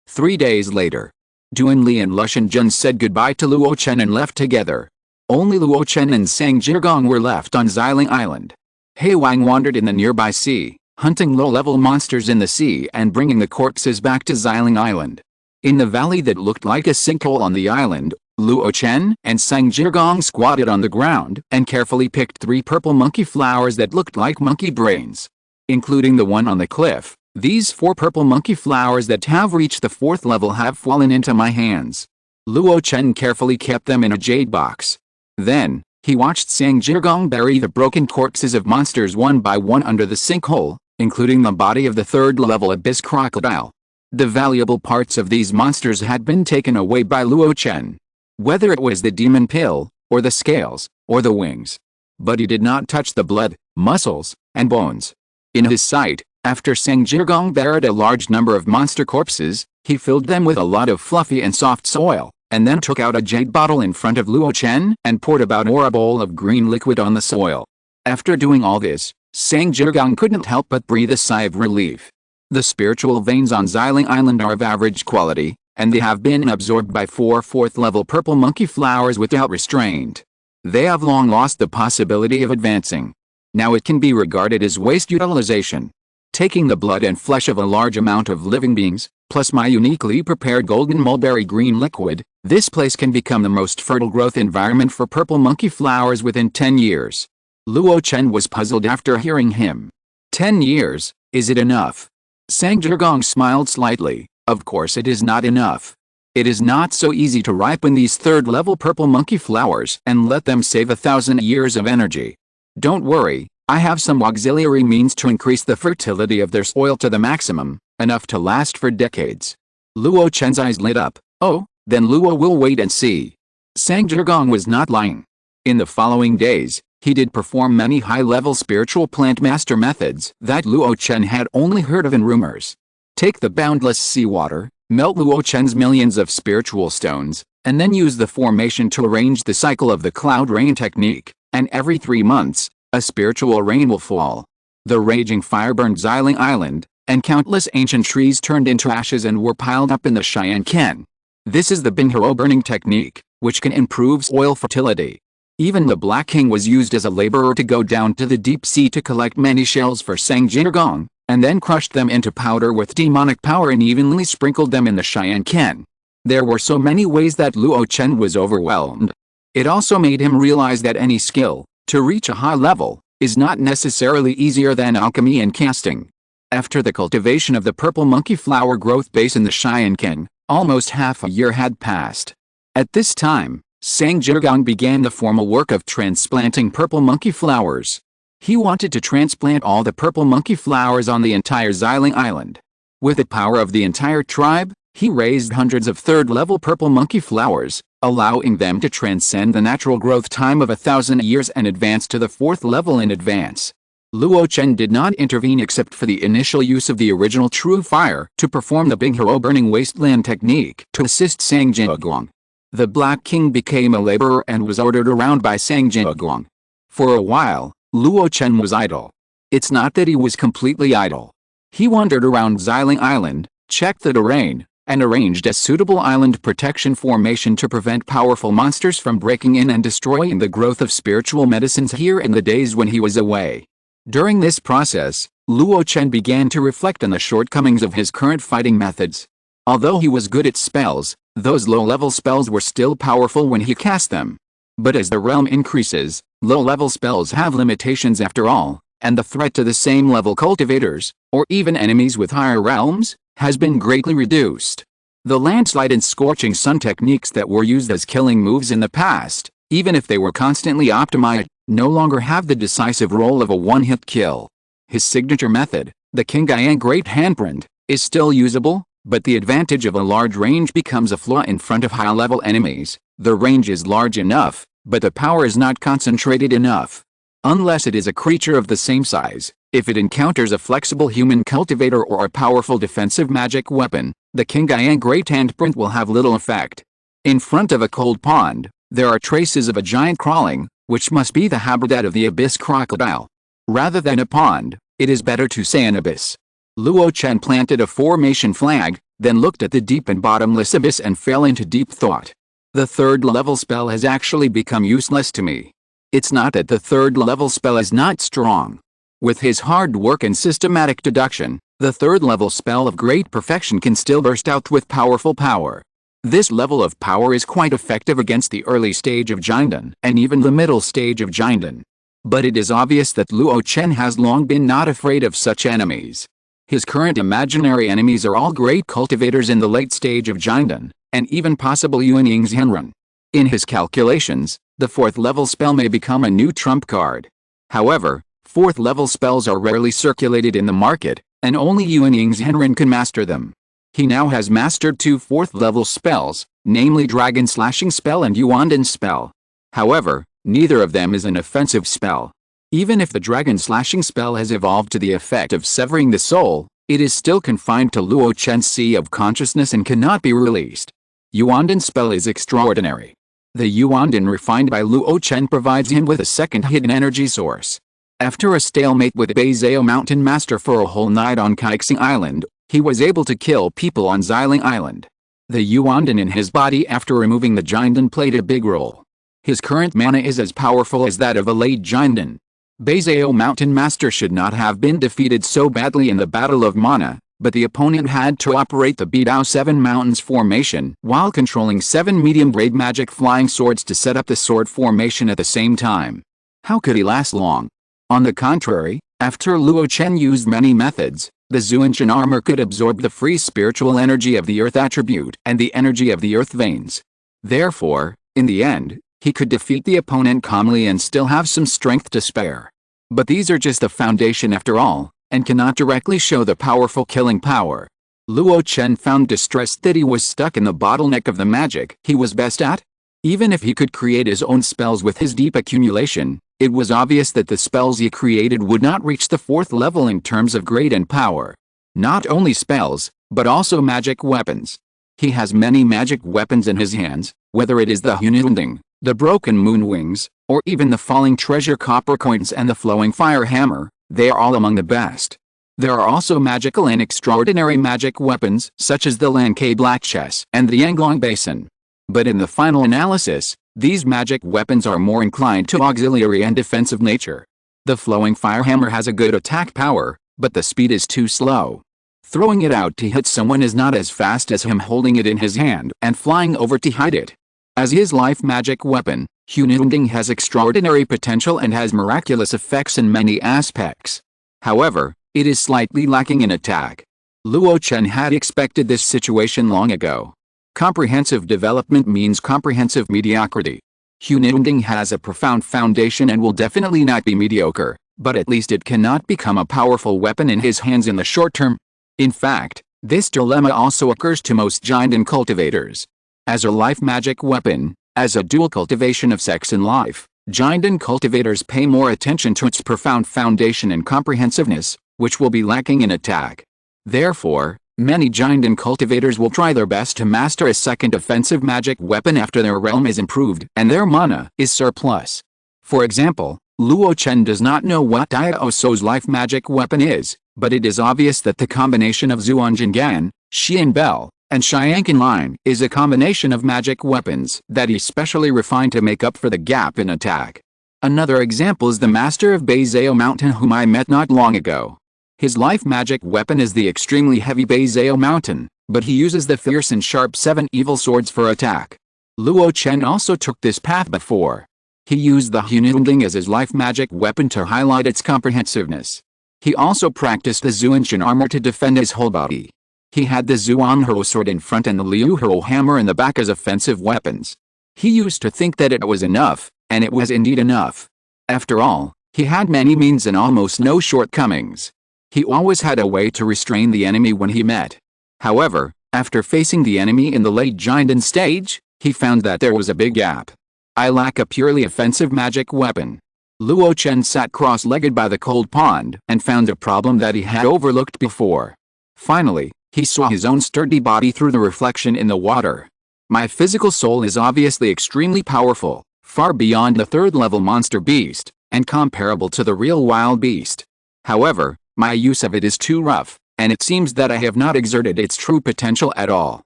3 days later, Duan Li and Lushan Jun said goodbye to Luo Chen and left together. Only Luo Chen and Sang Zhigong were left on Xiling Island. He Wang wandered in the nearby sea, hunting low-level monsters in the sea and bringing the corpses back to Xiling Island. In the valley that looked like a sinkhole on the island, Luo Chen and Sang Zhigong squatted on the ground and carefully picked 3 purple monkey flowers that looked like monkey brains. Including the one on the cliff, these 4 purple monkey flowers that have reached the 4th level have fallen into my hands. Luo Chen carefully kept them in a jade box. Then, he watched Sang Zhigong bury the broken corpses of monsters one by one under the sinkhole, including the body of the 3rd level abyss crocodile. The valuable parts of these monsters had been taken away by Luo Chen. Whether it was the demon pill, or the scales, or the wings. But he did not touch the blood, muscles, and bones. In his sight, after Sang Zhigong buried a large number of monster corpses, he filled them with a lot of fluffy and soft soil, and then took out a jade bottle in front of Luo Chen and poured about a bowl of green liquid on the soil. After doing all this, Sang Zhigong couldn't help but breathe a sigh of relief. The spiritual veins on Xiling Island are of average quality, and they have been absorbed by 4 4th-level purple monkey flowers without restraint. They have long lost the possibility of advancing. Now it can be regarded as waste utilization. Taking the blood and flesh of a large amount of living beings, plus my uniquely prepared golden mulberry green liquid, this place can become the most fertile growth environment for purple monkey flowers within 10 years. Luo Chen was puzzled after hearing him. 10 years, is it enough? Sang Zhigong smiled slightly. Of course it is not enough. It is not so easy to ripen these third-level purple monkey flowers and let them save 1,000 years of energy. Don't worry, I have some auxiliary means to increase the fertility of their soil to the maximum, enough to last for decades. Luo Chen's eyes lit up. Oh, then Luo will wait and see. Sang Zhigong was not lying. In the following days, he did perform many high-level spiritual plant master methods that Luo Chen had only heard of in rumors. Take the boundless seawater, melt Luo Chen's millions of spiritual stones, and then use the formation to arrange the cycle of the cloud rain technique, and every 3 months, a spiritual rain will fall. The raging fire burned Xiling Island, and countless ancient trees turned into ashes and were piled up in the Cheyenne Ken. This is the Bigu burning technique, which can improve soil fertility. Even the Black King was used as a laborer to go down to the deep sea to collect many shells for Sang Zhigong, and then crushed them into powder with demonic power and evenly sprinkled them in the Cheyenne Ken. There were so many ways that Luo Chen was overwhelmed. It also made him realize that any skill, to reach a high level, is not necessarily easier than alchemy and casting. After the cultivation of the purple monkey flower growth base in the Cheyenne Ken, almost half a year had passed. At this time, Sang Zhigong began the formal work of transplanting purple monkey flowers. He wanted to transplant all the purple monkey flowers on the entire Xiling Island. With the power of the entire tribe, he raised hundreds of third-level purple monkey flowers, allowing them to transcend the natural growth time of 1,000 years and advance to the 4th level in advance. Luo Chen did not intervene except for the initial use of the original true fire to perform the Bigu burning wasteland technique to assist Sang Zhigong. The Black King became a laborer and was ordered around by Sang Zhigong. For a while, Luo Chen was idle. It's not that he was completely idle. He wandered around Xiling Island, checked the terrain, and arranged a suitable island protection formation to prevent powerful monsters from breaking in and destroying the growth of spiritual medicines here in the days when he was away. During this process, Luo Chen began to reflect on the shortcomings of his current fighting methods. Although he was good at spells, those low-level spells were still powerful when he cast them. But as the realm increases, low-level spells have limitations after all, and the threat to the same-level cultivators, or even enemies with higher realms, has been greatly reduced. The landslide and scorching sun techniques that were used as killing moves in the past, even if they were constantly optimized, no longer have the decisive role of a one-hit kill. His signature method, the Qingyang Great Handprint, is still usable, but the advantage of a large range becomes a flaw in front of high-level enemies. The range is large enough, but the power is not concentrated enough. Unless it is a creature of the same size, if it encounters a flexible human cultivator or a powerful defensive magic weapon, the Qingyang Great Handprint will have little effect. In front of a cold pond, there are traces of a giant crawling, which must be the habitat of the abyss crocodile. Rather than a pond, it is better to say an abyss. Luo Chen planted a formation flag, then looked at the deep and bottomless abyss and fell into deep thought. The third-level spell has actually become useless to me. It's not that the third-level spell is not strong. With his hard work and systematic deduction, the third-level spell of great perfection can still burst out with powerful power. This level of power is quite effective against the early stage of Jinden and even the middle stage of Jinden. But it is obvious that Luo Chen has long been not afraid of such enemies. His current imaginary enemies are all great cultivators in the late stage of Jinden, and even possible Yuanying's Henren. In his calculations, the 4th-level spell may become a new trump card. However, 4th-level spells are rarely circulated in the market, and only Yuanying's Henren can master them. He now has mastered 2 4th-level spells, namely Dragon Slashing Spell and Yuanden Spell. However, neither of them is an offensive spell. Even if the Dragon Slashing Spell has evolved to the effect of severing the soul, it is still confined to Luo Chen's Sea of Consciousness and cannot be released. Yuanden Spell is extraordinary. The Yuanden refined by Luo Chen provides him with a second hidden energy source. After a stalemate with Beizao Mountain Master for a whole night on Kaixing Island, he was able to kill people on Xiling Island. The Yuanden in his body after removing the Jinden played a big role. His current mana is as powerful as that of a late Jinden. Beizao Mountain Master should not have been defeated so badly in the Battle of Mana, but the opponent had to operate the Bidao 7 Mountains formation while controlling 7 medium-grade magic flying swords to set up the sword formation at the same time. How could he last long? On the contrary, after Luo Chen used many methods, the Zhuanjin armor could absorb the free spiritual energy of the earth attribute and the energy of the earth veins. Therefore, in the end, he could defeat the opponent calmly and still have some strength to spare. But these are just the foundation after all, and cannot directly show the powerful killing power. Luo Chen found distressed that he was stuck in the bottleneck of the magic he was best at. Even if he could create his own spells with his deep accumulation, it was obvious that the spells he created would not reach the 4th level in terms of grade and power. Not only spells, but also magic weapons. He has many magic weapons in his hands, whether it is the Hununding, the Broken Moon Wings, or even the Falling Treasure Copper Coins and the Flowing Fire Hammer. They are all among the best. There are also magical and extraordinary magic weapons such as the Lankei Black Chess and the Yanglong Basin. But in the final analysis, these magic weapons are more inclined to auxiliary and defensive nature. The Flowing Fire Hammer has a good attack power, but the speed is too slow. Throwing it out to hit someone is not as fast as him holding it in his hand and flying over to hide it. As his life magic weapon, Hununding has extraordinary potential and has miraculous effects in many aspects. However, it is slightly lacking in attack. Luo Chen had expected this situation long ago. Comprehensive development means comprehensive mediocrity. Hununding has a profound foundation and will definitely not be mediocre, but at least it cannot become a powerful weapon in his hands in the short term. In fact, this dilemma also occurs to most Jinden cultivators. As a life magic weapon, as a dual cultivation of sex and life, Jinden cultivators pay more attention to its profound foundation and comprehensiveness, which will be lacking in attack. Therefore, many Jinden cultivators will try their best to master a second offensive magic weapon after their realm is improved and their mana is surplus. For example, Luo Chen does not know what Diao So's life magic weapon is, but it is obvious that the combination of Zhuanjin Gan, Xian Bell, and Shiankin Line is a combination of magic weapons that he specially refined to make up for the gap in attack. Another example is the master of Beizao Mountain whom I met not long ago. His life magic weapon is the extremely heavy Beizao Mountain, but he uses the fierce and sharp 7 evil swords for attack. Luo Chen also took this path before. He used the Hununding as his life magic weapon to highlight its comprehensiveness. He also practiced the Zhuanjin armor to defend his whole body. He had the Zhuanghou sword in front and the Liuhou hammer in the back as offensive weapons. He used to think that it was enough, and it was indeed enough. After all, he had many means and almost no shortcomings. He always had a way to restrain the enemy when he met. However, after facing the enemy in the late Jinden stage, he found that there was a big gap. I lack a purely offensive magic weapon. Luo Chen sat cross-legged by the cold pond and found a problem that he had overlooked before. Finally, he saw his own sturdy body through the reflection in the water. My physical soul is obviously extremely powerful, far beyond the 3rd level monster beast, and comparable to the real wild beast. However, my use of it is too rough, and it seems that I have not exerted its true potential at all.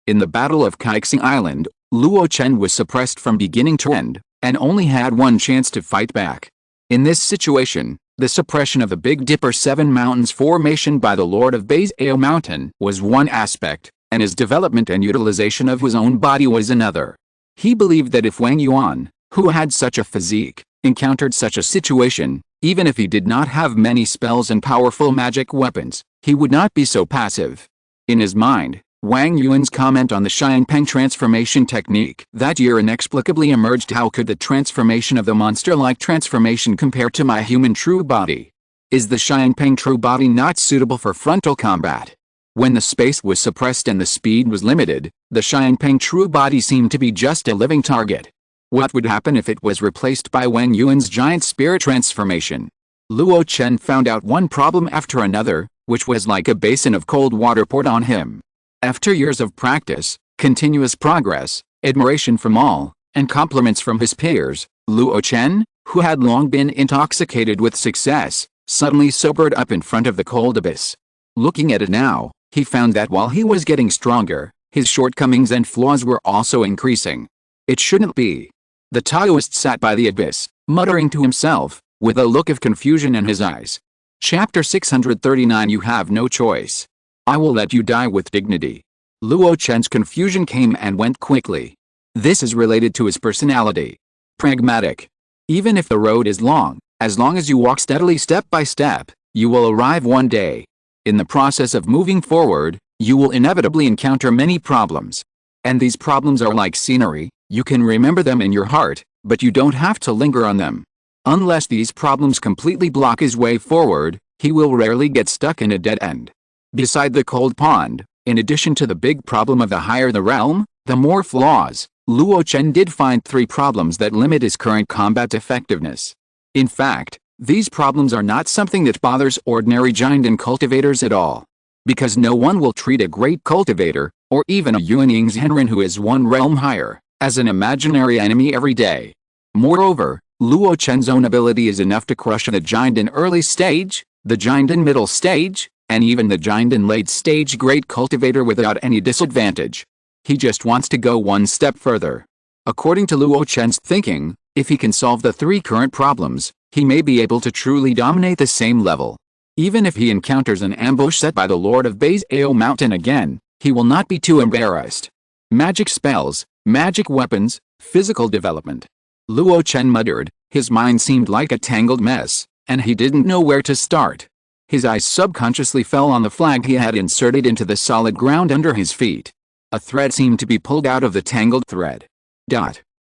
In the Battle of Kaixing Island, Luo Chen was suppressed from beginning to end, and only had one chance to fight back. In this situation, the suppression of the Big Dipper 7 Mountains formation by the Lord of Beizao Mountain was one aspect, and his development and utilization of his own body was another. He believed that if Wang Yuan, who had such a physique, encountered such a situation, even if he did not have many spells and powerful magic weapons, he would not be so passive. In his mind, Wang Yuan's comment on the Xiangpeng transformation technique that year inexplicably emerged. How could the transformation of the monster-like transformation compare to my human true body? Is the Xiangpeng true body not suitable for frontal combat? When the space was suppressed and the speed was limited, the Xiangpeng true body seemed to be just a living target. What would happen if it was replaced by Wang Yuan's giant spirit transformation? Luo Chen found out one problem after another, which was like a basin of cold water poured on him. After years of practice, continuous progress, admiration from all, and compliments from his peers, Luo Chen, who had long been intoxicated with success, suddenly sobered up in front of the cold abyss. Looking at it now, he found that while he was getting stronger, his shortcomings and flaws were also increasing. It shouldn't be. The Taoist sat by the abyss, muttering to himself, with a look of confusion in his eyes. Chapter 639. You have no choice. I will let you die with dignity. Luo Chen's confusion came and went quickly. This is related to his personality. Pragmatic. Even if the road is long, as long as you walk steadily step by step, you will arrive one day. In the process of moving forward, you will inevitably encounter many problems. And these problems are like scenery, you can remember them in your heart, but you don't have to linger on them. Unless these problems completely block his way forward, he will rarely get stuck in a dead end. Beside the cold pond, in addition to the big problem of the higher the realm, the more flaws, Luo Chen did find 3 problems that limit his current combat effectiveness. In fact, these problems are not something that bothers ordinary giant and cultivators at all. Because no one will treat a great cultivator, or even a Yuanying Zhenren who is 1 realm higher, as an imaginary enemy every day. Moreover, Luo Chen's own ability is enough to crush the giant in early stage, the giant in middle stage, and even the giant in late stage great cultivator without any disadvantage. He just wants to go 1 step further. According to Luo Chen's thinking, if he can solve the 3 current problems, he may be able to truly dominate the same level. Even if he encounters an ambush set by the Lord of Bigu Mountain again, he will not be too embarrassed. Magic spells, magic weapons, physical development. Luo Chen muttered, his mind seemed like a tangled mess, and he didn't know where to start. His eyes subconsciously fell on the flag he had inserted into the solid ground under his feet. A thread seemed to be pulled out of the tangled thread.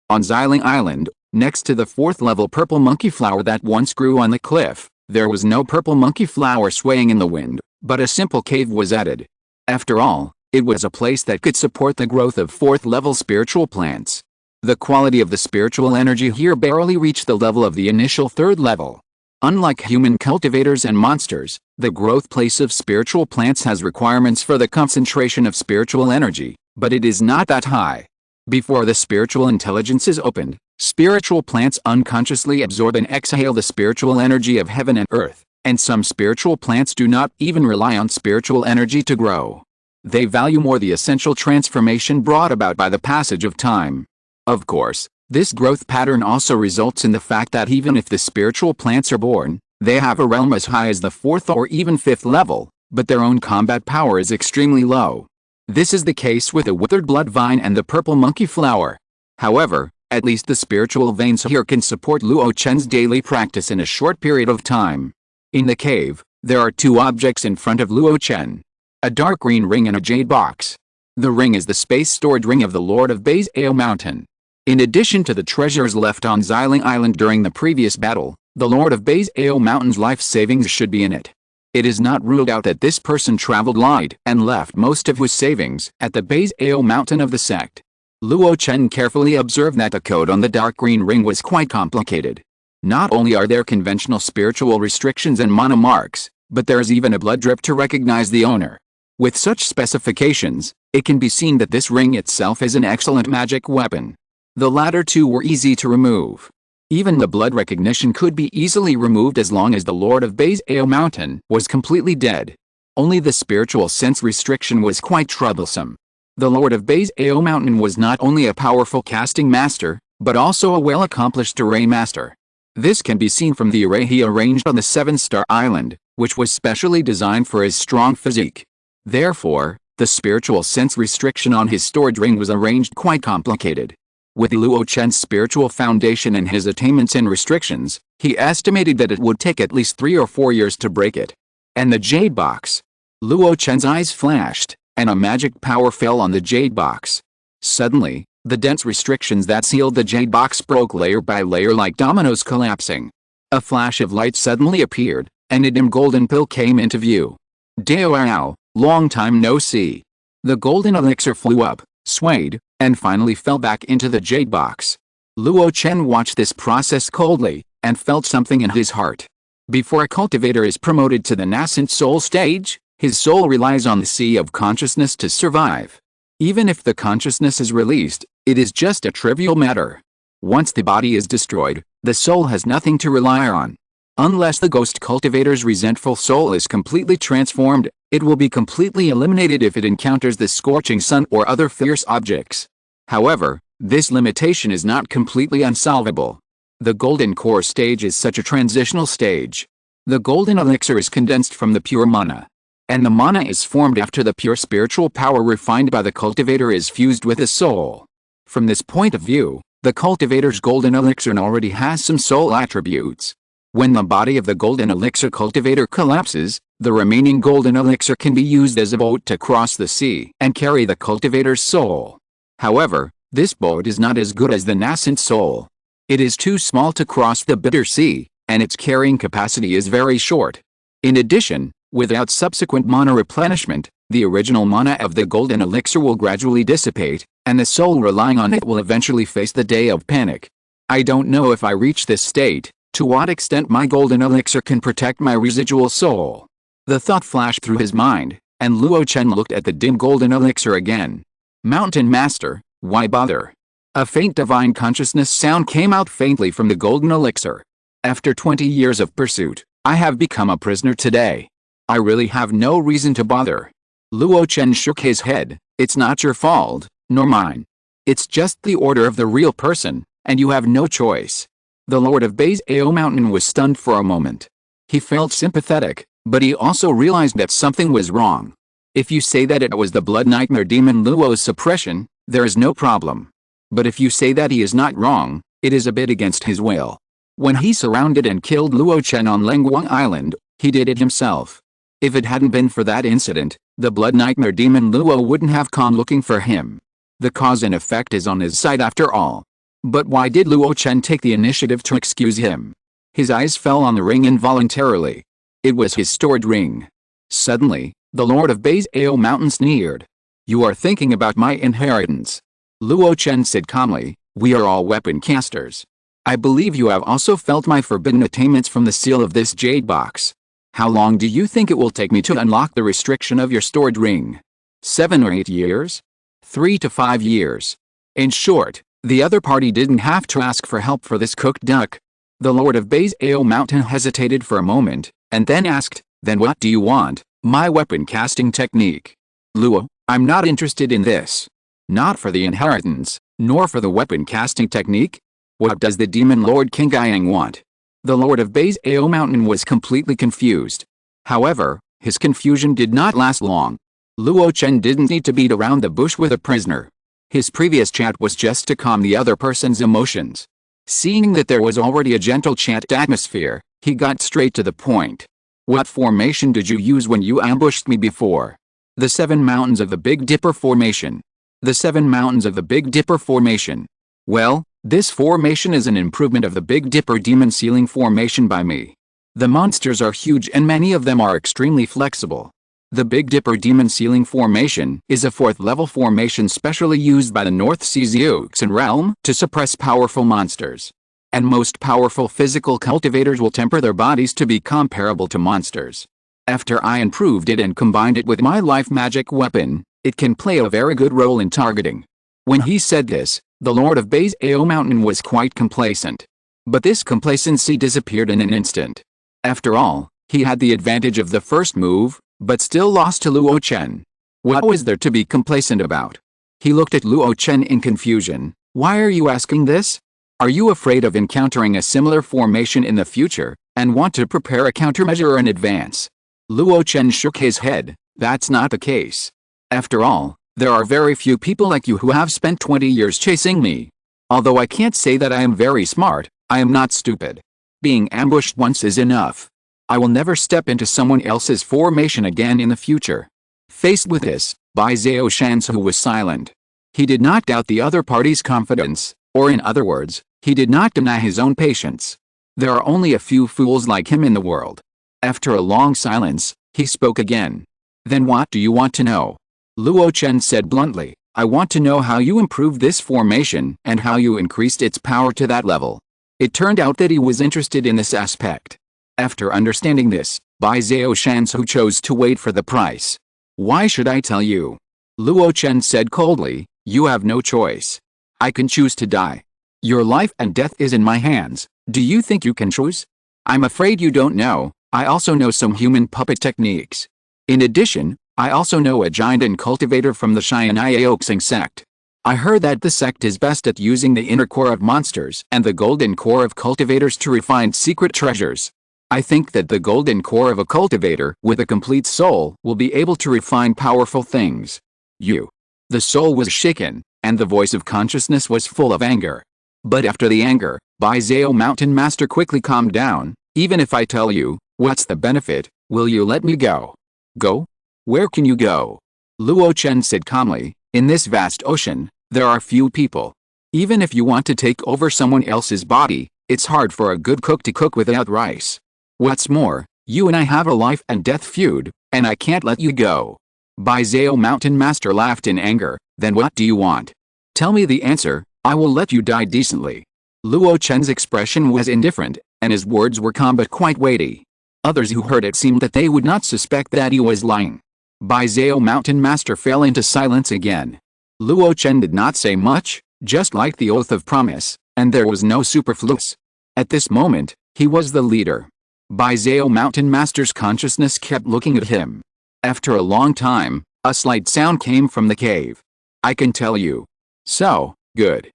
On Xiling Island, next to the 4th level purple monkey flower that once grew on the cliff, there was no purple monkey flower swaying in the wind, but a simple cave was added. After all, it was a place that could support the growth of 4th level spiritual plants. The quality of the spiritual energy here barely reached the level of the initial 3rd level. Unlike human cultivators and monsters, the growth place of spiritual plants has requirements for the concentration of spiritual energy, but it is not that high. Before the spiritual intelligence is opened, spiritual plants unconsciously absorb and exhale the spiritual energy of heaven and earth, and some spiritual plants do not even rely on spiritual energy to grow. They value more the essential transformation brought about by the passage of time. Of course, this growth pattern also results in the fact that even if the spiritual plants are born, they have a realm as high as the 4th or even 5th level, but their own combat power is extremely low. This is the case with the withered blood vine and the purple monkey flower. However, at least the spiritual veins here can support Luo Chen's daily practice in a short period of time. In the cave, there are 2 objects in front of Luo Chen. A dark green ring and a jade box. The ring is the space-stored ring of the Lord of Bigu Mountain. In addition to the treasures left on Xiling Island during the previous battle, the Lord of Bigu Mountain's life savings should be in it. It is not ruled out that this person traveled light and left most of his savings at the Bigu Mountain of the sect. Luo Chen carefully observed that the code on the dark green ring was quite complicated. Not only are there conventional spiritual restrictions and monomarks, but there is even a blood drip to recognize the owner. With such specifications, it can be seen that this ring itself is an excellent magic weapon. The latter 2 were easy to remove. Even the blood recognition could be easily removed as long as the Lord of Bigu Mountain was completely dead. Only the spiritual sense restriction was quite troublesome. The Lord of Bigu Mountain was not only a powerful casting master, but also a well-accomplished array master. This can be seen from the array he arranged on the 7-star island, which was specially designed for his strong physique. Therefore, the spiritual sense restriction on his stored ring was arranged quite complicated. With Luo Chen's spiritual foundation and his attainments and restrictions, he estimated that it would take at least 3 or 4 years to break it. And the jade box. Luo Chen's eyes flashed, and a magic power fell on the jade box. Suddenly, the dense restrictions that sealed the jade box broke layer by layer like dominoes collapsing. A flash of light suddenly appeared, and a dim golden pill came into view. Dao, long time no see. The golden elixir flew up, swayed, and finally fell back into the jade box. Luo Chen watched this process coldly, and felt something in his heart. Before a cultivator is promoted to the nascent soul stage, his soul relies on the sea of consciousness to survive. Even if the consciousness is released, it is just a trivial matter. Once the body is destroyed, the soul has nothing to rely on. Unless the ghost cultivator's resentful soul is completely transformed, it will be completely eliminated if it encounters the scorching sun or other fierce objects. However, this limitation is not completely unsolvable. The golden core stage is such a transitional stage. The golden elixir is condensed from the pure mana. And the mana is formed after the pure spiritual power refined by the cultivator is fused with his soul. From this point of view, the cultivator's golden elixir already has some soul attributes. When the body of the golden elixir cultivator collapses, the remaining golden elixir can be used as a boat to cross the sea and carry the cultivator's soul. However, this boat is not as good as the nascent soul. It is too small to cross the bitter sea, and its carrying capacity is very short. In addition, without subsequent mana replenishment, the original mana of the golden elixir will gradually dissipate, and the soul relying on it will eventually face the day of panic. I don't know if I reach this state, to what extent my golden elixir can protect my residual soul. The thought flashed through his mind, and Luo Chen looked at the dim golden elixir again. Mountain Master, why bother? A faint divine consciousness sound came out faintly from the golden elixir. After 20 years of pursuit, I have become a prisoner today. I really have no reason to bother. Luo Chen shook his head. It's not your fault, nor mine. It's just the order of the real person, and you have no choice. The Lord of Baizao Mountain was stunned for a moment. He felt sympathetic, but he also realized that something was wrong. If you say that it was the blood nightmare demon Luo's suppression, there is no problem. But if you say that he is not wrong, it is a bit against his will. When he surrounded and killed Luo Chen on Lenguang Island, he did it himself. If it hadn't been for that incident, the blood nightmare demon Luo wouldn't have come looking for him. The cause and effect is on his side after all. But why did Luo Chen take the initiative to excuse him? His eyes fell on the ring involuntarily. It was his stored ring. Suddenly, the Lord of Baizao Mountain sneered. You are thinking about my inheritance. Luo Chen said calmly, we are all weapon casters. I believe you have also felt my forbidden attainments from the seal of this jade box. How long do you think it will take me to unlock the restriction of your stored ring? 7 or 8 years? 3 to 5 years. In short, the other party didn't have to ask for help for this cooked duck. The Lord of Baizao Mountain hesitated for a moment, and then asked, then what do you want? My weapon casting technique. Luo, I'm not interested in this. Not for the inheritance, nor for the weapon casting technique. What does the demon Lord King Guiyang want? The Lord of Baizao Mountain was completely confused. However, his confusion did not last long. Luo Chen didn't need to beat around the bush with a prisoner. His previous chat was just to calm the other person's emotions. Seeing that there was already a gentle chat atmosphere, he got straight to the point. What formation did you use when you ambushed me before? The 7 mountains of the Big Dipper formation. The 7 mountains of the Big Dipper formation. Well, this formation is an improvement of the Big Dipper demon ceiling formation by me. The monsters are huge and many of them are extremely flexible. The Big Dipper demon ceiling formation is a 4th level formation specially used by the North Sea Zeuxin realm to suppress powerful monsters. And most powerful physical cultivators will temper their bodies to be comparable to monsters. After I improved it and combined it with my life magic weapon, it can play a very good role in targeting. When he said this, the Lord of Baizao Mountain was quite complacent. But this complacency disappeared in an instant. After all, he had the advantage of the first move, but still lost to Luo Chen. What was there to be complacent about? He looked at Luo Chen in confusion. Why are you asking this? Are you afraid of encountering a similar formation in the future, and want to prepare a countermeasure in advance? Luo Chen shook his head. That's not the case. After all, there are very few people like you who have spent 20 years chasing me. Although I can't say that I am very smart, I am not stupid. Being ambushed once is enough. I will never step into someone else's formation again in the future. Faced with this, Baizao Shansu was silent. He did not doubt the other party's confidence, or in other words, he did not deny his own patience. There are only a few fools like him in the world. After a long silence, he spoke again. Then what do you want to know? Luo Chen said bluntly, I want to know how you improved this formation and how you increased its power to that level. It turned out that he was interested in this aspect. After understanding this, Baizao Shansu chose to wait for the price. Why should I tell you? Luo Chen said coldly, you have no choice. I can choose to die. Your life and death is in my hands. Do you think you can choose? I'm afraid you don't know. I also know some human puppet techniques. In addition, I also know a giant and cultivator from the Xian'ai sect. I heard that the sect is best at using the inner core of monsters and the golden core of cultivators to refine secret treasures. I think that the golden core of a cultivator with a complete soul will be able to refine powerful things. You. The soul was shaken, and the voice of consciousness was full of anger. But after the anger, Zongmiao Mountain Master quickly calmed down. Even if I tell you, what's the benefit, will you let me go? Go? Where can you go? Luo Chen said calmly, in this vast ocean, there are few people. Even if you want to take over someone else's body, it's hard for a good cook to cook without rice. What's more, you and I have a life and death feud, and I can't let you go. Zongmiao Mountain Master laughed in anger. Then what do you want? Tell me the answer, I will let you die decently. Luo Chen's expression was indifferent, and his words were calm but quite weighty. Others who heard it seemed that they would not suspect that he was lying. Zongmiao Mountain Master fell into silence again. Luo Chen did not say much, just like the oath of promise, and there was no superfluous. At this moment, he was the leader. Zongmiao Mountain Master's consciousness kept looking at him. After a long time, a slight sound came from the cave. I can tell you. So, good.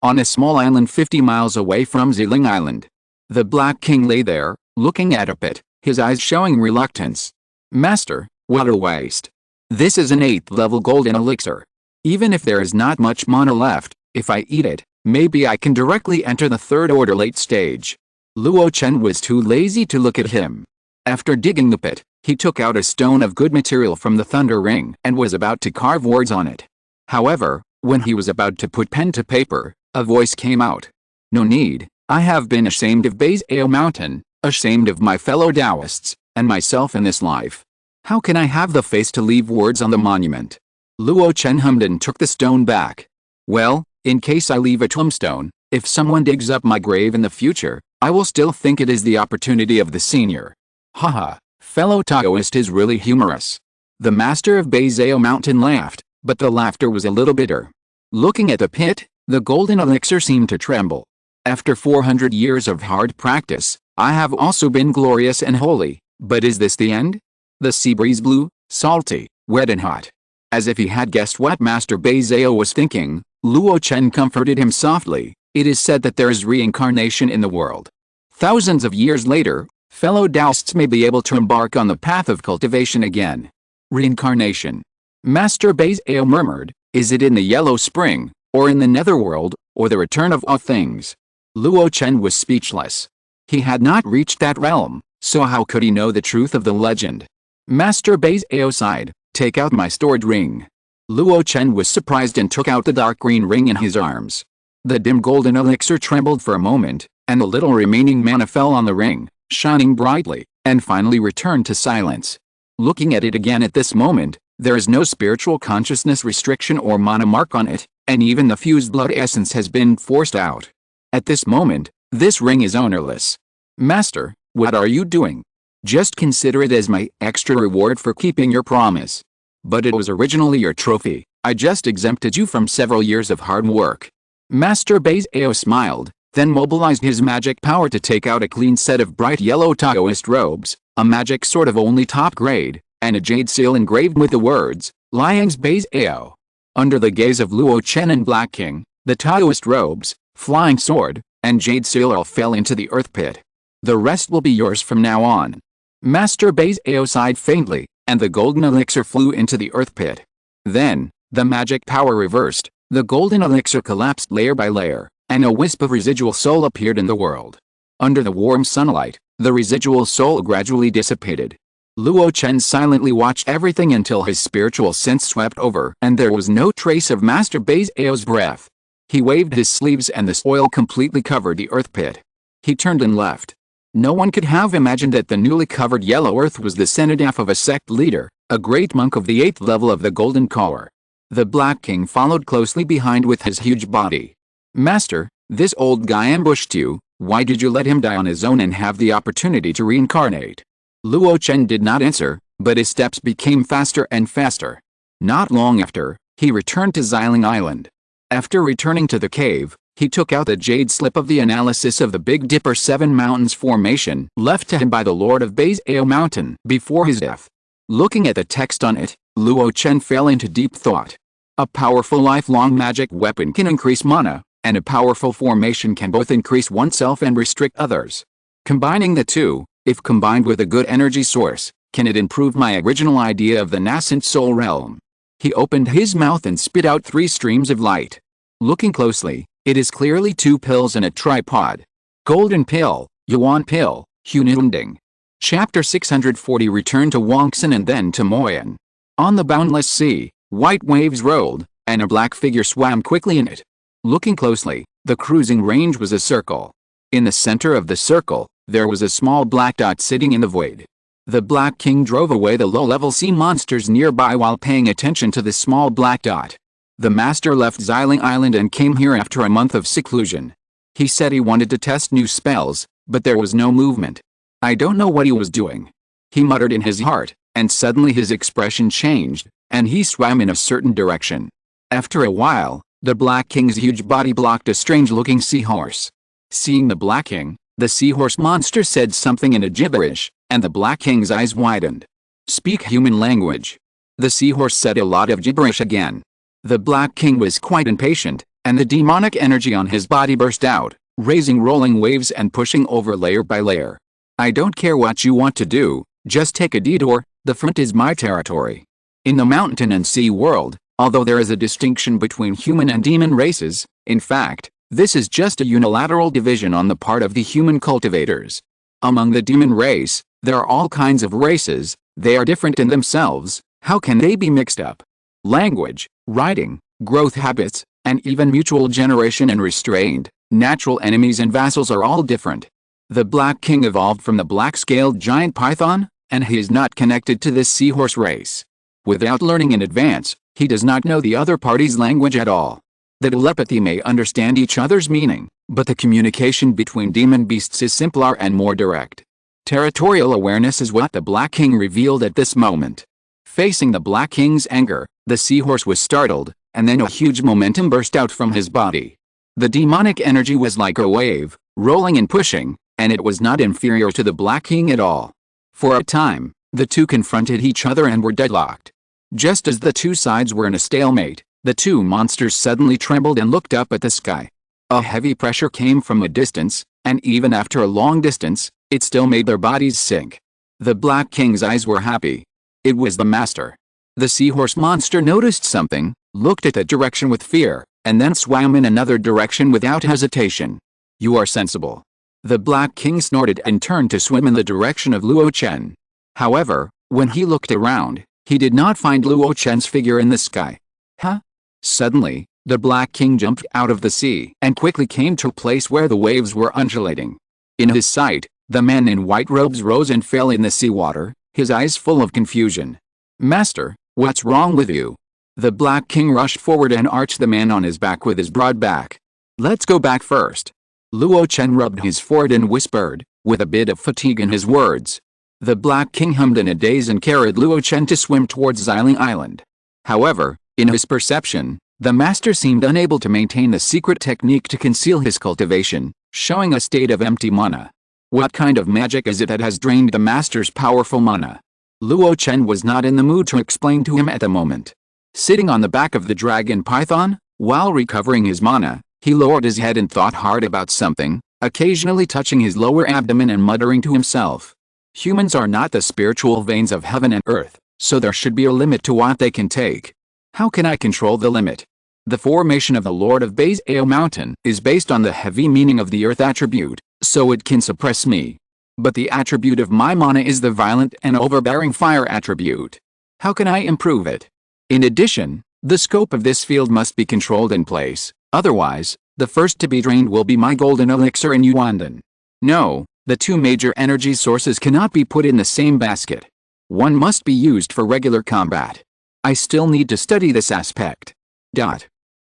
On a small island 50 miles away from Ziling Island. The Black King lay there, looking at a pit, his eyes showing reluctance. Master, what a waste. This is an 8th level golden elixir. Even if there is not much mana left, if I eat it, maybe I can directly enter the 3rd order late stage. Luo Chen was too lazy to look at him. After digging the pit, he took out a stone of good material from the thunder ring and was about to carve words on it. However, when he was about to put pen to paper, a voice came out. No need, I have been ashamed of Zongmiao Mountain, ashamed of my fellow Taoists, and myself in this life. How can I have the face to leave words on the monument? Luo Chen hummed and took the stone back. Well, in case I leave a tombstone, if someone digs up my grave in the future, I will still think it is the opportunity of the senior. Haha, fellow Taoist is really humorous. The master of Zongmiao Mountain laughed, but the laughter was a little bitter. Looking at the pit, the golden elixir seemed to tremble. After 400 years of hard practice, I have also been glorious and holy, but is this the end? The sea breeze blew, salty, wet and hot. As if he had guessed what Master Zongmiao was thinking, Luo Chen comforted him softly. It is said that there is reincarnation in the world. Thousands of years later, fellow Taoists may be able to embark on the path of cultivation again. Reincarnation. Master Zongmiao murmured, is it in the Yellow Spring, or in the Netherworld, or the return of all things? Luo Chen was speechless. He had not reached that realm, so how could he know the truth of the legend? Master Zongmiao sighed, take out my stored ring. Luo Chen was surprised and took out the dark green ring in his arms. The dim golden elixir trembled for a moment, and the little remaining mana fell on the ring, shining brightly, and finally returned to silence. Looking at it again at this moment, there is no spiritual consciousness restriction or mana mark on it, and even the fused blood essence has been forced out. At this moment, this ring is ownerless. Master, what are you doing? Just consider it as my extra reward for keeping your promise. But it was originally your trophy. I just exempted you from several years of hard work. Master Zongmiao smiled, then mobilized his magic power to take out a clean set of bright yellow Taoist robes, a magic sword of only top grade, and a jade seal engraved with the words, Liang's Zongmiao. Under the gaze of Luo Chen and Black King, the Taoist robes, flying sword, and jade seal all fell into the earth pit. The rest will be yours from now on. Master Zongmiao sighed faintly, and the golden elixir flew into the earth pit. Then, the magic power reversed, the golden elixir collapsed layer by layer, and a wisp of residual soul appeared in the world. Under the warm sunlight, the residual soul gradually dissipated. Luo Chen silently watched everything until his spiritual sense swept over and there was no trace of Master Zongmiao's breath. He waved his sleeves and the soil completely covered the earth pit. He turned and left. No one could have imagined that the newly covered yellow earth was the cenotaph of a sect leader, a great monk of the 8th level of the Golden Core. The Black King followed closely behind with his huge body. Master, this old guy ambushed you, why did you let him die on his own and have the opportunity to reincarnate? Luo Chen did not answer, but his steps became faster and faster. Not long after, he returned to Xiling Island. After returning to the cave, he took out the jade slip of the analysis of the Big Dipper 7 Mountains formation left to him by the Lord of Zongmiao Mountain before his death. Looking at the text on it, Luo Chen fell into deep thought. A powerful lifelong magic weapon can increase mana, and a powerful formation can both increase oneself and restrict others. Combining the two, if combined with a good energy source, can it improve my original idea of the nascent soul realm? He opened his mouth and spit out 3 streams of light. Looking closely, it is clearly 2 pills in a tripod. Golden Pill, Yuan Pill, Hununding. Chapter 640 Return to Wangsan and then to Moyan. On the boundless sea, white waves rolled, and a black figure swam quickly in it. Looking closely, the cruising range was a circle. In the center of the circle, there was a small black dot sitting in the void. The Black King drove away the low-level sea monsters nearby while paying attention to the small black dot. The master left Xiling Island and came here after a month of seclusion. He said he wanted to test new spells, but there was no movement. I don't know what he was doing. He muttered in his heart, and suddenly his expression changed, and he swam in a certain direction. After a while, the Black King's huge body blocked a strange-looking seahorse. Seeing the Black King, the seahorse monster said something in a gibberish, and the Black King's eyes widened. Speak human language. The seahorse said a lot of gibberish again. The Black King was quite impatient, and the demonic energy on his body burst out, raising rolling waves and pushing over layer by layer. I don't care what you want to do, just take a detour, the front is my territory. In the mountain and sea world, although there is a distinction between human and demon races, in fact, this is just a unilateral division on the part of the human cultivators. Among the demon race, there are all kinds of races, they are different in themselves, how can they be mixed up? Language, writing, growth habits, and even mutual generation and restrained, natural enemies and vassals are all different. The Black King evolved from the black-scaled giant python, and he is not connected to this seahorse race. Without learning in advance, he does not know the other party's language at all. The telepathy may understand each other's meaning, but the communication between demon beasts is simpler and more direct. Territorial awareness is what the Black King revealed at this moment. Facing the Black King's anger, the seahorse was startled, and then a huge momentum burst out from his body. The demonic energy was like a wave, rolling and pushing, and it was not inferior to the Black King at all. For a time, the two confronted each other and were deadlocked. Just as the two sides were in a stalemate, the two monsters suddenly trembled and looked up at the sky. A heavy pressure came from a distance, and even after a long distance, it still made their bodies sink. The Black King's eyes were happy. It was the master. The seahorse monster noticed something, looked at that direction with fear, and then swam in another direction without hesitation. You are sensible. The Black King snorted and turned to swim in the direction of Luo Chen. However, when he looked around, he did not find Luo Chen's figure in the sky. Huh? Suddenly, the Black King jumped out of the sea and quickly came to a place where the waves were undulating. In his sight, the man in white robes rose and fell in the seawater, his eyes full of confusion. Master, what's wrong with you? The Black King rushed forward and arched the man on his back with his broad back. Let's go back first. Luo Chen rubbed his forehead and whispered, with a bit of fatigue in his words. The Black King hummed in a daze and carried Luo Chen to swim towards Xiling Island. However, in his perception, the master seemed unable to maintain the secret technique to conceal his cultivation, showing a state of empty mana. What kind of magic is it that has drained the master's powerful mana? Luo Chen was not in the mood to explain to him at the moment. Sitting on the back of the dragon python, while recovering his mana, he lowered his head and thought hard about something, occasionally touching his lower abdomen and muttering to himself. Humans are not the spiritual veins of heaven and earth, so there should be a limit to what they can take. How can I control the limit? The formation of the Lord of Bay's Ao Mountain is based on the heavy meaning of the earth attribute, so it can suppress me. But the attribute of my mana is the violent and overbearing fire attribute. How can I improve it? In addition, the scope of this field must be controlled in place, otherwise, the first to be drained will be my golden elixir in Yuandan. No, the two major energy sources cannot be put in the same basket. One must be used for regular combat. I still need to study this aspect.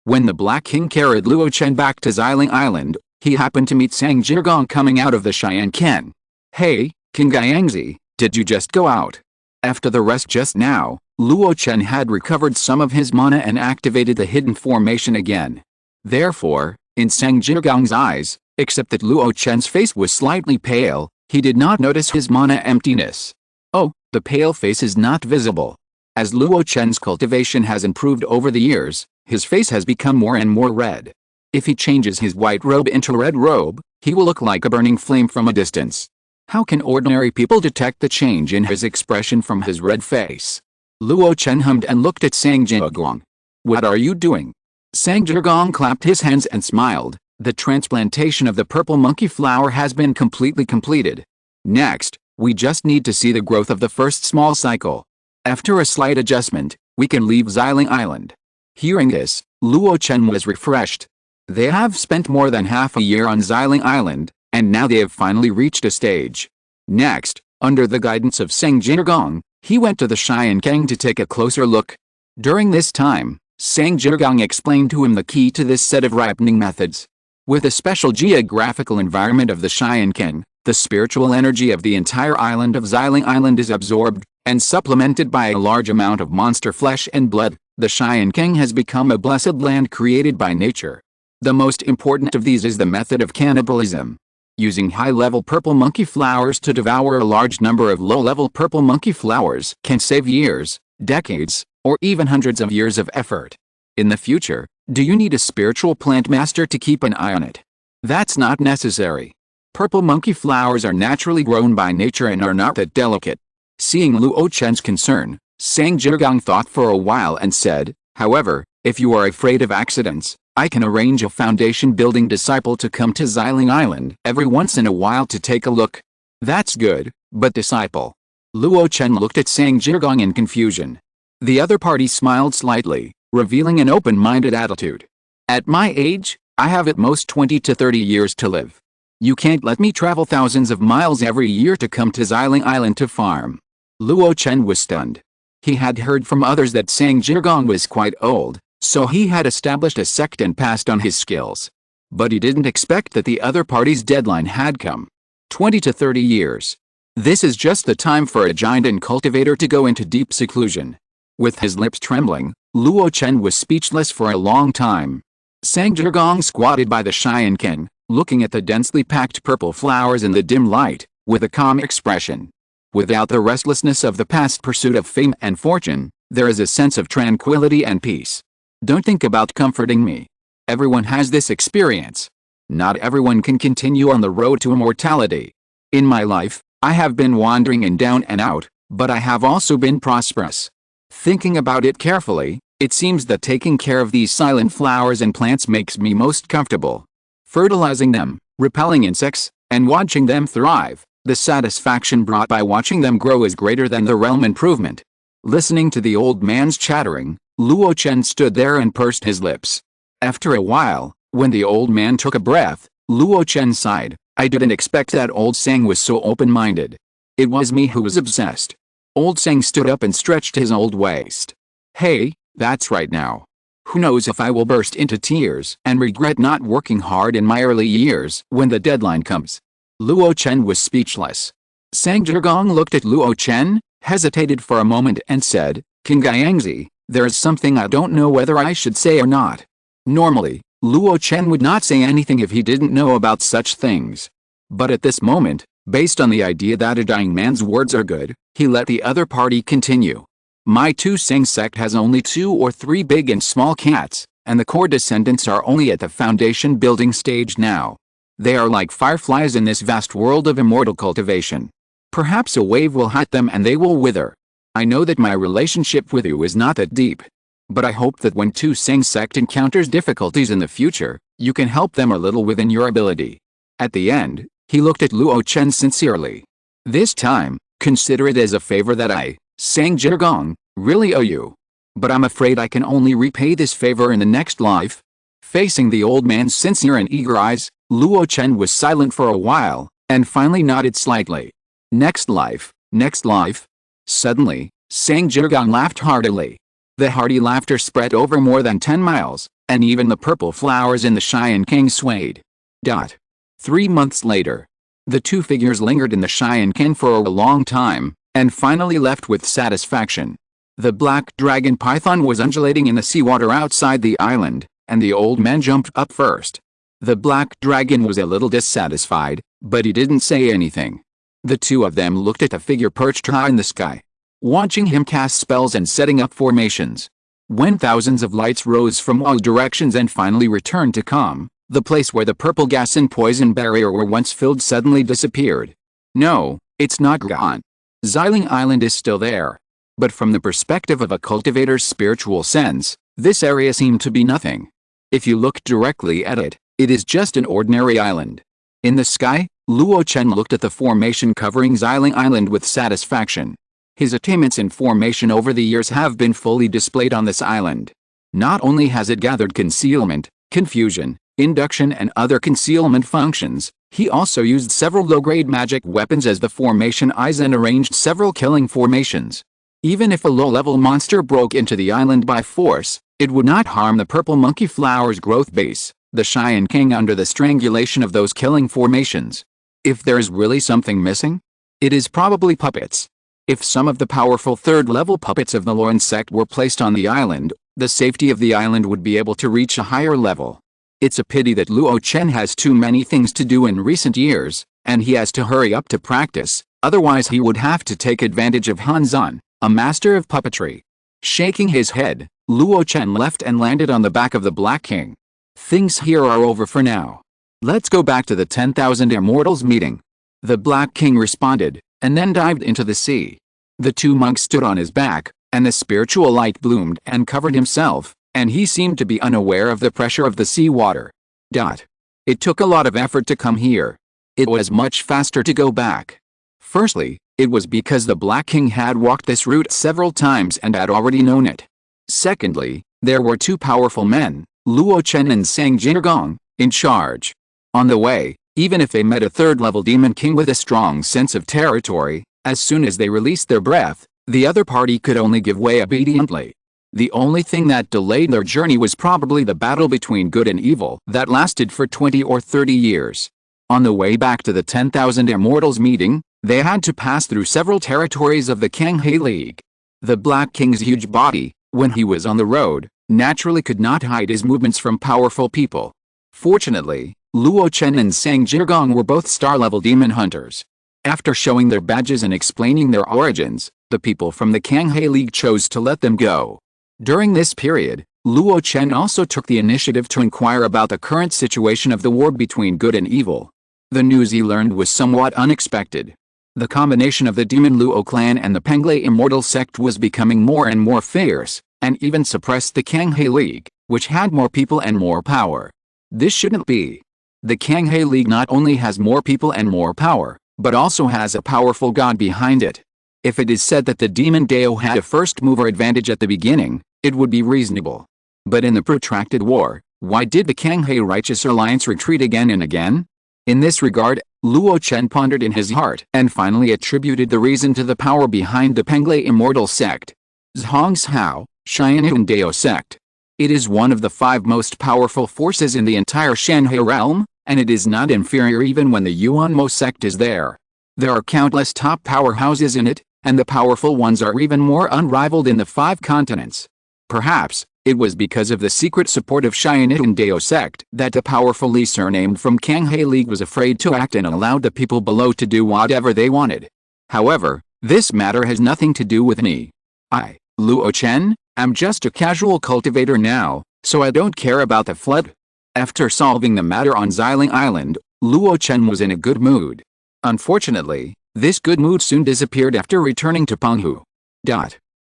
When the Black King carried Luo Chen back to Xiling Island, he happened to meet Sang Jirgong coming out of the Cheyenne Ken. Hey, King Gyangzi, did you just go out? After the rest just now, Luo Chen had recovered some of his mana and activated the hidden formation again. Therefore, in Sang Jirgong's eyes, except that Luo Chen's face was slightly pale, he did not notice his mana emptiness. Oh, the pale face is not visible. As Luo Chen's cultivation has improved over the years, his face has become more and more red. If he changes his white robe into a red robe, he will look like a burning flame from a distance. How can ordinary people detect the change in his expression from his red face? Luo Chen hummed and looked at Sang Zhigong. What are you doing? Sang Zhigong clapped his hands and smiled. The transplantation of the purple monkey flower has been completely completed. Next, we just need to see the growth of the first small cycle. After a slight adjustment, we can leave Xiling Island. Hearing this, Luo Chen was refreshed. They have spent more than half a year on Xiling Island, and now they have finally reached a stage. Next, under the guidance of Sang Zhigong, he went to the Xiankang to take a closer look. During this time, Sang Zhigong explained to him the key to this set of ripening methods. With the special geographical environment of the Xiankang, the spiritual energy of the entire island of Xiling Island is absorbed, and supplemented by a large amount of monster flesh and blood. The Xiankang has become a blessed land created by nature. The most important of these is the method of cannibalism. Using high-level purple monkey flowers to devour a large number of low-level purple monkey flowers can save years, decades, or even hundreds of years of effort. In the future, do you need a spiritual plant master to keep an eye on it? That's not necessary. Purple monkey flowers are naturally grown by nature and are not that delicate. Seeing Luo Chen's concern, Sang Zhigong thought for a while and said, however, if you are afraid of accidents, I can arrange a foundation-building disciple to come to Xiling Island every once in a while to take a look. That's good, but disciple? Luo Chen looked at Sang Zhigong in confusion. The other party smiled slightly, revealing an open-minded attitude. At my age, I have at most 20 to 30 years to live. You can't let me travel thousands of miles every year to come to Xiling Island to farm. Luo Chen was stunned. He had heard from others that Sang Zhigong was quite old, so he had established a sect and passed on his skills. But he didn't expect that the other party's deadline had come. 20 to 30 years. This is just the time for a giant and cultivator to go into deep seclusion. With his lips trembling, Luo Chen was speechless for a long time. Sang Zhigong squatted by the Xiankang, looking at the densely packed purple flowers in the dim light, with a calm expression. Without the restlessness of the past pursuit of fame and fortune, there is a sense of tranquility and peace. Don't think about comforting me. Everyone has this experience. Not everyone can continue on the road to immortality. In my life, I have been wandering in down and out, but I have also been prosperous. Thinking about it carefully, it seems that taking care of these silent flowers and plants makes me most comfortable. Fertilizing them, repelling insects, and watching them thrive. The satisfaction brought by watching them grow is greater than the realm improvement. Listening to the old man's chattering, Luo Chen stood there and pursed his lips. After a while, when the old man took a breath, Luo Chen sighed. I didn't expect that old Sang was so open-minded. It was me who was obsessed. Old Sang stood up and stretched his old waist. Hey, that's right now. Who knows if I will burst into tears and regret not working hard in my early years when the deadline comes. Luo Chen was speechless. Sang Zhigong looked at Luo Chen, hesitated for a moment and said, King Guiyangzi, there is something I don't know whether I should say or not. Normally, Luo Chen would not say anything if he didn't know about such things. But at this moment, based on the idea that a dying man's words are good, he let the other party continue. My two Sang sect has only 2 or 3 big and small cats, and the core descendants are only at the foundation building stage now. They are like fireflies in this vast world of immortal cultivation. Perhaps a wave will hit them and they will wither. I know that my relationship with you is not that deep. But I hope that when two Sang sect encounters difficulties in the future, you can help them a little within your ability. At the end, he looked at Luo Chen sincerely. This time, consider it as a favor that I, Sang Zhigong, really owe you. But I'm afraid I can only repay this favor in the next life. Facing the old man's sincere and eager eyes, Luo Chen was silent for a while, and finally nodded slightly. Next life, next life. Suddenly, Sang Zhigong laughed heartily. The hearty laughter spread over more than 10 miles, and even the purple flowers in the Xiankang swayed. 3 months later. The two figures lingered in the Xiankang for a long time, and finally left with satisfaction. The black dragon python was undulating in the seawater outside the island, and the old man jumped up first. The black dragon was a little dissatisfied, but he didn't say anything. The two of them looked at the figure perched high in the sky. watching him cast spells and setting up formations. When thousands of lights rose from all directions and finally returned to calm, the place where the purple gas and poison barrier were once filled suddenly disappeared. No, it's not gone. Xiling Island is still there. But from the perspective of a cultivator's spiritual sense, this area seemed to be nothing. If you look directly at it, it is just an ordinary island. In the sky, Luo Chen looked at the formation covering Xiling Island with satisfaction. His attainments in formation over the years have been fully displayed on this island. Not only has it gathered concealment, confusion, induction and other concealment functions, he also used several low-grade magic weapons as the formation eyes and arranged several killing formations. Even if a low-level monster broke into the island by force, it would not harm the purple monkey flower's growth base, the Cheyenne King, under the strangulation of those killing formations. If there is really something missing, it is probably puppets. If some of the powerful third-level puppets of the Luo sect were placed on the island, the safety of the island would be able to reach a higher level. It's a pity that Luo Chen has too many things to do in recent years, and he has to hurry up to practice, otherwise he would have to take advantage of Han Zan, a master of puppetry. Shaking his head, Luo Chen left and landed on the back of the Black King. Things here are over for now. Let's go back to the 10,000 immortals meeting. The Black King responded, and then dived into the sea. The two monks stood on his back, and the spiritual light bloomed and covered himself, and he seemed to be unaware of the pressure of the sea water. It took a lot of effort to come here. It was much faster to go back. Firstly, it was because the Black King had walked this route several times and had already known it. Secondly, there were two powerful men, Luo Chen and Sang Jinrgong, in charge. On the way, even if they met a third-level demon king with a strong sense of territory, as soon as they released their breath, the other party could only give way obediently. The only thing that delayed their journey was probably the battle between good and evil that lasted for 20 or 30 years. On the way back to the 10,000 Immortals meeting, they had to pass through several territories of the Kanghe League. The Black King's huge body, when he was on the road, naturally could not hide his movements from powerful people. Fortunately, Luo Chen and Sang Jirgong were both star-level demon hunters. After showing their badges and explaining their origins, the people from the Kanghe League chose to let them go. During this period, Luo Chen also took the initiative to inquire about the current situation of the war between good and evil. The news he learned was somewhat unexpected. The combination of the Demon Luo clan and the Pengle Immortal sect was becoming more and more fierce, and even suppressed the Kanghe League, which had more people and more power. This shouldn't be. The Kanghe League not only has more people and more power, but also has a powerful god behind it. If it is said that the Demon Dao had a first-mover advantage at the beginning, it would be reasonable. But in the protracted war, why did the Kanghe Righteous Alliance retreat again and again? In this regard, Luo Chen pondered in his heart and finally attributed the reason to the power behind the Pengle Immortal sect. Zhongzhao, Cheyenne Dao sect. It is one of the 5 most powerful forces in the entire Shanhe realm, and it is not inferior even when the Yuanmo sect is there. There are countless top powerhouses in it, and the powerful ones are even more unrivaled in the 5 continents. Perhaps, it was because of the secret support of Cheyenne Dao sect that the powerful Li surnamed from Kanghe League was afraid to act and allowed the people below to do whatever they wanted. However, this matter has nothing to do with me. I, Luo Chen, am just a casual cultivator now, so I don't care about the flood. After solving the matter on Xiling Island, Luo Chen was in a good mood. Unfortunately, this good mood soon disappeared after returning to Penghu.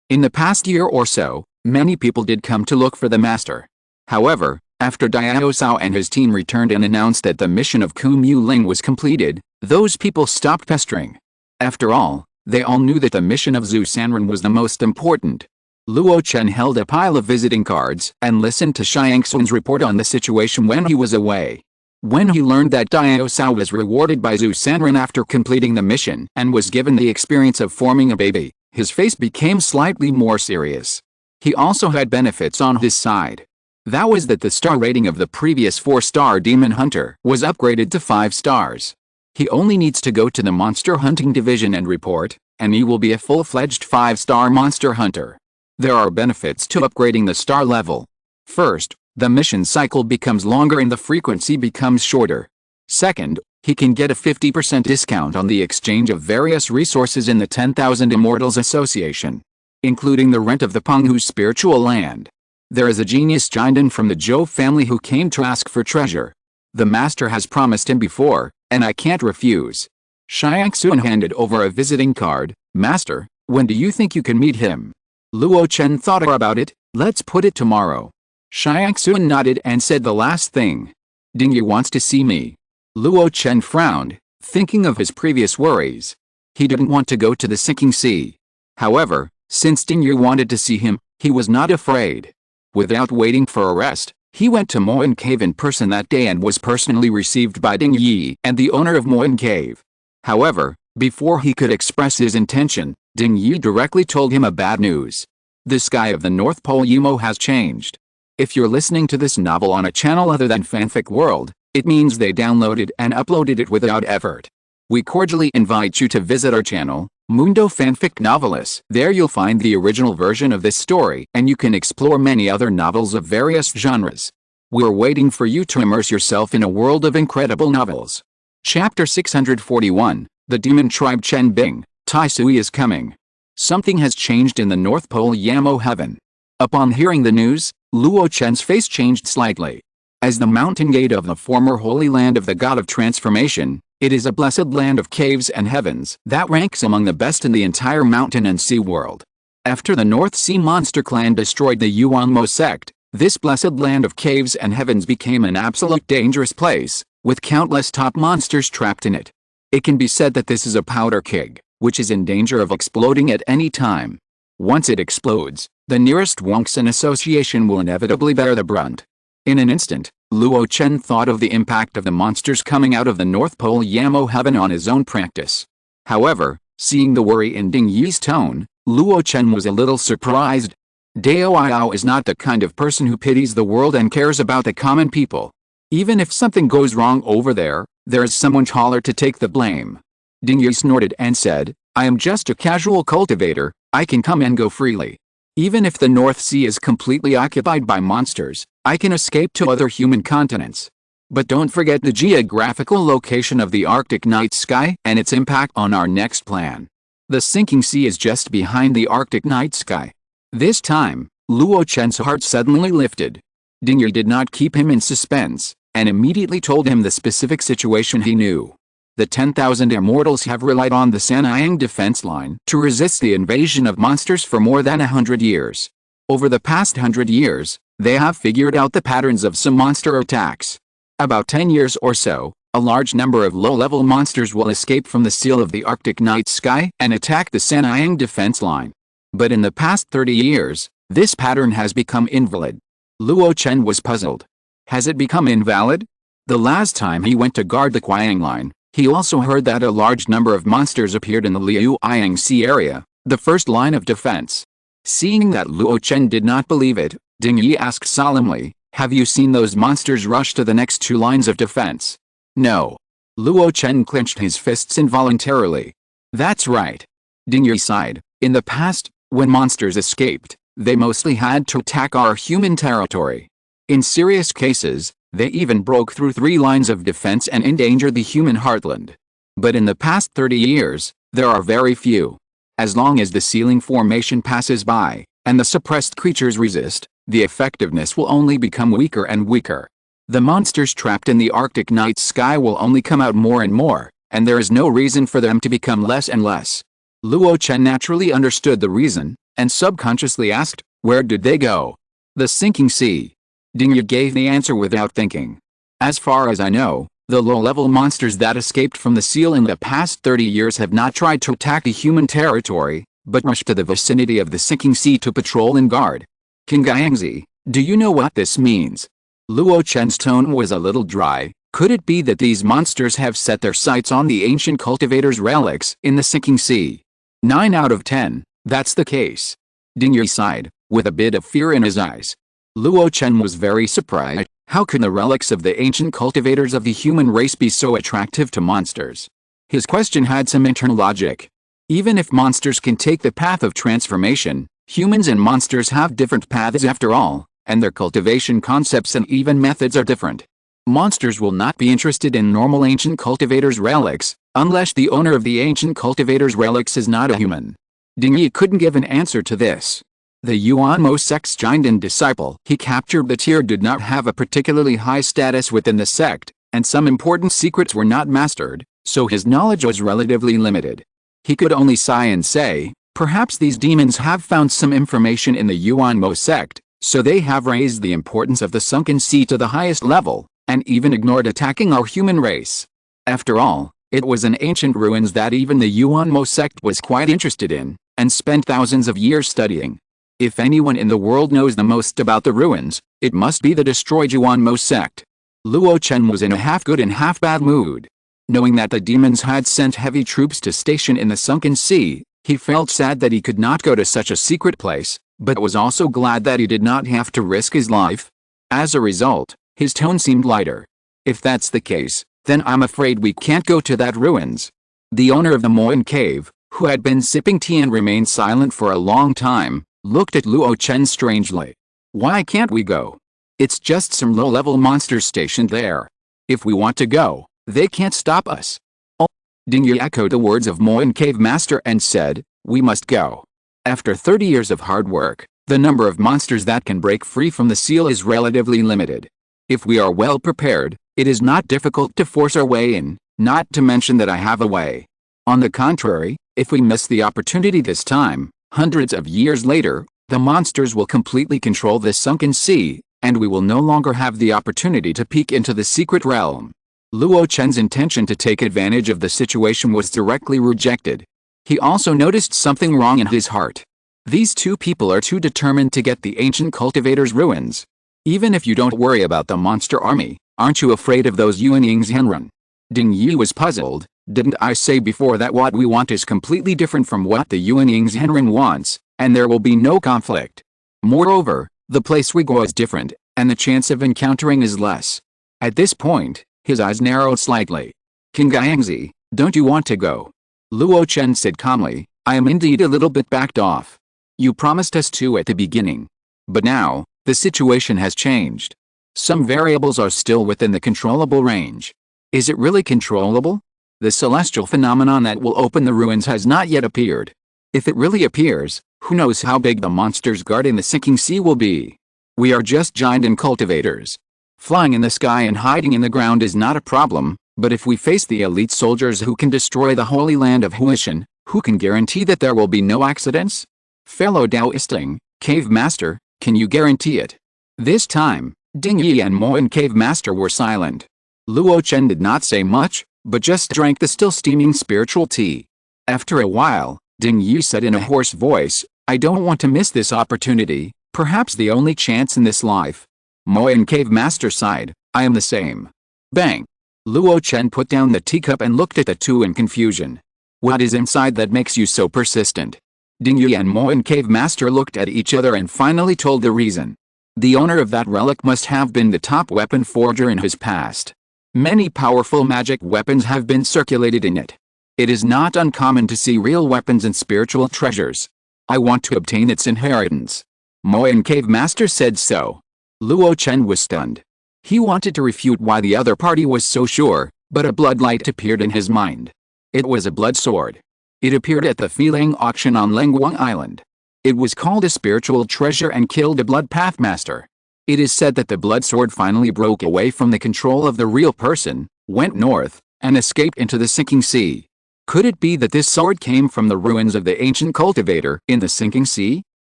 In the past year or so, many people did come to look for the master. However, after Diao Cao and his team returned and announced that the mission of Kumu Ling was completed, those people stopped pestering. After all, they all knew that the mission of Zhu Sanren was the most important. Luo Chen held a pile of visiting cards and listened to Xiangxun's report on the situation when he was away. When he learned that Diao Cao was rewarded by Zhu Sanren after completing the mission and was given the experience of forming a baby, his face became slightly more serious. He also had benefits on his side. That was that the star rating of the previous 4-star demon hunter was upgraded to 5 stars. He only needs to go to the monster hunting division and report, and he will be a full-fledged 5-star monster hunter. There are benefits to upgrading the star level. First, the mission cycle becomes longer and the frequency becomes shorter. Second, He can get a 50% discount on the exchange of various resources in the 10,000 Immortals Association, including the rent of the Penghu's spiritual land. There is a genius Jinden from the Zhou family who came to ask for treasure. The master has promised him before, and I can't refuse. Xiangxuan handed over a visiting card. Master, when do you think you can meet him? Luo Chen thought about it. Let's put it tomorrow. Xiangxuan nodded and said the last thing. Dingyu wants to see me. Luo Chen frowned, thinking of his previous worries. He didn't want to go to the sinking sea. However, since Dingyu wanted to see him, he was not afraid. Without waiting for arrest, he went to Moen Cave in person that day and was personally received by Ding Yi and the owner of Moen Cave. However, before he could express his intention, Ding Yi directly told him a bad news. The sky of the North Pole Yumo has changed. If you're listening to this novel on a channel other than Fanfic World, it means they downloaded and uploaded it without effort. We cordially invite you to visit our channel, Mundo Fanfic Novelists. There you'll find the original version of this story and you can explore many other novels of various genres. We're waiting for you to immerse yourself in a world of incredible novels. Chapter 641, The Demon Tribe Chen Bing, Tai Sui is coming. Something has changed in the North Pole Yamo heaven. Upon hearing the news, Luo Chen's face changed slightly. As the mountain gate of the former holy land of the god of transformation, it is a blessed land of caves and heavens that ranks among the best in the entire mountain and sea world. After the North Sea monster clan destroyed the Yuanmo sect, this blessed land of caves and heavens became an absolute dangerous place, with countless top monsters trapped in it. It can be said that this is a powder keg, which is in danger of exploding at any time. Once it explodes, the nearest Wongsun association will inevitably bear the brunt. In an instant, Luo Chen thought of the impact of the monsters coming out of the North Pole Yamo heaven on his own practice. However, seeing the worry in Ding Yi's tone, Luo Chen was a little surprised. Dao Yao is not the kind of person who pities the world and cares about the common people. Even if something goes wrong over there, there is someone taller to take the blame. Ding Yi snorted and said, I am just a casual cultivator, I can come and go freely. Even if the North Sea is completely occupied by monsters, I can escape to other human continents. But don't forget the geographical location of the Arctic night sky and its impact on our next plan. The sinking sea is just behind the Arctic night sky. This time, Luo Chen's heart suddenly lifted. Ding Yi did not keep him in suspense, and immediately told him the specific situation he knew. The 10,000 immortals have relied on the Sanyang defense line to resist the invasion of monsters for more than 100 years. Over the past 100 years, they have figured out the patterns of some monster attacks. About 10 years or so, a large number of low-level monsters will escape from the seal of the Arctic night sky and attack the Sanyang defense line. But in the past 30 years, this pattern has become invalid. Luo Chen was puzzled. Has it become invalid? The last time he went to guard the Qiang line, he also heard that a large number of monsters appeared in the Liujiang Sea area, the first line of defense. Seeing that Luo Chen did not believe it, Ding Yi asked solemnly, have you seen those monsters rush to the next two lines of defense? No. Luo Chen clenched his fists involuntarily. That's right. Ding Yi sighed. In the past, when monsters escaped, they mostly had to attack our human territory. In serious cases, they even broke through 3 lines of defense and endangered the human heartland. But in the past 30 years, there are very few. As long as the sealing formation passes by, and the suppressed creatures resist, the effectiveness will only become weaker and weaker. The monsters trapped in the Arctic night sky will only come out more and more, and there is no reason for them to become less and less. Luo Chen naturally understood the reason, and subconsciously asked, where did they go? The sinking sea. Ding Yi gave the answer without thinking. As far as I know, the low-level monsters that escaped from the seal in the past 30 years have not tried to attack the human territory, but rushed to the vicinity of the sinking sea to patrol and guard. King Gaiangzi, do you know what this means? Luo Chen's tone was a little dry. Could it be that these monsters have set their sights on the ancient cultivator's relics in the sinking sea? 9 out of 10, that's the case. Ding Yi sighed, with a bit of fear in his eyes. Luo Chen was very surprised. How could the relics of the ancient cultivators of the human race be so attractive to monsters? His question had some internal logic. Even if monsters can take the path of transformation, humans and monsters have different paths after all, and their cultivation concepts and even methods are different. Monsters will not be interested in normal ancient cultivator's relics, unless the owner of the ancient cultivator's relics is not a human. Ding Yi couldn't give an answer to this. The Yuanmo sect's giant and disciple he captured the tier did not have a particularly high status within the sect, and some important secrets were not mastered, so his knowledge was relatively limited. He could only sigh and say, perhaps these demons have found some information in the Yuanmo sect, so they have raised the importance of the sunken sea to the highest level, and even ignored attacking our human race. After all, it was an ancient ruins that even the Yuanmo sect was quite interested in, and spent thousands of years studying. If anyone in the world knows the most about the ruins, it must be the destroyed Yuanmo sect. Luo Chen was in a half-good and half-bad mood. Knowing that the demons had sent heavy troops to station in the sunken sea, he felt sad that he could not go to such a secret place, but was also glad that he did not have to risk his life. As a result, his tone seemed lighter. If that's the case, then I'm afraid we can't go to that ruins. The owner of the Moyan cave, who had been sipping tea and remained silent for a long time, looked at Luo Chen strangely. Why can't we go? It's just some low-level monsters stationed there. If we want to go, they can't stop us. Oh. Ding Yi echoed the words of Moyan cave master and said, we must go. After 30 years of hard work, the number of monsters that can break free from the seal is relatively limited. If we are well prepared, it is not difficult to force our way in, not to mention that I have a way. On the contrary, if we miss the opportunity this time, hundreds of years later, the monsters will completely control this sunken sea, and we will no longer have the opportunity to peek into the secret realm. Luo Chen's intention to take advantage of the situation was directly rejected. He also noticed something wrong in his heart. These two people are too determined to get the ancient cultivator's ruins. Even if you don't worry about the monster army, aren't you afraid of those Yuanying's Henrun? Ding Yi was puzzled. Didn't I say before that what we want is completely different from what the Yuanying's Henrun wants, and there will be no conflict? Moreover, the place we go is different, and the chance of encountering is less. At this point, his eyes narrowed slightly. King Guangzi, don't you want to go? Luo Chen said calmly, I am indeed a little bit backed off. You promised us to at the beginning. But now, the situation has changed. Some variables are still within the controllable range. Is it really controllable? The celestial phenomenon that will open the ruins has not yet appeared. If it really appears, who knows how big the monsters guarding the sinking sea will be? We are just giant and cultivators. Flying in the sky and hiding in the ground is not a problem, but if we face the elite soldiers who can destroy the holy land of Huishan, who can guarantee that there will be no accidents? Fellow Taoisting, Cave Master, can you guarantee it? This time, Ding Yi and Moyan Cave Master were silent. Luo Chen did not say much, but just drank the still steaming spiritual tea. After a while, Ding Yi said in a hoarse voice, I don't want to miss this opportunity, perhaps the only chance in this life. Moyan Cave Master sighed, I am the same. Bang! Luo Chen put down the teacup and looked at the two in confusion. What is inside that makes you so persistent? Ding Yi and Moyan Cave Master looked at each other and finally told the reason. The owner of that relic must have been the top weapon forger in his past. Many powerful magic weapons have been circulated in it. It is not uncommon to see real weapons and spiritual treasures. I want to obtain its inheritance. Moyan Cave Master said so. Luo Chen was stunned. He wanted to refute why the other party was so sure, but a bloodlight appeared in his mind. It was a blood sword. It appeared at the Feeling auction on Lengguang Island. It was called a spiritual treasure and killed a blood pathmaster. It is said that the blood sword finally broke away from the control of the real person, went north, and escaped into the sinking sea. Could it be that this sword came from the ruins of the ancient cultivator in the sinking sea?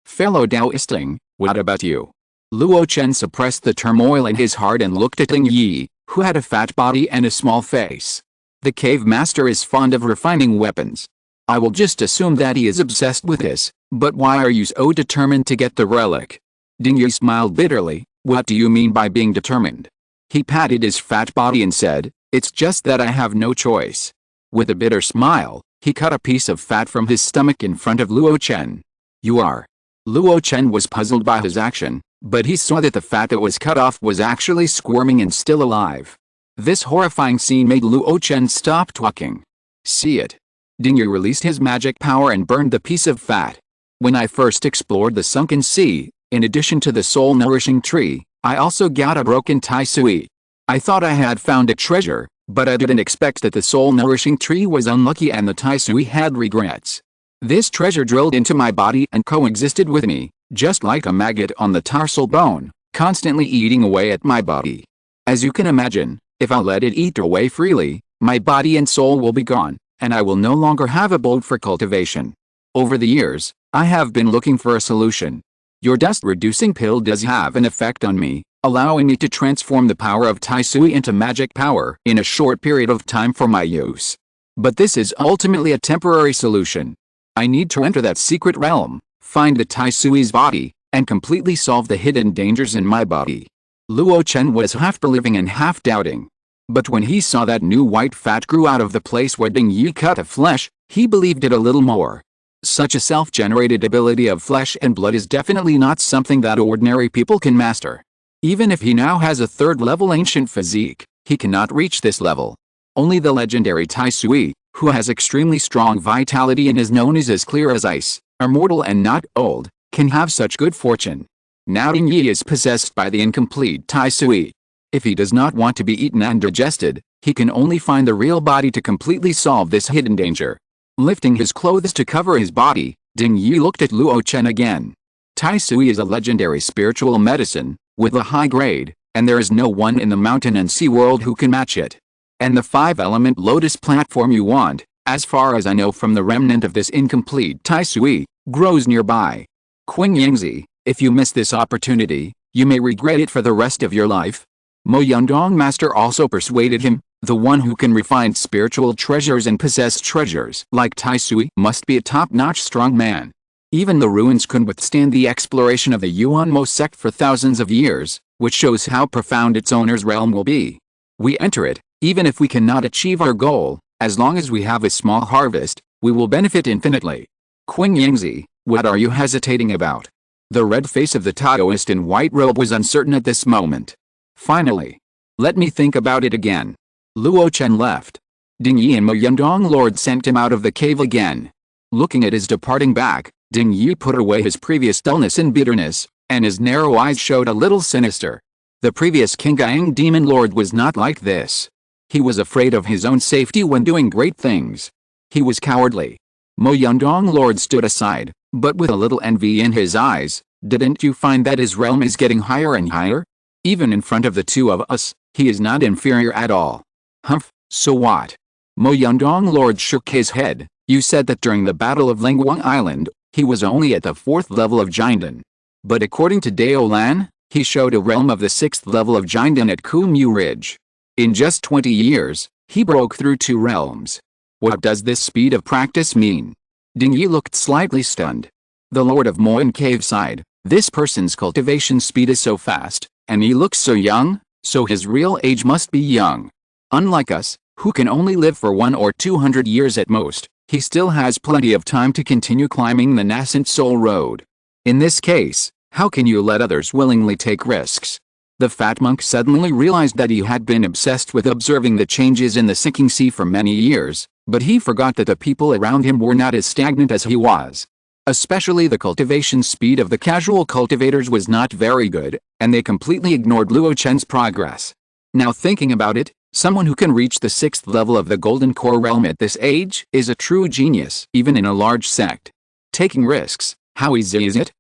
Fellow Taoisting, what about you? Luo Chen suppressed the turmoil in his heart and looked at Ding Yi, who had a fat body and a small face. The cave master is fond of refining weapons. I will just assume that he is obsessed with this, but why are you so determined to get the relic? Ding Yi smiled bitterly, what do you mean by being determined? He patted his fat body and said, it's just that I have no choice. With a bitter smile, he cut a piece of fat from his stomach in front of Luo Chen. You are. Luo Chen was puzzled by his action, but he saw that the fat that was cut off was actually squirming and still alive. This horrifying scene made Luo Chen stop talking. See it. Ding Yi released his magic power and burned the piece of fat. When I first explored the sunken sea, in addition to the soul-nourishing tree, I also got a broken Tai Sui. I thought I had found a treasure, but I didn't expect that the soul-nourishing tree was unlucky and the Tai Sui had regrets. This treasure drilled into my body and coexisted with me, just like a maggot on the tarsal bone, constantly eating away at my body. As you can imagine, if I let it eat away freely, my body and soul will be gone, and I will no longer have a bulb for cultivation. Over the years, I have been looking for a solution. Your dust-reducing pill does have an effect on me, allowing me to transform the power of Tai Sui into magic power in a short period of time for my use. But this is ultimately a temporary solution. I need to enter that secret realm, find the Tai Sui's body, and completely solve the hidden dangers in my body. Luo Chen was half believing and half doubting. But when he saw that new white fat grew out of the place where Ding Yi cut the flesh, he believed it a little more. Such a self-generated ability of flesh and blood is definitely not something that ordinary people can master. Even if he now has a third-level ancient physique, he cannot reach this level. Only the legendary Tai Sui, who has extremely strong vitality and is known as clear as ice, immortal and not old, can have such good fortune. Now Ding Yi is possessed by the incomplete Tai Sui. If he does not want to be eaten and digested, he can only find the real body to completely solve this hidden danger. Lifting his clothes to cover his body, Ding Yi looked at Luo Chen again. Tai Sui is a legendary spiritual medicine, with a high grade, and there is no one in the mountain and sea world who can match it. And the 5-element lotus platform you want, as far as I know from the remnant of this incomplete Tai Sui, grows nearby. Qing Yingzi, if you miss this opportunity, you may regret it for the rest of your life. Mo Yundong Master also persuaded him, the one who can refine spiritual treasures and possess treasures like Tai Sui must be a top-notch strong man. Even the ruins couldn't withstand the exploration of the Yuanmo sect for thousands of years, which shows how profound its owner's realm will be. We enter it, even if we cannot achieve our goal, as long as we have a small harvest, we will benefit infinitely. Qing Yingzi, what are you hesitating about? The red face of the Taoist in white robe was uncertain at this moment. Finally, let me think about it again. Luo Chen left. Ding Yi and Mo Yundong Lord sent him out of the cave again. Looking at his departing back, Ding Yi put away his previous dullness and bitterness, and his narrow eyes showed a little sinister. The previous Qinggang Demon Lord was not like this. He was afraid of his own safety when doing great things. He was cowardly. Mo Yundong Lord stood aside, but with a little envy in his eyes. Didn't you find that his realm is getting higher and higher? Even in front of the two of us, he is not inferior at all. Humph, so what? Mo Yundong Lord shook his head. You said that during the Battle of Lingguang Island, he was only at the 4th level of Jinden. But according to Dao Lan, he showed a realm of the 6th level of Jinden at Kumu Ridge. In just 20 years, he broke through 2 realms. What does this speed of practice mean? Ding Yi looked slightly stunned. The Lord of Moan Cave sighed. This person's cultivation speed is so fast, and he looks so young, so his real age must be young. Unlike us, who can only live for 100 or 200 years at most, he still has plenty of time to continue climbing the nascent soul road. In this case, how can you let others willingly take risks? The fat monk suddenly realized that he had been obsessed with observing the changes in the sinking sea for many years, but he forgot that the people around him were not as stagnant as he was. Especially the cultivation speed of the casual cultivators was not very good, and they completely ignored Luo Chen's progress. Now thinking about it, someone who can reach the 6th level of the Golden Core realm at this age is a true genius, even in a large sect. Taking risks, how easy is it?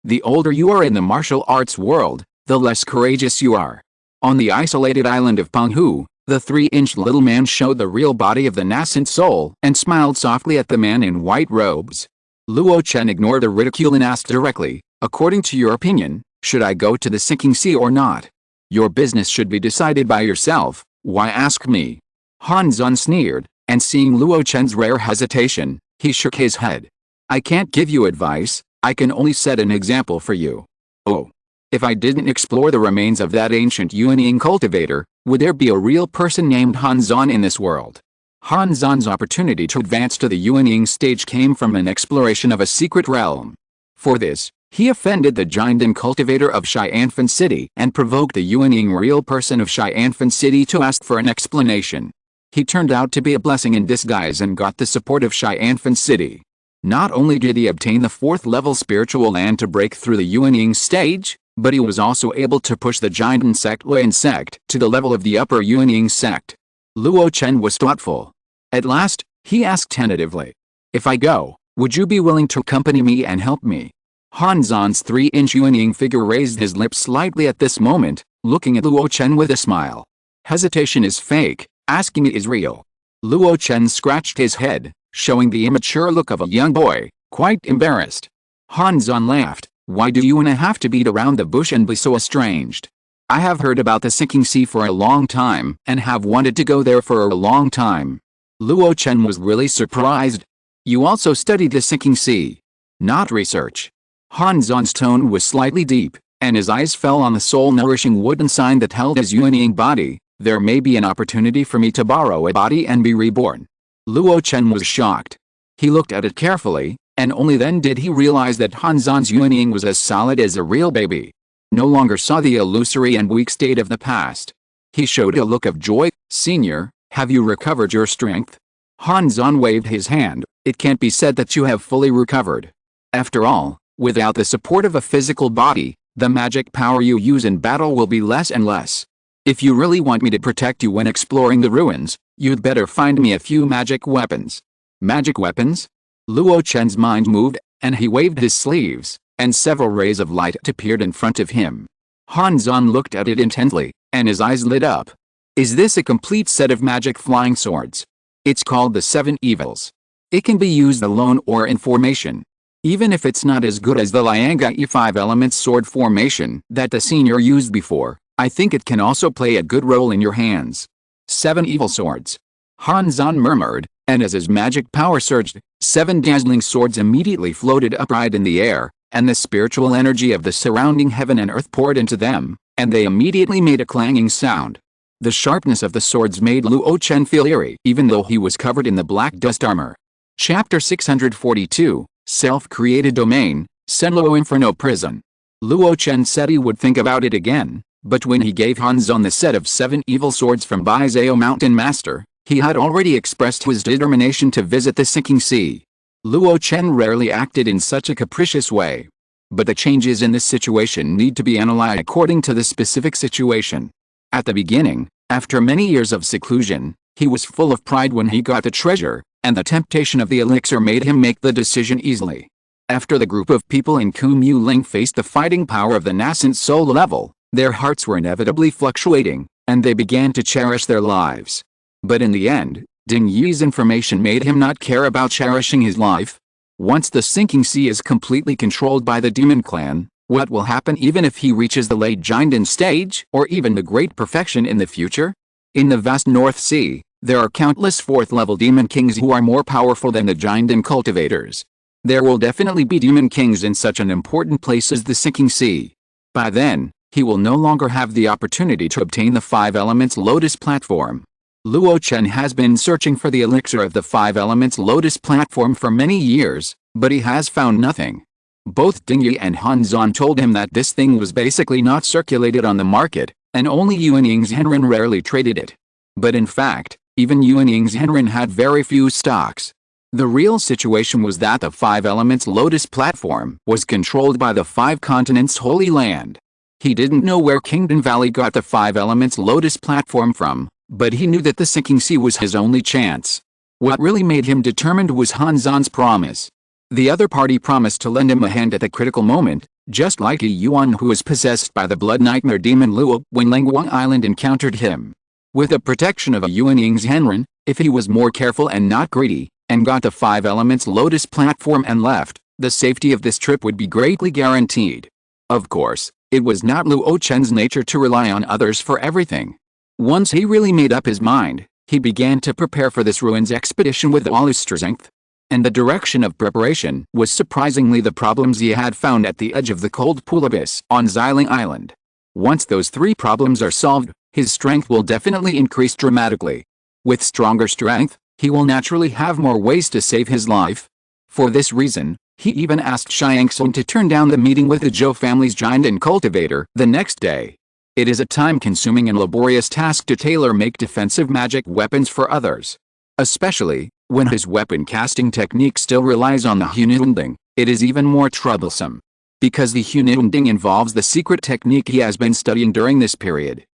The older you are in the martial arts world, the less courageous you are. On the isolated island of Penghu, the 3-inch little man showed the real body of the nascent soul and smiled softly at the man in white robes. Luo Chen ignored the ridicule and asked directly, according to your opinion, should I go to the sinking sea or not? Your business should be decided by yourself, why ask me? Han Zun sneered, and seeing Luo Chen's rare hesitation, he shook his head. I can't give you advice, I can only set an example for you. Oh. If I didn't explore the remains of that ancient Yuanying cultivator, would there be a real person named Han Zun in this world? Han Zun's opportunity to advance to the Yuanying stage came from an exploration of a secret realm. For this, he offended the Jinden cultivator of Xianfen City and provoked the Yuanying real person of Xianfen City to ask for an explanation. He turned out to be a blessing in disguise and got the support of Xianfen City. Not only did he obtain the 4th level spiritual land to break through the Yuanying stage, but he was also able to push the giant sect Luo sect to the level of the upper Yuanying sect. Luo Chen was thoughtful. At last, he asked tentatively, "If I go, would you be willing to accompany me and help me?" Han Zan's 3-inch Yuanying figure raised his lips slightly at this moment, looking at Luo Chen with a smile. Hesitation is fake, asking is real. Luo Chen scratched his head, showing the immature look of a young boy, quite embarrassed. Han Zan laughed. "Why do you wanna have to beat around the bush and be so estranged? I have heard about the sinking sea for a long time and have wanted to go there for a long time." Luo Chen was really surprised. "You also studied the sinking sea?" "Not research." Han Zan's tone was slightly deep, and his eyes fell on the soul-nourishing wooden sign that held his Yuanying body. "There may be an opportunity for me to borrow a body and be reborn." Luo Chen was shocked. He looked at it carefully, and only then did he realize that Han Zan's Yuanying was as solid as a real baby. No longer saw the illusory and weak state of the past. He showed a look of joy. "Senior, have you recovered your strength?" Han Zan waved his hand. "It can't be said that you have fully recovered. After all, without the support of a physical body, the magic power you use in battle will be less and less. If you really want me to protect you when exploring the ruins, you'd better find me a few magic weapons." "Magic weapons?" Luo Chen's mind moved, and he waved his sleeves, and several rays of light appeared in front of him. Han Zan looked at it intently, and his eyes lit up. "Is this a complete set of magic flying swords? It's called the 7 Evils. It can be used alone or in formation. Even if it's not as good as the Lianga 5 Elements sword formation that the senior used before, I think it can also play a good role in your hands." 7 evil swords. Han Zan murmured, and as his magic power surged, 7 dazzling swords immediately floated upright in the air, and the spiritual energy of the surrounding heaven and earth poured into them, and they immediately made a clanging sound. The sharpness of the swords made Luo Chen feel eerie even though he was covered in the black dust armor. Chapter 642, Self-Created Domain, Senluo Inferno Prison. Luo Chen said he would think about it again, but when he gave Han Zan the set of 7 evil swords from Bai Zhao Mountain Master, he had already expressed his determination to visit the sinking sea. Luo Chen rarely acted in such a capricious way. But the changes in this situation need to be analyzed according to the specific situation. At the beginning, after many years of seclusion, he was full of pride when he got the treasure, and the temptation of the elixir made him make the decision easily. After the group of people in Kumu Ling faced the fighting power of the nascent soul level, their hearts were inevitably fluctuating, and they began to cherish their lives. But in the end, Ding Yi's information made him not care about cherishing his life. Once the sinking sea is completely controlled by the demon clan, what will happen even if he reaches the late Jinden stage or even the great perfection in the future? In the vast North Sea, there are countless 4th-level demon kings who are more powerful than the Jinden cultivators. There will definitely be demon kings in such an important place as the sinking sea. By then, he will no longer have the opportunity to obtain the 5 Elements Lotus platform. Luo Chen has been searching for the elixir of the 5 Elements Lotus platform for many years, but he has found nothing. Both Ding Yi and Han Zan told him that this thing was basically not circulated on the market, and only Yuanying Zhenren rarely traded it. But in fact, even Yuanying Zhenren had very few stocks. The real situation was that the 5 Elements Lotus platform was controlled by the 5 continents Holy Land. He didn't know where Kingdom Valley got the 5 Elements Lotus platform from, but he knew that the sinking sea was his only chance. What really made him determined was Han Zan's promise. The other party promised to lend him a hand at the critical moment, just like Yi Yuan who was possessed by the blood nightmare demon Luo when Lengguang Island encountered him. With the protection of a Yuanying Zhenren, if he was more careful and not greedy, and got the 5 Elements Lotus platform and left, the safety of this trip would be greatly guaranteed. Of course, it was not Luo Chen's nature to rely on others for everything. Once he really made up his mind, he began to prepare for this ruins expedition with all his strength. And the direction of preparation was surprisingly the problems he had found at the edge of the cold pool abyss on Xiling Island. Once those 3 problems are solved, his strength will definitely increase dramatically. With stronger strength, he will naturally have more ways to save his life. For this reason, he even asked Xiangxun to turn down the meeting with the Zhou family's giant and cultivator the next day. It is a time-consuming and laborious task to tailor-make defensive magic weapons for others. Especially, when his weapon casting technique still relies on the Hununding, it is even more troublesome. Because the Hununding involves the secret technique he has been studying during this period.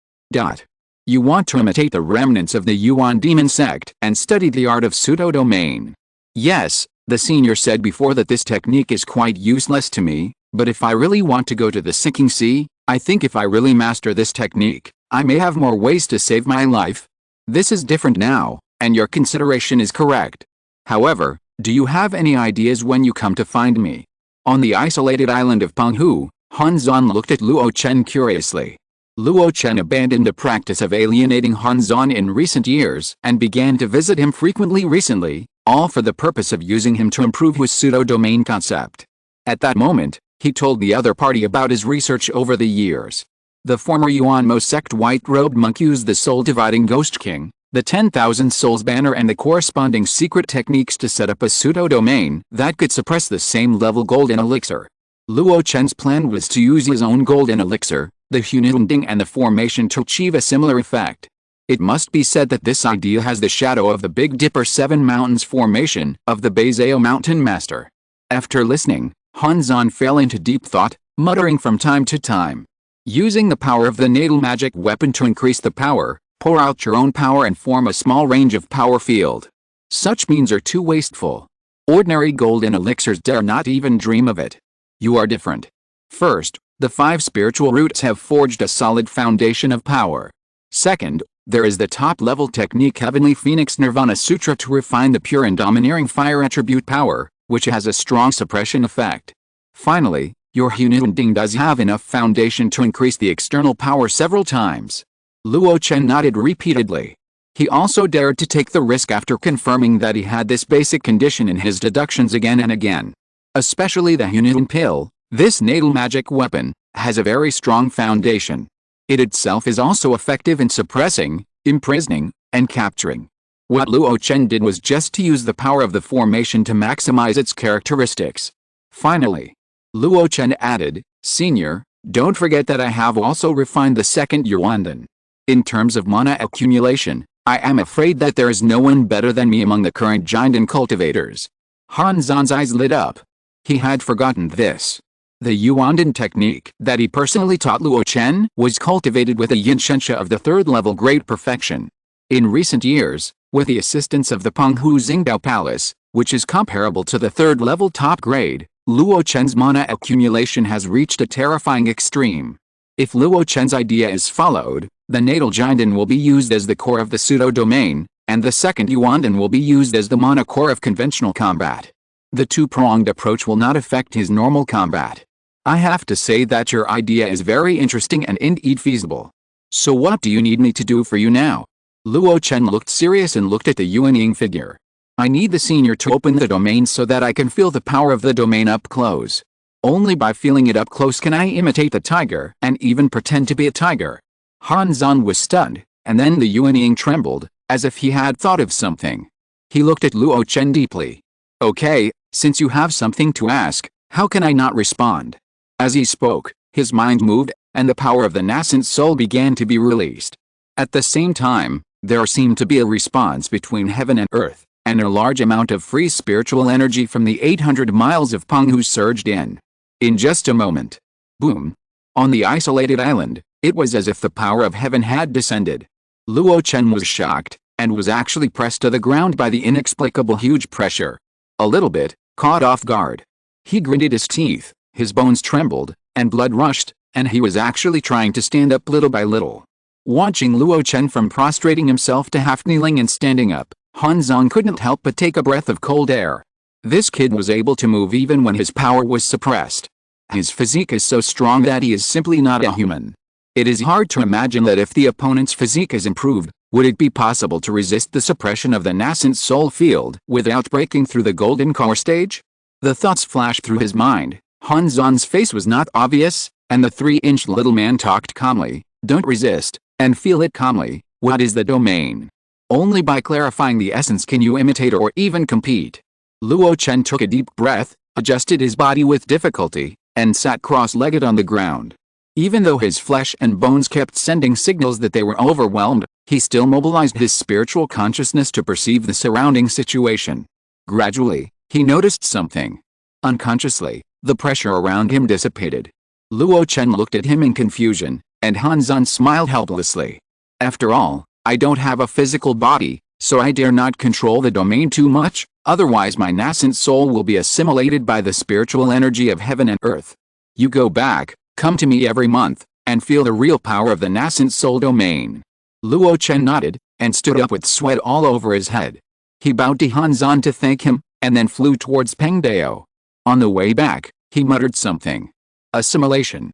You want to imitate the remnants of the Yuan demon sect and study the art of pseudo-domain. Yes, the senior said before that this technique is quite useless to me, but if I really want to go to the sinking sea, I think if I really master this technique, I may have more ways to save my life. This is different now, and your consideration is correct. However, do you have any ideas when you come to find me? On the isolated island of Penghu, Han Zan looked at Luo Chen curiously. Luo Chen abandoned the practice of alienating Han Zan in recent years and began to visit him frequently recently, all for the purpose of using him to improve his pseudo-domain concept. At that moment, he told the other party about his research over the years. The former Yuanmo sect white-robed monk used the soul-dividing Ghost King, the 10,000 souls banner and the corresponding secret techniques to set up a pseudo-domain that could suppress the same level golden elixir. Luo Chen's plan was to use his own golden elixir, the Hununding and the formation to achieve a similar effect. It must be said that this idea has the shadow of the Big Dipper 7 Mountains formation of the Beizao Mountain Master. After listening, Han Zan fell into deep thought, muttering from time to time. Using the power of the natal magic weapon to increase the power, pour out your own power and form a small range of power field. Such means are too wasteful. Ordinary golden elixirs dare not even dream of it. You are different. First, the 5 spiritual roots have forged a solid foundation of power. Second, there is the top-level technique Heavenly Phoenix Nirvana Sutra to refine the pure and domineering fire attribute power, which has a strong suppression effect. Finally, your Hununding does have enough foundation to increase the external power several times. Luo Chen nodded repeatedly. He also dared to take the risk after confirming that he had this basic condition in his deductions again and again. Especially the Zongmiao Pill, this natal magic weapon, has a very strong foundation. It itself is also effective in suppressing, imprisoning, and capturing. What Luo Chen did was just to use the power of the formation to maximize its characteristics. Finally, Luo Chen added, "Senior, don't forget that I have also refined the second Yuandan. In terms of mana accumulation, I am afraid that there is no one better than me among the current Jindan cultivators." Han Zan's eyes lit up. He had forgotten this. The Yuandan technique that he personally taught Luo Chen was cultivated with a Yinshenxia of the 3rd level great perfection. In recent years, with the assistance of the Penghu Xingdao Palace, which is comparable to the 3rd level top grade, Luo Chen's mana accumulation has reached a terrifying extreme. If Luo Chen's idea is followed, the natal Jindan will be used as the core of the pseudo-domain, and the second Yuandan will be used as the mana core of conventional combat. The two-pronged approach will not affect his normal combat. I have to say that your idea is very interesting and indeed feasible. So what do you need me to do for you now? Luo Chen looked serious and looked at the Yuanying figure. I need the senior to open the domain so that I can feel the power of the domain up close. Only by feeling it up close can I imitate the tiger and even pretend to be a tiger. Han Zan was stunned, and then the Yuanying trembled, as if he had thought of something. He looked at Luo Chen deeply. Okay, since you have something to ask, how can I not respond? As he spoke, his mind moved, and the power of the nascent soul began to be released. At the same time, there seemed to be a response between heaven and earth, and a large amount of free spiritual energy from the 800 miles of Penghu surged in. In just a moment. Boom. On the isolated island, it was as if the power of heaven had descended. Luo Chen was shocked, and was actually pressed to the ground by the inexplicable huge pressure. A little bit, caught off guard. He gritted his teeth, his bones trembled, and blood rushed, and he was actually trying to stand up little by little. Watching Luo Chen from prostrating himself to half kneeling and standing up, Han Zan couldn't help but take a breath of cold air. This kid was able to move even when his power was suppressed. His physique is so strong that he is simply not a human. It is hard to imagine that if the opponent's physique is improved, would it be possible to resist the suppression of the nascent soul field without breaking through the golden core stage? The thoughts flashed through his mind. Han Zan's face was not obvious, and the 3-inch little man talked calmly. Don't resist, and feel it calmly. What is the domain? Only by clarifying the essence can you imitate or even compete. Luo Chen took a deep breath, adjusted his body with difficulty, and sat cross-legged on the ground. Even though his flesh and bones kept sending signals that they were overwhelmed, he still mobilized his spiritual consciousness to perceive the surrounding situation. Gradually, he noticed something. Unconsciously, The pressure around him dissipated. Luo Chen looked at him in confusion, and Han Zan smiled helplessly. After all, I don't have a physical body, so I dare not control the domain too much, otherwise my nascent soul will be assimilated by the spiritual energy of heaven and earth. You go back, come to me every month, and feel the real power of the nascent soul domain. Luo Chen nodded, and stood up with sweat all over his head. He bowed to Han Zan to thank him, and then flew towards Peng Dao. On the way back, he muttered something. Assimilation.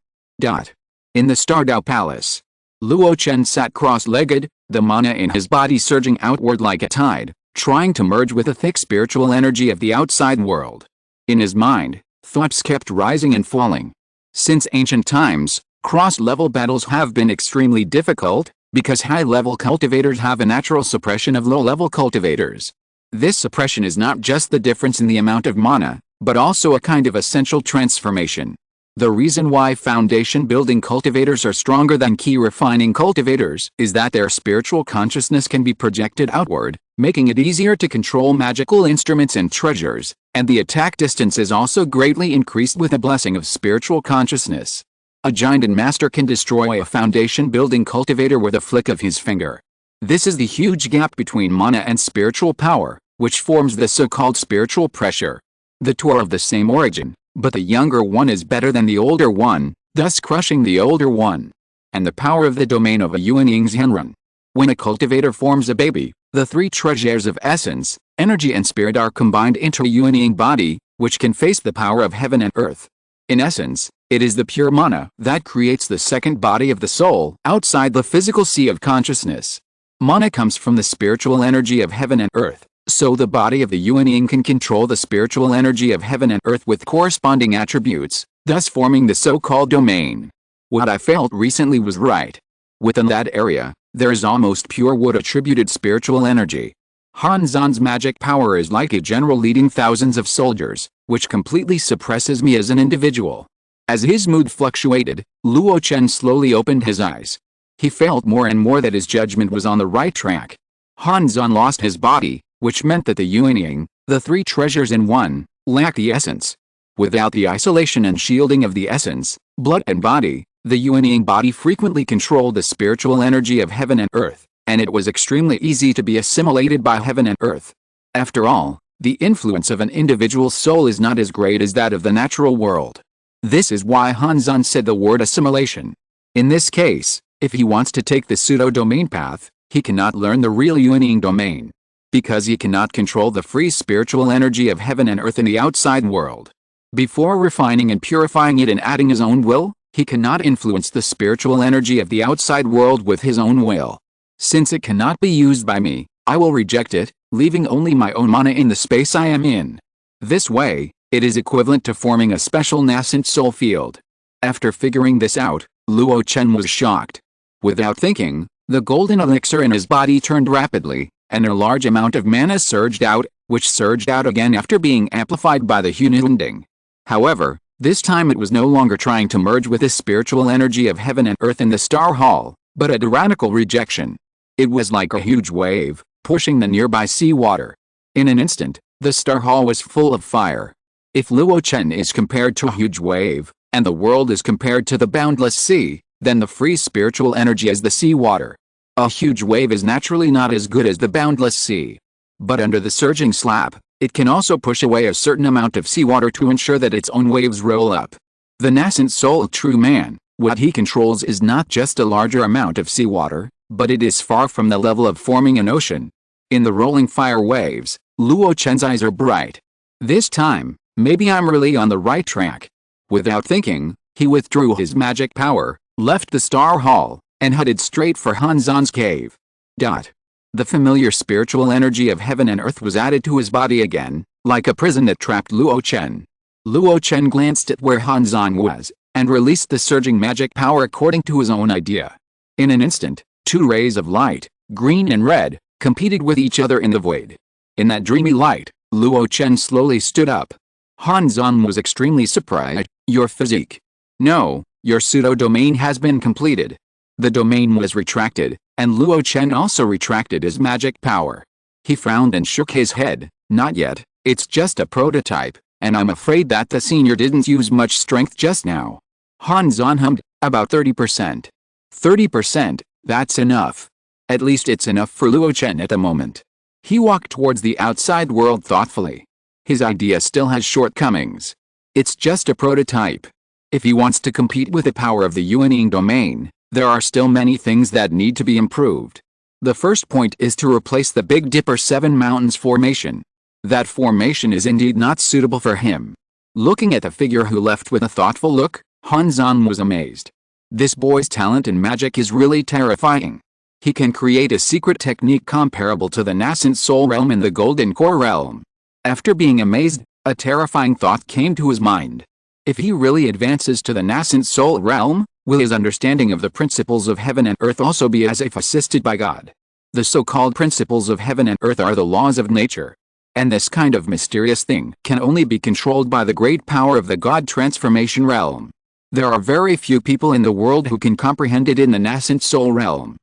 In the Stardao Palace. Luo Chen sat cross-legged, the mana in his body surging outward like a tide, trying to merge with the thick spiritual energy of the outside world. In his mind, thoughts kept rising and falling. Since ancient times, cross-level battles have been extremely difficult, because high-level cultivators have a natural suppression of low-level cultivators. This suppression is not just the difference in the amount of mana, but also a kind of essential transformation. The reason why foundation-building cultivators are stronger than key-refining cultivators is that their spiritual consciousness can be projected outward, making it easier to control magical instruments and treasures, and the attack distance is also greatly increased with a blessing of spiritual consciousness. A giant master can destroy a foundation-building cultivator with a flick of his finger. This is the huge gap between mana and spiritual power, which forms the so-called spiritual pressure. The two are of the same origin, but the younger one is better than the older one, thus crushing the older one. And the power of the domain of a Yuanying Zhenren. When a cultivator forms a baby, the three treasures of essence, energy and spirit are combined into a Yuanying body, which can face the power of heaven and earth. In essence, it is the pure mana that creates the second body of the soul outside the physical sea of consciousness. Mana comes from the spiritual energy of heaven and earth, so the body of the Yuanying can control the spiritual energy of heaven and earth with corresponding attributes, thus forming the so-called domain. What I felt recently was right. Within that area, there is almost pure wood-attributed spiritual energy. Han Zan's magic power is like a general leading thousands of soldiers, which completely suppresses me as an individual. As his mood fluctuated, Luo Chen slowly opened his eyes. He felt more and more that his judgment was on the right track. Han Zan lost his body, which meant that the Yuanying, the three treasures in one, lacked the essence. Without the isolation and shielding of the essence, blood and body, the Yuanying body frequently controlled the spiritual energy of heaven and earth, and it was extremely easy to be assimilated by heaven and earth. After all, the influence of an individual's soul is not as great as that of the natural world. This is why Han Zan said the word assimilation. In this case, if he wants to take the pseudo-domain path, he cannot learn the real Yuanying domain. Because he cannot control the free spiritual energy of heaven and earth in the outside world. Before refining and purifying it and adding his own will, he cannot influence the spiritual energy of the outside world with his own will. Since it cannot be used by me, I will reject it, leaving only my own mana in the space I am in. This way, it is equivalent to forming a special nascent soul field. After figuring this out, Luo Chen was shocked. Without thinking, the golden elixir in his body turned rapidly, and a large amount of mana surged out, which surged out again after being amplified by the Hunilending. However, this time it was no longer trying to merge with the spiritual energy of heaven and earth in the Star Hall, but a radical rejection. It was like a huge wave, pushing the nearby sea water. In an instant, the Star Hall was full of fire. If Luo Chen is compared to a huge wave, and the world is compared to the boundless sea, then the free spiritual energy is the sea water. A huge wave is naturally not as good as the boundless sea. But under the surging slap, it can also push away a certain amount of seawater to ensure that its own waves roll up. The nascent soul true man, what he controls is not just a larger amount of seawater, but it is far from the level of forming an ocean. In the rolling fire waves, Luo Chen's eyes are bright. This time, maybe I'm really on the right track. Without thinking, he withdrew his magic power, left the Star Hall, and headed straight for Han Zan's cave. The familiar spiritual energy of heaven and earth was added to his body again, like a prison that trapped Luo Chen. Luo Chen glanced at where Han Zan was, and released the surging magic power according to his own idea. In an instant, two rays of light, green and red, competed with each other in the void. In that dreamy light, Luo Chen slowly stood up. Han Zan was extremely surprised. Your physique. No, your pseudo-domain has been completed. The domain was retracted, and Luo Chen also retracted his magic power. He frowned and shook his head. Not yet, it's just a prototype. And I'm afraid that the senior didn't use much strength just now. Han Zan hummed, about 30%. 30%, that's enough. At least it's enough for Luo Chen at the moment. He walked towards the outside world thoughtfully. His idea still has shortcomings. It's just a prototype. If he wants to compete with the power of the Yuanying domain, there are still many things that need to be improved. The first point is to replace the Big Dipper 7 Mountains formation. That formation is indeed not suitable for him. Looking at the figure who left with a thoughtful look, Han Zan was amazed. This boy's talent in magic is really terrifying. He can create a secret technique comparable to the nascent soul realm in the golden core realm. After being amazed, a terrifying thought came to his mind. If he really advances to the nascent soul realm, will his understanding of the principles of heaven and earth also be as if assisted by God? The so-called principles of heaven and earth are the laws of nature. And this kind of mysterious thing can only be controlled by the great power of the God transformation realm. There are very few people in the world who can comprehend it in the nascent soul realm.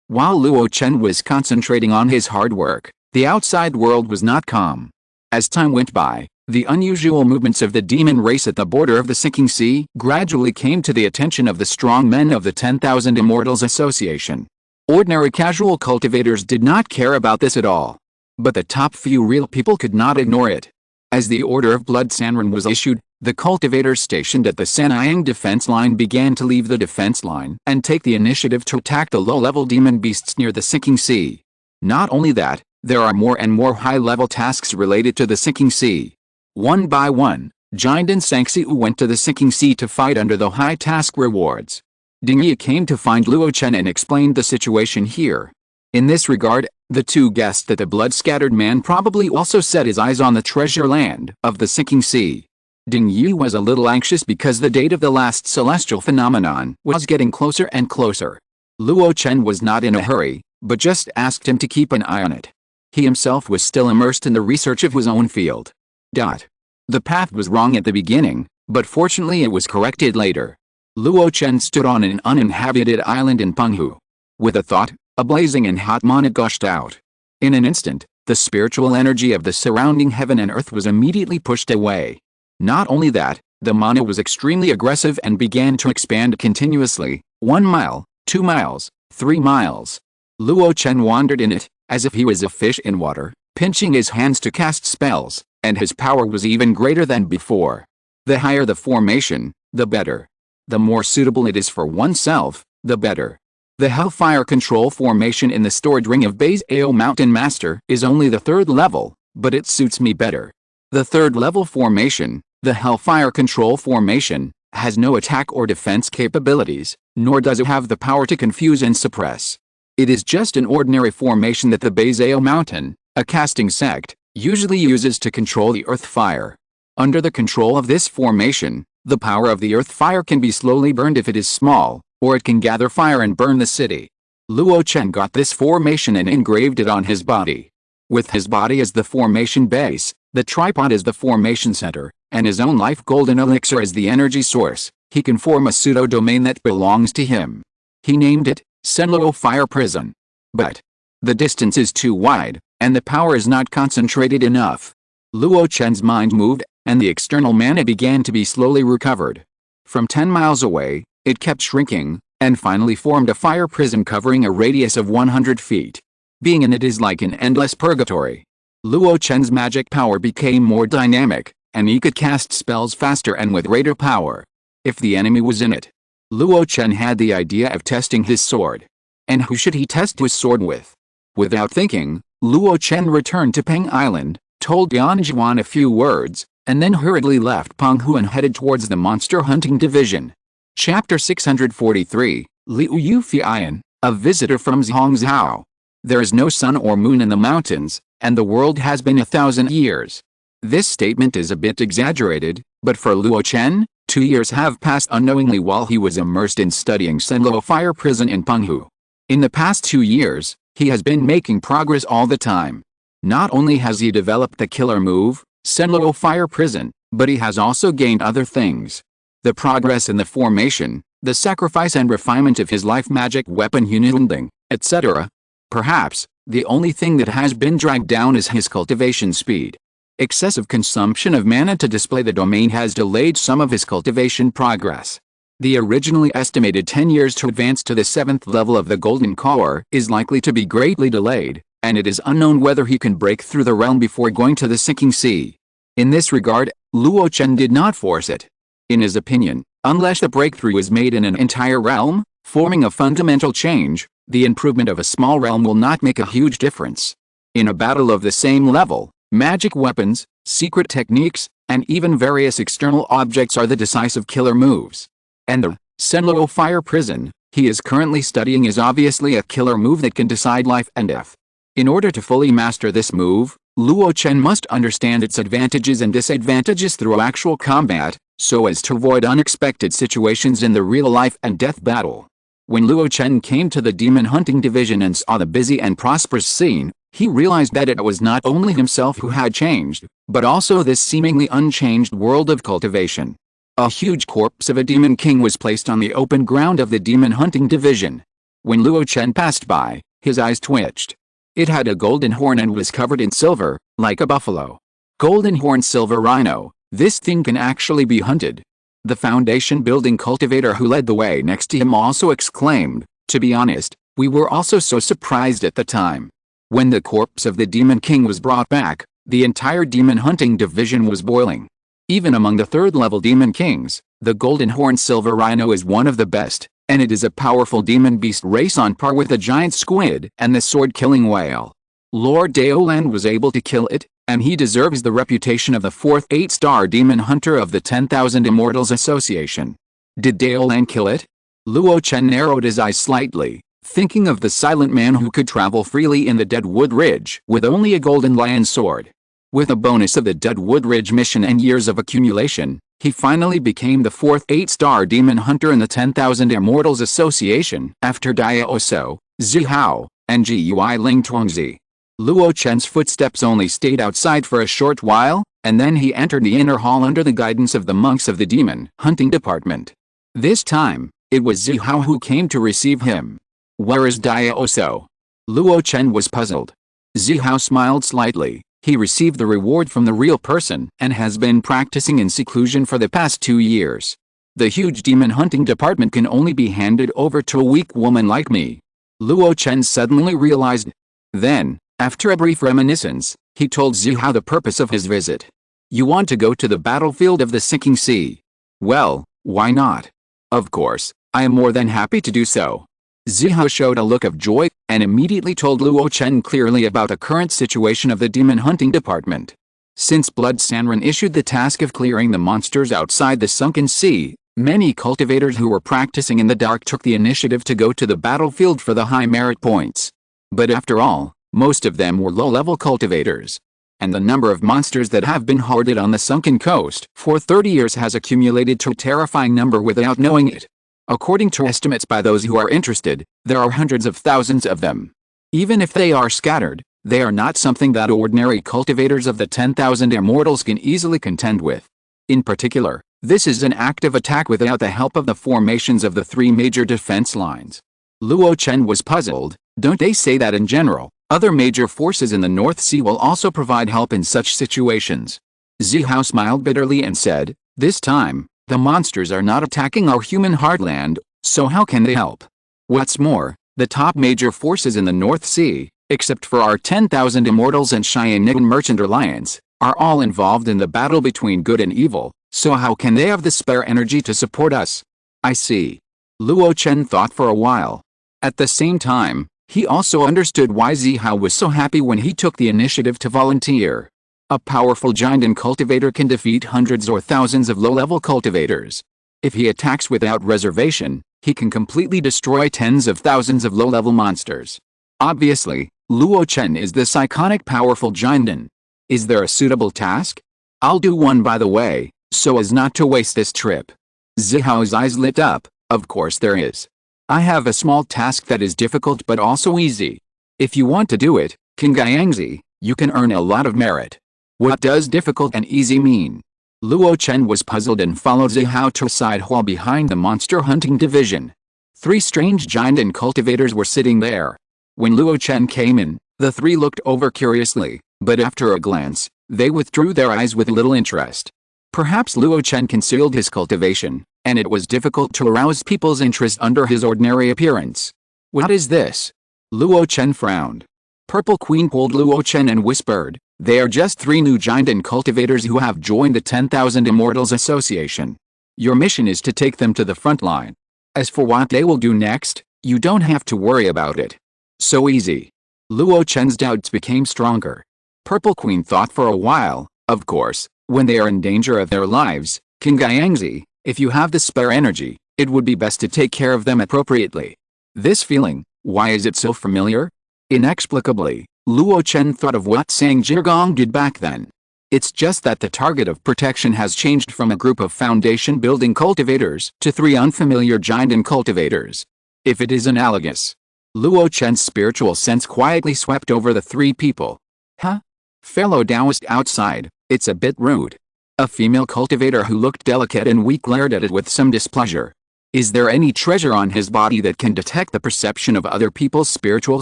While Luo Chen was concentrating on his hard work, the outside world was not calm. As time went by, the unusual movements of the demon race at the border of the sinking sea gradually came to the attention of the strong men of the 10,000 Immortals Association. Ordinary casual cultivators did not care about this at all. But the top few real people could not ignore it. As the order of Blood Sanren was issued, the cultivators stationed at the San'yang defense line began to leave the defense line and take the initiative to attack the low-level demon beasts near the sinking sea. Not only that, there are more and more high-level tasks related to the sinking sea. One by one, Jind and Sangxiu went to the sinking sea to fight under the high task rewards. Ding Yi came to find Luo Chen and explained the situation here. In this regard, the two guessed that the blood-scattered man probably also set his eyes on the treasure land of the sinking sea. Ding Yi was a little anxious because the date of the last celestial phenomenon was getting closer and closer. Luo Chen was not in a hurry, but just asked him to keep an eye on it. He himself was still immersed in the research of his own field. The path was wrong at the beginning, but fortunately it was corrected later. Luo Chen stood on an uninhabited island in Penghu. With a thought, a blazing and hot mana gushed out. In an instant, the spiritual energy of the surrounding heaven and earth was immediately pushed away. Not only that, the mana was extremely aggressive and began to expand continuously, 1 mile, 2 miles, 3 miles. Luo Chen wandered in it, as if he was a fish in water, pinching his hands to cast spells, and his power was even greater than before. The higher the formation, the better. The more suitable it is for oneself, the better. The Hellfire Control formation in the stored ring of Base Ao Mountain Master is only the 3rd level, but it suits me better. The 3rd level formation, the Hellfire Control formation, has no attack or defense capabilities, nor does it have the power to confuse and suppress. It is just an ordinary formation that the Base Ao Mountain, a casting sect, usually uses to control the earth fire. Under the control of this formation, the power of the earth fire can be slowly burned if it is small, or it can gather fire and burn the city. Luo Chen got this formation and engraved it on his body. With his body as the formation base, the tripod is the formation center, and his own life golden elixir as the energy source, he can form a pseudo-domain that belongs to him. He named it, Senluo Fire Prison. But the distance is too wide, and the power is not concentrated enough. Luo Chen's mind moved, and the external mana began to be slowly recovered. From 10 miles away, it kept shrinking, and finally formed a fire prison covering a radius of 100 feet. Being in it is like an endless purgatory. Luo Chen's magic power became more dynamic, and he could cast spells faster and with greater power. If the enemy was in it, Luo Chen had the idea of testing his sword. And who should he test his sword with? Without thinking, Luo Chen returned to Peng Island, told Yan Zhuan a few words, and then hurriedly left Penghu and headed towards the monster hunting division. Chapter 643, Liu Yufian, a visitor from Zhongzhou. There is no sun or moon in the mountains, and the world has been 1,000 years. This statement is a bit exaggerated, but for Luo Chen, 2 years have passed unknowingly while he was immersed in studying Senluo Fire Prison in Penghu. In the past 2 years, he has been making progress all the time. Not only has he developed the killer move, Senluo Fire Prison, but he has also gained other things. The progress in the formation, the sacrifice and refinement of his life magic weapon Hunilending, etc. Perhaps, the only thing that has been dragged down is his cultivation speed. Excessive consumption of mana to display the domain has delayed some of his cultivation progress. The originally estimated 10 years to advance to the 7th level of the Golden Core is likely to be greatly delayed, and it is unknown whether he can break through the realm before going to the Sinking Sea. In this regard, Luo Chen did not force it. In his opinion, unless the breakthrough is made in an entire realm, forming a fundamental change, the improvement of a small realm will not make a huge difference. In a battle of the same level, magic weapons, secret techniques, and even various external objects are the decisive killer moves. And the Senluo Fire Prison he is currently studying is obviously a killer move that can decide life and death. In order to fully master this move, Luo Chen must understand its advantages and disadvantages through actual combat, so as to avoid unexpected situations in the real life and death battle. When Luo Chen came to the demon hunting division and saw the busy and prosperous scene, he realized that it was not only himself who had changed, but also this seemingly unchanged world of cultivation. A huge corpse of a demon king was placed on the open ground of the demon hunting division. When Luo Chen passed by, his eyes twitched. It had a golden horn and was covered in silver, like a buffalo. Golden horn silver rhino, this thing can actually be hunted. The foundation building cultivator who led the way next to him also exclaimed, "To be honest, we were also so surprised at the time." When the corpse of the demon king was brought back, the entire demon hunting division was boiling. Even among the third-level demon kings, the golden horn silver rhino is one of the best, and it is a powerful demon beast race on par with the giant squid and the sword-killing whale. Lord Daolan was able to kill it, and he deserves the reputation of the 4th 8-star demon hunter of the 10,000 Immortals Association. Did Daolan kill it? Luo Chen narrowed his eyes slightly, thinking of the silent man who could travel freely in the Deadwood Ridge with only a golden lion sword. With a bonus of the Deadwood Ridge mission and years of accumulation, he finally became the 4th 8-star demon hunter in the 10,000 Immortals Association after Diaoso, Zihao, and Gui Ling Tuangzi. Luo Chen's footsteps only stayed outside for a short while, and then he entered the inner hall under the guidance of the monks of the demon hunting department. This time, it was Zihao who came to receive him. "Where is Diaoso?" Luo Chen was puzzled. Zihao smiled slightly. He received the reward from the real person and has been practicing in seclusion for the past 2 years. The huge demon hunting department can only be handed over to a weak woman like me. Luo Chen suddenly realized. Then, after a brief reminiscence, he told Zihao the purpose of his visit. "You want to go to the battlefield of the Sinking Sea? Well, why not? Of course, I am more than happy to do so." Zihao showed a look of joy, and immediately told Luo Chen clearly about the current situation of the demon hunting department. Since Blood Sanran issued the task of clearing the monsters outside the sunken sea, many cultivators who were practicing in the dark took the initiative to go to the battlefield for the high merit points. But after all, most of them were low-level cultivators. And the number of monsters that have been hoarded on the sunken coast for 30 years has accumulated to a terrifying number without knowing it. According to estimates by those who are interested, there are hundreds of thousands of them. Even if they are scattered, they are not something that ordinary cultivators of the 10,000 Immortals can easily contend with. In particular, this is an active attack without the help of the formations of the 3 major defense lines. Luo Chen was puzzled. Don't they say that in general, other major forces in the North Sea will also provide help in such situations? Zihao smiled bitterly and said, "This time, the monsters are not attacking our human heartland, so how can they help? What's more, the top major forces in the North Sea, except for our 10,000 Immortals and Cheyenne Merchant Alliance, are all involved in the battle between good and evil, so how can they have the spare energy to support us?" "I see." Luo Chen thought for a while. At the same time, he also understood why Zihao was so happy when he took the initiative to volunteer. A powerful giant and cultivator can defeat hundreds or thousands of low-level cultivators. If he attacks without reservation, he can completely destroy tens of thousands of low-level monsters. Obviously, Luo Chen is this iconic powerful giant. Is there a suitable task? I'll do one by the way, so as not to waste this trip. Zihao's eyes lit up. Of course there is. I have a small task that is difficult but also easy. If you want to do it, King Guiyangzi, you can earn a lot of merit. What does difficult and easy mean? Luo Chen was puzzled and followed Zihao to a side hall behind the monster hunting division. 3 strange giant and cultivators were sitting there. When Luo Chen came in, the 3 looked over curiously, but after a glance, They withdrew their eyes with little interest. Perhaps Luo Chen concealed his cultivation, and it was difficult to arouse people's interest under his ordinary appearance. What is this? Luo Chen frowned. Purple Queen pulled Luo Chen and whispered, "They are just 3 new giant cultivators who have joined the 10,000 Immortals Association. Your mission is to take them to the front line. As for what they will do next, you don't have to worry about it. So easy." Luo Chen's doubts became stronger. Purple Queen thought for a while. Of course, when they are in danger of their lives, King Guiyangzi, if you have the spare energy, it would be best to take care of them appropriately. This feeling, why is it so familiar? Inexplicably, Luo Chen thought of what Sang Jirgong did back then. It's just that the target of protection has changed from a group of foundation-building cultivators to 3 unfamiliar giant cultivators. If it is analogous. Luo Chen's spiritual sense quietly swept over the 3 people. Huh? Fellow Taoist outside, it's a bit rude. A female cultivator who looked delicate and weak glared at it with some displeasure. Is there any treasure on his body that can detect the perception of other people's spiritual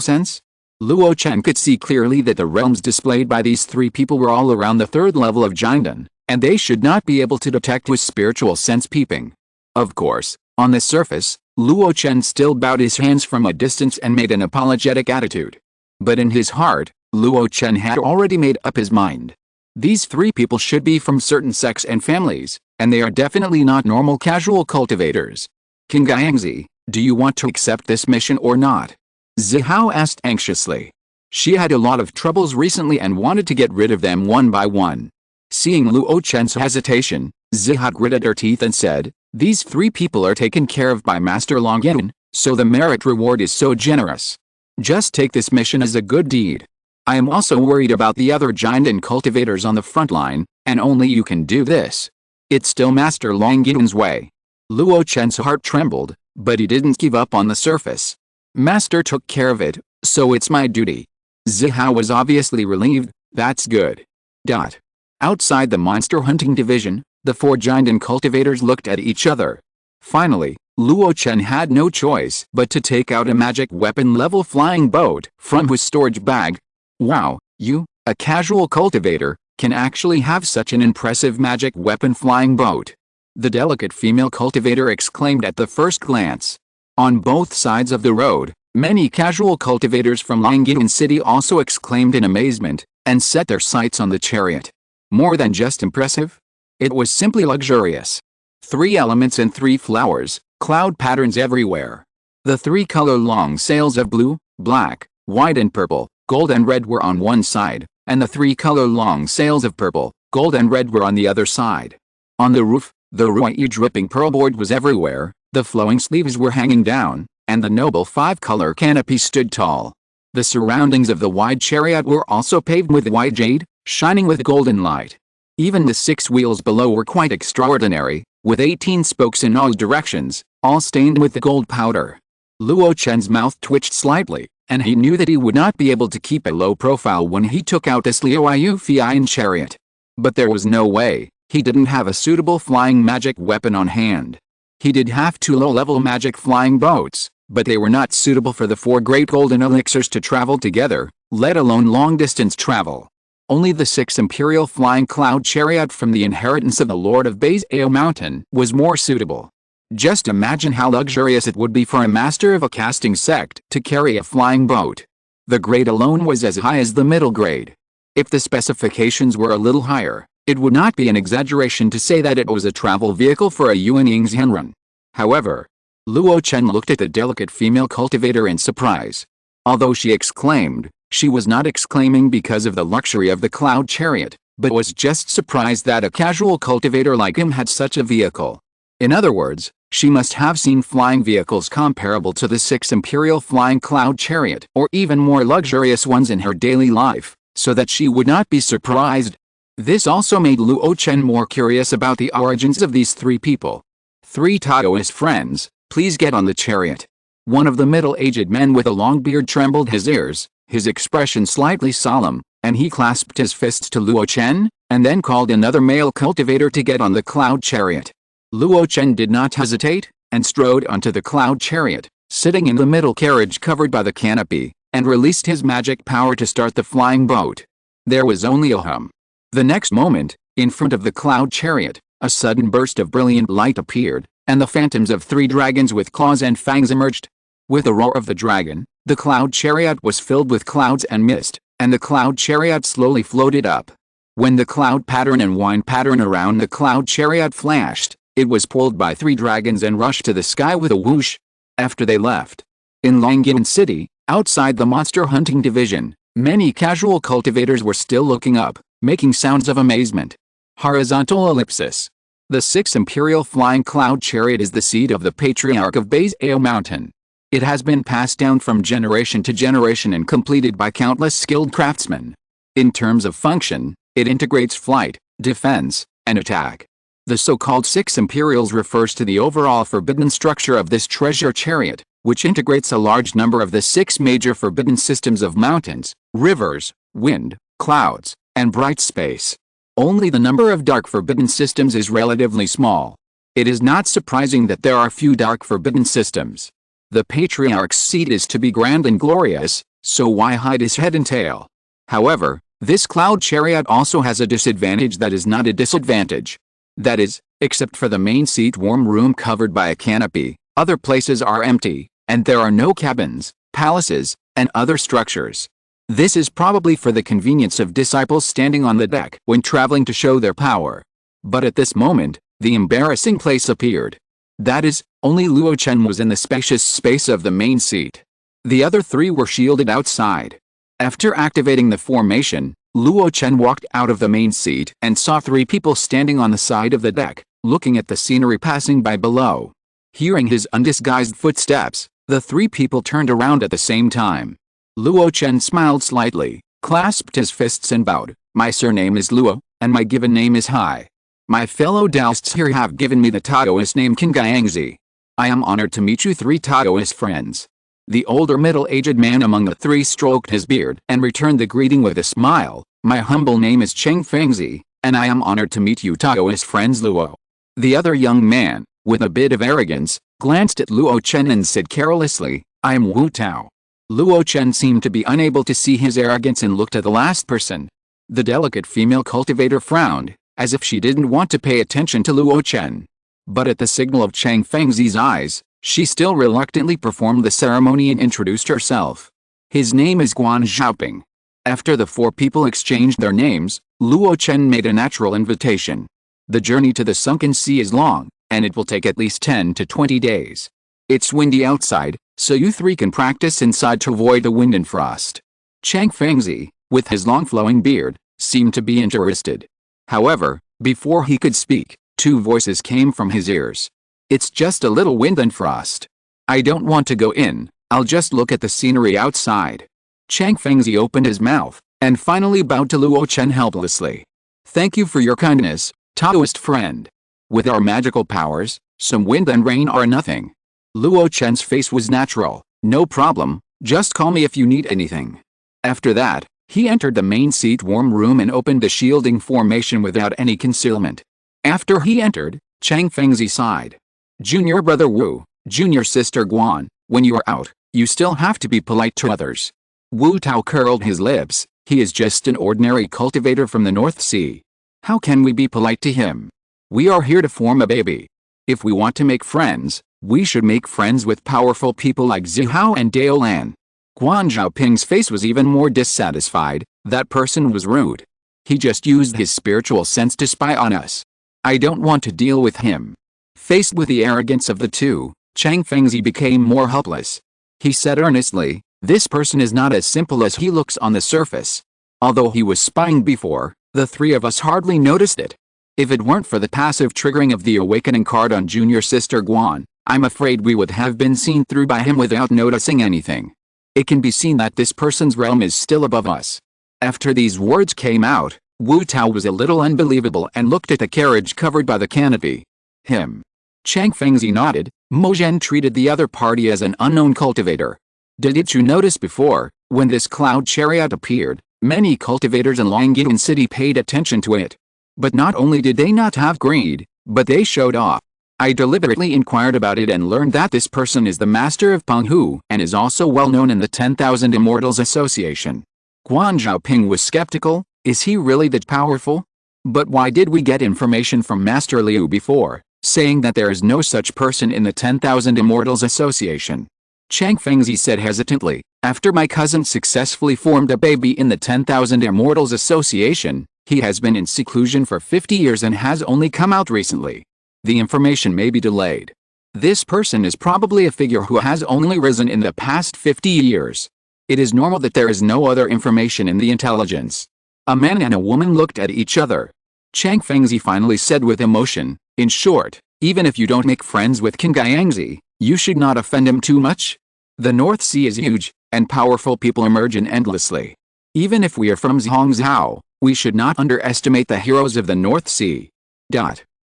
sense? Luo Chen could see clearly that the realms displayed by these 3 people were all around the 3rd level of Jiandan, and they should not be able to detect his spiritual sense peeping. Of course, on the surface, Luo Chen still bowed his hands from a distance and made an apologetic attitude. But in his heart, Luo Chen had already made up his mind. These 3 people should be from certain sects and families, and they are definitely not normal casual cultivators. King Guiyangzi, do you want to accept this mission or not? Zihao asked anxiously. She had a lot of troubles recently and wanted to get rid of them one by one. Seeing Luo Chen's hesitation, Zihao gritted her teeth and said, "These 3 people are taken care of by Master Longyin, so the merit reward is so generous. Just take this mission as a good deed. I am also worried about the other giant cultivators on the front line, and only you can do this. It's still Master Longyin's way." Luo Chen's heart trembled, but he didn't give up on the surface. "Master took care of it, so it's my duty." Zihao was obviously relieved. That's good. Outside the monster hunting division, the 4 giant cultivators looked at each other. Finally, Luo Chen had no choice but to take out a magic weapon-level flying boat from his storage bag. Wow, you, a casual cultivator, can actually have such an impressive magic weapon flying boat. The delicate female cultivator exclaimed at the first glance. On both sides of the road, many casual cultivators from Longying City also exclaimed in amazement, and set their sights on the chariot. More than just impressive. It was simply luxurious. 3 elements and 3 flowers, cloud patterns everywhere. The 3 color long sails of blue, black, white and purple, gold and red were on one side, and the 3 color long sails of purple, gold and red were on the other side. On the roof, the ruyi dripping pearl board was everywhere. The flowing sleeves were hanging down, and the noble 5-color canopy stood tall. The surroundings of the wide chariot were also paved with white jade, shining with golden light. Even the 6 wheels below were quite extraordinary, with 18 spokes in all directions, all stained with the gold powder. Luo Chen's mouth twitched slightly, and he knew that he would not be able to keep a low profile when he took out this Liu Fian chariot. But there was no way, he didn't have a suitable flying magic weapon on hand. He did have 2 low-level magic flying boats, but they were not suitable for the 4 great golden elixirs to travel together, let alone long-distance travel. Only the 6 imperial flying cloud chariot from the inheritance of the Lord of Baizao Mountain was more suitable. Just imagine how luxurious it would be for a master of a casting sect to carry a flying boat. The grade alone was as high as the middle grade. If the specifications were a little higher, it would not be an exaggeration to say that it was a travel vehicle for a Yuanying Xianrun. However, Luo Chen looked at the delicate female cultivator in surprise. Although she exclaimed, she was not exclaiming because of the luxury of the cloud chariot, but was just surprised that a casual cultivator like him had such a vehicle. In other words, she must have seen flying vehicles comparable to the 6 imperial flying cloud chariot or even more luxurious ones in her daily life, so that she would not be surprised. This also made Luo Chen more curious about the origins of these 3 people. 3 Taoist friends, please get on the chariot. One of the middle-aged men with a long beard trembled his ears, his expression slightly solemn, and he clasped his fists to Luo Chen, and then called another male cultivator to get on the cloud chariot. Luo Chen did not hesitate, and strode onto the cloud chariot, sitting in the middle carriage covered by the canopy, and released his magic power to start the flying boat. There was only a hum. The next moment, in front of the cloud chariot, a sudden burst of brilliant light appeared, and the phantoms of 3 dragons with claws and fangs emerged. With the roar of the dragon, the cloud chariot was filled with clouds and mist, and the cloud chariot slowly floated up. When the cloud pattern and wind pattern around the cloud chariot flashed, it was pulled by 3 dragons and rushed to the sky with a whoosh. After they left. In Longyan City, outside the monster hunting division, many casual cultivators were still looking up, making sounds of amazement. Horizontal ellipsis. The 6th Imperial Flying Cloud Chariot is the seat of the Patriarch of Baizao Mountain. It has been passed down from generation to generation and completed by countless skilled craftsmen. In terms of function, it integrates flight, defense, and attack. The so-called 6 Imperials refers to the overall forbidden structure of this treasure chariot, which integrates a large number of the 6 major forbidden systems of mountains, rivers, wind, clouds, and bright space. Only the number of dark forbidden systems is relatively small. It is not surprising that there are few dark forbidden systems. The Patriarch's seat is to be grand and glorious, so why hide his head and tail? However, this cloud chariot also has a disadvantage that is not a disadvantage. That is, except for the main seat warm room covered by a canopy, other places are empty, and there are no cabins, palaces, and other structures. This is probably for the convenience of disciples standing on the deck when traveling to show their power. But at this moment, the embarrassing place appeared. That is, only Luo Chen was in the spacious space of the main seat. The other 3 were shielded outside. After activating the formation, Luo Chen walked out of the main seat and saw 3 people standing on the side of the deck, looking at the scenery passing by below. Hearing his undisguised footsteps, the 3 people turned around at the same time. Luo Chen smiled slightly, clasped his fists and bowed. My surname is Luo, and my given name is Hai. My fellow Taoists here have given me the Taoist name Qingyangzi. I am honored to meet you 3 Taoist friends. The older middle-aged man among the 3 stroked his beard and returned the greeting with a smile. My humble name is Cheng Fengzi, and I am honored to meet you Taoist friends Luo. The other young man, with a bit of arrogance, glanced at Luo Chen and said carelessly, I am Wu Tao. Luo Chen seemed to be unable to see his arrogance and looked at the last person. The delicate female cultivator frowned, as if she didn't want to pay attention to Luo Chen. But at the signal of Cheng Fengzi's eyes, she still reluctantly performed the ceremony and introduced herself. His name is Guan Xiaoping. After the 4 people exchanged their names, Luo Chen made a natural invitation. The journey to the sunken sea is long, and it will take at least 10 to 20 days. It's windy outside, so you 3 can practice inside to avoid the wind and frost. Cheng Fengzi, with his long flowing beard, seemed to be interested. However, before he could speak, 2 voices came from his ears. It's just a little wind and frost. I don't want to go in, I'll just look at the scenery outside. Cheng Fengzi opened his mouth, and finally bowed to Luo Chen helplessly. Thank you for your kindness, Taoist friend. With our magical powers, some wind and rain are nothing. Luo Chen's face was natural. No problem, just call me if you need anything. After that, he entered the main seat warm room and opened the shielding formation without any concealment. After he entered, Cheng Fengzi sighed. Junior brother Wu, junior sister Guan, when you are out, you still have to be polite to others. Wu Tao curled his lips. He is just an ordinary cultivator from the North Sea. How can we be polite to him? We are here to form a baby. If we want to make friends, we should make friends with powerful people like Zihao and Daolan. Guan Xiaoping's face was even more dissatisfied. That person was rude. He just used his spiritual sense to spy on us. I don't want to deal with him. Faced with the arrogance of the 2, Cheng Fengzi became more helpless. He said earnestly, this person is not as simple as he looks on the surface. Although he was spying before, the 3 of us hardly noticed it. If it weren't for the passive triggering of the awakening card on junior sister Guan, I'm afraid we would have been seen through by him without noticing anything. It can be seen that this person's realm is still above us. After these words came out, Wu Tao was a little unbelievable and looked at the carriage covered by the canopy. Him. Cheng Fengzi nodded. Mo Zhen treated the other party as an unknown cultivator. Didn't you notice before, when this cloud chariot appeared, many cultivators in Longyan City paid attention to it. But not only did they not have greed, but they showed off. I deliberately inquired about it and learned that this person is the master of Penghu and is also well known in the 10,000 Immortals Association. Guan Xiaoping was skeptical. Is he really that powerful? But why did we get information from Master Liu before, saying that there is no such person in the 10,000 Immortals Association? Chang Fengzi said hesitantly, after my cousin successfully formed a baby in the 10,000 Immortals Association, he has been in seclusion for 50 years and has only come out recently. The information may be delayed. This person is probably a figure who has only risen in the past 50 years. It is normal that there is no other information in the intelligence. A man and a woman looked at each other. Chang Fengzi finally said with emotion, in short, even if you don't make friends with King Guiyangzi, you should not offend him too much. The North Sea is huge, and powerful people emerge in endlessly. Even if we are from Zongzhou, we should not underestimate the heroes of the North Sea.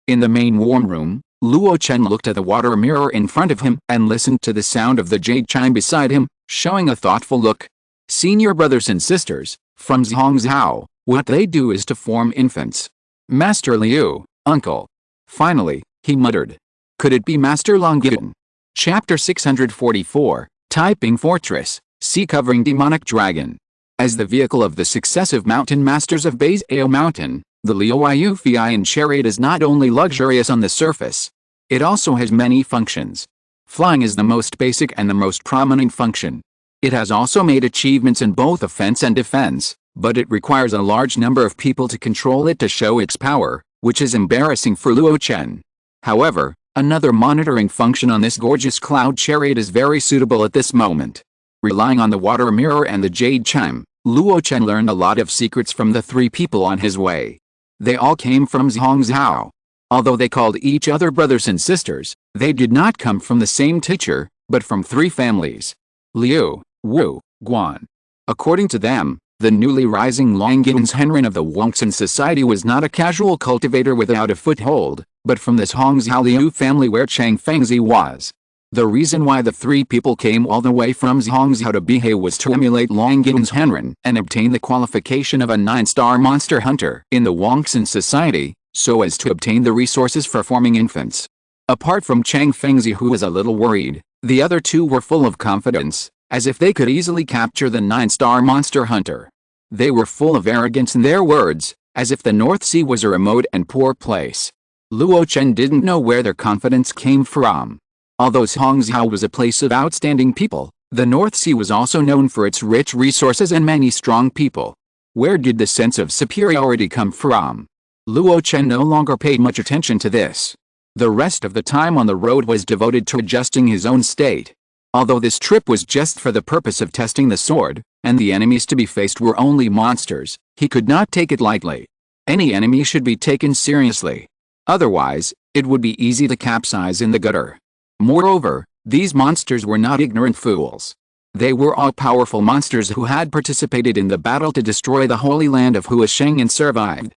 In the main warm room, Luo Chen looked at the water mirror in front of him and listened to the sound of the jade chime beside him, showing a thoughtful look. Senior brothers and sisters, from Zongzhou, what they do is to form infants. Master Liu, uncle. Finally, he muttered. Could it be Master Longyuan? Chapter 644, Taiping Fortress, Sea-Covering Demonic Dragon. As the vehicle of the successive mountain masters of Baizao Mountain, the Liu Fian chariot is not only luxurious on the surface. It also has many functions. Flying is the most basic and the most prominent function. It has also made achievements in both offense and defense, but it requires a large number of people to control it to show its power, which is embarrassing for Luo Chen. However, another monitoring function on this gorgeous cloud chariot is very suitable at this moment. Relying on the water mirror and the jade chime, Luo Chen learned a lot of secrets from the three people on his way. They all came from Zongzhou. Although they called each other brothers and sisters, they did not come from the same teacher, but from three families. Liu, Wu, Guan. According to them, the newly rising Longyuan's Henren of the Wongsan Society was not a casual cultivator without a foothold, but from this Hongzhou Liu family where Chang Fengzi was. The reason why the three people came all the way from Zhongzhou to Bihai was to emulate Longyuan's Henren and obtain the qualification of a 9-star monster hunter in the Wongsan Society, so as to obtain the resources for forming infants. Apart from Chang Fengzi, who was a little worried, the other two were full of confidence, as if they could easily capture the 9-star monster hunter. They were full of arrogance in their words, as if the North Sea was a remote and poor place. Luo Chen didn't know where their confidence came from. Although Zhongzhou was a place of outstanding people, the North Sea was also known for its rich resources and many strong people. Where did the sense of superiority come from? Luo Chen no longer paid much attention to this. The rest of the time on the road was devoted to adjusting his own state. Although this trip was just for the purpose of testing the sword, and the enemies to be faced were only monsters, he could not take it lightly. Any enemy should be taken seriously. Otherwise, it would be easy to capsize in the gutter. Moreover, these monsters were not ignorant fools. They were all powerful monsters who had participated in the battle to destroy the Holy Land of Huasheng and survived.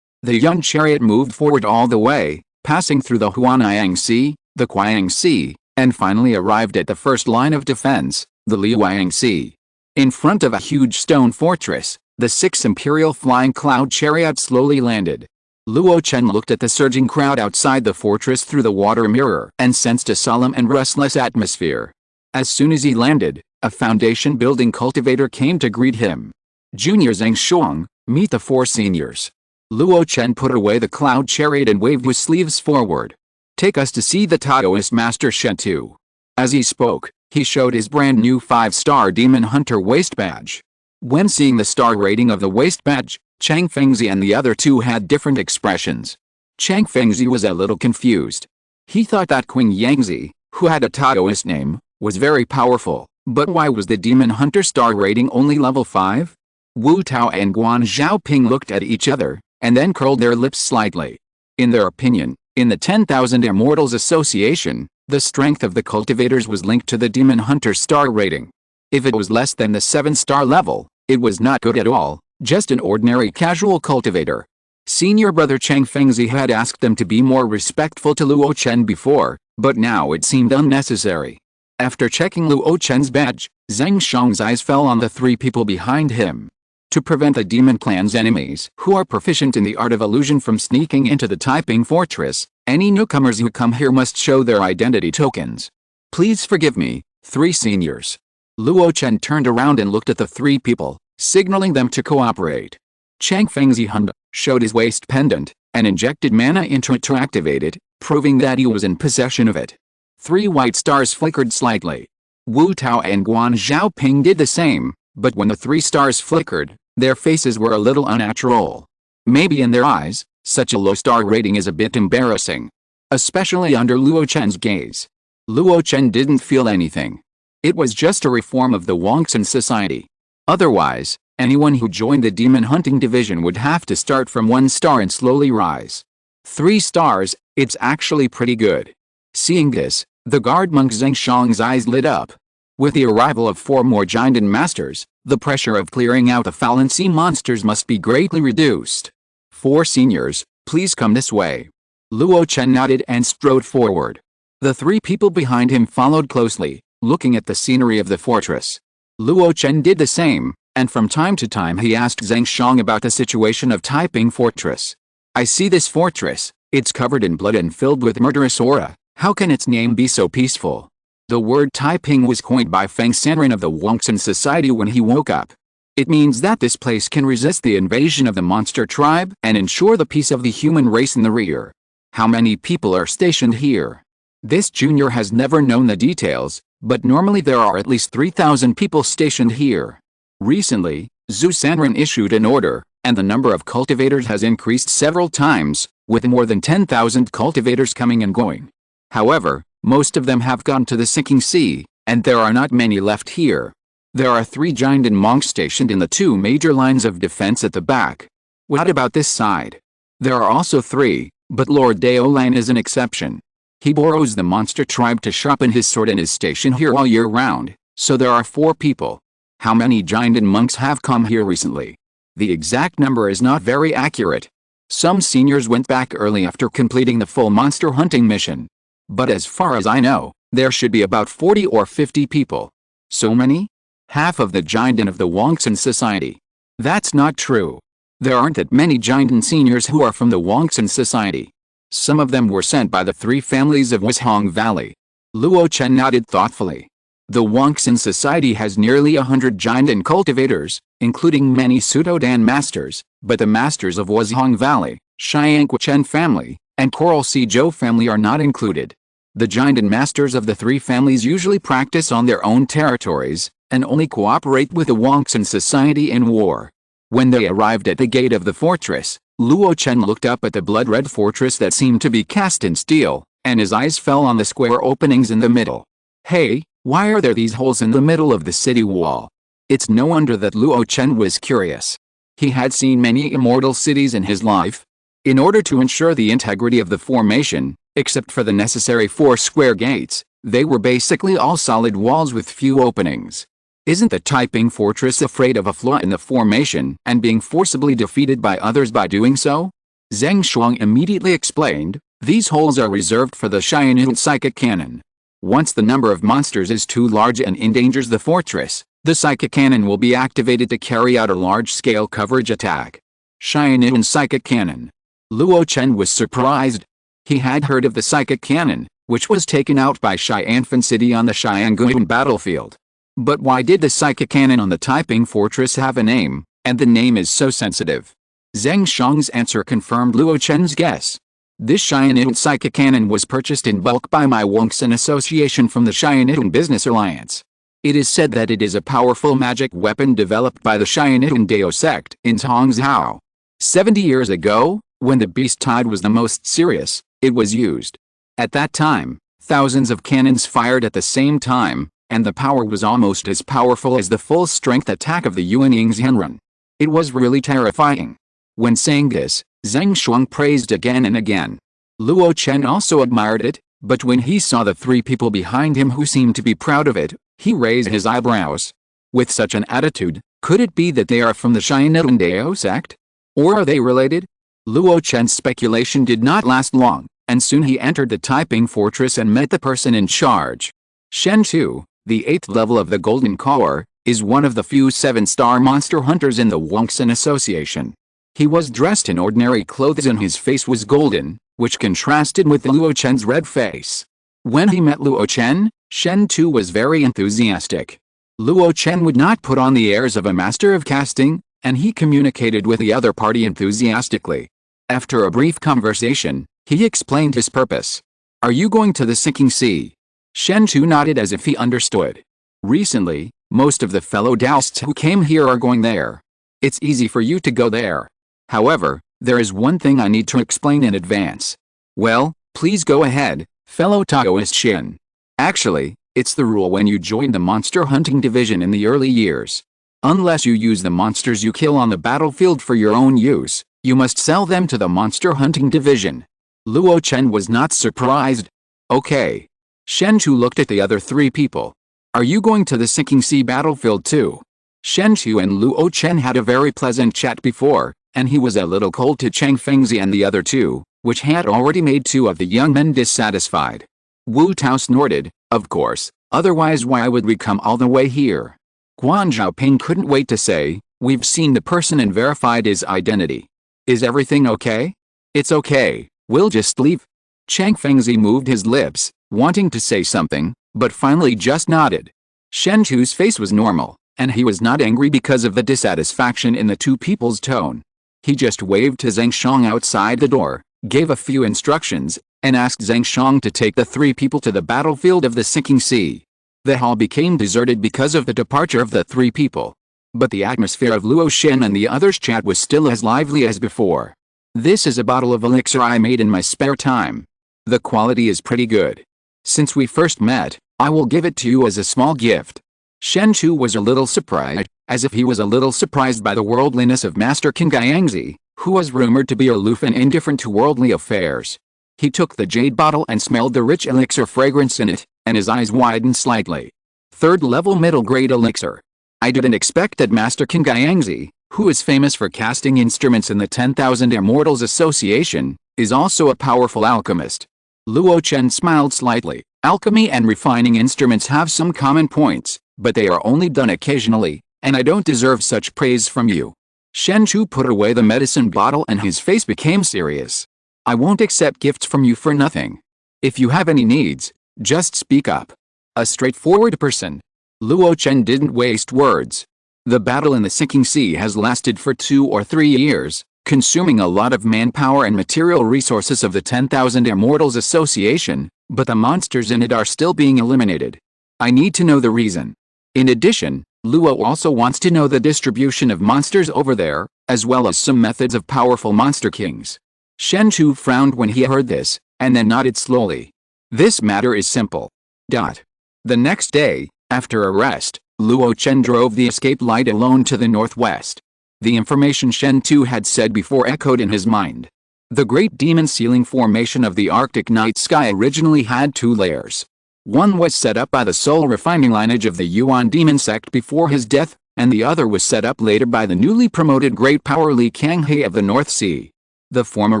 The young chariot moved forward all the way, passing through the Huanyang Sea, the Qiang Sea, and finally arrived at the first line of defense, the Liuang Sea. In front of a huge stone fortress, the 6 imperial flying cloud chariots slowly landed. Luo Chen looked at the surging crowd outside the fortress through the water mirror and sensed a solemn and restless atmosphere. As soon as he landed, a foundation-building cultivator came to greet him. Junior Zhang Shuang, meet the 4 seniors. Luo Chen put away the cloud chariot and waved his sleeves forward. Take us to see the Taoist Master Shen Tu. As he spoke, he showed his brand new 5-star Demon Hunter waist badge. When seeing the star rating of the waist badge, Chang Fengzi and the other two had different expressions. Chang Fengzi was a little confused. He thought that Qing Yangzi, who had a Taoist name, was very powerful, but why was the Demon Hunter star rating only level 5? Wu Tao and Guan Xiaoping looked at each other, and then curled their lips slightly. In their opinion, in the 10,000 Immortals Association, the strength of the cultivators was linked to the Demon Hunter star rating. If it was less than the 7-star level, it was not good at all, just an ordinary casual cultivator. Senior brother Chang Fengzi had asked them to be more respectful to Luo Chen before, but now it seemed unnecessary. After checking Luo Chen's badge, Zhang Shang's eyes fell on the 3 people behind him. To prevent the Demon Clan's enemies who are proficient in the art of illusion from sneaking into the Taiping Fortress, any newcomers who come here must show their identity tokens. Please forgive me, 3 seniors. Luo Chen turned around and looked at the 3 people, signaling them to cooperate. Chang Fengzi Hunda showed his waist pendant and injected mana into it to activate it, proving that he was in possession of it. 3 white stars flickered slightly. Wu Tao and Guan Xiaoping did the same, but when the 3 stars flickered, their faces were a little unnatural. Maybe in their eyes, such a low star rating is a bit embarrassing. Especially under Luo Chen's gaze. Luo Chen didn't feel anything. It was just a reform of the Wangxin society. Otherwise, anyone who joined the demon hunting division would have to start from 1 star and slowly rise. 3 stars, it's actually pretty good. Seeing this, the guard monk Zheng Shang's eyes lit up. With the arrival of 4 more giant masters, the pressure of clearing out the Fallen Sea monsters must be greatly reduced. 4 seniors, please come this way. Luo Chen nodded and strode forward. The 3 people behind him followed closely, looking at the scenery of the fortress. Luo Chen did the same, and from time to time he asked Zheng Shang about the situation of Taiping Fortress. I see this fortress, it's covered in blood and filled with murderous aura, how can its name be so peaceful? The word Taiping was coined by Feng Sanren of the Wangxin Society when he woke up. It means that this place can resist the invasion of the monster tribe and ensure the peace of the human race in the rear. How many people are stationed here? This junior has never known the details, but normally there are at least 3,000 people stationed here. Recently, Zhu Sanren issued an order, and the number of cultivators has increased several times, with more than 10,000 cultivators coming and going. However, most of them have gone to the sinking sea, and there are not many left here. There are 3 giant monks stationed in the 2 major lines of defense at the back. What about this side? There are also 3, but Lord Daolan is an exception. He borrows the monster tribe to sharpen his sword and is stationed here all year round, so there are 4 people. How many giant monks have come here recently? The exact number is not very accurate. Some seniors went back early after completing the full monster hunting mission. But as far as I know, there should be about 40 or 50 people. So many? Half of the giant of the Wangxin Society. That's not true. There aren't that many giant seniors who are from the Wangxin Society. Some of them were sent by the 3 families of Wishong Valley. Luo Chen nodded thoughtfully. The Wangxin Society has nearly 100 giant cultivators, including many pseudo-dan masters, but the masters of Wishong Valley, Xiangqu Chen family, and Coral Sea Zhou family are not included. The giant masters of the 3 families usually practice on their own territories, and only cooperate with the Wangxin Society in war. When they arrived at the gate of the fortress, Luo Chen looked up at the blood-red fortress that seemed to be cast in steel, and his eyes fell on the square openings in the middle. Hey, why are there these holes in the middle of the city wall? It's no wonder that Luo Chen was curious. He had seen many immortal cities in his life. In order to ensure the integrity of the formation, except for the necessary 4 square gates, they were basically all solid walls with few openings. Isn't the Taiping Fortress afraid of a flaw in the formation and being forcibly defeated by others by doing so? Zheng Shuang immediately explained, these holes are reserved for the Xianyu psychic cannon. Once the number of monsters is too large and endangers the fortress, the psychic cannon will be activated to carry out a large-scale coverage attack. Xianyu psychic cannon. Luo Chen was surprised. He had heard of the psychic cannon, which was taken out by Xianfan City on the Xiangun battlefield. But why did the psychic cannon on the Taiping Fortress have a name, and the name is so sensitive? Zheng Shang's answer confirmed Luo Chen's guess. This Xianyu psychic cannon was purchased in bulk by my Wangxin Association from the Xianyu Business Alliance. It is said that it is a powerful magic weapon developed by the Xianyu Dao sect in Tongzhou. 70 years ago, when the beast tide was the most serious, it was used. At that time, thousands of cannons fired at the same time, and the power was almost as powerful as the full-strength attack of the Yuanying Xianrun. It was really terrifying. When saying this, Zheng Shuang praised again and again. Luo Chen also admired it, but when he saw the 3 people behind him who seemed to be proud of it, he raised his eyebrows. With such an attitude, could it be that they are from the Xianyu Dao sect? Or are they related? Luo Chen's speculation did not last long, and soon he entered the Taiping Fortress and met the person in charge. Shen Tu, the 8th level of the Golden Core, is one of the few 7-star monster hunters in the Wangxin Association. He was dressed in ordinary clothes and his face was golden, which contrasted with Luo Chen's red face. When he met Luo Chen, Shen Tu was very enthusiastic. Luo Chen would not put on the airs of a master of casting, and he communicated with the other party enthusiastically. After a brief conversation, he explained his purpose. "Are you going to the sinking sea?" Shen Tu nodded as if he understood. "Recently, most of the fellow Taoists who came here are going there. It's easy for you to go there. However, there is one thing I need to explain in advance." "Well, please go ahead, fellow Taoist Shen." "Actually, it's the rule when you join the monster hunting division in the early years. Unless you use the monsters you kill on the battlefield for your own use, you must sell them to the monster hunting division." Luo Chen was not surprised. "Okay." Shen Tu looked at the other three people. "Are you going to the sinking sea battlefield too?" Shen Tu and Luo Chen had a very pleasant chat before, and he was a little cold to Chang Fengzi and the other two, which had already made two of the young men dissatisfied. Wu Tao snorted, "Of course, otherwise why would we come all the way here?" Guan Zhaoping couldn't wait to say, "We've seen the person and verified his identity. Is everything okay?" "It's okay, we'll just leave." Chang Fengzi moved his lips, wanting to say something, but finally just nodded. Shen Tu's face was normal, and he was not angry because of the dissatisfaction in the two people's tone. He just waved to Zhang Shang outside the door, gave a few instructions, and asked Zhang Shang to take the three people to the battlefield of the sinking sea. The hall became deserted because of the departure of the three people. But the atmosphere of Luo Chen and the others' chat was still as lively as before. "This is a bottle of elixir I made in my spare time. The quality is pretty good. Since we first met, I will give it to you as a small gift." Shen Tu was a little surprised, as if he was a little surprised by the worldliness of Master King Guiyangzi, who was rumored to be aloof and indifferent to worldly affairs. He took the jade bottle and smelled the rich elixir fragrance in it, and his eyes widened slightly. "Third level middle grade elixir. I didn't expect that Master King Guiyangzi, who is famous for casting instruments in the 10,000 Immortals Association, is also a powerful alchemist." Luo Chen smiled slightly. "Alchemy and refining instruments have some common points, but they are only done occasionally, and I don't deserve such praise from you." Shen Tu put away the medicine bottle and his face became serious. "I won't accept gifts from you for nothing. If you have any needs, just speak up." A straightforward person. Luo Chen didn't waste words. The battle in the sinking sea has lasted for 2 or 3 years, consuming a lot of manpower and material resources of the 10,000 Immortals Association, but the monsters in it are still being eliminated. I need to know the reason. In addition, Luo also wants to know the distribution of monsters over there, as well as some methods of powerful monster kings. Shen Tu frowned when he heard this, and then nodded slowly. "This matter is simple." The next day, after a rest, Luo Chen drove the escape light alone to the northwest. The information Shen Tu had said before echoed in his mind. The great demon ceiling formation of the Arctic night sky originally had 2 layers. One was set up by the soul refining lineage of the Yuan demon sect before his death, and the other was set up later by the newly promoted great power Li Kanghe of the North Sea. The former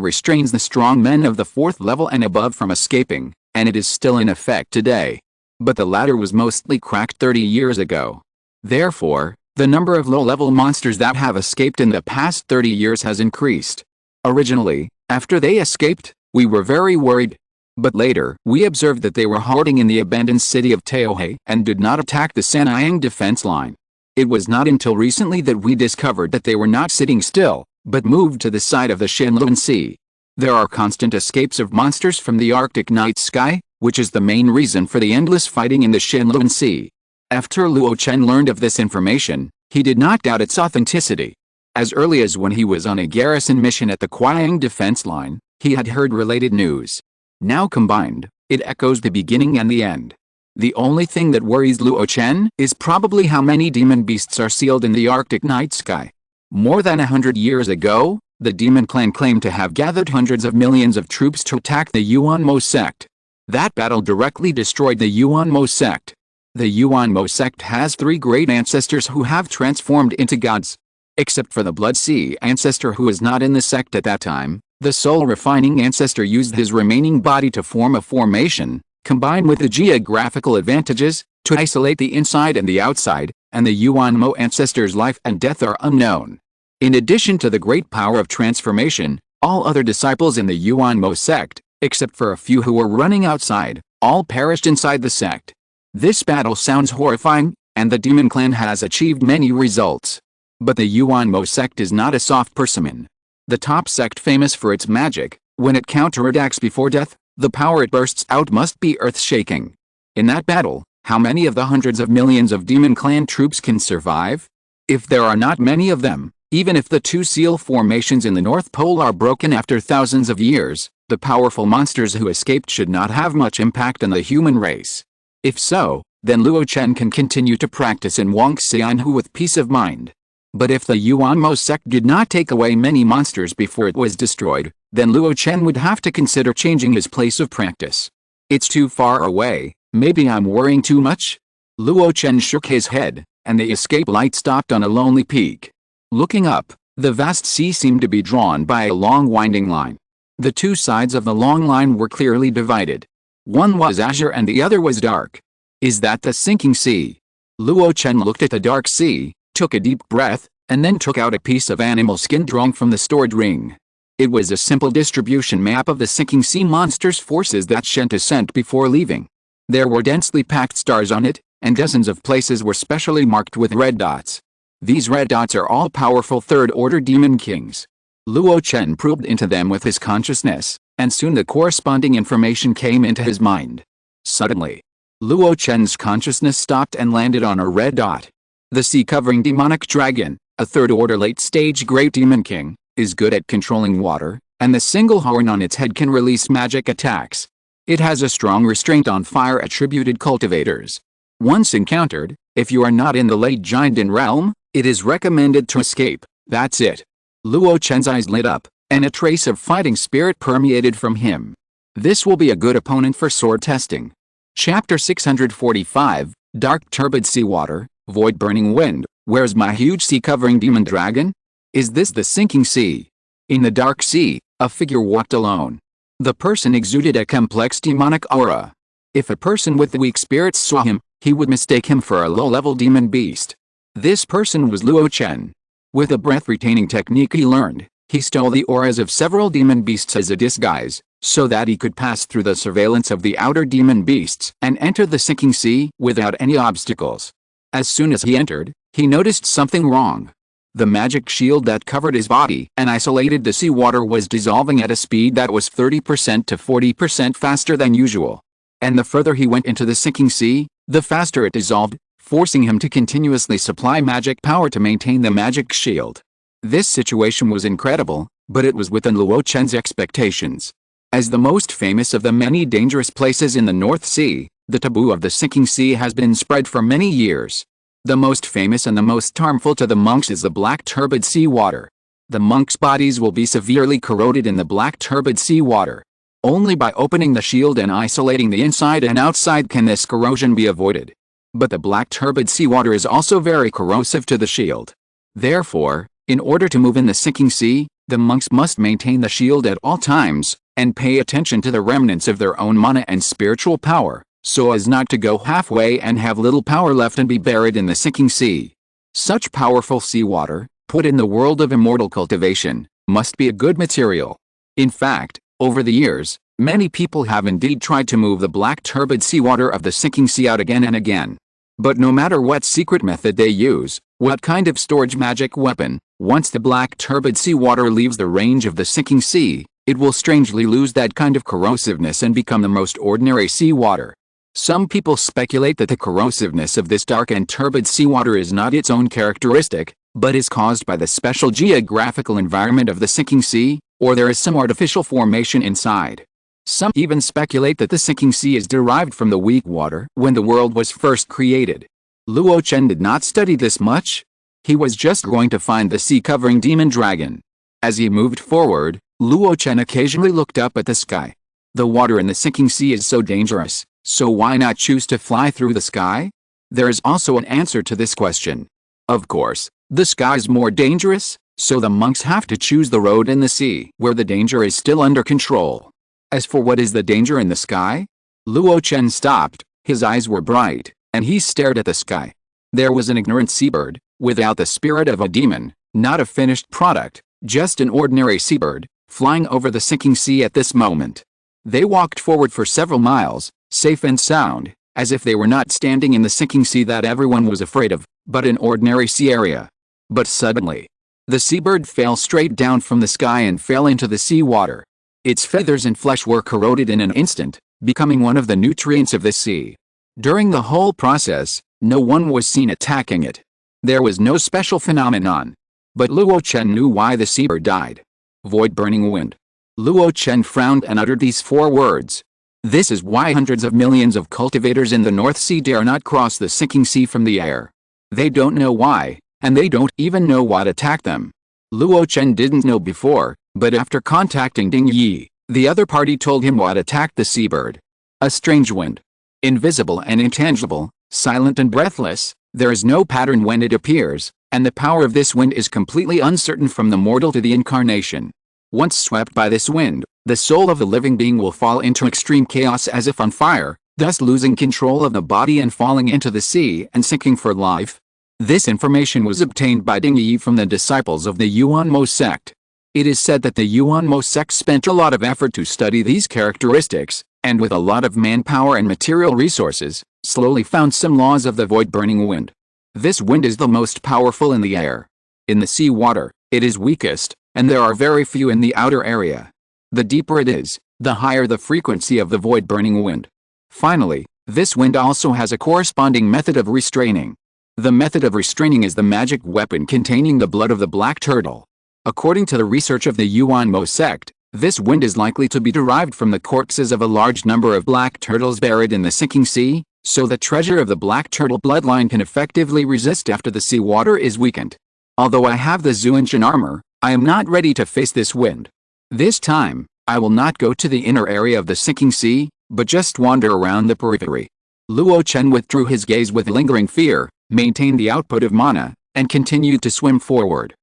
restrains the strong men of the 4th level and above from escaping, and it is still in effect today. But the latter was mostly cracked 30 years ago. Therefore, the number of low-level monsters that have escaped in the past 30 years has increased. Originally, after they escaped, we were very worried. But later, we observed that they were hiding in the abandoned city of Taohe and did not attack the Sanyang defense line. It was not until recently that we discovered that they were not sitting still, but moved to the side of the Shenlong Sea. There are constant escapes of monsters from the Arctic night sky, which is the main reason for the endless fighting in the Shenlong Sea. After Luo Chen learned of this information, he did not doubt its authenticity. As early as when he was on a garrison mission at the Qiang defense line, he had heard related news. Now combined, it echoes the beginning and the end. The only thing that worries Luo Chen is probably how many demon beasts are sealed in the Arctic night sky. More than 100 years ago, the demon clan claimed to have gathered hundreds of millions of troops to attack the Yuan Mo sect. That battle directly destroyed the Yuan Mo sect. The Yuan Mo sect has 3 great ancestors who have transformed into gods. Except for the Blood Sea ancestor who was not in the sect at that time, the soul refining ancestor used his remaining body to form a formation, combined with the geographical advantages, to isolate the inside and the outside, and the Yuan Mo ancestor's life and death are unknown. In addition to the great power of transformation, all other disciples in the Yuan Mo sect, except for a few who were running outside, all perished inside the sect. This battle sounds horrifying, and the demon clan has achieved many results. But the Yuanmo sect is not a soft persimmon. The top sect famous for its magic, when it counterattacks before death, the power it bursts out must be earth-shaking. In that battle, how many of the hundreds of millions of demon clan troops can survive? If there are not many of them, even if the two seal formations in the North Pole are broken after thousands of years, the powerful monsters who escaped should not have much impact on the human race. If so, then Luo Chen can continue to practice in Wangxianhu with peace of mind. But if the Yuanmo sect did not take away many monsters before it was destroyed, then Luo Chen would have to consider changing his place of practice. It's too far away, maybe I'm worrying too much? Luo Chen shook his head, and the escape light stopped on a lonely peak. Looking up, the vast sea seemed to be drawn by a long winding line. The two sides of the long line were clearly divided. One was azure and the other was dark. Is that the sinking sea? Luo Chen looked at the dark sea, took a deep breath, and then took out a piece of animal skin drawn from the stored ring. It was a simple distribution map of the sinking sea monsters' forces that Shenta sent before leaving. There were densely packed stars on it, and dozens of places were specially marked with red dots. These red dots are all powerful third-order demon kings. Luo Chen probed into them with his consciousness, and soon the corresponding information came into his mind. Suddenly, Luo Chen's consciousness stopped and landed on a red dot. The sea-covering demonic dragon, a third-order late-stage great demon king, is good at controlling water, and the single horn on its head can release magic attacks. It has a strong restraint on fire-attributed cultivators. Once encountered, if you are not in the late Giandan realm, it is recommended to escape. That's it. Luo Chen's eyes lit up, and a trace of fighting spirit permeated from him. This will be a good opponent for sword testing. Chapter 645, Dark Turbid Seawater, Void Burning Wind. Where's my huge sea-covering demon dragon? Is this the sinking sea? In the dark sea, a figure walked alone. The person exuded a complex demonic aura. If a person with weak spirits saw him, he would mistake him for a low-level demon beast. This person was Luo Chen. With a breath-retaining technique he learned, he stole the auras of several demon beasts as a disguise, so that he could pass through the surveillance of the outer demon beasts and enter the sinking sea without any obstacles. As soon as he entered, he noticed something wrong. The magic shield that covered his body and isolated the seawater was dissolving at a speed that was 30% to 40% faster than usual. And the further he went into the sinking sea, the faster it dissolved, forcing him to continuously supply magic power to maintain the magic shield. This situation was incredible, but it was within Luo Chen's expectations. As the most famous of the many dangerous places in the North Sea, the taboo of the sinking sea has been spread for many years. The most famous and the most harmful to the monks is the black turbid sea water. The monks' bodies will be severely corroded in the black turbid sea water. Only by opening the shield and isolating the inside and outside can this corrosion be avoided. But the black turbid seawater is also very corrosive to the shield. Therefore, in order to move in the sinking sea, the monks must maintain the shield at all times, and pay attention to the remnants of their own mana and spiritual power, so as not to go halfway and have little power left and be buried in the sinking sea. Such powerful seawater, put in the world of immortal cultivation, must be a good material. In fact, over the years, many people have indeed tried to move the black turbid seawater of the sinking sea out again and again. But no matter what secret method they use, what kind of storage magic weapon, once the black turbid seawater leaves the range of the sinking sea, it will strangely lose that kind of corrosiveness and become the most ordinary seawater. Some people speculate that the corrosiveness of this dark and turbid seawater is not its own characteristic, but is caused by the special geographical environment of the sinking sea, or there is some artificial formation inside. Some even speculate that the sinking sea is derived from the weak water when the world was first created. Luo Chen did not study this much. He was just going to find the sea-covering demon dragon. As he moved forward, Luo Chen occasionally looked up at the sky. The water in the sinking sea is so dangerous, so why not choose to fly through the sky? There is also an answer to this question. Of course, the sky is more dangerous, so the monks have to choose the road in the sea where the danger is still under control. As for what is the danger in the sky? Luo Chen stopped, his eyes were bright, and he stared at the sky. There was an ignorant seabird, without the spirit of a demon, not a finished product, just an ordinary seabird, flying over the sinking sea at this moment. They walked forward for several miles, safe and sound, as if they were not standing in the sinking sea that everyone was afraid of, but an ordinary sea area. But suddenly, the seabird fell straight down from the sky and fell into the sea water. Its feathers and flesh were corroded in an instant, becoming one of the nutrients of the sea. During the whole process, no one was seen attacking it. There was no special phenomenon. But Luo Chen knew why the seabird died. Void-burning wind. Luo Chen frowned and uttered these 4 words. This is why hundreds of millions of cultivators in the North Sea dare not cross the sinking sea from the air. They don't know why, and they don't even know what attacked them. Luo Chen didn't know before, but after contacting Ding Yi, the other party told him what attacked the seabird. A strange wind. Invisible and intangible, silent and breathless, there is no pattern when it appears, and the power of this wind is completely uncertain from the mortal to the incarnation. Once swept by this wind, the soul of the living being will fall into extreme chaos as if on fire, thus losing control of the body and falling into the sea and sinking for life. This information was obtained by Ding Yi from the disciples of the Yuanmo sect. It is said that the Yuanmo sect spent a lot of effort to study these characteristics, and with a lot of manpower and material resources, slowly found some laws of the void-burning wind. This wind is the most powerful in the air. In the sea water, it is weakest, and there are very few in the outer area. The deeper it is, the higher the frequency of the void-burning wind. Finally, this wind also has a corresponding method of restraining. The method of restraining is the magic weapon containing the blood of the black turtle. According to the research of the Yuanmo sect, this wind is likely to be derived from the corpses of a large number of black turtles buried in the sinking sea, so the treasure of the black turtle bloodline can effectively resist after the sea water is weakened. Although I have the Zuanshan armor, I am not ready to face this wind. This time, I will not go to the inner area of the sinking sea, but just wander around the periphery. Luo Chen withdrew his gaze with lingering fear, maintained the output of mana, and continued to swim forward.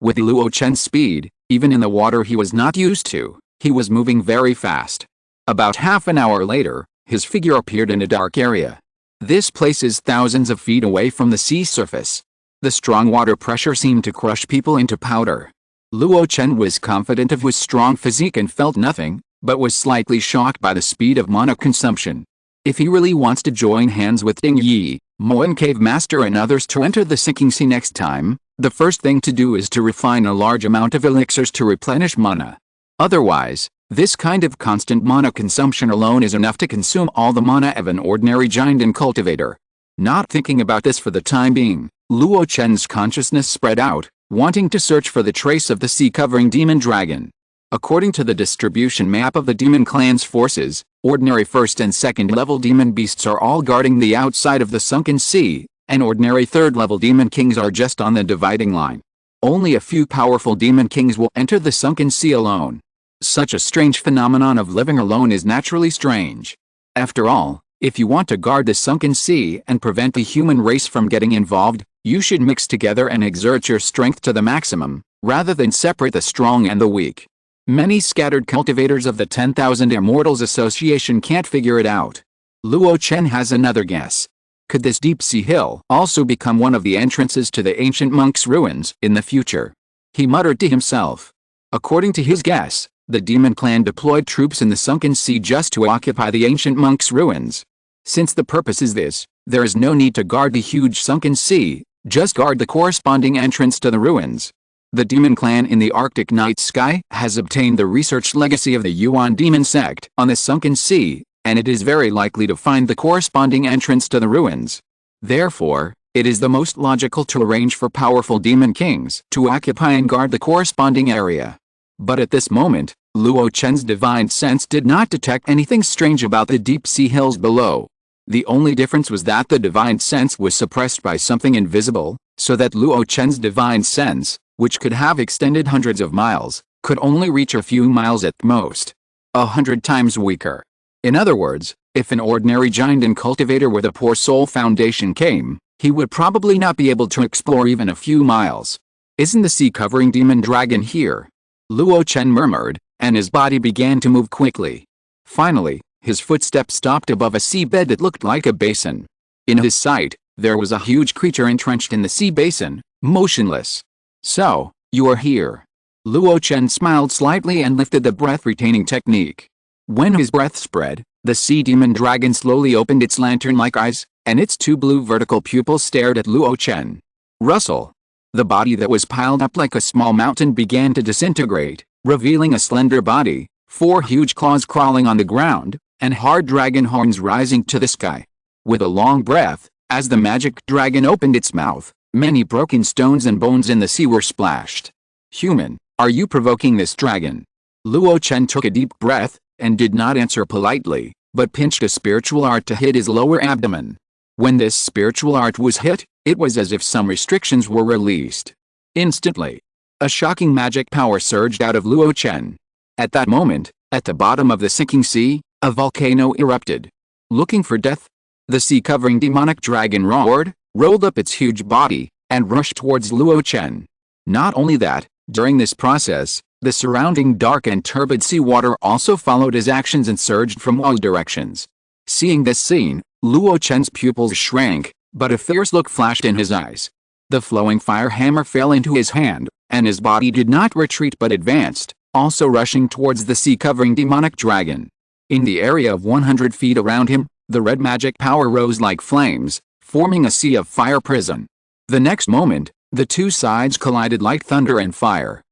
With Luo Chen's speed, even in the water he was not used to, he was moving very fast. About half an hour later, his figure appeared in a dark area. This place is thousands of feet away from the sea surface. The strong water pressure seemed to crush people into powder. Luo Chen was confident of his strong physique and felt nothing, but was slightly shocked by the speed of mana consumption. If he really wants to join hands with Ding Yi, Moen Cave Master and others to enter the sinking sea next time, the first thing to do is to refine a large amount of elixirs to replenish mana. Otherwise, this kind of constant mana consumption alone is enough to consume all the mana of an ordinary giant and cultivator. Not thinking about this for the time being, Luo Chen's consciousness spread out, wanting to search for the trace of the sea-covering demon dragon. According to the distribution map of the demon clan's forces, ordinary first and second level demon beasts are all guarding the outside of the sunken sea, and ordinary third level demon kings are just on the dividing line. Only a few powerful demon kings will enter the sunken sea alone. Such a strange phenomenon of living alone is naturally strange. After all, if you want to guard the sunken sea and prevent the human race from getting involved, you should mix together and exert your strength to the maximum, rather than separate the strong and the weak. Many scattered cultivators of the 10,000 Immortals Association can't figure it out. Luo Chen has another guess. Could this deep sea hill also become one of the entrances to the ancient monks' ruins in the future? He muttered to himself. According to his guess, the demon clan deployed troops in the sunken sea just to occupy the ancient monks' ruins. Since the purpose is this, there is no need to guard the huge sunken sea, just guard the corresponding entrance to the ruins. The demon clan in the Arctic night sky has obtained the research legacy of the Yuan demon sect on the sunken sea, and it is very likely to find the corresponding entrance to the ruins. Therefore, it is the most logical to arrange for powerful demon kings to occupy and guard the corresponding area. But at this moment, Luo Chen's divine sense did not detect anything strange about the deep sea hills below. The only difference was that the divine sense was suppressed by something invisible, so that Luo Chen's divine sense, which could have extended hundreds of miles, could only reach a few miles at most. 100 times weaker. In other words, if an ordinary giant and cultivator with a poor soul foundation came, he would probably not be able to explore even a few miles. Isn't the sea-covering demon dragon here? Luo Chen murmured, and his body began to move quickly. Finally, his footsteps stopped above a seabed that looked like a basin. In his sight, there was a huge creature entrenched in the sea basin, motionless. So, you are here. Luo Chen smiled slightly and lifted the breath-retaining technique. When his breath spread, the sea demon dragon slowly opened its lantern-like eyes, and its two blue vertical pupils stared at Luo Chen. Rustle. The body that was piled up like a small mountain began to disintegrate, revealing a slender body, 4 huge claws crawling on the ground, and hard dragon horns rising to the sky. With a long breath, as the magic dragon opened its mouth, many broken stones and bones in the sea were splashed. "Human, are you provoking this dragon?" Luo Chen took a deep breath, and did not answer politely, but pinched a spiritual art to hit his lower abdomen. When this spiritual art was hit, it was as if some restrictions were released. Instantly, a shocking magic power surged out of Luo Chen. At that moment, at the bottom of the sinking sea, a volcano erupted. Looking for death? The sea-covering demonic dragon roared, rolled up its huge body, and rushed towards Luo Chen. Not only that, during this process, the surrounding dark and turbid seawater also followed his actions and surged from all directions. Seeing this scene, Luo Chen's pupils shrank, but a fierce look flashed in his eyes. The flowing fire hammer fell into his hand, and his body did not retreat but advanced, also rushing towards the sea-covering demonic dragon. In the area of 100 feet around him, the red magic power rose like flames, forming a sea of fire prison. The next moment, the two sides collided like thunder and fire.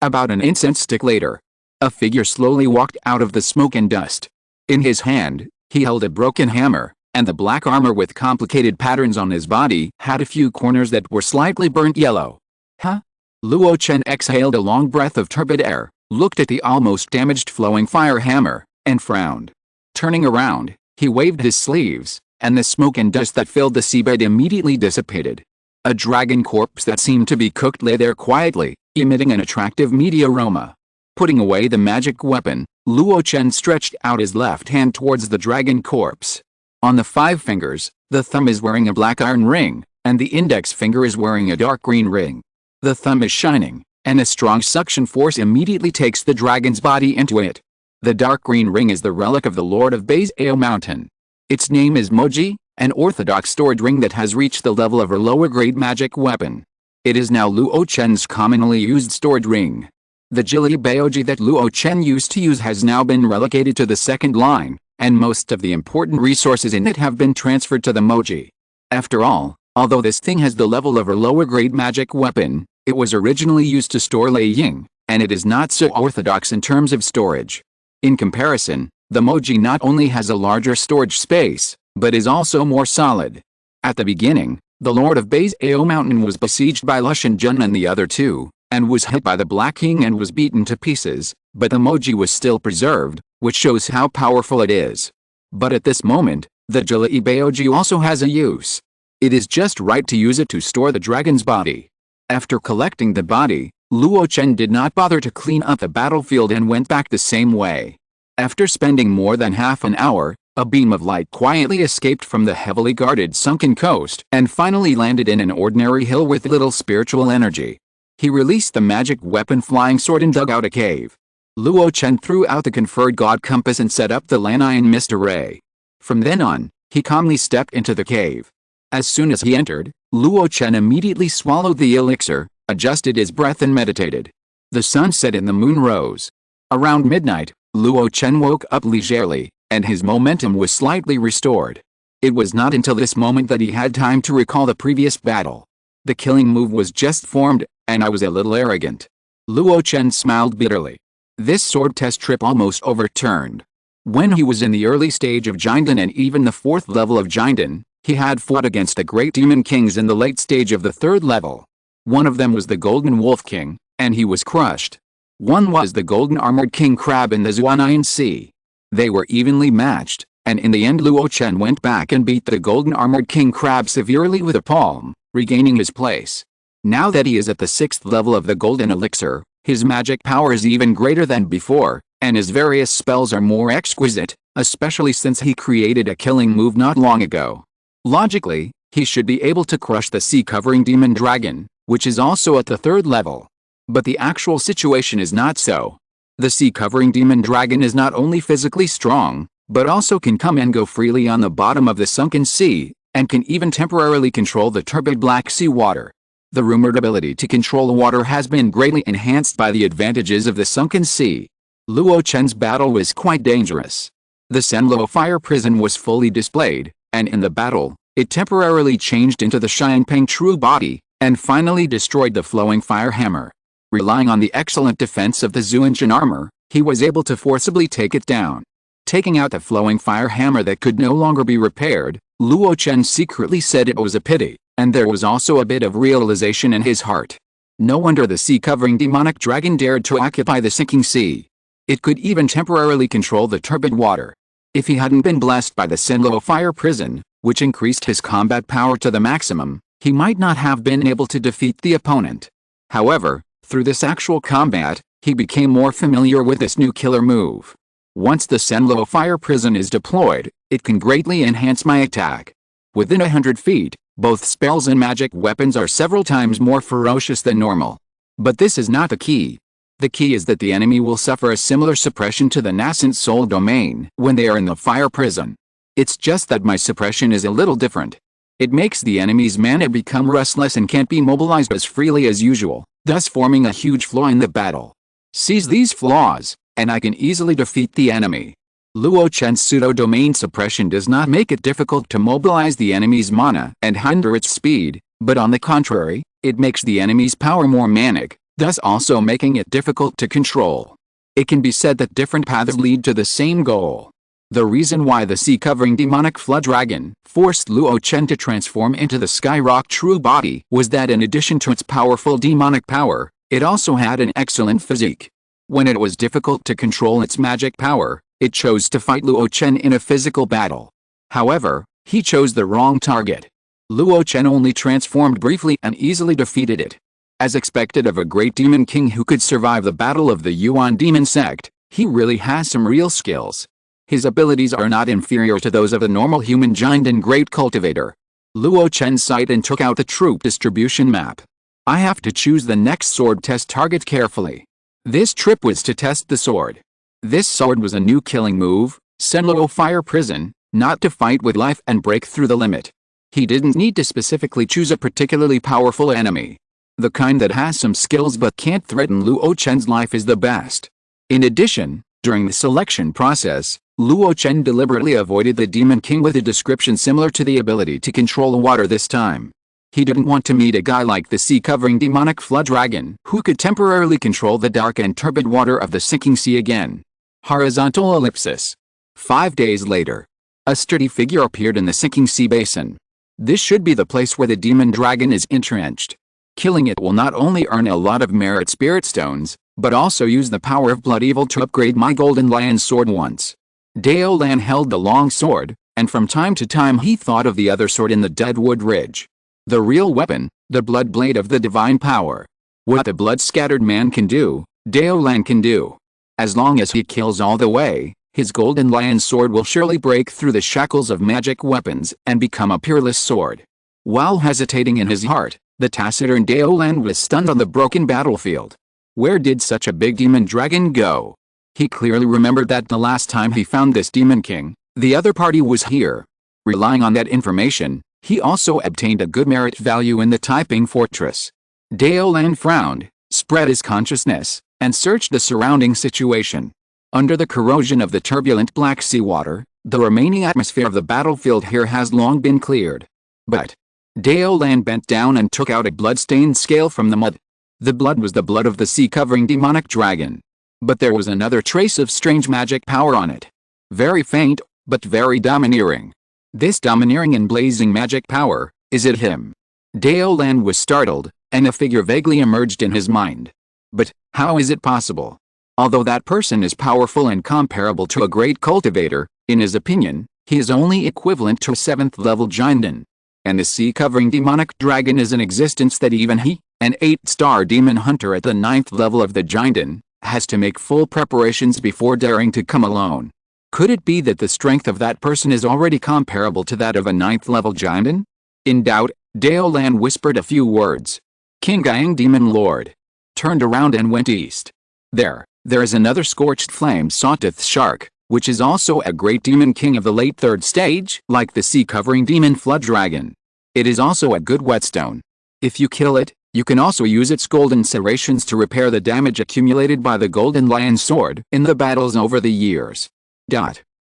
About an incense stick later, a figure slowly walked out of the smoke and dust. In his hand, he held a broken hammer, and the black armor with complicated patterns on his body had a few corners that were slightly burnt yellow. Huh? Luo Chen exhaled a long breath of turbid air, looked at the almost damaged flowing fire hammer, and frowned. Turning around, he waved his sleeves, and the smoke and dust that filled the seabed immediately dissipated. A dragon corpse that seemed to be cooked lay there quietly, emitting an attractive meaty aroma. Putting away the magic weapon, Luo Chen stretched out his left hand towards the dragon corpse. On the 5 fingers, the thumb is wearing a black iron ring, and the index finger is wearing a dark green ring. The thumb is shining, and a strong suction force immediately takes the dragon's body into it. The dark green ring is the relic of the Lord of Baizao Mountain. Its name is Moji, an orthodox storage ring that has reached the level of a lower-grade magic weapon. It is now Luo Chen's commonly used storage ring. The Jili Baoji that Luo Chen used to use has now been relegated to the second line, and most of the important resources in it have been transferred to the Moji. After all, although this thing has the level of a lower-grade magic weapon, it was originally used to store Lei Ying, and it is not so orthodox in terms of storage. In comparison, the Moji not only has a larger storage space, but is also more solid. At the beginning, the Lord of Baizao Mountain was besieged by Luo Chen and the other two, and was hit by the Black King and was beaten to pieces, but the Moji was still preserved, which shows how powerful it is. But at this moment, the Jili Baoji also has a use. It is just right to use it to store the dragon's body. After collecting the body, Luo Chen did not bother to clean up the battlefield and went back the same way. After spending more than half an hour, a beam of light quietly escaped from the heavily guarded sunken coast and finally landed in an ordinary hill with little spiritual energy. He released the magic weapon flying sword and dug out a cave. Luo Chen threw out the conferred god compass and set up the Lanian mist array. From then on, he calmly stepped into the cave. As soon as he entered, Luo Chen immediately swallowed the elixir, adjusted his breath and meditated. The sun set and the moon rose. Around midnight, Luo Chen woke up leisurely, and his momentum was slightly restored. It was not until this moment that he had time to recall the previous battle. The killing move was just formed, and I was a little arrogant. Luo Chen smiled bitterly. This sword test trip almost overturned. When he was in the early stage of Jinden and even the 4th level of Jinden, he had fought against the great demon kings in the late stage of the 3rd level. One of them was the Golden Wolf King, and he was crushed. One was the Golden Armored King Crab in the Zuanayan Sea. They were evenly matched, and in the end Luo Chen went back and beat the Golden Armored King Crab severely with a palm, regaining his place. Now that he is at the 6th level of the Golden Elixir, his magic power is even greater than before, and his various spells are more exquisite, especially since he created a killing move not long ago. Logically, he should be able to crush the sea-covering demon dragon, which is also at the 3rd level. But the actual situation is not so. The sea-covering demon dragon is not only physically strong, but also can come and go freely on the bottom of the sunken sea, and can even temporarily control the turbid black sea water. The rumored ability to control water has been greatly enhanced by the advantages of the sunken sea. Luo Chen's battle was quite dangerous. The Senluo fire prison was fully displayed, and in the battle, it temporarily changed into the Xianpeng true body, and finally destroyed the flowing fire hammer. Relying on the excellent defense of the Zuanshan armor, he was able to forcibly take it down. Taking out the flowing fire hammer that could no longer be repaired, Luo Chen secretly said it was a pity, and there was also a bit of realization in his heart. No wonder the sea-covering demonic dragon dared to occupy the sinking sea. It could even temporarily control the turbid water. If he hadn't been blessed by the Sinluo fire prison, which increased his combat power to the maximum, he might not have been able to defeat the opponent. However, through this actual combat, he became more familiar with this new killer move. Once the Sinluo fire prison is deployed, it can greatly enhance my attack. Within 100 feet, both spells and magic weapons are several times more ferocious than normal. But this is not the key. The key is that the enemy will suffer a similar suppression to the nascent soul domain when they are in the fire prison. It's just that my suppression is a little different. It makes the enemy's mana become restless and can't be mobilized as freely as usual, thus forming a huge flaw in the battle. Seize these flaws, and I can easily defeat the enemy. Luo Chen's pseudo-domain suppression does not make it difficult to mobilize the enemy's mana and hinder its speed, but on the contrary, it makes the enemy's power more manic, thus also making it difficult to control. It can be said that different paths lead to the same goal. The reason why the sea-covering demonic flood dragon forced Luo Chen to transform into the Skyrock true body was that in addition to its powerful demonic power, it also had an excellent physique. When it was difficult to control its magic power, it chose to fight Luo Chen in a physical battle. However, he chose the wrong target. Luo Chen only transformed briefly and easily defeated it. As expected of a great demon king who could survive the battle of the Yuan demon sect, he really has some real skills. His abilities are not inferior to those of a normal human giant and great cultivator. Luo Chen sighed and took out the troop distribution map. I have to choose the next sword test target carefully. This trip was to test the sword. This sword was a new killing move, Sinluo Fire Prison, not to fight with life and break through the limit. He didn't need to specifically choose a particularly powerful enemy. The kind that has some skills but can't threaten Luo Chen's life is the best. In addition, during the selection process, Luo Chen deliberately avoided the Demon King with a description similar to the ability to control water this time. He didn't want to meet a guy like the sea-covering demonic flood dragon who could temporarily control the dark and turbid water of the sinking sea again. Horizontal ellipsis. 5 days later, a sturdy figure appeared in the sinking sea basin. This should be the place where the demon dragon is entrenched. Killing it will not only earn a lot of merit spirit stones, but also use the power of blood evil to upgrade my golden lion sword once. Dao Lan held the long sword, and from time to time he thought of the other sword in the Deadwood Ridge. The real weapon, the blood blade of the divine power. What the blood-scattered man can do, Dao Lan can do. As long as he kills all the way, his golden lion sword will surely break through the shackles of magic weapons and become a peerless sword. While hesitating in his heart, the taciturn Dao Lan was stunned on the broken battlefield. Where did such a big demon dragon go? He clearly remembered that the last time he found this demon king, the other party was here. Relying on that information, he also obtained a good merit value in the Taiping fortress. Dao Lan frowned, spread his consciousness, and searched the surrounding situation. Under the corrosion of the turbulent Black Sea water, the remaining atmosphere of the battlefield here has long been cleared. But Dao Lan bent down and took out a blood-stained scale from the mud. The blood was the blood of the sea-covering demonic dragon. But there was another trace of strange magic power on it. Very faint, but very domineering. This domineering and blazing magic power, is it him? Dao Lan was startled, and a figure vaguely emerged in his mind. But how is it possible? Although that person is powerful and comparable to a great cultivator, in his opinion, he is only equivalent to a 7th-level giant. And the sea-covering demonic dragon is an existence that even he, an 8-star demon hunter at the 9th level of the giant, has to make full preparations before daring to come alone. Could it be that the strength of that person is already comparable to that of a 9th-level giant? In doubt, Dao Lan whispered a few words. King Gang Demon Lord turned around and went east. There is another scorched flame sawtooth shark, which is also a great demon king of the late 3rd stage, like the sea-covering demon flood dragon. It is also a good whetstone. If you kill it, you can also use its golden serrations to repair the damage accumulated by the golden lion sword in the battles over the years.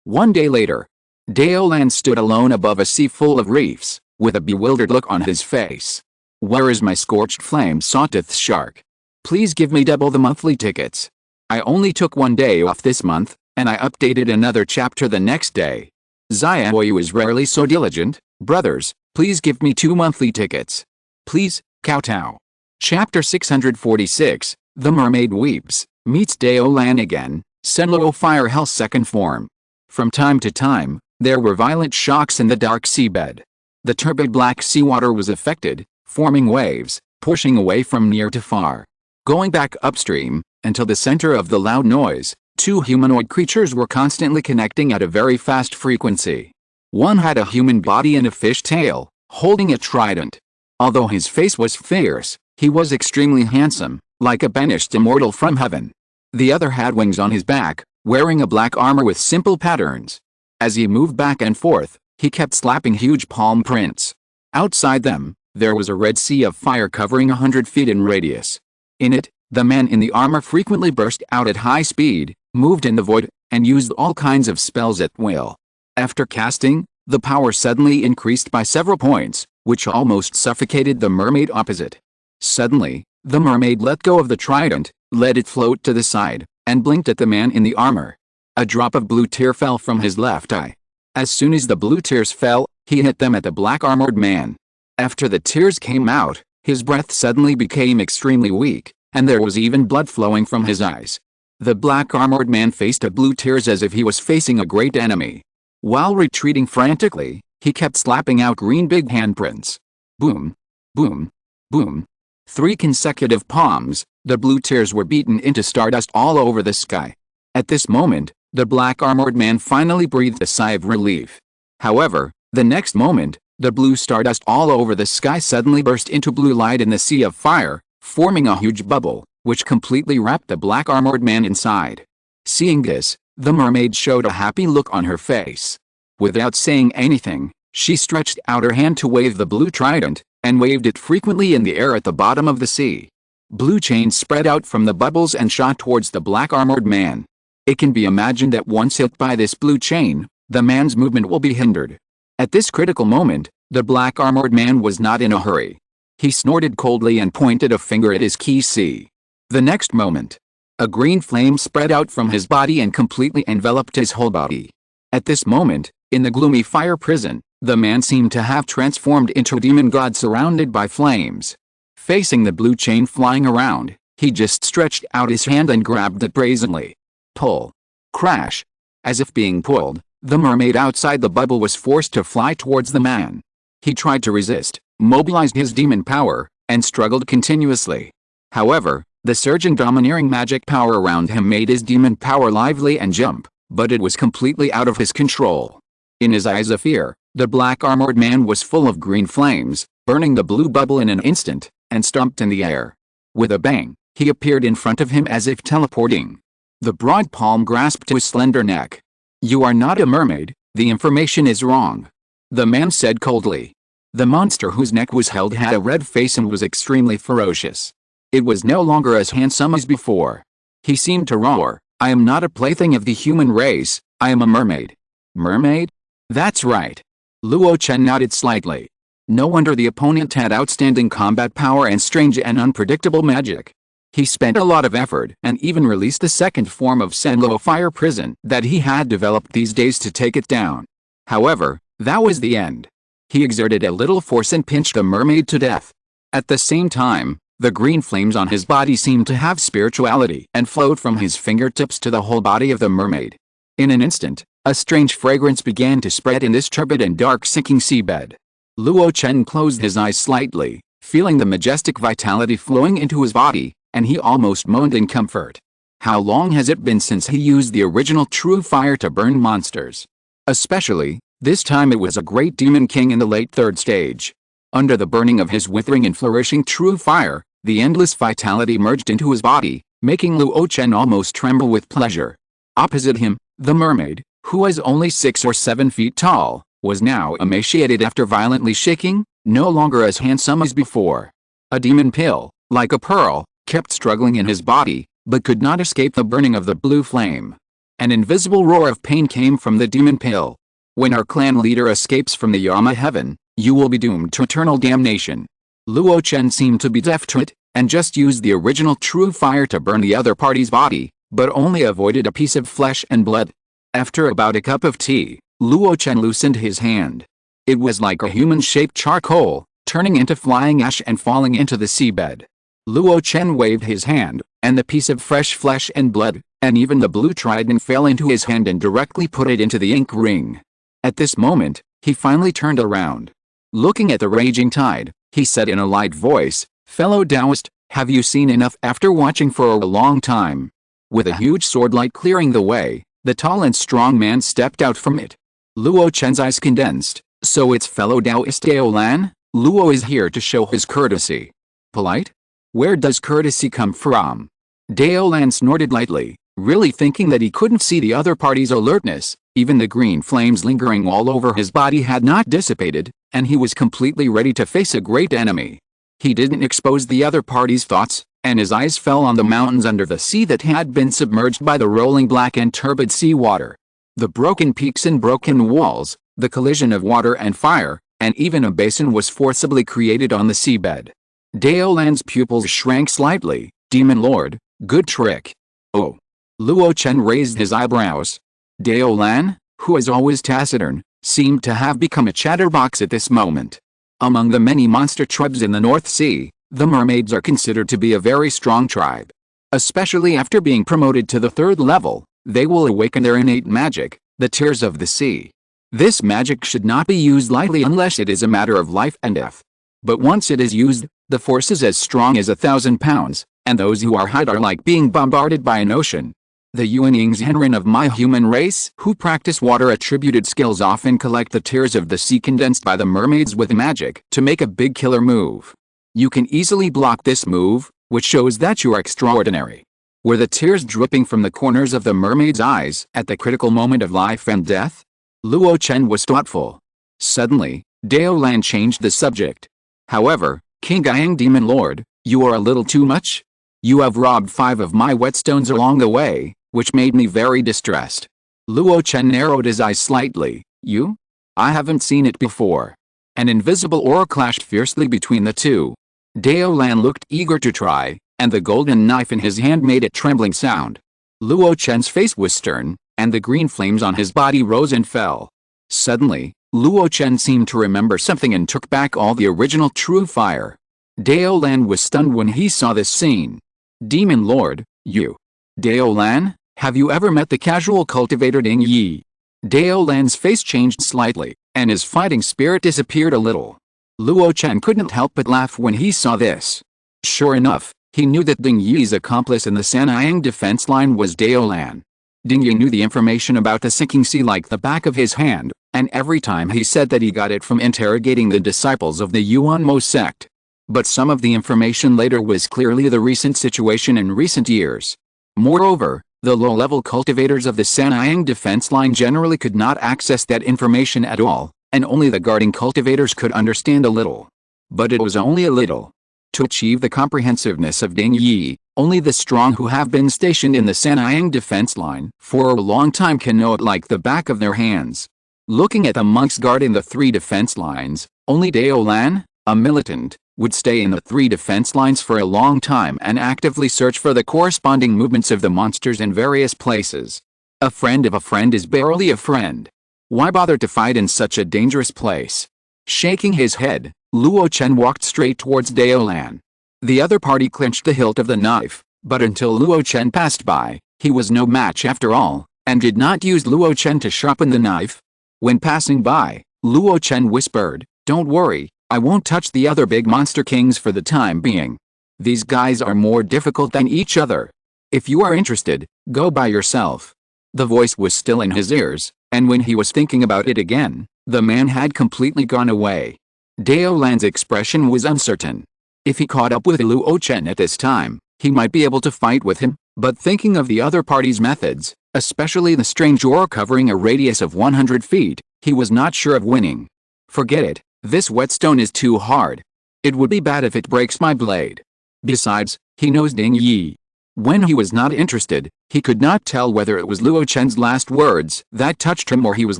1 day later, Dao Lan stood alone above a sea full of reefs, with a bewildered look on his face. Where is my scorched flame sawtooth shark? Please give me double the monthly tickets. I only took 1 day off this month, and I updated another chapter the next day. Xiaoyu is rarely so diligent. Brothers, please give me 2 monthly tickets. Please, kowtow. Chapter 646, The Mermaid Weeps, meets Dao Lan again, Senluo Fire Hell's second form. From time to time, there were violent shocks in the dark seabed. The turbid black seawater was affected, forming waves, pushing away from near to far. Going back upstream, until the center of the loud noise, 2 humanoid creatures were constantly connecting at a very fast frequency. One had a human body and a fish tail, holding a trident. Although his face was fierce, he was extremely handsome, like a banished immortal from heaven. The other had wings on his back, wearing a black armor with simple patterns. As he moved back and forth, he kept slapping huge palm prints. Outside them, there was a red sea of fire covering 100 feet in radius. In it, the man in the armor frequently burst out at high speed, moved in the void, and used all kinds of spells at will. After casting, the power suddenly increased by several points, which almost suffocated the mermaid opposite. Suddenly, the mermaid let go of the trident, let it float to the side, and blinked at the man in the armor. A drop of blue tear fell from his left eye. As soon as the blue tears fell, he hit them at the black-armored man. After the tears came out, his breath suddenly became extremely weak, and there was even blood flowing from his eyes. The black-armored man faced the blue tears as if he was facing a great enemy. While retreating frantically, he kept slapping out green big handprints. Boom, boom, boom. 3 consecutive palms, the blue tears were beaten into stardust all over the sky. At this moment, the black-armored man finally breathed a sigh of relief. However, the next moment, the blue stardust all over the sky suddenly burst into blue light in the sea of fire, forming a huge bubble, which completely wrapped the black-armored man inside. Seeing this, the mermaid showed a happy look on her face. Without saying anything, she stretched out her hand to wave the blue trident, and waved it frequently in the air at the bottom of the sea. Blue chains spread out from the bubbles and shot towards the black-armored man. It can be imagined that once hit by this blue chain, the man's movement will be hindered. At this critical moment, the black-armored man was not in a hurry. He snorted coldly and pointed a finger at his key C. The next moment, a green flame spread out from his body and completely enveloped his whole body. At this moment, in the gloomy fire prison, the man seemed to have transformed into a demon god surrounded by flames. Facing the blue chain flying around, he just stretched out his hand and grabbed it brazenly. Pull. Crash. As if being pulled, the mermaid outside the bubble was forced to fly towards the man. He tried to resist, mobilized his demon power, and struggled continuously. However, the surging domineering magic power around him made his demon power lively and jump, but it was completely out of his control. In his eyes of fear, the black-armored man was full of green flames, burning the blue bubble in an instant, and stomped in the air. With a bang, he appeared in front of him as if teleporting. The broad palm grasped his slender neck. "You are not a mermaid, the information is wrong," the man said coldly. The monster whose neck was held had a red face and was extremely ferocious. It was no longer as handsome as before. He seemed to roar, "I am not a plaything of the human race, I am a mermaid." Mermaid? That's right. Luo Chen nodded slightly. No wonder the opponent had outstanding combat power and strange and unpredictable magic. He spent a lot of effort and even released the second form of Senluo Fire Prison that he had developed these days to take it down. However, that was the end. He exerted a little force and pinched the mermaid to death. At the same time, the green flames on his body seemed to have spirituality and flowed from his fingertips to the whole body of the mermaid. In an instant, a strange fragrance began to spread in this turbid and dark sinking seabed. Luo Chen closed his eyes slightly, feeling the majestic vitality flowing into his body, and he almost moaned in comfort. How long has it been since he used the original true fire to burn monsters? Especially, this time it was a great demon king in the late 3rd stage. Under the burning of his withering and flourishing true fire, the endless vitality merged into his body, making Luo Chen almost tremble with pleasure. Opposite him, the mermaid, who was only 6 or 7 feet tall, was now emaciated after violently shaking, no longer as handsome as before. A demon pill, like a pearl, kept struggling in his body, but could not escape the burning of the blue flame. An invisible roar of pain came from the demon pill. "When our clan leader escapes from the Yama heaven, you will be doomed to eternal damnation." Luo Chen seemed to be deaf to it, and just used the original true fire to burn the other party's body, but only avoided a piece of flesh and blood. After about a cup of tea, Luo Chen loosened his hand. It was like a human-shaped charcoal, turning into flying ash and falling into the seabed. Luo Chen waved his hand, and the piece of fresh flesh and blood, and even the blue trident fell into his hand and directly put it into the ink ring. At this moment, he finally turned around. Looking at the raging tide, he said in a light voice, "Fellow Taoist, have you seen enough after watching for a long time?" With a huge swordlight clearing the way, the tall and strong man stepped out from it. Luo Chen's eyes condensed. "So it's fellow Taoist Dao Lan? Luo is here to show his courtesy." "Polite? Where does courtesy come from?" Dao Lan snorted lightly, really thinking that he couldn't see the other party's alertness. Even the green flames lingering all over his body had not dissipated, and he was completely ready to face a great enemy. He didn't expose the other party's thoughts, and his eyes fell on the mountains under the sea that had been submerged by the rolling black and turbid sea water. The broken peaks and broken walls, the collision of water and fire, and even a basin was forcibly created on the seabed. Dao Lan's pupils shrank slightly. "Demon Lord, good trick." "Oh." Luo Chen raised his eyebrows. Dao Lan, who is always taciturn, seemed to have become a chatterbox at this moment. Among the many monster tribes in the North Sea, the mermaids are considered to be a very strong tribe. Especially after being promoted to the 3rd level, they will awaken their innate magic, the tears of the sea. This magic should not be used lightly unless it is a matter of life and death. But once it is used, the force is as strong as 1,000 pounds, and those who are hide are like being bombarded by an ocean. The Yuanying's Henrin of my human race who practice water-attributed skills often collect the tears of the sea condensed by the mermaids with magic to make a big killer move. You can easily block this move, which shows that you are extraordinary. Were the tears dripping from the corners of the mermaid's eyes at the critical moment of life and death? Luo Chen was thoughtful. Suddenly, Dao Lan changed the subject. "However, King Yang Demon Lord, you are a little too much. You have robbed 5 of my whetstones along the way, which made me very distressed." Luo Chen narrowed his eyes slightly. "You? I haven't seen it before." An invisible aura clashed fiercely between the two. Dao Lan looked eager to try, and the golden knife in his hand made a trembling sound. Luo Chen's face was stern, and the green flames on his body rose and fell. Suddenly, Luo Chen seemed to remember something and took back all the original true fire. Dao Lan was stunned when he saw this scene. "Demon Lord, you. Dao Lan, have you ever met the casual cultivator Ding Yi?" Dao Lan's face changed slightly, and his fighting spirit disappeared a little. Luo Chen couldn't help but laugh when he saw this. Sure enough, he knew that Ding Yi's accomplice in the Sanyang defense line was Dao Lan. Ding Yi knew the information about the sinking sea like the back of his hand, and every time he said that he got it from interrogating the disciples of the Yuanmo sect. But some of the information later was clearly the recent situation in recent years. Moreover, the low-level cultivators of the Sanyang defense line generally could not access that information at all, and only the guarding cultivators could understand a little. But it was only a little. To achieve the comprehensiveness of Ding Yi, only the strong who have been stationed in the Sanyang defense line for a long time can know it like the back of their hands. Looking at the monks guarding the 3 defense lines, only Dao Lan, a militant, would stay in the 3 defense lines for a long time and actively search for the corresponding movements of the monsters in various places. A friend of a friend is barely a friend. Why bother to fight in such a dangerous place? Shaking his head, Luo Chen walked straight towards Dao Lan. The other party clenched the hilt of the knife, but until Luo Chen passed by, he was no match after all, and did not use Luo Chen to sharpen the knife. When passing by, Luo Chen whispered, "Don't worry, I won't touch the other big monster kings for the time being. These guys are more difficult than each other. If you are interested, go by yourself." The voice was still in his ears, and when he was thinking about it again, the man had completely gone away. Dao Lan's expression was uncertain. If he caught up with Luo Chen at this time, he might be able to fight with him, but thinking of the other party's methods, especially the strange aura covering a radius of 100 feet, he was not sure of winning. "Forget it, this whetstone is too hard. It would be bad if it breaks my blade. Besides, he knows Ding Yi." When he was not interested, he could not tell whether it was Luo Chen's last words that touched him or he was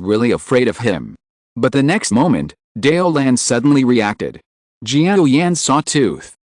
really afraid of him. But the next moment, Dao Lan suddenly reacted. Jiao Yan Sawtooth.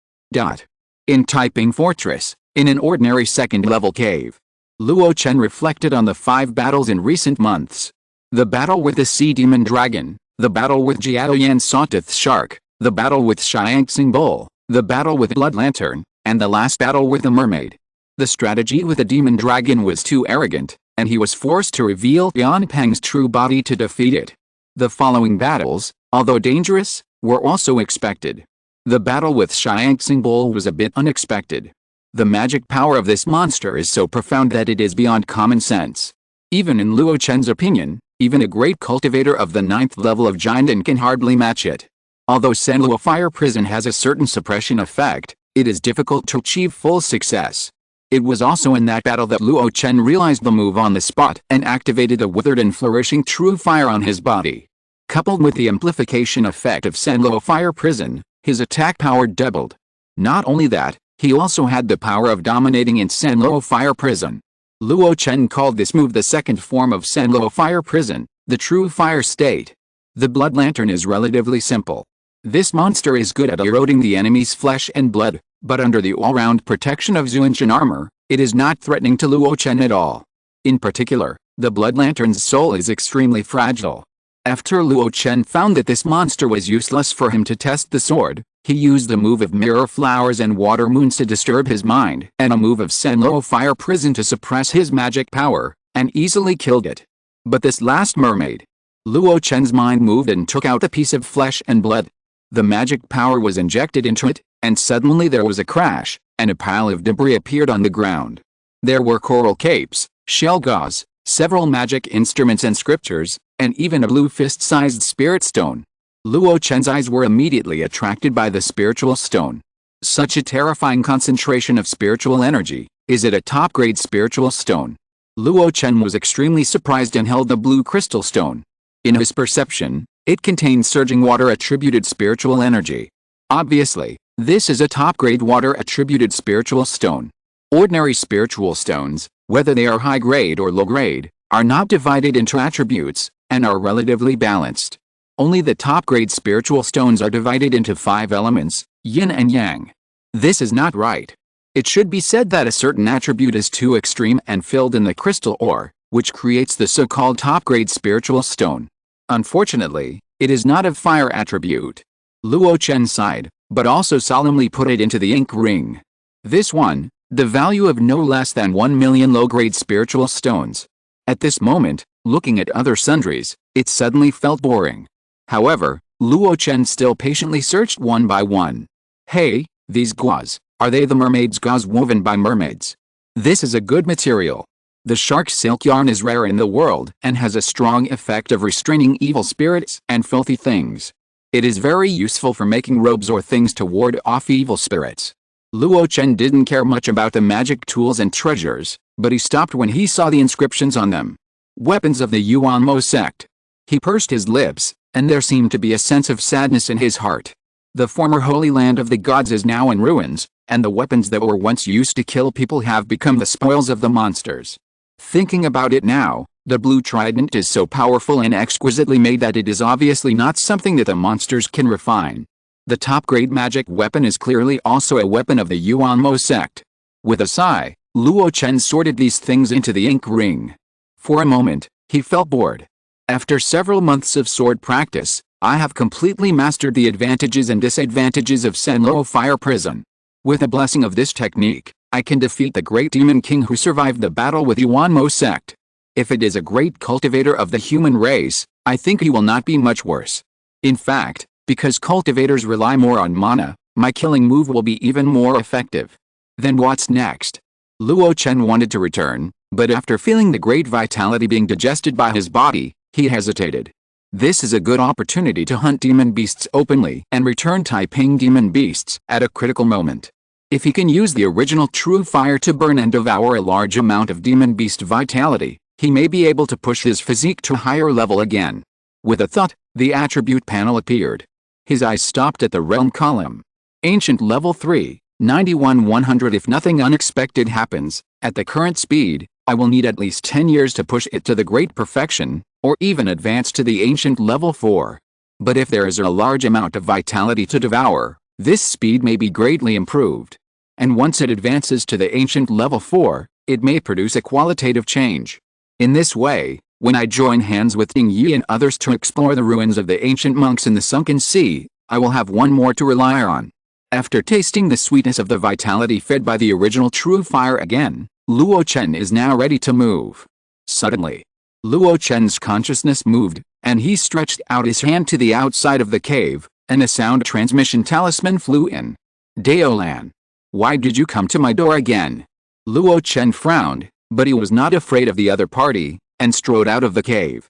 In Taiping Fortress, in an ordinary second-level cave, Luo Chen reflected on the 5 battles in recent months. The battle with the Sea Demon Dragon, the battle with Jiao Yan Sawtooth Shark, the battle with Xiangxing Bull, the battle with Blood Lantern, and the last battle with the Mermaid. The strategy with the Demon Dragon was too arrogant, and he was forced to reveal Yanpeng's true body to defeat it. The following battles, although dangerous, were also expected. The battle with Xiangxing Bull was a bit unexpected. The magic power of this monster is so profound that it is beyond common sense. Even in Luo Chen's opinion, even a great cultivator of the 9th level of Jianden can hardly match it. Although Senluo Fire Prison has a certain suppression effect, it is difficult to achieve full success. It was also in that battle that Luo Chen realized the move on the spot and activated a withered and flourishing true fire on his body. Coupled with the amplification effect of Senluo Fire Prison, his attack power doubled. Not only that, he also had the power of dominating in Senluo Fire Prison. Luo Chen called this move the second form of Senluo Fire Prison, the true fire state. The Blood Lantern is relatively simple. This monster is good at eroding the enemy's flesh and blood, but under the all-round protection of Zuanshan armor, it is not threatening to Luo Chen at all. In particular, the Blood Lantern's soul is extremely fragile. After Luo Chen found that this monster was useless for him to test the sword, he used the move of Mirror Flowers and Water Moons to disturb his mind, and a move of Senluo Fire Prison to suppress his magic power, and easily killed it. But this last mermaid, Luo Chen's mind moved and took out the piece of flesh and blood. The magic power was injected into it, and suddenly there was a crash, and a pile of debris appeared on the ground. There were coral capes, shell gauze, several magic instruments and scriptures, and even a blue fist-sized spirit stone. Luo Chen's eyes were immediately attracted by the spiritual stone. Such a terrifying concentration of spiritual energy. Is it a top-grade spiritual stone? Luo Chen was extremely surprised and held the blue crystal stone. In his perception, it contained surging water-attributed spiritual energy. Obviously, this is a top-grade water-attributed spiritual stone. Ordinary spiritual stones, whether they are high-grade or low-grade, are not divided into attributes, and are relatively balanced. Only the top-grade spiritual stones are divided into 5 elements, yin and yang. This is not right. It should be said that a certain attribute is too extreme and filled in the crystal ore, which creates the so-called top-grade spiritual stone. Unfortunately, it is not of fire attribute. Luo Chen sighed, but also solemnly put it into the ink ring. This one, the value of no less than 1 million low-grade spiritual stones. At this moment, looking at other sundries, it suddenly felt boring. However, Luo Chen still patiently searched one by one. Hey, these gauze, are they the mermaid's gauze woven by mermaids? This is a good material. The shark silk yarn is rare in the world and has a strong effect of restraining evil spirits and filthy things. It is very useful for making robes or things to ward off evil spirits. Luo Chen didn't care much about the magic tools and treasures, but he stopped when he saw the inscriptions on them. Weapons of the Yuanmo sect. He pursed his lips, and there seemed to be a sense of sadness in his heart. The former holy land of the gods is now in ruins, and the weapons that were once used to kill people have become the spoils of the monsters. Thinking about it now, the blue trident is so powerful and exquisitely made that it is obviously not something that the monsters can refine. The top-grade magic weapon is clearly also a weapon of the Yuanmo sect. With a sigh, Luo Chen sorted these things into the ink ring. For a moment, he felt bored. After several months of sword practice, I have completely mastered the advantages and disadvantages of Senluo Fire Prison. With the blessing of this technique, I can defeat the great demon king who survived the battle with Yuanmo sect. If it is a great cultivator of the human race, I think he will not be much worse. In fact, because cultivators rely more on mana, my killing move will be even more effective. Then what's next? Luo Chen wanted to return, but after feeling the great vitality being digested by his body, he hesitated. This is a good opportunity to hunt demon beasts openly and return Taiping demon beasts at a critical moment. If he can use the original true fire to burn and devour a large amount of demon beast vitality, he may be able to push his physique to a higher level again. With a thought, the attribute panel appeared. His eyes stopped at the realm column. Ancient level 3, 91-100. If nothing unexpected happens, at the current speed, I will need at least 10 years to push it to the great perfection, or even advance to the ancient level 4. But if there is a large amount of vitality to devour, this speed may be greatly improved. And once it advances to the ancient level 4, it may produce a qualitative change. In this way, when I join hands with Ying Yi and others to explore the ruins of the ancient monks in the sunken sea, I will have one more to rely on. After tasting the sweetness of the vitality fed by the original true fire again, Luo Chen is now ready to move. Suddenly, Luo Chen's consciousness moved, and he stretched out his hand to the outside of the cave, and a sound transmission talisman flew in. Daolan, why did you come to my door again? Luo Chen frowned, but he was not afraid of the other party, and strode out of the cave.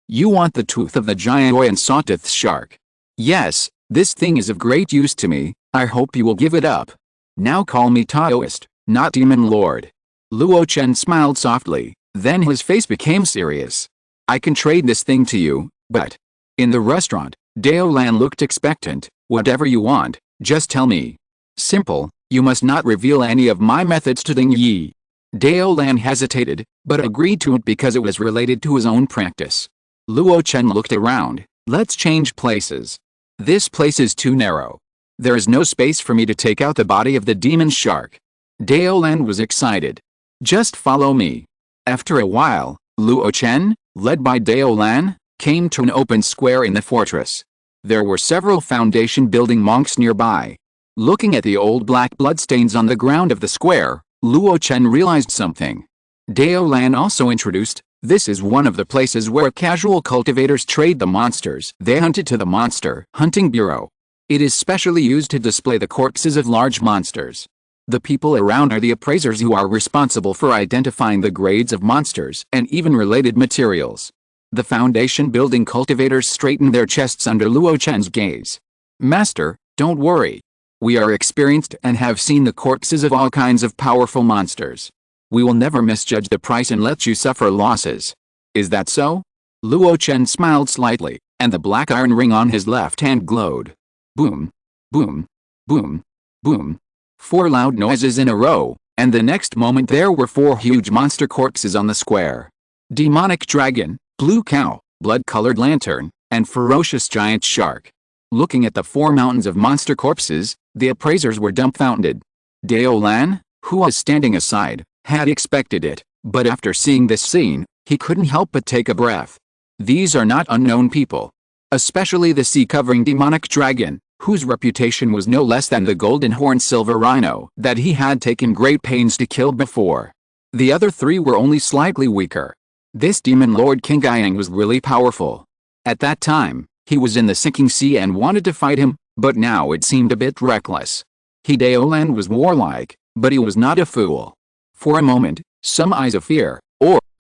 You want the tooth of the giant Oyan Sawtooth shark? Yes, this thing is of great use to me, I hope you will give it up. Now call me Taoist, not Demon Lord. Luo Chen smiled softly, then his face became serious. I can trade this thing to you, but... In the restaurant, Daolan looked expectant. Whatever you want, just tell me. Simple, you must not reveal any of my methods to Ying Yi. Daolan hesitated, but agreed to it because it was related to his own practice. Luo Chen looked around. Let's change places. This place is too narrow. There is no space for me to take out the body of the demon shark. Daolan was excited. Just follow me. After a while, Luo Chen, led by Daolan, came to an open square in the fortress. There were several foundation building monks nearby. Looking at the old black bloodstains on the ground of the square, Luo Chen realized something. Daolan also introduced, this is one of the places where casual cultivators trade the monsters they hunted to the Monster Hunting Bureau. It is specially used to display the corpses of large monsters. The people around are the appraisers who are responsible for identifying the grades of monsters and even related materials. The foundation building cultivators straightened their chests under Luo Chen's gaze. Master, don't worry. We are experienced and have seen the corpses of all kinds of powerful monsters. We will never misjudge the price and let you suffer losses. Is that so? Luo Chen smiled slightly, and the black iron ring on his left hand glowed. Boom, boom, boom, boom. 4 loud noises in a row, and the next moment there were 4 huge monster corpses on the square. Demonic dragon, blue cow, blood-colored lantern, and ferocious giant shark. Looking at the 4 mountains of monster corpses, the appraisers were dumbfounded. Daolan, who was standing aside, had expected it, but after seeing this scene, he couldn't help but take a breath. These are not unknown people. Especially the sea-covering demonic dragon, whose reputation was no less than the golden horned silver rhino that he had taken great pains to kill before. The other 3 were only slightly weaker. This demon lord King Yang was really powerful. At that time, he was in the sinking sea and wanted to fight him, but now it seemed a bit reckless. Daolan was warlike, but he was not a fool. For a moment, some eyes of fear,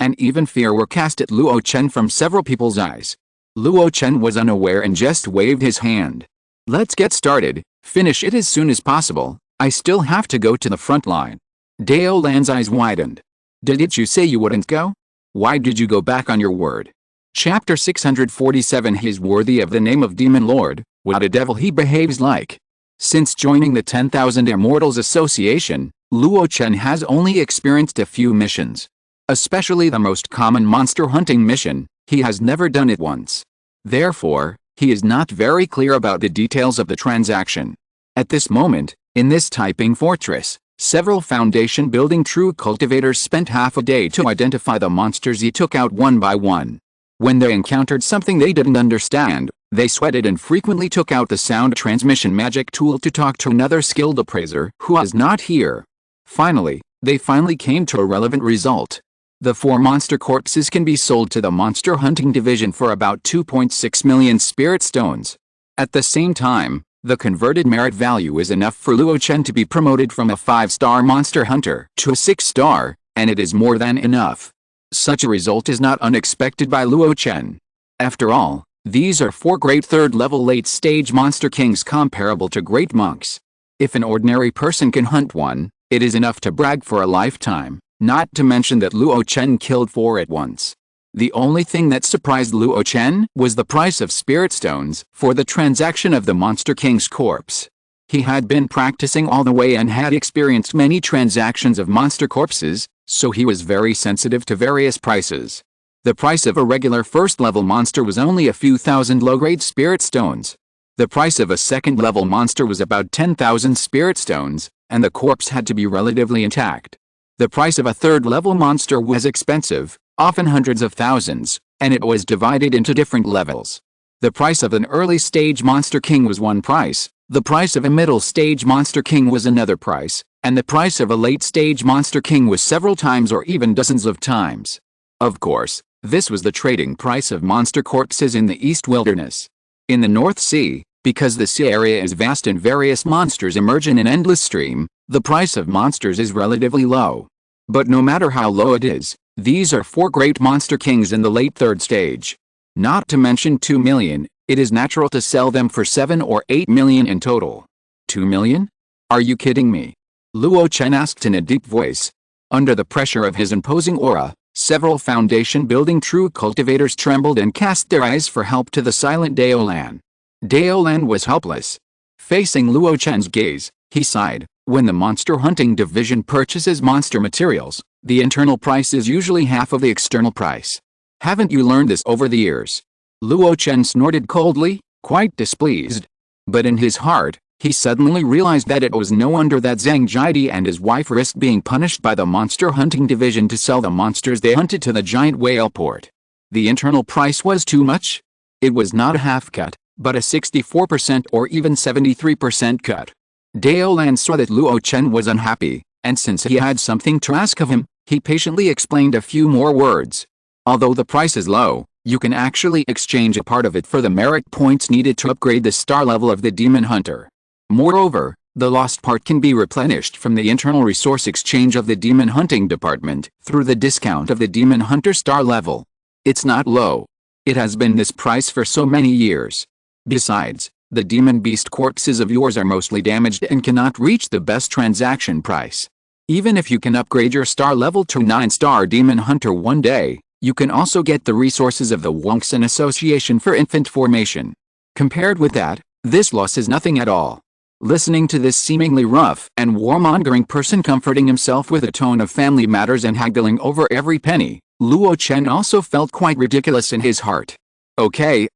and even fear were cast at Luo Chen from several people's eyes. Luo Chen was unaware and just waved his hand. Let's get started, finish it as soon as possible, I still have to go to the front line. Daolan's eyes widened. Didn't you say you wouldn't go? Why did you go back on your word? Chapter 647 He is worthy of the name of Demon Lord, what a devil he behaves like. Since joining the 10,000 Immortals Association, Luo Chen has only experienced a few missions. Especially the most common monster hunting mission, he has never done it once. Therefore, he is not very clear about the details of the transaction. At this moment, in this typing fortress, several foundation building true cultivators spent half a day to identify the monsters he took out one by one. When they encountered something they didn't understand, they sweated and frequently took out the sound transmission magic tool to talk to another skilled appraiser who was not here. Finally, they came to a relevant result. The 4 monster corpses can be sold to the monster hunting division for about 2.6 million spirit stones. At the same time, the converted merit value is enough for Luo Chen to be promoted from a 5-star monster hunter to a 6-star, and it is more than enough. Such a result is not unexpected by Luo Chen. After all, these are 4 great 3rd-level late-stage monster kings comparable to great monks. If an ordinary person can hunt one, it is enough to brag for a lifetime, not to mention that Luo Chen killed 4 at once. The only thing that surprised Luo Chen was the price of spirit stones for the transaction of the Monster King's corpse. He had been practicing all the way and had experienced many transactions of monster corpses, so he was very sensitive to various prices. The price of a regular first-level monster was only a few thousand low-grade spirit stones. The price of a second-level monster was about 10,000 spirit stones, and the corpse had to be relatively intact. The price of a third-level monster was expensive, often hundreds of thousands, and it was divided into different levels. The price of an early-stage monster king was one price, the price of a middle-stage monster king was another price, and the price of a late-stage monster king was several times or even dozens of times. Of course, this was the trading price of monster corpses in the East Wilderness. In the North Sea, because the sea area is vast and various monsters emerge in an endless stream, the price of monsters is relatively low. But no matter how low it is, these are 4 great monster kings in the late 3rd stage. Not to mention 2 million, it is natural to sell them for 7 or 8 million in total. 2 million? Are you kidding me? Luo Chen asked in a deep voice. Under the pressure of his imposing aura, several foundation-building true cultivators trembled and cast their eyes for help to the silent Daolan. Daolan was helpless. Facing Luo Chen's gaze, he sighed. When the monster hunting division purchases monster materials, the internal price is usually half of the external price. Haven't you learned this over the years? Luo Chen snorted coldly, quite displeased. But in his heart, he suddenly realized that it was no wonder that Zhang Jiadi and his wife risked being punished by the monster hunting division to sell the monsters they hunted to the giant whale port. The internal price was too much? It was not a half cut, but a 64% or even 73% cut. Daolan saw that Luo Chen was unhappy, and since he had something to ask of him, he patiently explained a few more words. Although the price is low, you can actually exchange a part of it for the merit points needed to upgrade the star level of the demon hunter. Moreover, the lost part can be replenished from the internal resource exchange of the demon hunting department through the discount of the demon hunter star level. It's not low. It has been this price for so many years. Besides, the demon beast corpses of yours are mostly damaged and cannot reach the best transaction price. Even if you can upgrade your star level to 9-star demon hunter one day, you can also get the resources of the Wongsun Association for infant formation. Compared with that, this loss is nothing at all. Listening to this seemingly rough and warmongering person comforting himself with a tone of family matters and haggling over every penny, Luo Chen also felt quite ridiculous in his heart. Okay,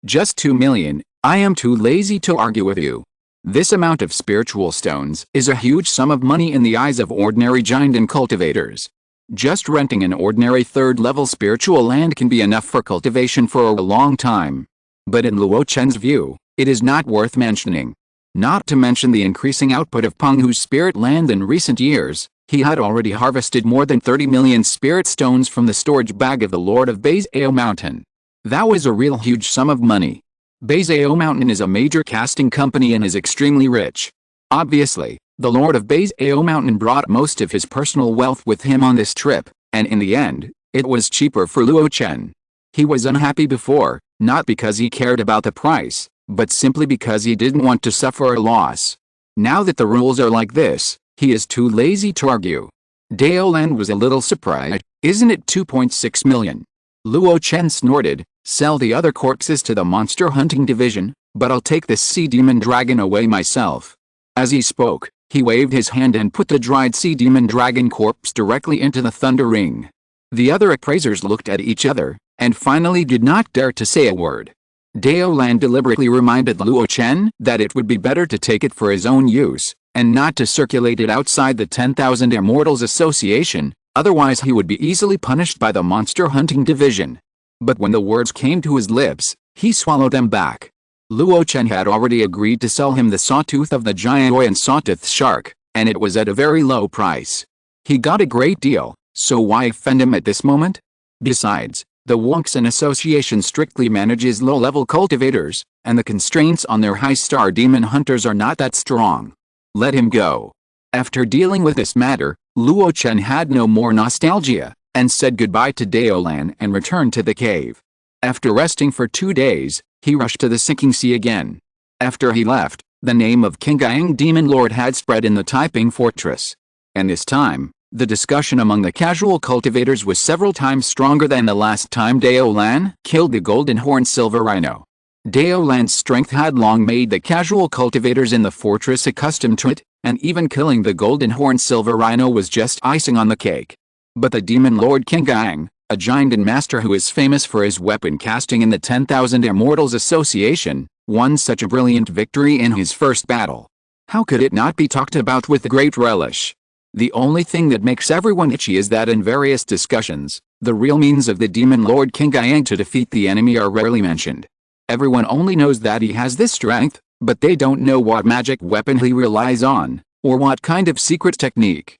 just 2 million, I am too lazy to argue with you. This amount of spiritual stones is a huge sum of money in the eyes of ordinary giant and cultivators. Just renting an ordinary 3rd-level spiritual land can be enough for cultivation for a long time. But in Luo Chen's view, it is not worth mentioning. Not to mention the increasing output of Penghu's spirit land in recent years, he had already harvested more than 30 million spirit stones from the storage bag of the Lord of Beizao Mountain. That was a real huge sum of money. Beizao Mountain is a major casting company and is extremely rich. Obviously, the Lord of Beizao Mountain brought most of his personal wealth with him on this trip, and in the end, it was cheaper for Luo Chen. He was unhappy before, not because he cared about the price, but simply because he didn't want to suffer a loss. Now that the rules are like this, he is too lazy to argue. Daolan was a little surprised. Isn't it 2.6 million? Luo Chen snorted. Sell the other corpses to the monster hunting division, but I'll take this sea demon dragon away myself. As he spoke, he waved his hand and put the dried sea demon dragon corpse directly into the thunder ring. The other appraisers looked at each other, and finally did not dare to say a word. Daolan deliberately reminded Luo Chen that it would be better to take it for his own use, and not to circulate it outside the 10,000 Immortals Association, otherwise he would be easily punished by the monster hunting division. But when the words came to his lips, he swallowed them back. Luo Chen had already agreed to sell him the sawtooth of the giant and sawtooth shark, and it was at a very low price. He got a great deal, so why offend him at this moment? Besides, the Wongsun Association strictly manages low-level cultivators, and the constraints on their high-star demon hunters are not that strong. Let him go. After dealing with this matter, Luo Chen had no more nostalgia, and said goodbye to Daolan and returned to the cave. After resting for 2 days, he rushed to the sinking sea again. After he left, the name of Qinggang Demon Lord had spread in the Taiping Fortress. And this time, the discussion among the casual cultivators was several times stronger than the last time Daolan killed the golden horn silver rhino. Daolan's strength had long made the casual cultivators in the fortress accustomed to it, and even killing the golden horn silver rhino was just icing on the cake. But the demon lord Qinggang, a giant and master who is famous for his weapon casting in the 10,000 Immortals Association, won such a brilliant victory in his first battle. How could it not be talked about with great relish? The only thing that makes everyone itchy is that in various discussions, the real means of the demon lord King Yang to defeat the enemy are rarely mentioned. Everyone only knows that he has this strength, but they don't know what magic weapon he relies on, or what kind of secret technique.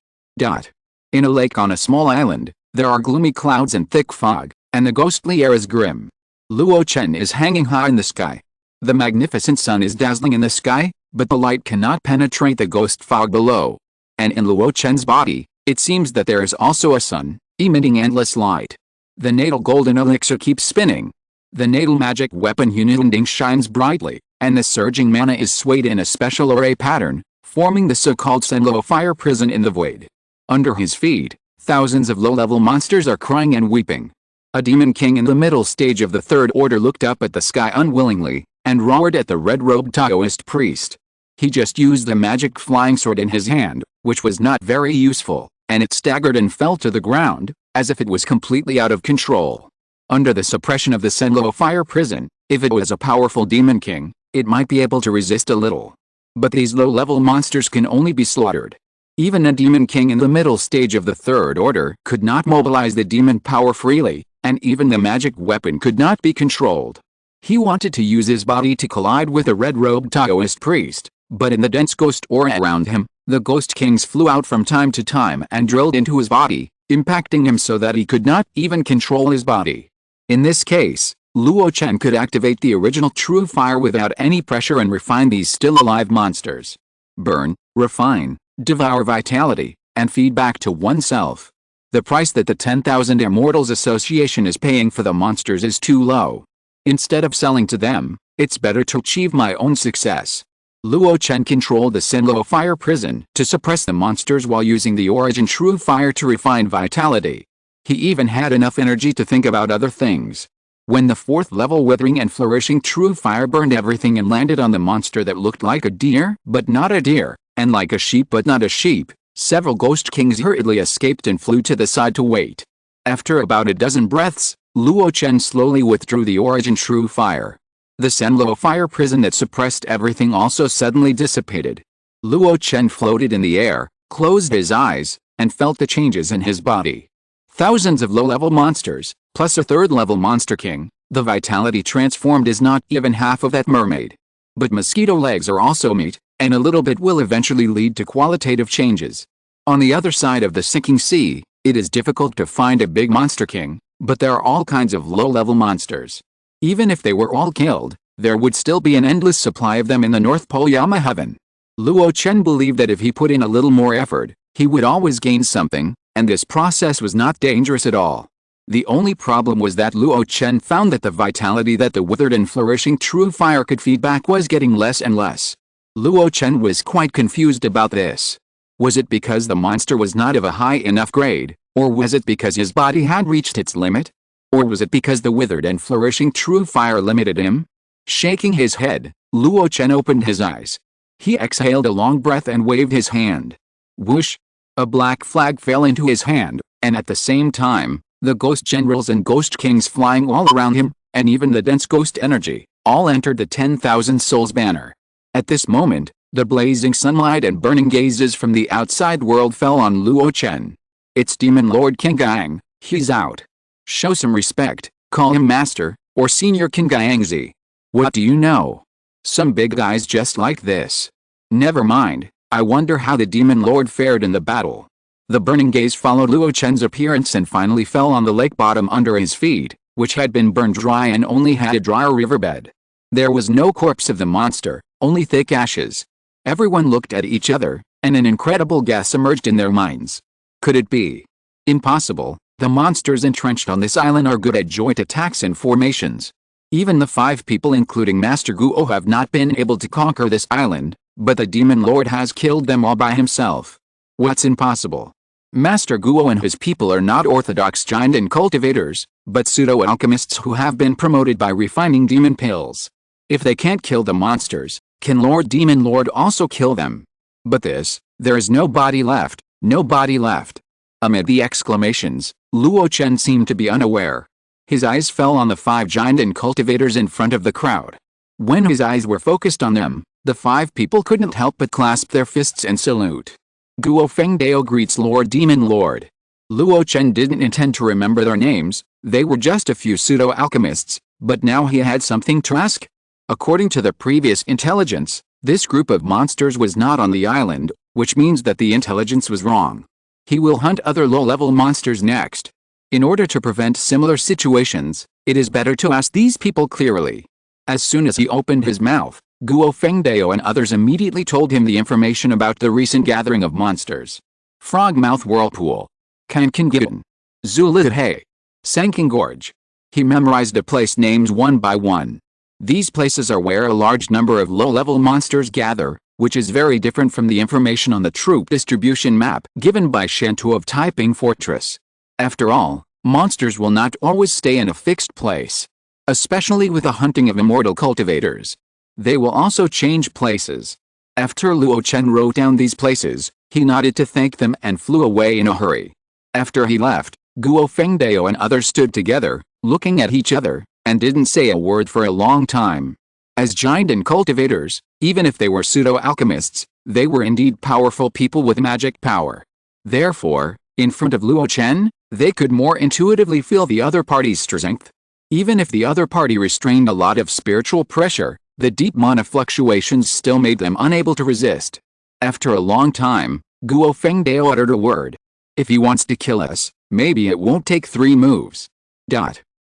In a lake on a small island, there are gloomy clouds and thick fog, and the ghostly air is grim. Luo Chen is hanging high in the sky. The magnificent sun is dazzling in the sky, but the light cannot penetrate the ghost fog below. And in Luo Chen's body, it seems that there is also a sun, emitting endless light. The natal golden elixir keeps spinning. The natal magic weapon Hununding shines brightly, and the surging mana is swayed in a special array pattern, forming the so-called Senlo fire prison in the void. Under his feet, thousands of low-level monsters are crying and weeping. A demon king in the middle stage of the third order looked up at the sky unwillingly, and roared at the red-robed Taoist priest. He just used the magic flying sword in his hand, which was not very useful, and it staggered and fell to the ground, as if it was completely out of control. Under the suppression of the Senlo fire prison, if it was a powerful demon king, it might be able to resist a little. But these low-level monsters can only be slaughtered. Even a demon king in the middle stage of the third order could not mobilize the demon power freely, and even the magic weapon could not be controlled. He wanted to use his body to collide with the red-robed Taoist priest, but in the dense ghost aura around him, the ghost kings flew out from time to time and drilled into his body, impacting him so that he could not even control his body. In this case, Luo Chen could activate the original true fire without any pressure and refine these still-alive monsters. Burn, refine, devour vitality, and feed back to oneself. The price that the 10,000 Immortals Association is paying for the monsters is too low. Instead of selling to them, it's better to achieve my own success. Luo Chen controlled the Senlo fire prison to suppress the monsters while using the origin true fire to refine vitality. He even had enough energy to think about other things. When the fourth level withering and flourishing true fire burned everything and landed on the monster that looked like a deer but not a deer, and like a sheep but not a sheep, several ghost kings hurriedly escaped and flew to the side to wait. After about a dozen breaths, Luo Chen slowly withdrew the origin true fire. The Senlo fire prison that suppressed everything also suddenly dissipated. Luo Chen floated in the air, closed his eyes, and felt the changes in his body. Thousands of low-level monsters, plus a third-level monster king, the vitality transformed is not even half of that mermaid. But mosquito legs are also meat, and a little bit will eventually lead to qualitative changes. On the other side of the sinking sea, it is difficult to find a big monster king, but there are all kinds of low-level monsters. Even if they were all killed, there would still be an endless supply of them in the North Pole Yama heaven. Luo Chen believed that if he put in a little more effort, he would always gain something, and this process was not dangerous at all. The only problem was that Luo Chen found that the vitality that the withered and flourishing true fire could feed back was getting less and less. Luo Chen was quite confused about this. Was it because the monster was not of a high enough grade, or was it because his body had reached its limit? Or was it because the withered and flourishing true fire limited him? Shaking his head, Luo Chen opened his eyes. He exhaled a long breath and waved his hand. Whoosh! A black flag fell into his hand, and at the same time, the ghost generals and ghost kings flying all around him, and even the dense ghost energy, all entered the 10,000 souls banner. At this moment, the blazing sunlight and burning gazes from the outside world fell on Luo Chen. It's Demon Lord King Gang, he's out. Show some respect, call him Master, or Senior King Gangzi. What do you know? Some big guys just like this. Never mind, I wonder how the Demon Lord fared in the battle. The burning gaze followed Luo Chen's appearance and finally fell on the lake bottom under his feet, which had been burned dry and only had a drier riverbed. There was no corpse of the monster, only thick ashes. Everyone looked at each other, and an incredible guess emerged in their minds. Could it be? Impossible, the monsters entrenched on this island are good at joint attacks and formations. Even the 5 people including Master Guo have not been able to conquer this island, but the Demon Lord has killed them all by himself. What's impossible? Master Guo and his people are not orthodox giant and cultivators, but pseudo-alchemists who have been promoted by refining demon pills. If they can't kill the monsters, can Lord Demon Lord also kill them? But there is no body left, no body left. Amid the exclamations, Luo Chen seemed to be unaware. His eyes fell on the 5 giant cultivators in front of the crowd. When his eyes were focused on them, the 5 people couldn't help but clasp their fists and salute. Guo Fengdao greets Lord Demon Lord. Luo Chen didn't intend to remember their names, they were just a few pseudo-alchemists, but now he had something to ask. According to the previous intelligence, this group of monsters was not on the island, which means that the intelligence was wrong. He will hunt other low-level monsters next. In order to prevent similar situations, it is better to ask these people clearly. As soon as he opened his mouth, Guo Fengdao and others immediately told him the information about the recent gathering of monsters. Frogmouth Whirlpool, Kankangyun, Zulithe, Sanking Gorge. He memorized the place names one by one. These places are where a large number of low-level monsters gather, which is very different from the information on the troop distribution map given by Shantu of Taiping Fortress. After all, monsters will not always stay in a fixed place. Especially with the hunting of immortal cultivators. They will also change places. After Luo Chen wrote down these places, he nodded to thank them and flew away in a hurry. After he left, Guo Fengdao and others stood together, looking at each other, and didn't say a word for a long time. As giant cultivators, even if they were pseudo-alchemists, they were indeed powerful people with magic power. Therefore, in front of Luo Chen, they could more intuitively feel the other party's strength. Even if the other party restrained a lot of spiritual pressure, the deep mana fluctuations still made them unable to resist. After a long time, Guo Fengdao uttered a word. If he wants to kill us, maybe it won't take 3 moves.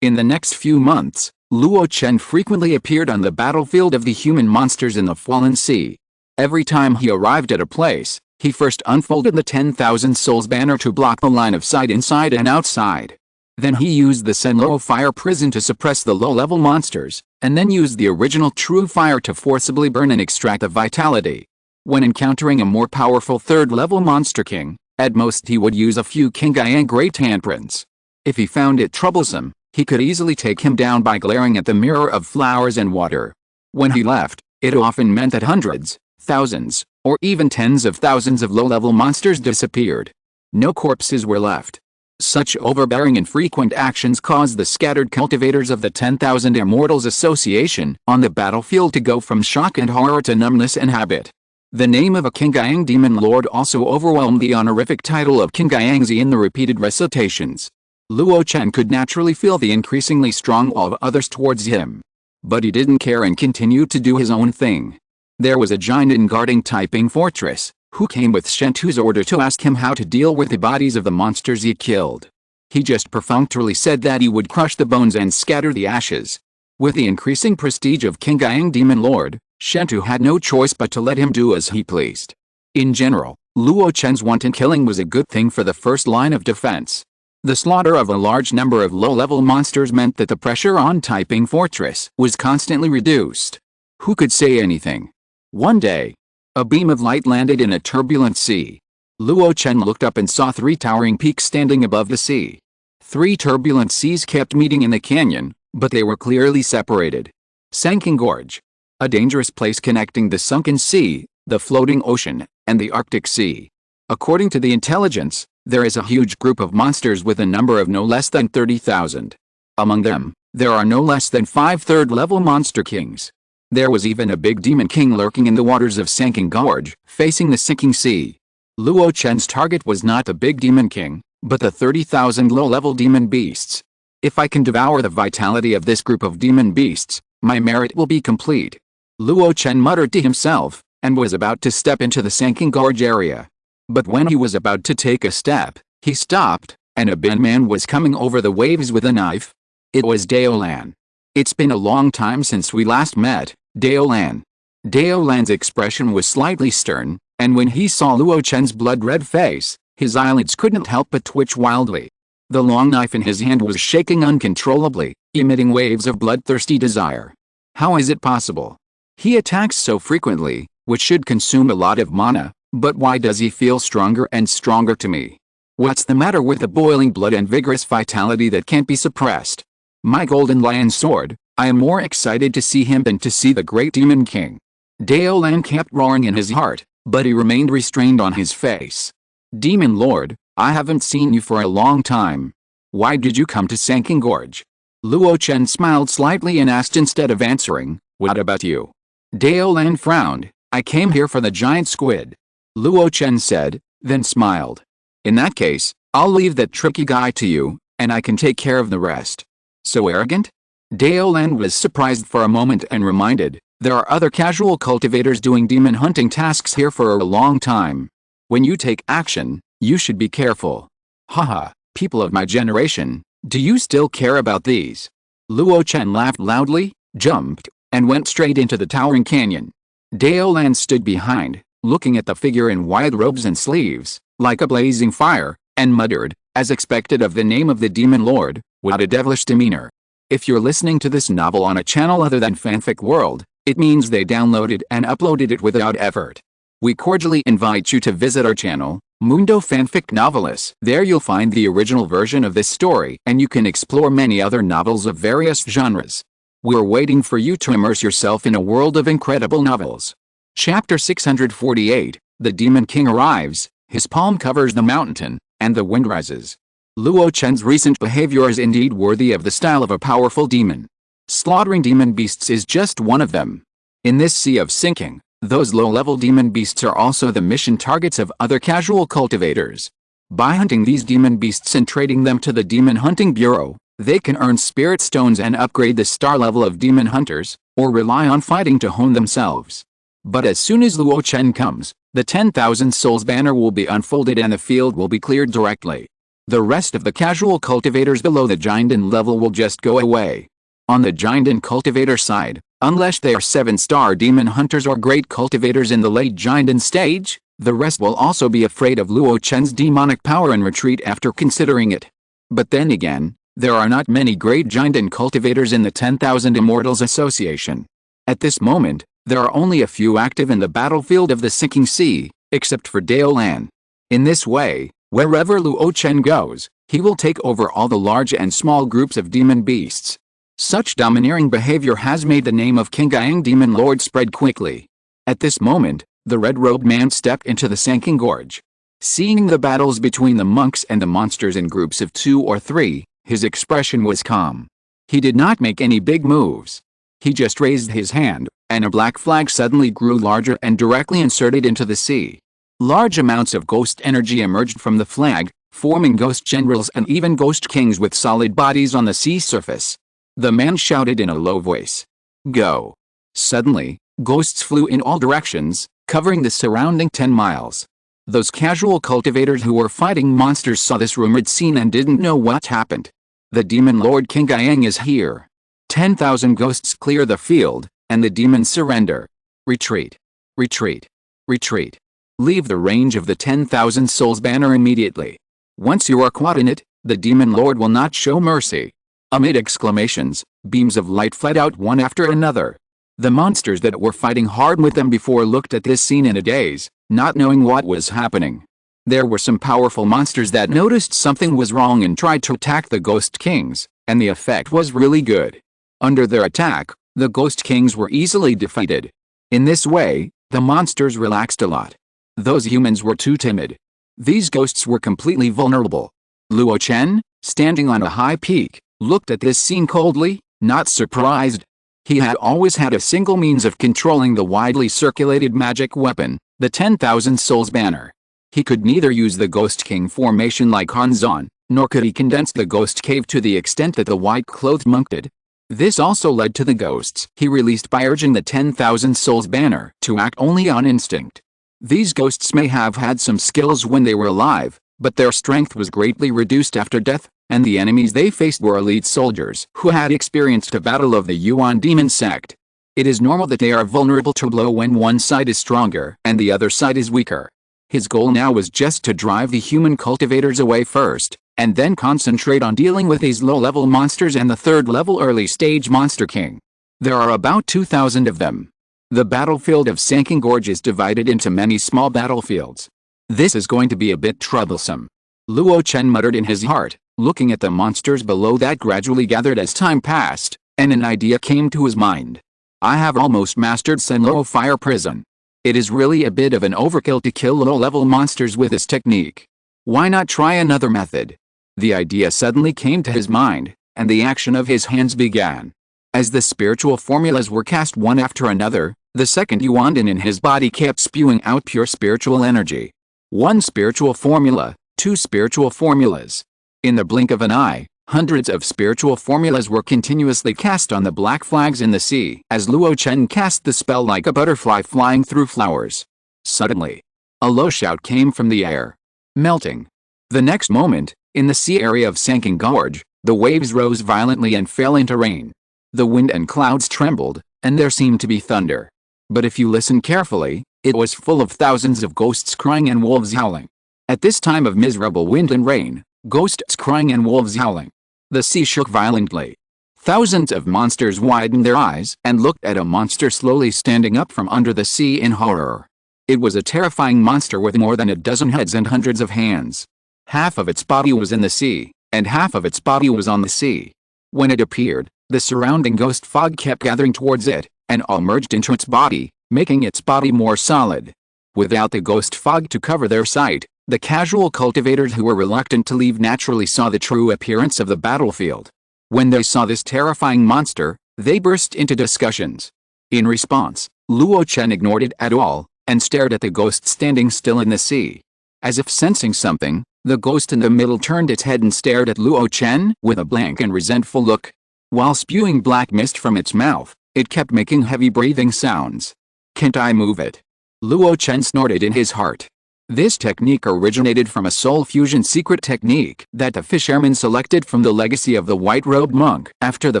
In the next few months, Luo Chen frequently appeared on the battlefield of the human monsters in the Fallen Sea. Every time he arrived at a place, he first unfolded the 10,000 souls banner to block the line of sight inside and outside. Then he used the Senluo fire prison to suppress the low-level monsters, and then used the original true fire to forcibly burn and extract the vitality. When encountering a more powerful 3rd-level monster king, at most he would use a few Qingyang Great Handprints. If he found it troublesome, he could easily take him down by glaring at the mirror of flowers and water. When he left, it often meant that hundreds, thousands, or even tens of thousands of low-level monsters disappeared. No corpses were left. Such overbearing and frequent actions caused the scattered cultivators of the 10,000 Immortals Association on the battlefield to go from shock and horror to numbness and habit. The name of a Qingyang demon lord also overwhelmed the honorific title of Qingyangzi in the repeated recitations. Luo Chen could naturally feel the increasingly strong awe of others towards him. But he didn't care and continued to do his own thing. There was a giant guarding Taiping Fortress, who came with Shentu's order to ask him how to deal with the bodies of the monsters he killed. He just perfunctorily said that he would crush the bones and scatter the ashes. With the increasing prestige of Qingyang Demon Lord, Shentu had no choice but to let him do as he pleased. In general, Luo Chen's wanton killing was a good thing for the first line of defense. The slaughter of a large number of low-level monsters meant that the pressure on Taiping Fortress was constantly reduced. Who could say anything? One day, a beam of light landed in a turbulent sea. Luo Chen looked up and saw 3 towering peaks standing above the sea. 3 turbulent seas kept meeting in the canyon, but they were clearly separated. Sanking Gorge, a dangerous place connecting the sunken sea, the floating ocean, and the Arctic Sea. According to the intelligence, there is a huge group of monsters with a number of no less than 30,000. Among them, there are no less than 5 3rd-level monster kings. There was even a big demon king lurking in the waters of Sanking Gorge, facing the sinking sea. Luo Chen's target was not the big demon king, but the 30,000 low-level demon beasts. If I can devour the vitality of this group of demon beasts, my merit will be complete. Luo Chen muttered to himself, and was about to step into the Sanking Gorge area. But when he was about to take a step, he stopped, and a big man was coming over the waves with a knife. It was Daolan. It's been a long time since we last met, Daolan. Daolan's expression was slightly stern, and when he saw Luo Chen's blood-red face, his eyelids couldn't help but twitch wildly. The long knife in his hand was shaking uncontrollably, emitting waves of bloodthirsty desire. How is it possible? He attacks so frequently, which should consume a lot of mana, but why does he feel stronger and stronger to me? What's the matter with the boiling blood and vigorous vitality that can't be suppressed? My golden lion sword, I am more excited to see him than to see the great demon king. Daolan kept roaring in his heart, but he remained restrained on his face. Demon Lord, I haven't seen you for a long time. Why did you come to Sanking Gorge? Luo Chen smiled slightly and asked instead of answering, what about you? Daolan frowned. I came here for the giant squid. Luo Chen said, then smiled. In that case, I'll leave that tricky guy to you, and I can take care of the rest. So arrogant? Daolan was surprised for a moment and reminded, there are other casual cultivators doing demon hunting tasks here for a long time. When you take action, you should be careful. Haha, people of my generation, do you still care about these? Luo Chen laughed loudly, jumped, and went straight into the towering canyon. Daolan stood behind, looking at the figure in wide robes and sleeves, like a blazing fire, and muttered, as expected of the name of the demon lord, what a devilish demeanor. If you're listening to this novel on a channel other than Fanfic World, it means they downloaded and uploaded it without effort. We cordially invite you to visit our channel, Mundo Fanfic Novelis. There you'll find the original version of this story and you can explore many other novels of various genres. We're waiting for you to immerse yourself in a world of incredible novels. Chapter 648, The Demon King arrives, his palm covers the mountain, and the wind rises. Luo Chen's recent behavior is indeed worthy of the style of a powerful demon. Slaughtering demon beasts is just one of them. In this sea of sinking, those low-level demon beasts are also the mission targets of other casual cultivators. By hunting these demon beasts and trading them to the Demon Hunting Bureau, they can earn spirit stones and upgrade the star level of demon hunters, or rely on fighting to hone themselves. But as soon as Luo Chen comes, the 10,000 souls banner will be unfolded and the field will be cleared directly. The rest of the casual cultivators below the Jinden level will just go away. On the Jinden cultivator side, unless they are 7-star demon hunters or great cultivators in the late Jinden stage, the rest will also be afraid of Luo Chen's demonic power and retreat after considering it. But then again, there are not many great Jinden cultivators in the 10,000 Immortals Association. At this moment, there are only a few active in the battlefield of the Sinking Sea, except for Daolan. In this way, wherever Luo Chen goes, he will take over all the large and small groups of demon beasts. Such domineering behavior has made the name of King Gaang Demon Lord spread quickly. At this moment, the red-robed man stepped into the Sanking Gorge. Seeing the battles between the monks and the monsters in groups of 2 or 3, his expression was calm. He did not make any big moves. He just raised his hand, and a black flag suddenly grew larger and directly inserted into the sea. Large amounts of ghost energy emerged from the flag, forming ghost generals and even ghost kings with solid bodies on the sea surface. The man shouted in a low voice, "Go!" Suddenly, ghosts flew in all directions, covering the surrounding 10 miles. Those casual cultivators who were fighting monsters saw this rumored scene and didn't know what happened. The demon lord King Gaang is here. 10,000 ghosts clear the field, and the demons surrender. Retreat. Retreat. Retreat. Leave the range of the 10,000 souls banner immediately. Once you are caught in it, the demon lord will not show mercy. Amid exclamations, beams of light fled out one after another. The monsters that were fighting hard with them before looked at this scene in a daze, not knowing what was happening. There were some powerful monsters that noticed something was wrong and tried to attack the Ghost Kings, and the effect was really good. Under their attack, the Ghost Kings were easily defeated. In this way, the monsters relaxed a lot. Those humans were too timid. These ghosts were completely vulnerable. Luo Chen, standing on a high peak, looked at this scene coldly, not surprised. He had always had a single means of controlling the widely circulated magic weapon, the 10,000 souls banner. He could neither use the Ghost King formation like Han Zan, nor could he condense the Ghost Cave to the extent that the white-clothed monk did. This also led to the ghosts he released by urging the 10,000 souls banner to act only on instinct. These ghosts may have had some skills when they were alive, but their strength was greatly reduced after death, and the enemies they faced were elite soldiers who had experienced a battle of the Yuan demon sect. It is normal that they are vulnerable to blow when one side is stronger and the other side is weaker. His goal now was just to drive the human cultivators away first, and then concentrate on dealing with these low-level monsters and the third-level early-stage monster king. There are about 2,000 of them. The battlefield of Sanking Gorge is divided into many small battlefields. This is going to be a bit troublesome. Luo Chen muttered in his heart, looking at the monsters below that gradually gathered as time passed, and an idea came to his mind. I have almost mastered Senluo Fire Prison. It is really a bit of an overkill to kill low-level monsters with this technique. Why not try another method? The idea suddenly came to his mind, and the action of his hands began. As the spiritual formulas were cast one after another, the second Yuandan in his body kept spewing out pure spiritual energy. One spiritual formula, two spiritual formulas. In the blink of an eye, hundreds of spiritual formulas were continuously cast on the black flags in the sea as Luo Chen cast the spell like a butterfly flying through flowers. Suddenly, a low shout came from the air. Melting. The next moment, in the sea area of Sanking Gorge, the waves rose violently and fell into rain. The wind and clouds trembled, and there seemed to be thunder. But if you listen carefully, it was full of thousands of ghosts crying and wolves howling. At this time of miserable wind and rain, ghosts crying and wolves howling, the sea shook violently. Thousands of monsters widened their eyes and looked at a monster slowly standing up from under the sea in horror. It was a terrifying monster with more than a dozen heads and hundreds of hands. Half of its body was in the sea, and half of its body was on the sea. When it appeared, the surrounding ghost fog kept gathering towards it, and all merged into its body, making its body more solid. Without the ghost fog to cover their sight, the casual cultivators who were reluctant to leave naturally saw the true appearance of the battlefield. When they saw this terrifying monster, they burst into discussions. In response, Luo Chen ignored it at all, and stared at the ghost standing still in the sea. As if sensing something, the ghost in the middle turned its head and stared at Luo Chen with a blank and resentful look. While spewing black mist from its mouth, it kept making heavy breathing sounds. "Can't I move it?" Luo Chen snorted in his heart. This technique originated from a soul fusion secret technique that the fisherman selected from the legacy of the white-robed monk after the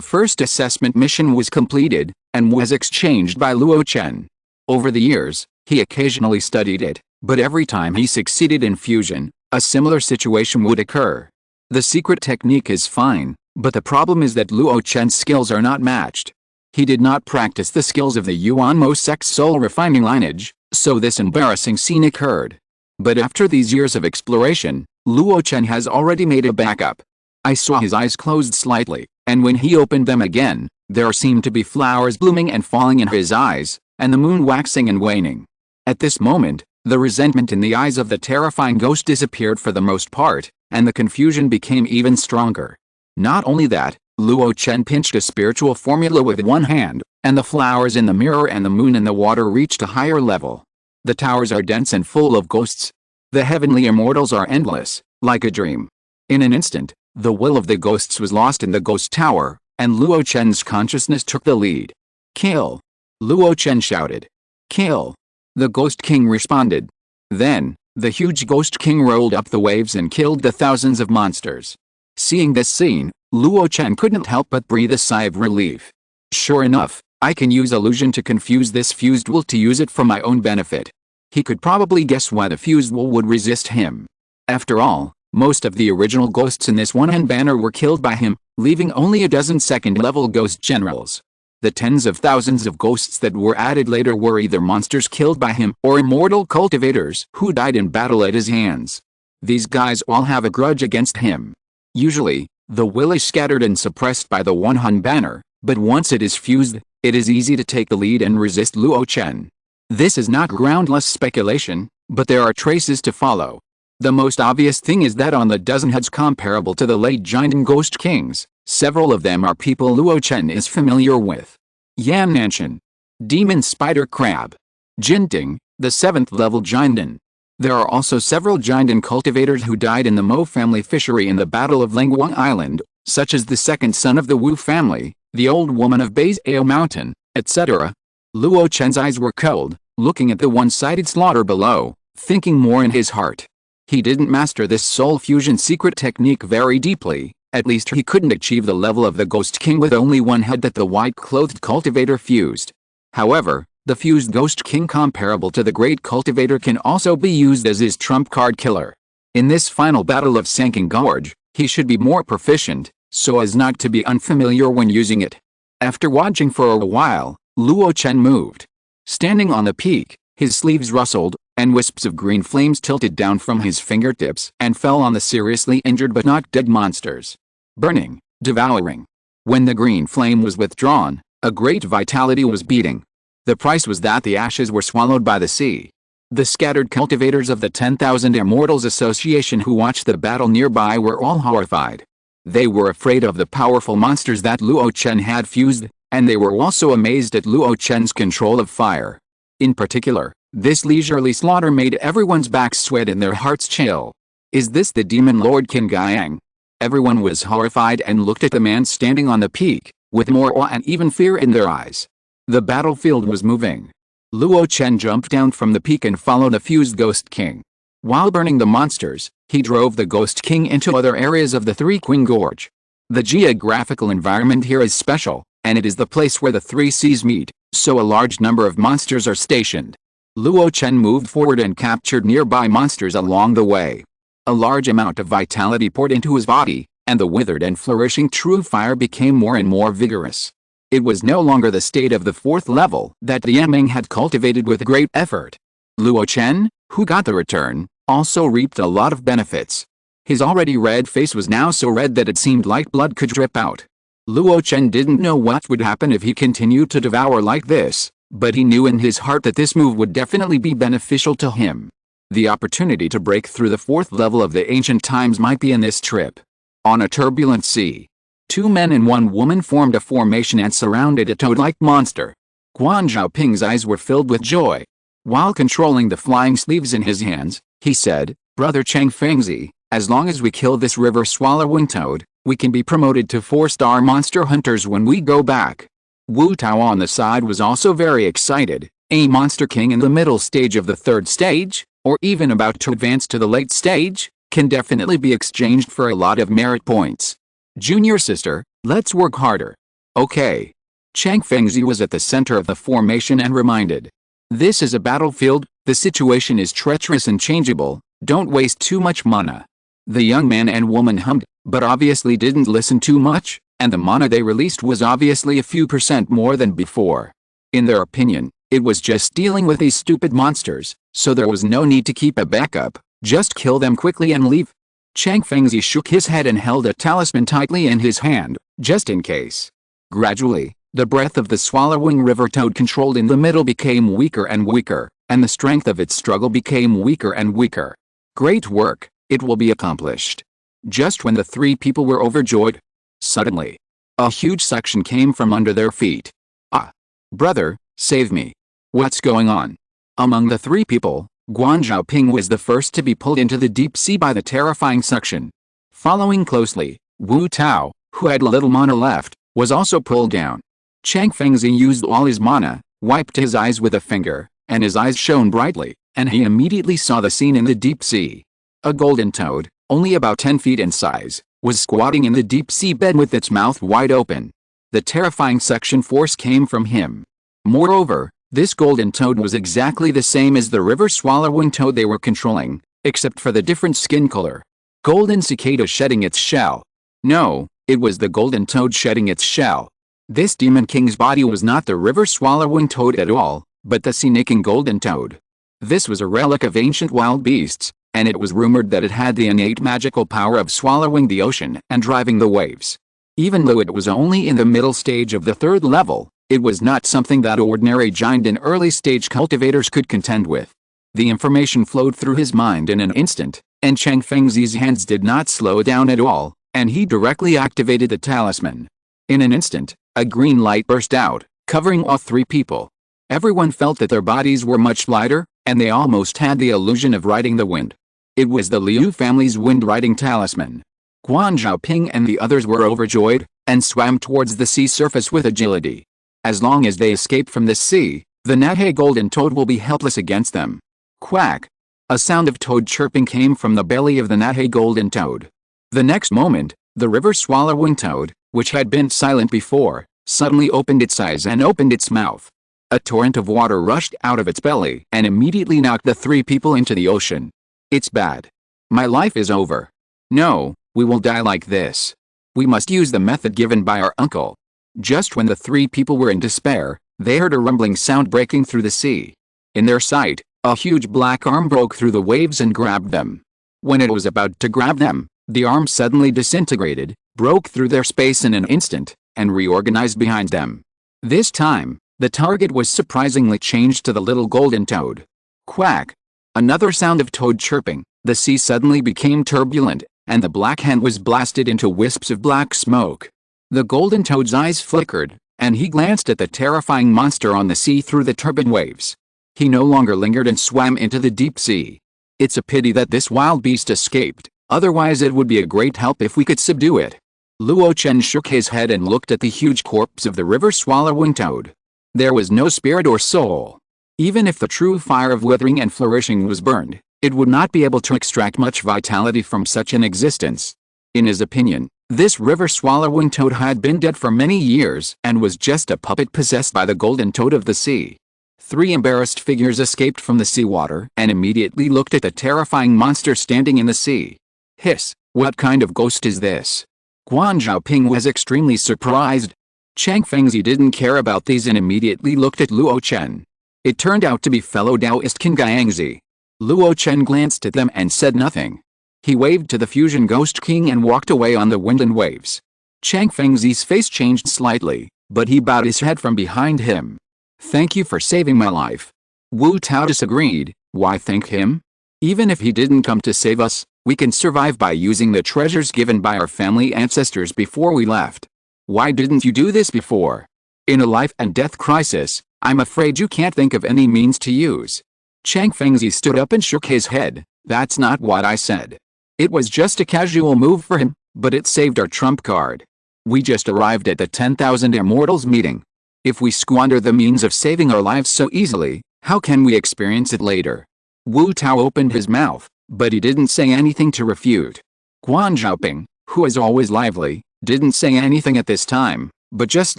first assessment mission was completed, and was exchanged by Luo Chen. Over the years, he occasionally studied it, but every time he succeeded in fusion, a similar situation would occur. The secret technique is fine, but the problem is that Luo Chen's skills are not matched. He did not practice the skills of the Yuanmo sect's soul refining lineage, so this embarrassing scene occurred. But after these years of exploration, Luo Chen has already made a backup. I saw his eyes closed slightly, and when he opened them again, there seemed to be flowers blooming and falling in his eyes, and the moon waxing and waning. At this moment, the resentment in the eyes of the terrifying ghost disappeared for the most part, and the confusion became even stronger. Not only that, Luo Chen pinched a spiritual formula with one hand, and the flowers in the mirror and the moon in the water reached a higher level. The towers are dense and full of ghosts. The heavenly immortals are endless, like a dream. In an instant, the will of the ghosts was lost in the ghost tower, and Luo Chen's consciousness took the lead. "Kill!" Luo Chen shouted. "Kill!" The Ghost King responded. Then, the huge Ghost King rolled up the waves and killed the thousands of monsters. Seeing this scene, Luo Chen couldn't help but breathe a sigh of relief. Sure enough, I can use illusion to confuse this fused wool to use it for my own benefit. He could probably guess why the fused wool would resist him. After all, most of the original ghosts in this one-hand banner were killed by him, leaving only a dozen second-level ghost generals. The tens of thousands of ghosts that were added later were either monsters killed by him or immortal cultivators who died in battle at his hands. These guys all have a grudge against him. Usually, the will is scattered and suppressed by the one-hand banner, but once it is fused, it is easy to take the lead and resist Luo Chen. This is not groundless speculation, but there are traces to follow. The most obvious thing is that on the dozen heads comparable to the late Jinden Ghost Kings, several of them are people Luo Chen is familiar with. Yan Nanshan, Demon Spider Crab, Jinting, the 7th level Jinden. There are also several Jinden cultivators who died in the Mo family fishery in the Battle of Lengguang Island, such as the second son of the Wu family, the old woman of Bai's Ao Mountain, etc. Luo Chen's eyes were cold, looking at the one-sided slaughter below, thinking more in his heart. He didn't master this soul fusion secret technique very deeply, at least he couldn't achieve the level of the Ghost King with only one head that the white-clothed cultivator fused. However, the fused Ghost King comparable to the Great Cultivator can also be used as his trump card killer. In this final battle of Sanking Gorge, he should be more proficient, so as not to be unfamiliar when using it. After watching for a while, Luo Chen moved. Standing on the peak, his sleeves rustled, and wisps of green flames tilted down from his fingertips and fell on the seriously injured but not dead monsters. Burning, devouring. When the green flame was withdrawn, a great vitality was beating. The price was that the ashes were swallowed by the sea. The scattered cultivators of the 10,000 Immortals Association who watched the battle nearby were all horrified. They were afraid of the powerful monsters that Luo Chen had fused, and they were also amazed at Luo Chen's control of fire. In particular, this leisurely slaughter made everyone's backs sweat and their hearts chill. Is this the demon lord Qin Gaiang? Everyone was horrified and looked at the man standing on the peak, with more awe and even fear in their eyes. The battlefield was moving. Luo Chen jumped down from the peak and followed the fused Ghost King. While burning the monsters, he drove the Ghost King into other areas of the Three Queen Gorge. The geographical environment here is special, and it is the place where the three seas meet, so a large number of monsters are stationed. Luo Chen moved forward and captured nearby monsters along the way. A large amount of vitality poured into his body, and the withered and flourishing true fire became more and more vigorous. It was no longer the state of the 4th level that the Yaming had cultivated with great effort. Luo Chen, who got the return, also reaped a lot of benefits. His already red face was now so red that it seemed like blood could drip out. Luo Chen didn't know what would happen if he continued to devour like this, but he knew in his heart that this move would definitely be beneficial to him. The opportunity to break through the 4th level of the ancient times might be in this trip. On a turbulent sea, 2 men and 1 woman formed a formation and surrounded a toad-like monster. Guan Zhaoping's eyes were filled with joy. While controlling the flying sleeves in his hands, he said, "Brother Chang Fengzi, as long as we kill this river swallowing toad, we can be promoted to 4-star monster hunters when we go back." Wu Tao on the side was also very excited. A monster king in the middle stage of the 3rd stage, or even about to advance to the late stage, can definitely be exchanged for a lot of merit points. Junior sister, let's work harder. Okay. Chang Fengzi was at the center of the formation and reminded. This is a battlefield, the situation is treacherous and changeable, don't waste too much mana. The young man and woman hummed, but obviously didn't listen too much, and the mana they released was obviously a few % more than before. In their opinion, it was just dealing with these stupid monsters, so there was no need to keep a backup, just kill them quickly and leave. Chang Fengzi shook his head and held a talisman tightly in his hand, just in case. Gradually, the breath of the swallowing river toad controlled in the middle became weaker and weaker, and the strength of its struggle became weaker and weaker. Great work, it will be accomplished. Just when the 3 people were overjoyed, suddenly, a huge suction came from under their feet. Ah! Brother, save me. What's going on? Among the 3 people, Guan Zhaoping was the first to be pulled into the deep sea by the terrifying suction. Following closely, Wu Tao, who had little mana left, was also pulled down. Chang Fengzi used all his mana, wiped his eyes with a finger, and his eyes shone brightly, and he immediately saw the scene in the deep sea. A golden toad, only about 10 feet in size, was squatting in the deep sea bed with its mouth wide open. The terrifying suction force came from him. Moreover, this golden toad was exactly the same as the river swallowing toad they were controlling, except for the different skin color. Golden cicada shedding its shell. No, it was the golden toad shedding its shell. This demon king's body was not the river swallowing toad at all, but the sea-nicking golden toad. This was a relic of ancient wild beasts, and it was rumored that it had the innate magical power of swallowing the ocean and driving the waves. Even though it was only in the middle stage of the 3rd level, it was not something that ordinary giant and early-stage cultivators could contend with. The information flowed through his mind in an instant, and Chang Fengzi's hands did not slow down at all, and he directly activated the talisman. In an instant, a green light burst out, covering all 3 people. Everyone felt that their bodies were much lighter, and they almost had the illusion of riding the wind. It was the Liu family's wind-riding talisman. Guan Zhaoping and the others were overjoyed, and swam towards the sea surface with agility. As long as they escape from this sea, the Nahe golden toad will be helpless against them. Quack! A sound of toad chirping came from the belly of the Nahe golden toad. The next moment, the river swallowing toad, which had been silent before, suddenly opened its eyes and opened its mouth. A torrent of water rushed out of its belly and immediately knocked the 3 people into the ocean. It's bad. My life is over. No, we will die like this. We must use the method given by our uncle. Just when the 3 people were in despair, they heard a rumbling sound breaking through the sea. In their sight, a huge black arm broke through the waves and grabbed them. When it was about to grab them, the arm suddenly disintegrated, broke through their space in an instant, and reorganized behind them. This time, the target was surprisingly changed to the little golden toad. Quack! Another sound of toad chirping. The sea suddenly became turbulent, and the black hand was blasted into wisps of black smoke. The golden toad's eyes flickered, and he glanced at the terrifying monster on the sea through the turbid waves. He no longer lingered and swam into the deep sea. It's a pity that this wild beast escaped, otherwise it would be a great help if we could subdue it. Luo Chen shook his head and looked at the huge corpse of the river swallowing toad. There was no spirit or soul. Even if the true fire of withering and flourishing was burned, it would not be able to extract much vitality from such an existence. In his opinion, this river swallowing toad had been dead for many years and was just a puppet possessed by the golden toad of the sea. 3 embarrassed figures escaped from the seawater and immediately looked at the terrifying monster standing in the sea. Hiss, what kind of ghost is this? Guan Zhaoping was extremely surprised. Chang Fengzi didn't care about these and immediately looked at Luo Chen. It turned out to be fellow Taoist King Gangzi. Luo Chen glanced at them and said nothing. He waved to the fusion ghost king and walked away on the wind and waves. Chang Fengzi's face changed slightly, but he bowed his head from behind him. Thank you for saving my life. Wu Tao disagreed. Why thank him? Even if he didn't come to save us, we can survive by using the treasures given by our family ancestors before we left. Why didn't you do this before? In a life and death crisis, I'm afraid you can't think of any means to use. Chang Fengzi stood up and shook his head. That's not what I said. It was just a casual move for him, but it saved our trump card. We just arrived at the 10,000 Immortals meeting. If we squander the means of saving our lives so easily, how can we experience it later? Wu Tao opened his mouth, but he didn't say anything to refute. Guan Zhaoping, who is always lively, didn't say anything at this time, but just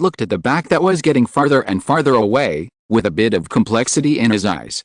looked at the back that was getting farther and farther away, with a bit of complexity in his eyes.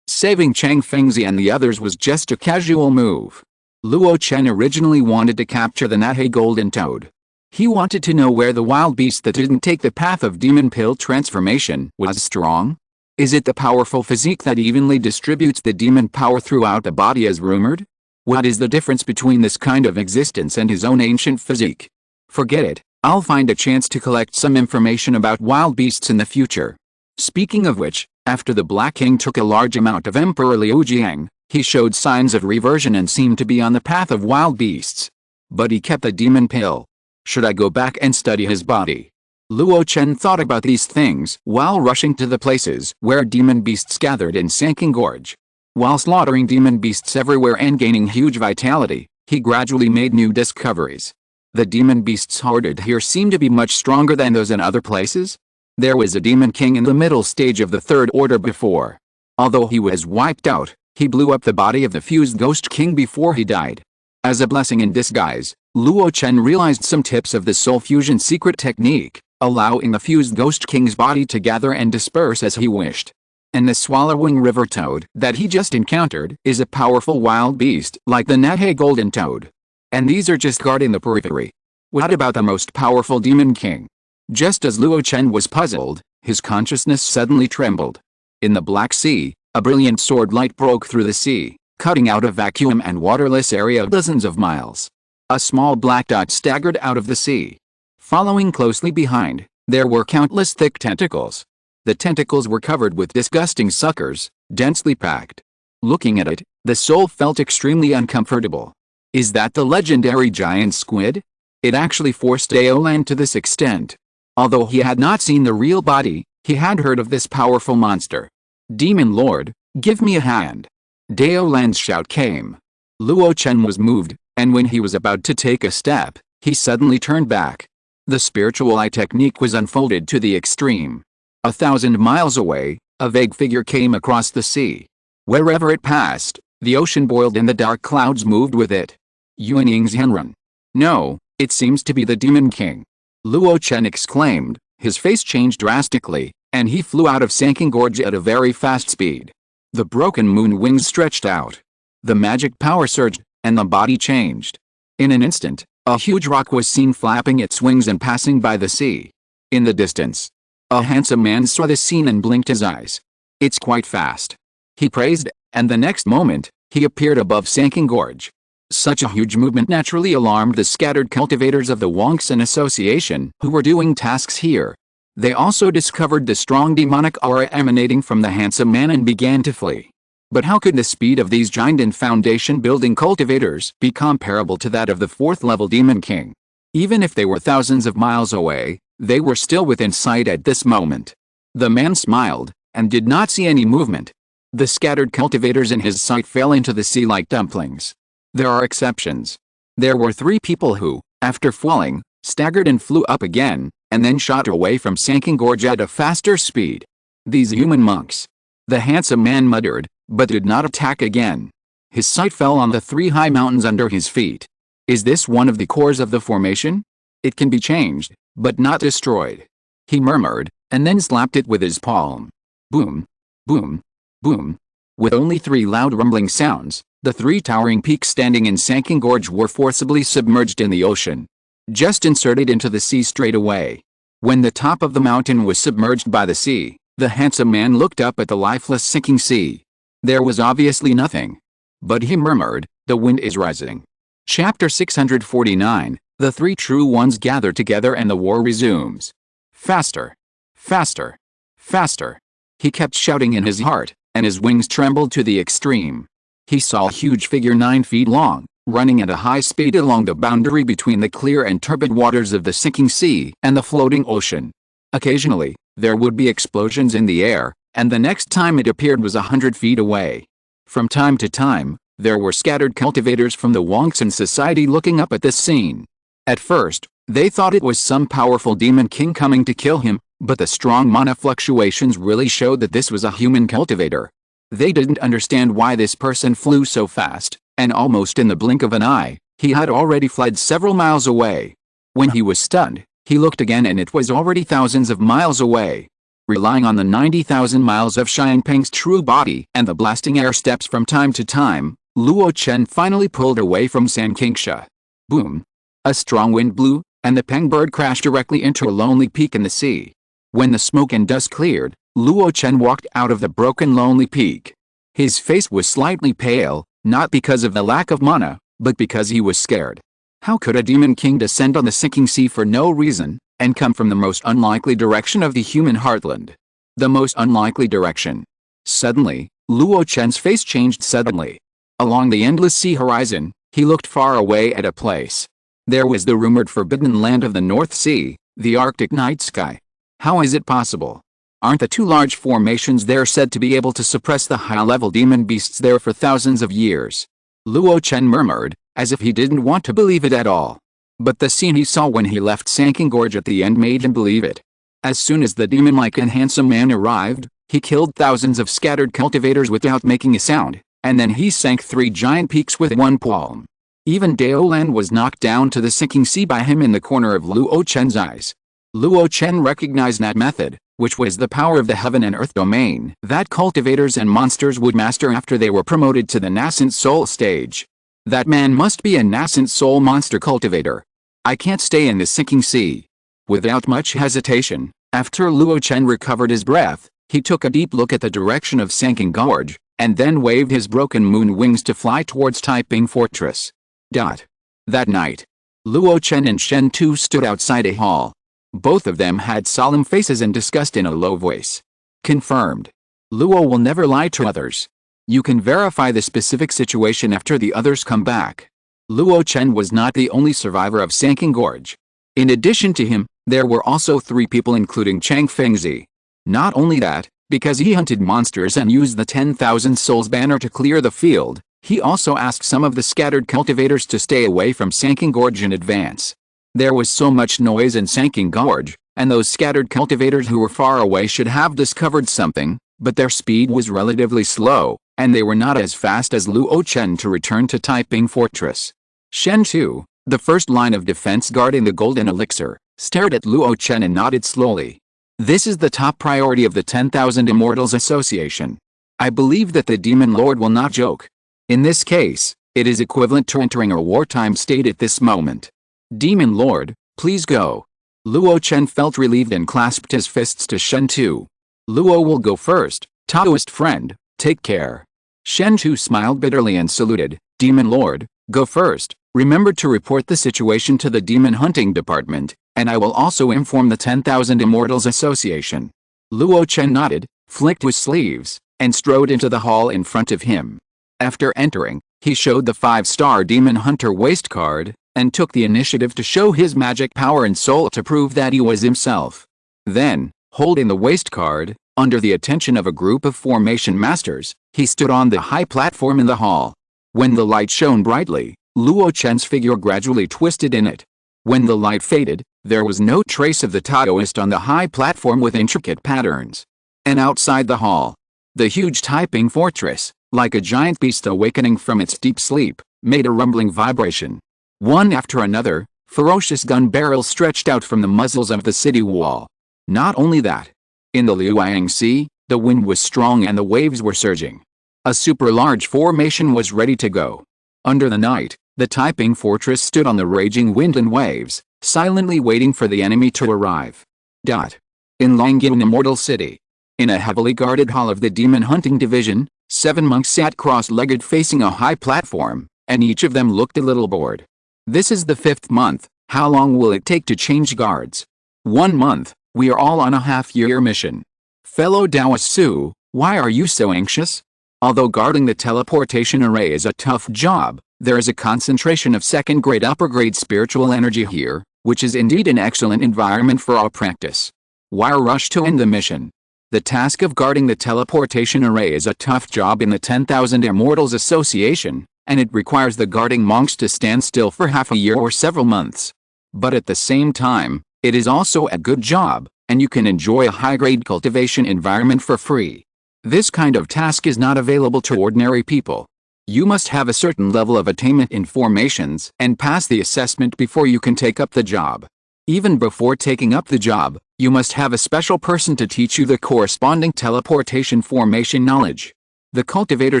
Saving Chang Fengzi and the others was just a casual move. Luo Chen originally wanted to capture the Nahe golden toad. He wanted to know where the wild beast that didn't take the path of demon pill transformation was strong. Is it the powerful physique that evenly distributes the demon power throughout the body as rumored? What is the difference between this kind of existence and his own ancient physique? Forget it, I'll find a chance to collect some information about wild beasts in the future. Speaking of which, after the Black King took a large amount of Emperor Liu Jiang, he showed signs of reversion and seemed to be on the path of wild beasts. But he kept the demon pill. Should I go back and study his body? Luo Chen thought about these things while rushing to the places where demon beasts gathered in Sanking Gorge. While slaughtering demon beasts everywhere and gaining huge vitality, he gradually made new discoveries. The demon beasts hoarded here seemed to be much stronger than those in other places. There was a demon king in the middle stage of the third order before. Although he was wiped out, he blew up the body of the fused ghost king before he died. As a blessing in disguise, Luo Chen realized some tips of the soul fusion secret technique, allowing the fused ghost king's body to gather and disperse as he wished. And the swallowing river toad that he just encountered is a powerful wild beast like the Nahe golden toad. And these are just guarding the periphery. What about the most powerful demon king? Just as Luo Chen was puzzled, his consciousness suddenly trembled. In the Black Sea, a brilliant sword light broke through the sea, cutting out a vacuum and waterless area of dozens of miles. A small black dot staggered out of the sea. Following closely behind, there were countless thick tentacles. The tentacles were covered with disgusting suckers, densely packed. Looking at it, the soul felt extremely uncomfortable. Is that the legendary giant squid? It actually forced Daolan to this extent. Although he had not seen the real body, he had heard of this powerful monster. Demon Lord, give me a hand. Daolan's shout came. Luo Chen was moved, and when he was about to take a step, he suddenly turned back. The spiritual eye technique was unfolded to the extreme. 1,000 miles away, a vague figure came across the sea. Wherever it passed, the ocean boiled and the dark clouds moved with it. Yuan Yingxianrun. No, it seems to be the Demon King. Luo Chen exclaimed, his face changed drastically, and he flew out of Sanking Gorge at a very fast speed. The broken moon wings stretched out. The magic power surged, and the body changed. In an instant, a huge rock was seen flapping its wings and passing by the sea. In the distance, a handsome man saw the scene and blinked his eyes. It's quite fast. He praised, and the next moment, he appeared above Sanking Gorge. Such a huge movement naturally alarmed the scattered cultivators of the Wangsan Association who were doing tasks here. They also discovered the strong demonic aura emanating from the handsome man and began to flee. But how could the speed of these giant and foundation-building cultivators be comparable to that of the 4th-level Demon King? Even if they were thousands of miles away, they were still within sight at this moment. The man smiled, and did not see any movement. The scattered cultivators in his sight fell into the sea like dumplings. There are exceptions. There were 3 people who, after falling, staggered and flew up again, and then shot away from Sanking Gorge at a faster speed. These human monks. The handsome man muttered, but did not attack again. His sight fell on the 3 high mountains under his feet. Is this one of the cores of the formation? It can be changed, but not destroyed. He murmured, and then slapped it with his palm. Boom, boom, boom. With only 3 loud rumbling sounds, the 3 towering peaks standing in Sanking Gorge were forcibly submerged in the ocean. Just inserted into the sea straight away. When the top of the mountain was submerged by the sea, the handsome man looked up at the lifeless sinking sea. There was obviously nothing. But he murmured, "The wind is rising." Chapter 649, the 3 true ones gather together and the war resumes. Faster. Faster. Faster. He kept shouting in his heart, and his wings trembled to the extreme. He saw a huge figure 9 feet long, running at a high speed along the boundary between the clear and turbid waters of the sinking sea and the floating ocean. Occasionally, there would be explosions in the air, and the next time it appeared was 100 feet away. From time to time, there were scattered cultivators from the Wongsan society looking up at this scene. At first, they thought it was some powerful demon king coming to kill him, but the strong mana fluctuations really showed that this was a human cultivator. They didn't understand why this person flew so fast, and almost in the blink of an eye, he had already fled several miles away. When he was stunned, he looked again and it was already thousands of miles away. Relying on the 90,000 miles of Xiangpeng's true body and the blasting air steps from time to time, Luo Chen finally pulled away from Sankingsha. Boom! A strong wind blew, and the Peng bird crashed directly into a lonely peak in the sea. When the smoke and dust cleared, Luo Chen walked out of the broken lonely peak. His face was slightly pale, not because of the lack of mana, but because he was scared. How could a demon king descend on the sinking sea for no reason, and come from the most unlikely direction of the human heartland? The most unlikely direction. Suddenly, Luo Chen's face changed suddenly. Along the endless sea horizon, he looked far away at a place. There was the rumored forbidden land of the North Sea, the Arctic night sky. How is it possible? Aren't the 2 large formations there said to be able to suppress the high-level demon beasts there for thousands of years? Luo Chen murmured, as if he didn't want to believe it at all. But the scene he saw when he left Sanking Gorge at the end made him believe it. As soon as the demon-like and handsome man arrived, he killed thousands of scattered cultivators without making a sound, and then he sank 3 giant peaks with 1 palm. Even Daolan was knocked down to the sinking sea by him in the corner of Luo Chen's eyes. Luo Chen recognized that method, which was the power of the heaven and earth domain that cultivators and monsters would master after they were promoted to the nascent soul stage. That man must be a nascent soul monster cultivator. I can't stay in the sinking sea. Without much hesitation, after Luo Chen recovered his breath, he took a deep look at the direction of Sanking Gorge, and then waved his broken moon wings to fly towards Taiping Fortress. That night, Luo Chen and Shen Tu stood outside a hall. Both of them had solemn faces and discussed in a low voice. Confirmed. Luo will never lie to others. You can verify the specific situation after the others come back. Luo Chen was not the only survivor of Sanking Gorge. In addition to him, there were also 3 people including Chang Fengzi. Not only that, because he hunted monsters and used the 10,000 souls banner to clear the field, he also asked some of the scattered cultivators to stay away from Sanking Gorge in advance. There was so much noise in Sanking Gorge, and those scattered cultivators who were far away should have discovered something, but their speed was relatively slow, and they were not as fast as Luo Chen to return to Taiping Fortress. Shen Tu, the first line of defense guarding the golden elixir, stared at Luo Chen and nodded slowly. This is the top priority of the 10,000 Immortals Association. I believe that the Demon Lord will not joke. In this case, it is equivalent to entering a wartime state at this moment. Demon Lord, please go. Luo Chen felt relieved and clasped his fists to Shen Tu. Luo will go first, Taoist friend, take care. Shen Tu smiled bitterly and saluted. Demon Lord, go first. Remember to report the situation to the demon hunting department, And I will also inform the 10,000 Immortals Association. Luo Chen nodded, flicked his sleeves, and strode into the hall in front of him. After entering, he showed the 5-star Demon Hunter waist card, and took the initiative to show his magic power and soul to prove that he was himself. Then, holding the waist card, under the attention of a group of formation masters, he stood on the high platform in the hall. When the light shone brightly, Luo Chen's figure gradually twisted in it. When the light faded, there was no trace of the Taoist on the high platform with intricate patterns. And outside the hall, the huge typing fortress, like a giant beast awakening from its deep sleep, made a rumbling vibration. One after another, ferocious gun barrels stretched out from the muzzles of the city wall. Not only that. In the Liuang Sea, the wind was strong and the waves were surging. A super-large formation was ready to go. Under the night, the typing fortress stood on the raging wind and waves, silently waiting for the enemy to arrive. In Langyun Immortal City. In a heavily guarded hall of the Demon Hunting Division, 7 monks sat cross-legged facing a high platform, and each of them looked a little bored. This is the 5th month, how long will it take to change guards? 1 month, we are all on a half-year mission. Fellow Taoist Su, why are you so anxious? Although guarding the teleportation array is a tough job, there is a concentration of second-grade upper-grade spiritual energy here, which is indeed an excellent environment for our practice. Why rush to end the mission? The task of guarding the teleportation array is a tough job in the 10,000 Immortals Association, and it requires the guarding monks to stand still for half a year or several months. But at the same time, it is also a good job, and you can enjoy a high-grade cultivation environment for free. This kind of task is not available to ordinary people. You must have a certain level of attainment in formations and pass the assessment before you can take up the job. Even before taking up the job, you must have a special person to teach you the corresponding teleportation formation knowledge. The cultivator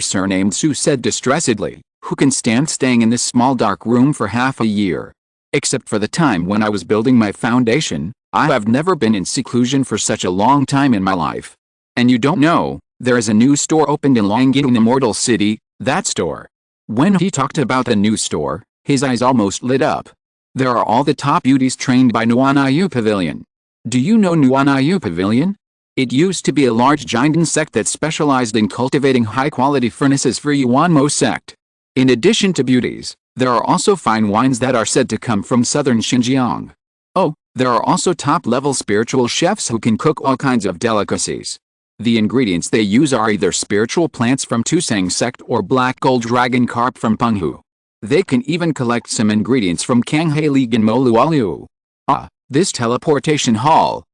surnamed Su said distressedly, who can stand staying in this small dark room for half a year? Except for the time when I was building my foundation, I have never been in seclusion for such a long time in my life. And you don't know, there is a new store opened in Langyun Immortal City, that store. When he talked about the new store, his eyes almost lit up. There are all the top beauties trained by Nuanayu Pavilion. Do you know Nuanayu Pavilion? It used to be a large Jinden sect that specialized in cultivating high-quality furnaces for Yuanmo sect. In addition to beauties, there are also fine wines that are said to come from southern Xinjiang. Oh, there are also top-level spiritual chefs who can cook all kinds of delicacies. The ingredients they use are either spiritual plants from Tusang sect or black gold dragon carp from Penghu. They can even collect some ingredients from Kanghe League and Molualu. Ah, this teleportation hall,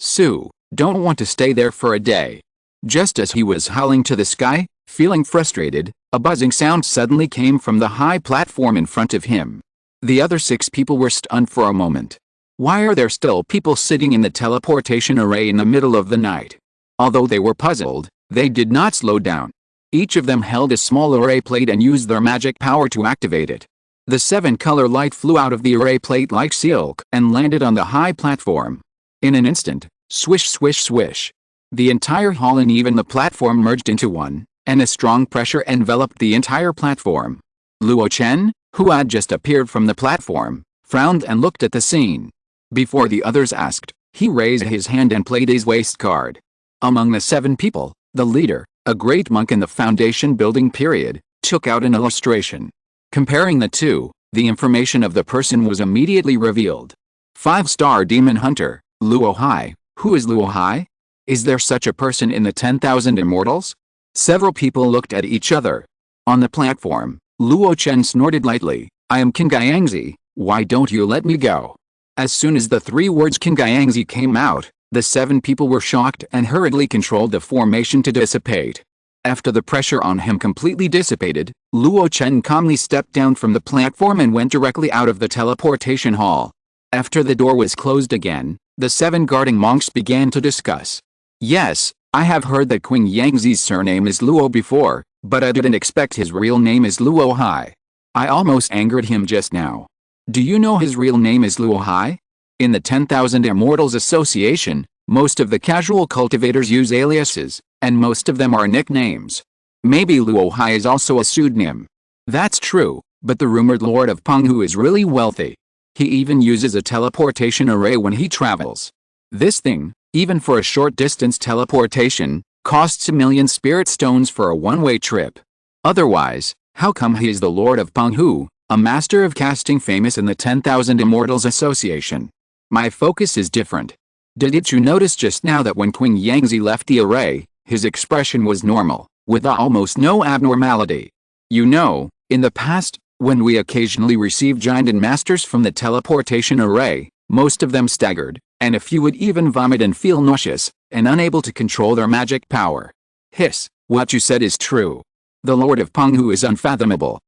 Su, don't want to stay there for a day. Just as he was howling to the sky, feeling frustrated, a buzzing sound suddenly came from the high platform in front of him. The other 6 people were stunned for a moment. Why are there still people sitting in the teleportation array in the middle of the night? Although they were puzzled, they did not slow down. Each of them held a small array plate and used their magic power to activate it. The 7-color light flew out of the array plate like silk and landed on the high platform. In an instant, swish swish swish. The entire hall and even the platform merged into one, and a strong pressure enveloped the entire platform. Luo Chen, who had just appeared from the platform, frowned and looked at the scene. Before the others asked, he raised his hand and played his waist card. Among the 7 people, the leader, a great monk in the foundation building period, took out an illustration. Comparing the two, the information of the person was immediately revealed. 5-star Demon Hunter, Luo Hai. Who is Luo Hai? Is there such a person in the 10,000 Immortals? Several people looked at each other. On the platform, Luo Chen snorted lightly, I am Qingayangzi, why don't you let me go? As soon as the 3 words Qingayangzi came out, the 7 people were shocked and hurriedly controlled the formation to dissipate. After the pressure on him completely dissipated, Luo Chen calmly stepped down from the platform and went directly out of the teleportation hall. After the door was closed again, the 7 guarding monks began to discuss. Yes, I have heard that Qingayangzi's surname is Luo before, but I didn't expect his real name is Luo Hai. I almost angered him just now. Do you know his real name is Luo Hai? In the 10,000 Immortals Association, most of the casual cultivators use aliases, and most of them are nicknames. Maybe Luo Hai is also a pseudonym. That's true, but the rumored Lord of Penghu is really wealthy. He even uses a teleportation array when he travels. This thing, even for a short distance teleportation, costs 1,000,000 spirit stones for a one-way trip. Otherwise, how come he is the Lord of Penghu, a master of casting famous in the 10,000 Immortals Association? My focus is different. Didn't you notice just now that when Qing Yangzi left the array, his expression was normal, with almost no abnormality? You know, in the past, when we occasionally received giant masters from the teleportation array, most of them staggered, and a few would even vomit and feel nauseous, and unable to control their magic power. Hiss, what you said is true. The Lord of Penghu is unfathomable.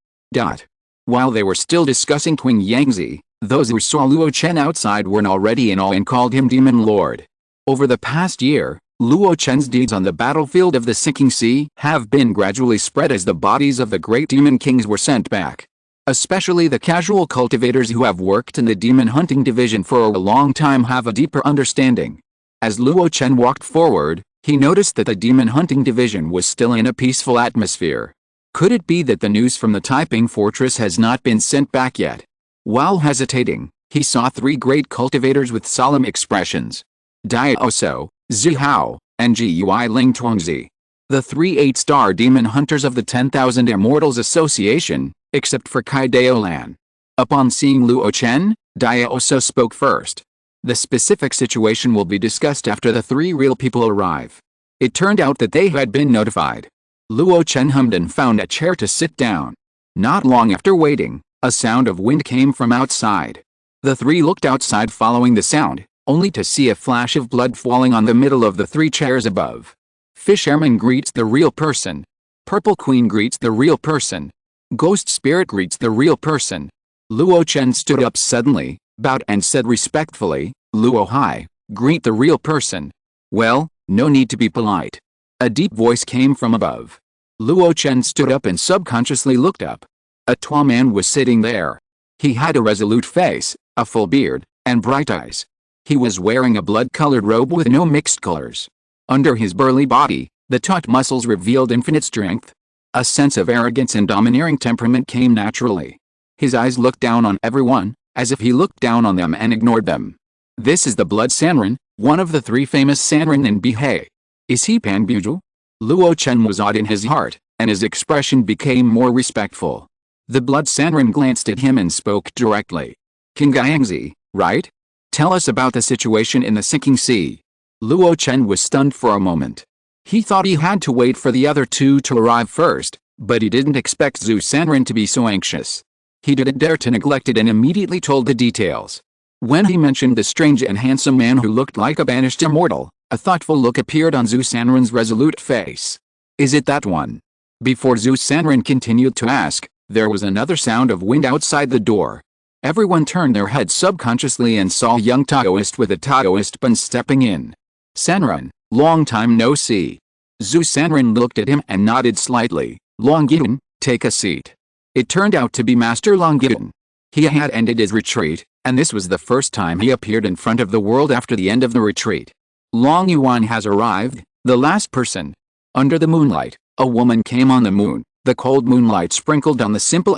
While they were still discussing Qing Yangzi, those who saw Luo Chen outside were already in awe and called him Demon Lord. Over the past year, Luo Chen's deeds on the battlefield of the Sinking Sea have been gradually spread as the bodies of the great demon kings were sent back. Especially the casual cultivators who have worked in the demon hunting division for a long time have a deeper understanding. As Luo Chen walked forward, he noticed that the demon hunting division was still in a peaceful atmosphere. Could it be that the news from the Taiping fortress has not been sent back yet? While hesitating, he saw three great cultivators with solemn expressions. Dai Oso, Zhi Hao, and Gui Ling Tuangzi. The three 8-star demon hunters of the 10,000 Immortals Association, except for Kai Daolan. Upon seeing Luo Chen, Dai Oso spoke first. The specific situation will be discussed after the three real people arrive. It turned out that they had been notified. Luo Chen hummed and found a chair to sit down. Not long after waiting, a sound of wind came from outside. The three looked outside following the sound, only to see a flash of blood falling on the middle of the three chairs above. Fisherman greets the real person. Purple Queen greets the real person. Ghost Spirit greets the real person. Luo Chen stood up suddenly, bowed and said respectfully, Luo Hai, greet the real person. Well, no need to be polite. A deep voice came from above. Luo Chen stood up and subconsciously looked up. A tall man was sitting there. He had a resolute face, a full beard, and bright eyes. He was wearing a blood-colored robe with no mixed colors. Under his burly body, the taut muscles revealed infinite strength. A sense of arrogance and domineering temperament came naturally. His eyes looked down on everyone, as if he looked down on them and ignored them. This is the Blood Sanren, one of the three famous Sanren in Bihei. Is he Pan Bigu? Luo Chen was awed in his heart, and his expression became more respectful. The Blood Sanren glanced at him and spoke directly. King Yangzi, right? Tell us about the situation in the Sinking Sea. Luo Chen was stunned for a moment. He thought he had to wait for the other two to arrive first, but he didn't expect Zhu Sanren to be so anxious. He didn't dare to neglect it and immediately told the details. When he mentioned the strange and handsome man who looked like a banished immortal, a thoughtful look appeared on Zhu Sanren's resolute face. Is it that one? Before Zhu Sanren continued to ask, there was another sound of wind outside the door. Everyone turned their heads subconsciously and saw a young Taoist with a Taoist bun stepping in. Sanren, long time no see. Zhu Sanren looked at him and nodded slightly. Longyun, take a seat. It turned out to be Master Longyun. He had ended his retreat, and this was the first time he appeared in front of the world after the end of the retreat. Long Yuan has arrived, the last person. Under the moonlight, a woman came on the moon. The cold moonlight sprinkled on the simple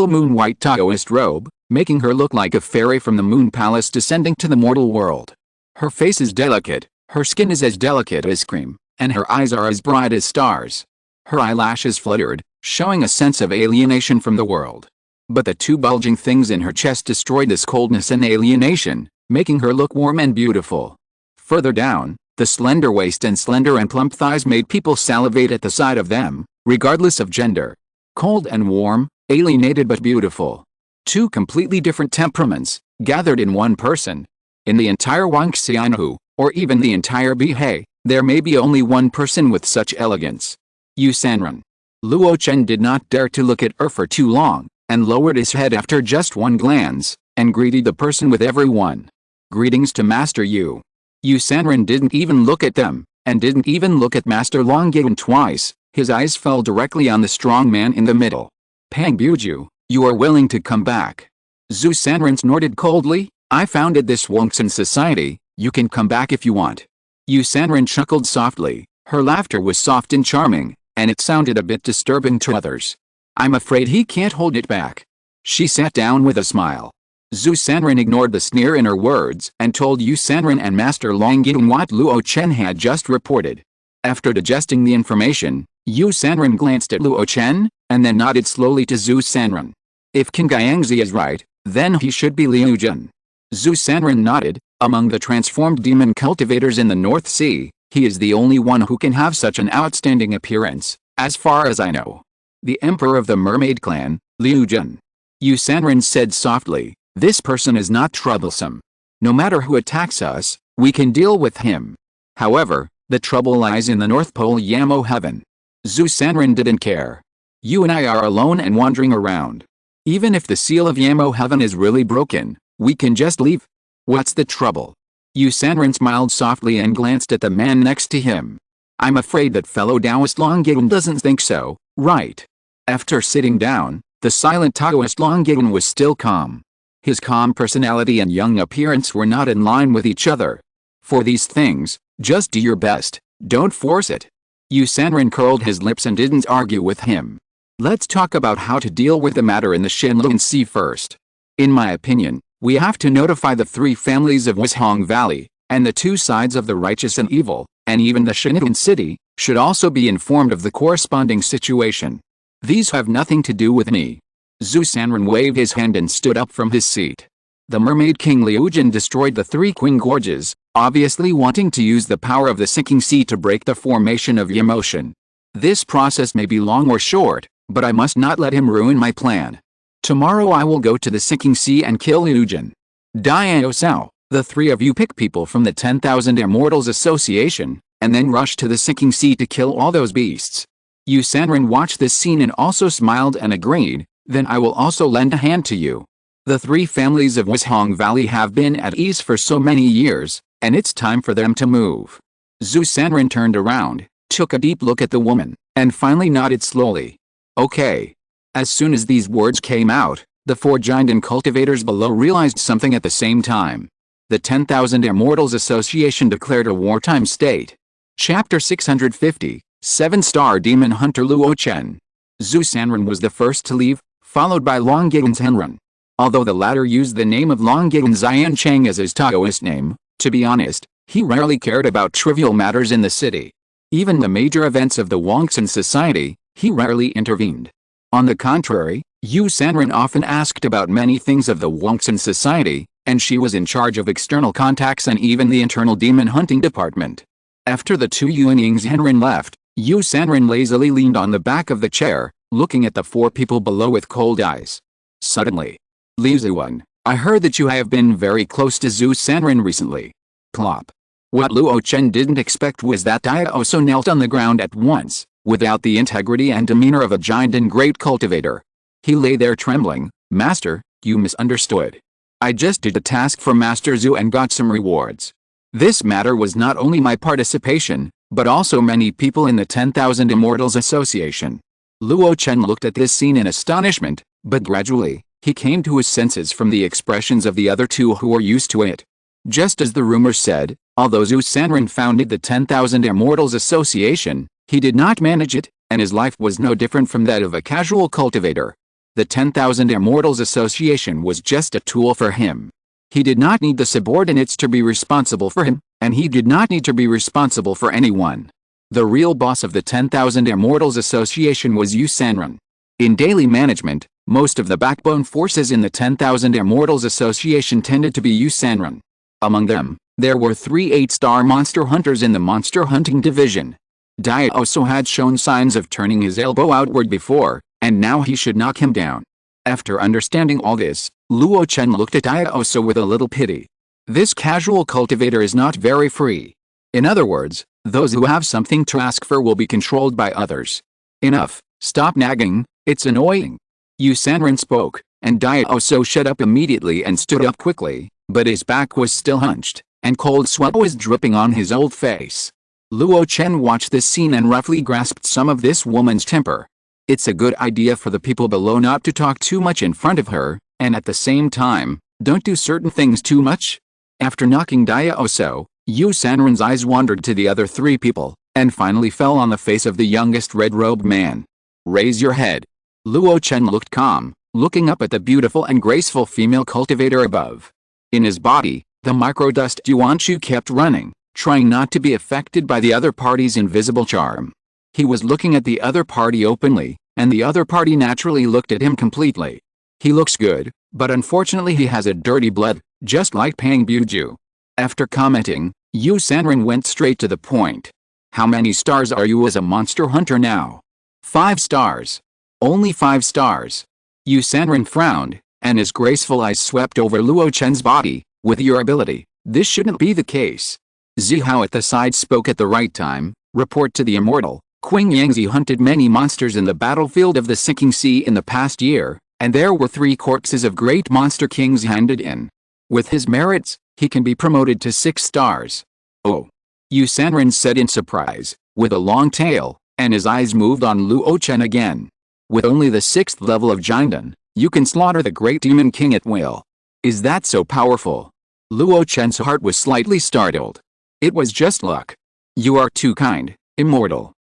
moon-white Taoist robe, making her look like a fairy from the moon palace descending to the mortal world. Her face is delicate, her skin is as delicate as cream, and her eyes are as bright as stars. Her eyelashes fluttered, showing a sense of alienation from the world. But the two bulging things in her chest destroyed this coldness and alienation, making her look warm and beautiful. Further down, the slender waist and slender and plump thighs made people salivate at the sight of them, regardless of gender. Cold and warm, alienated but beautiful. Two completely different temperaments, gathered in one person. In the entire Wangxianhu, or even the entire Bihei, there may be only one person with such elegance. Yu Sanren. Luo Chen did not dare to look at her for too long, and lowered his head after just one glance, and greeted the person with everyone. Greetings to Master Yu. Yu Sanren didn't even look at them, and didn't even look at Master Longyun twice. His eyes fell directly on the strong man in the middle. Pang Bigu, you are willing to come back. Zhu Sanren snorted coldly. I founded this Wongsan society, you can come back if you want. Yu Sanren chuckled softly. Her laughter was soft and charming, and it sounded a bit disturbing to others. I'm afraid he can't hold it back. She sat down with a smile. Zhu Sanren ignored the sneer in her words and told Yu Sanren and Master Longying what Luo Chen had just reported. After digesting the information, Yu Sanren glanced at Luo Chen, and then nodded slowly to Zhu Sanren. If King Guiyangzi is right, then he should be Liu Jun. Zhu Sanren nodded. Among the transformed demon cultivators in the North Sea, he is the only one who can have such an outstanding appearance, as far as I know. The Emperor of the Mermaid Clan, Liu Jun. Yu Sanren said softly, this person is not troublesome. No matter who attacks us, we can deal with him. However, the trouble lies in the North Pole Yamo Heaven. Zhu Sanren didn't care. You and I are alone and wandering around. Even if the seal of Yamo Heaven is really broken, we can just leave. What's the trouble? Yu Sanren smiled softly and glanced at the man next to him. I'm afraid that fellow Taoist Longying doesn't think so, right? After sitting down, the silent Taoist Longying was still calm. His calm personality and young appearance were not in line with each other. For these things, just do your best, don't force it. Yu Sanren curled his lips and didn't argue with him. Let's talk about how to deal with the matter in the Shenlong Sea first. In my opinion, we have to notify the three families of Wishong Valley, and the two sides of the righteous and evil, and even the Shenlong City, should also be informed of the corresponding situation. These have nothing to do with me. Zhu Sanren waved his hand and stood up from his seat. The Mermaid King Liu Jun destroyed the three Qing Gorges, obviously wanting to use the power of the sinking sea to break the formation of Yamotion. This process may be long or short, but I must not let him ruin my plan. Tomorrow I will go to the sinking sea and kill Liu Jun. Diao Sao, the three of you pick people from the 10,000 Immortals Association, and then rush to the sinking sea to kill all those beasts. Yu Sanren watched this scene and also smiled and agreed, then I will also lend a hand to you. The three families of Wishong Valley have been at ease for so many years, and it's time for them to move. Zhu Sanren turned around, took a deep look at the woman, and finally nodded slowly. Okay. As soon as these words came out, the four giant cultivators below realized something at the same time. The 10,000 Immortals Association declared a wartime state. Chapter 650, 7-star Demon Hunter Luo Chen. Zhu Sanren was the first to leave, followed by Longying Henrun. Although the latter used the name of Longying Xian Cheng as his Taoist name, to be honest, he rarely cared about trivial matters in the city. Even the major events of the Wangxin society, he rarely intervened. On the contrary, Yu Sanren often asked about many things of the Wangxin society, and she was in charge of external contacts and even the internal demon hunting department. After the two Yuanyings Henren left, Yu Sanren lazily leaned on the back of the chair, looking at the four people below with cold eyes. Suddenly, Liu Zuan, I heard that you have been very close to Zhu Sanren recently. Plop. What Luo Chen didn't expect was that Diao knelt on the ground at once, without the integrity and demeanor of a giant and great cultivator. He lay there trembling. Master, you misunderstood. I just did a task for Master Zhu and got some rewards. This matter was not only my participation, but also many people in the 10,000 Immortals Association. Luo Chen looked at this scene in astonishment, but gradually, he came to his senses from the expressions of the other two who were used to it. Just as the rumor said, although Zhu Sanren founded the 10,000 Immortals Association, he did not manage it, and his life was no different from that of a casual cultivator. The 10,000 Immortals Association was just a tool for him. He did not need the subordinates to be responsible for him, and he did not need to be responsible for anyone. The real boss of the 10,000 Immortals Association was Yu Sanren. In daily management, most of the backbone forces in the 10,000 Immortals Association tended to be Yu Sanren. Among them, there were 3 8-star monster hunters in the monster hunting division. Diao had shown signs of turning his elbow outward before, and now he should knock him down. After understanding all this, Luo Chen looked at Diao with a little pity. This casual cultivator is not very free. In other words, those who have something to ask for will be controlled by others. Enough, stop nagging, it's annoying. Yu Sanren spoke, and Diao shut up immediately and stood up quickly, but his back was still hunched, and cold sweat was dripping on his old face. Luo Chen watched this scene and roughly grasped some of this woman's temper. It's a good idea for the people below not to talk too much in front of her, and at the same time, don't do certain things too much. After knocking Diao, Yu Sanren's eyes wandered to the other three people, and finally fell on the face of the youngest red-robed man. Raise your head. Luo Chen looked calm, looking up at the beautiful and graceful female cultivator above. In his body, the microdust Yuanchu kept running, trying not to be affected by the other party's invisible charm. He was looking at the other party openly, and the other party naturally looked at him completely. He looks good, but unfortunately he has a dirty blood, just like Pang Bigu. After commenting, Yu Sanren went straight to the point. How many stars are you as a monster hunter now? 5 stars. Only 5 stars. Yu Sanren frowned, and his graceful eyes swept over Luo Chen's body. With your ability, this shouldn't be the case. Zihao at the side spoke at the right time. Report to the immortal. Qing Yangzi hunted many monsters in the battlefield of the Sinking Sea in the past year, and there were 3 corpses of great monster kings handed in. With his merits, he can be promoted to 6 stars. Oh. Yu Sanren said in surprise, with a long tail, and his eyes moved on Luo Chen again. With only the 6th level of Jinden, you can slaughter the great demon king at will. Is that so powerful? Luo Chen's heart was slightly startled. It was just luck. You are too kind, immortal.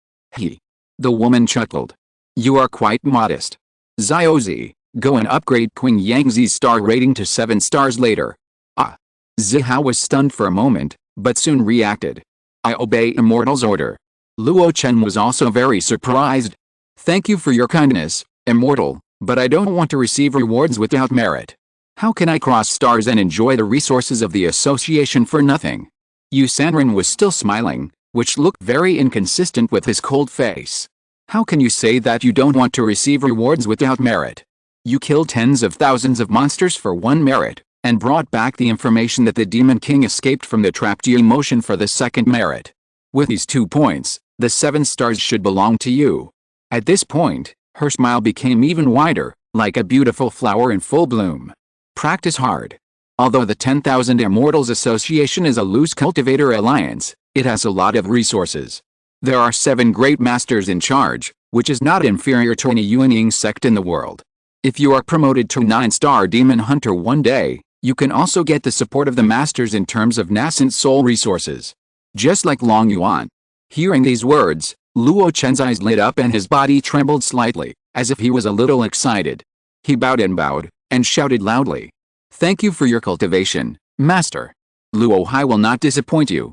The woman chuckled. You are quite modest. Ziozi, go and upgrade Qing Yangzi's star rating to 7 stars later. Ah. Zihao was stunned for a moment, but soon reacted. I obey Immortal's order. Luo Chen was also very surprised. Thank you for your kindness, Immortal, but I don't want to receive rewards without merit. How can I cross stars and enjoy the resources of the association for nothing? Yu Sanren was still smiling, which looked very inconsistent with his cold face. How can you say that you don't want to receive rewards without merit? You killed tens of thousands of monsters for 1 merit, and brought back the information that the Demon King escaped from the trapped emotion for the 2nd merit. With these 2 points, the 7 stars should belong to you. At this point, her smile became even wider, like a beautiful flower in full bloom. Practice hard. Although the 10,000 Immortals Association is a loose cultivator alliance, it has a lot of resources. There are 7 great masters in charge, which is not inferior to any Yuanying sect in the world. If you are promoted to 9-star demon hunter one day, you can also get the support of the masters in terms of nascent soul resources. Just like Long Yuan. Hearing these words, Luo Chen's eyes lit up and his body trembled slightly, as if he was a little excited. He bowed, and shouted loudly. Thank you for your cultivation, master. Luo Hai will not disappoint you.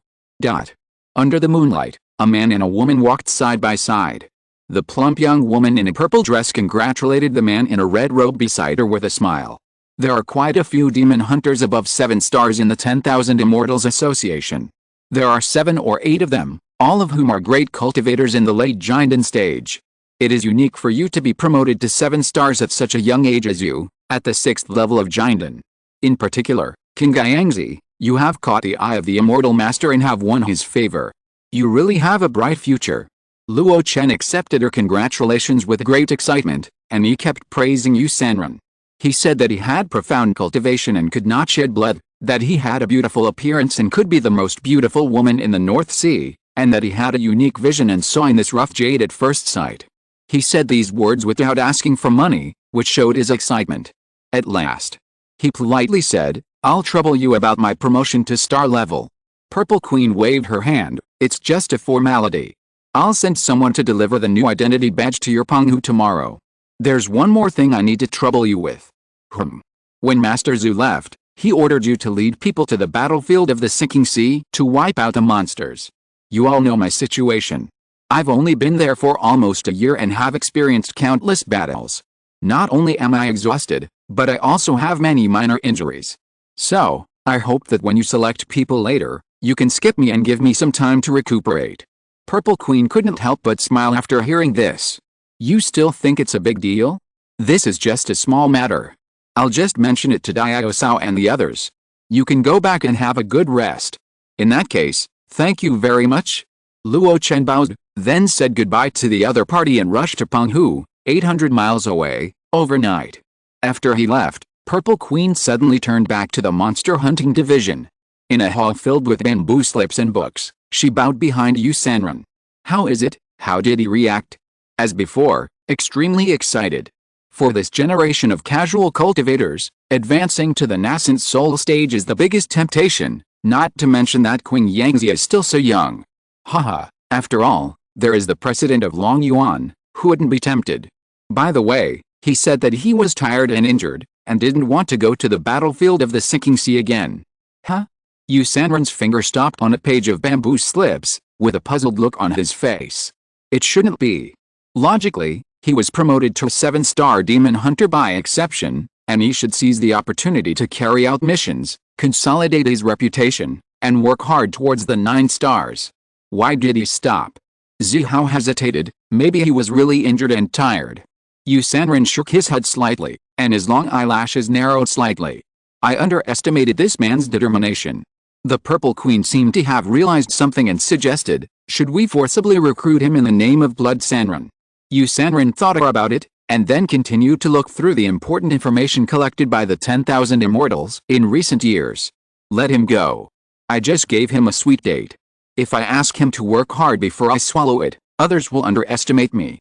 Under the moonlight, a man and a woman walked side by side. The plump young woman in a purple dress congratulated the man in a red robe beside her with a smile. There are quite a few demon hunters above 7 stars in the 10,000 Immortals Association. There are 7 or 8 of them, all of whom are great cultivators in the late Jinden stage. It is unique for you to be promoted to 7 stars at such a young age as you, at the 6th level of Jinden. In particular, King Yangzi, you have caught the eye of the Immortal Master and have won his favor. You really have a bright future. Luo Chen accepted her congratulations with great excitement, and he kept praising Yu Sanren. He said that he had profound cultivation and could not shed blood, that he had a beautiful appearance and could be the most beautiful woman in the North Sea, and that he had a unique vision and saw in this rough jade at first sight. He said these words without asking for money, which showed his excitement. At last, he politely said, I'll trouble you about my promotion to star level. Purple Queen waved her hand, it's just a formality. I'll send someone to deliver the new identity badge to your Penghu tomorrow. There's one more thing I need to trouble you with. When Master Zhu left, he ordered you to lead people to the battlefield of the Sinking Sea to wipe out the monsters. You all know my situation. I've only been there for almost a year and have experienced countless battles. Not only am I exhausted, but I also have many minor injuries. So, I hope that when you select people later, you can skip me and give me some time to recuperate. Purple Queen couldn't help but smile after hearing this. You still think it's a big deal? This is just a small matter. I'll just mention it to Diao Sao and the others. You can go back and have a good rest. In that case, thank you very much. Luo Chen bowed, then said goodbye to the other party and rushed to Penghu, 800 miles away, overnight. After he left, Purple Queen suddenly turned back to the monster hunting division. In a hall filled with bamboo slips and books, she bowed behind Yu Sanren. How is it? How did he react? As before, extremely excited. For this generation of casual cultivators, advancing to the nascent soul stage is the biggest temptation, not to mention that Qing Yangzi is still so young. Haha, after all, there is the precedent of Long Yuan, who wouldn't be tempted. By the way, He said that he was tired and injured, and didn't want to go to the battlefield of the sinking sea again. Huh? Yu Sanren's finger stopped on a page of bamboo slips, with a puzzled look on his face. It shouldn't be. Logically, he was promoted to a 7-star demon hunter by exception, and he should seize the opportunity to carry out missions, consolidate his reputation, and work hard towards the 9 stars. Why did he stop? Zihao hesitated. Maybe he was really injured and tired. Yu Sanren shook his head slightly, and his long eyelashes narrowed slightly. I underestimated this man's determination. The Purple Queen seemed to have realized something and suggested, should we forcibly recruit him in the name of Blood Sanren? Yu Sanren thought about it, and then continued to look through the important information collected by the 10,000 immortals in recent years. Let him go. I just gave him a sweet date. If I ask him to work hard before I swallow it, others will underestimate me.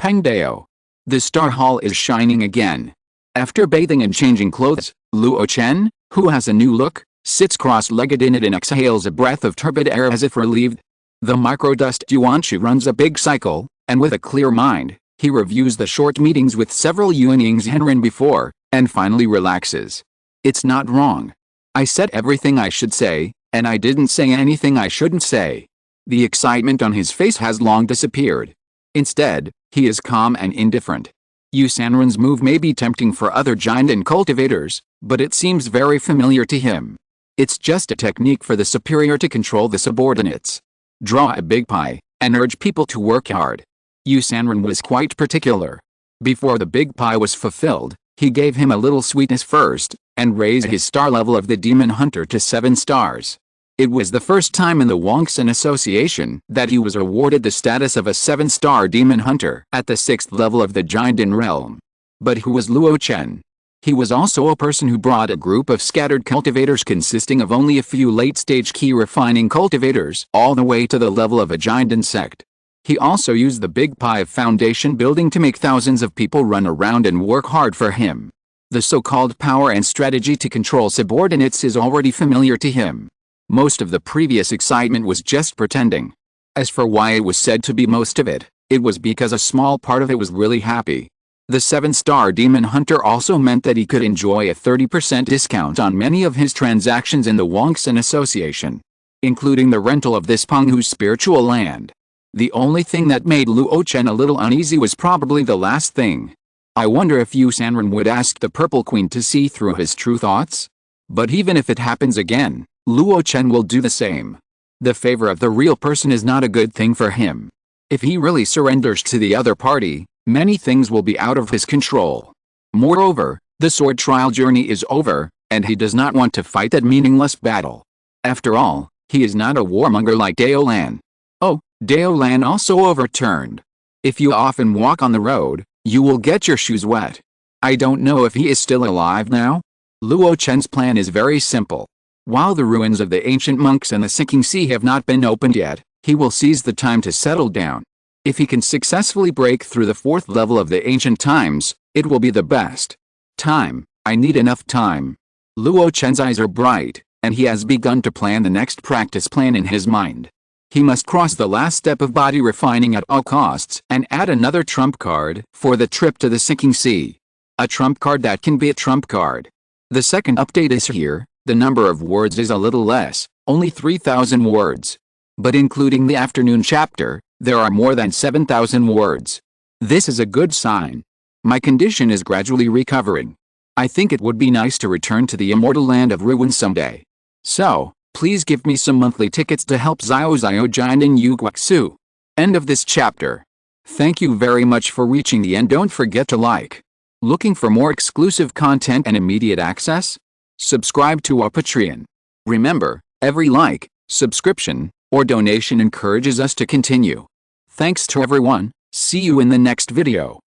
Pengdao. The Star Hall is shining again. After bathing and changing clothes, Luo Chen, who has a new look, sits cross-legged in it and exhales a breath of turbid air as if relieved. The microdust Yuanshu runs a big cycle, and with a clear mind, he reviews the short meetings with several Yuanyings Henrin before, and finally relaxes. It's not wrong. I said everything I should say, and I didn't say anything I shouldn't say. The excitement on his face has long disappeared. Instead, he is calm and indifferent. Yu Sanren's move may be tempting for other giant and cultivators, but it seems very familiar to him. It's just a technique for the superior to control the subordinates. Draw a big pie, and urge people to work hard. Yu Sanren was quite particular. Before the big pie was fulfilled, he gave him a little sweetness first, and raised his star level of the demon hunter to 7 stars. It was the first time in the Wongsun Association that he was awarded the status of a 7-star demon hunter at the 6th level of the Jianden realm. But who was Luo Chen? He was also a person who brought a group of scattered cultivators consisting of only a few late-stage key refining cultivators all the way to the level of a Jianden sect. He also used the big pie of foundation building to make thousands of people run around and work hard for him. The so-called power and strategy to control subordinates is already familiar to him. Most of the previous excitement was just pretending. As for why it was said to be most of it, it was because a small part of it was really happy. The 7-star demon hunter also meant that he could enjoy a 30% discount on many of his transactions in the Wongsun Association, including the rental of this Penghu's spiritual land. The only thing that made Luo Chen a little uneasy was probably the last thing. I wonder if Yu Sanren would ask the Purple Queen to see through his true thoughts? But even if it happens again, Luo Chen will do the same. The favor of the real person is not a good thing for him. If he really surrenders to the other party, many things will be out of his control. Moreover, the sword trial journey is over, and he does not want to fight that meaningless battle. After all, he is not a warmonger like Dao Lan. Oh, Dao Lan also overturned. If you often walk on the road, you will get your shoes wet. I don't know if he is still alive now. Luo Chen's plan is very simple. While the ruins of the ancient monks and the sinking sea have not been opened yet, he will seize the time to settle down. If he can successfully break through the 4th level of the ancient times, it will be the best. Time, I need enough time. Luo Chen's eyes are bright, and he has begun to plan the next practice plan in his mind. He must cross the last step of body refining at all costs and add another trump card for the trip to the sinking sea. A trump card that can be a trump card. The second update is here. The number of words is a little less, only 3,000 words. But including the afternoon chapter, there are more than 7,000 words. This is a good sign. My condition is gradually recovering. I think it would be nice to return to the immortal land of ruin someday. So, please give me some monthly tickets to help Xiao Jianden Yu Guaxu. End of this chapter. Thank you very much for reaching the end. Don't forget to like. Looking for more exclusive content and immediate access? Subscribe to our Patreon. Remember, every like, subscription, or donation encourages us to continue. Thanks to everyone. See you in the next video.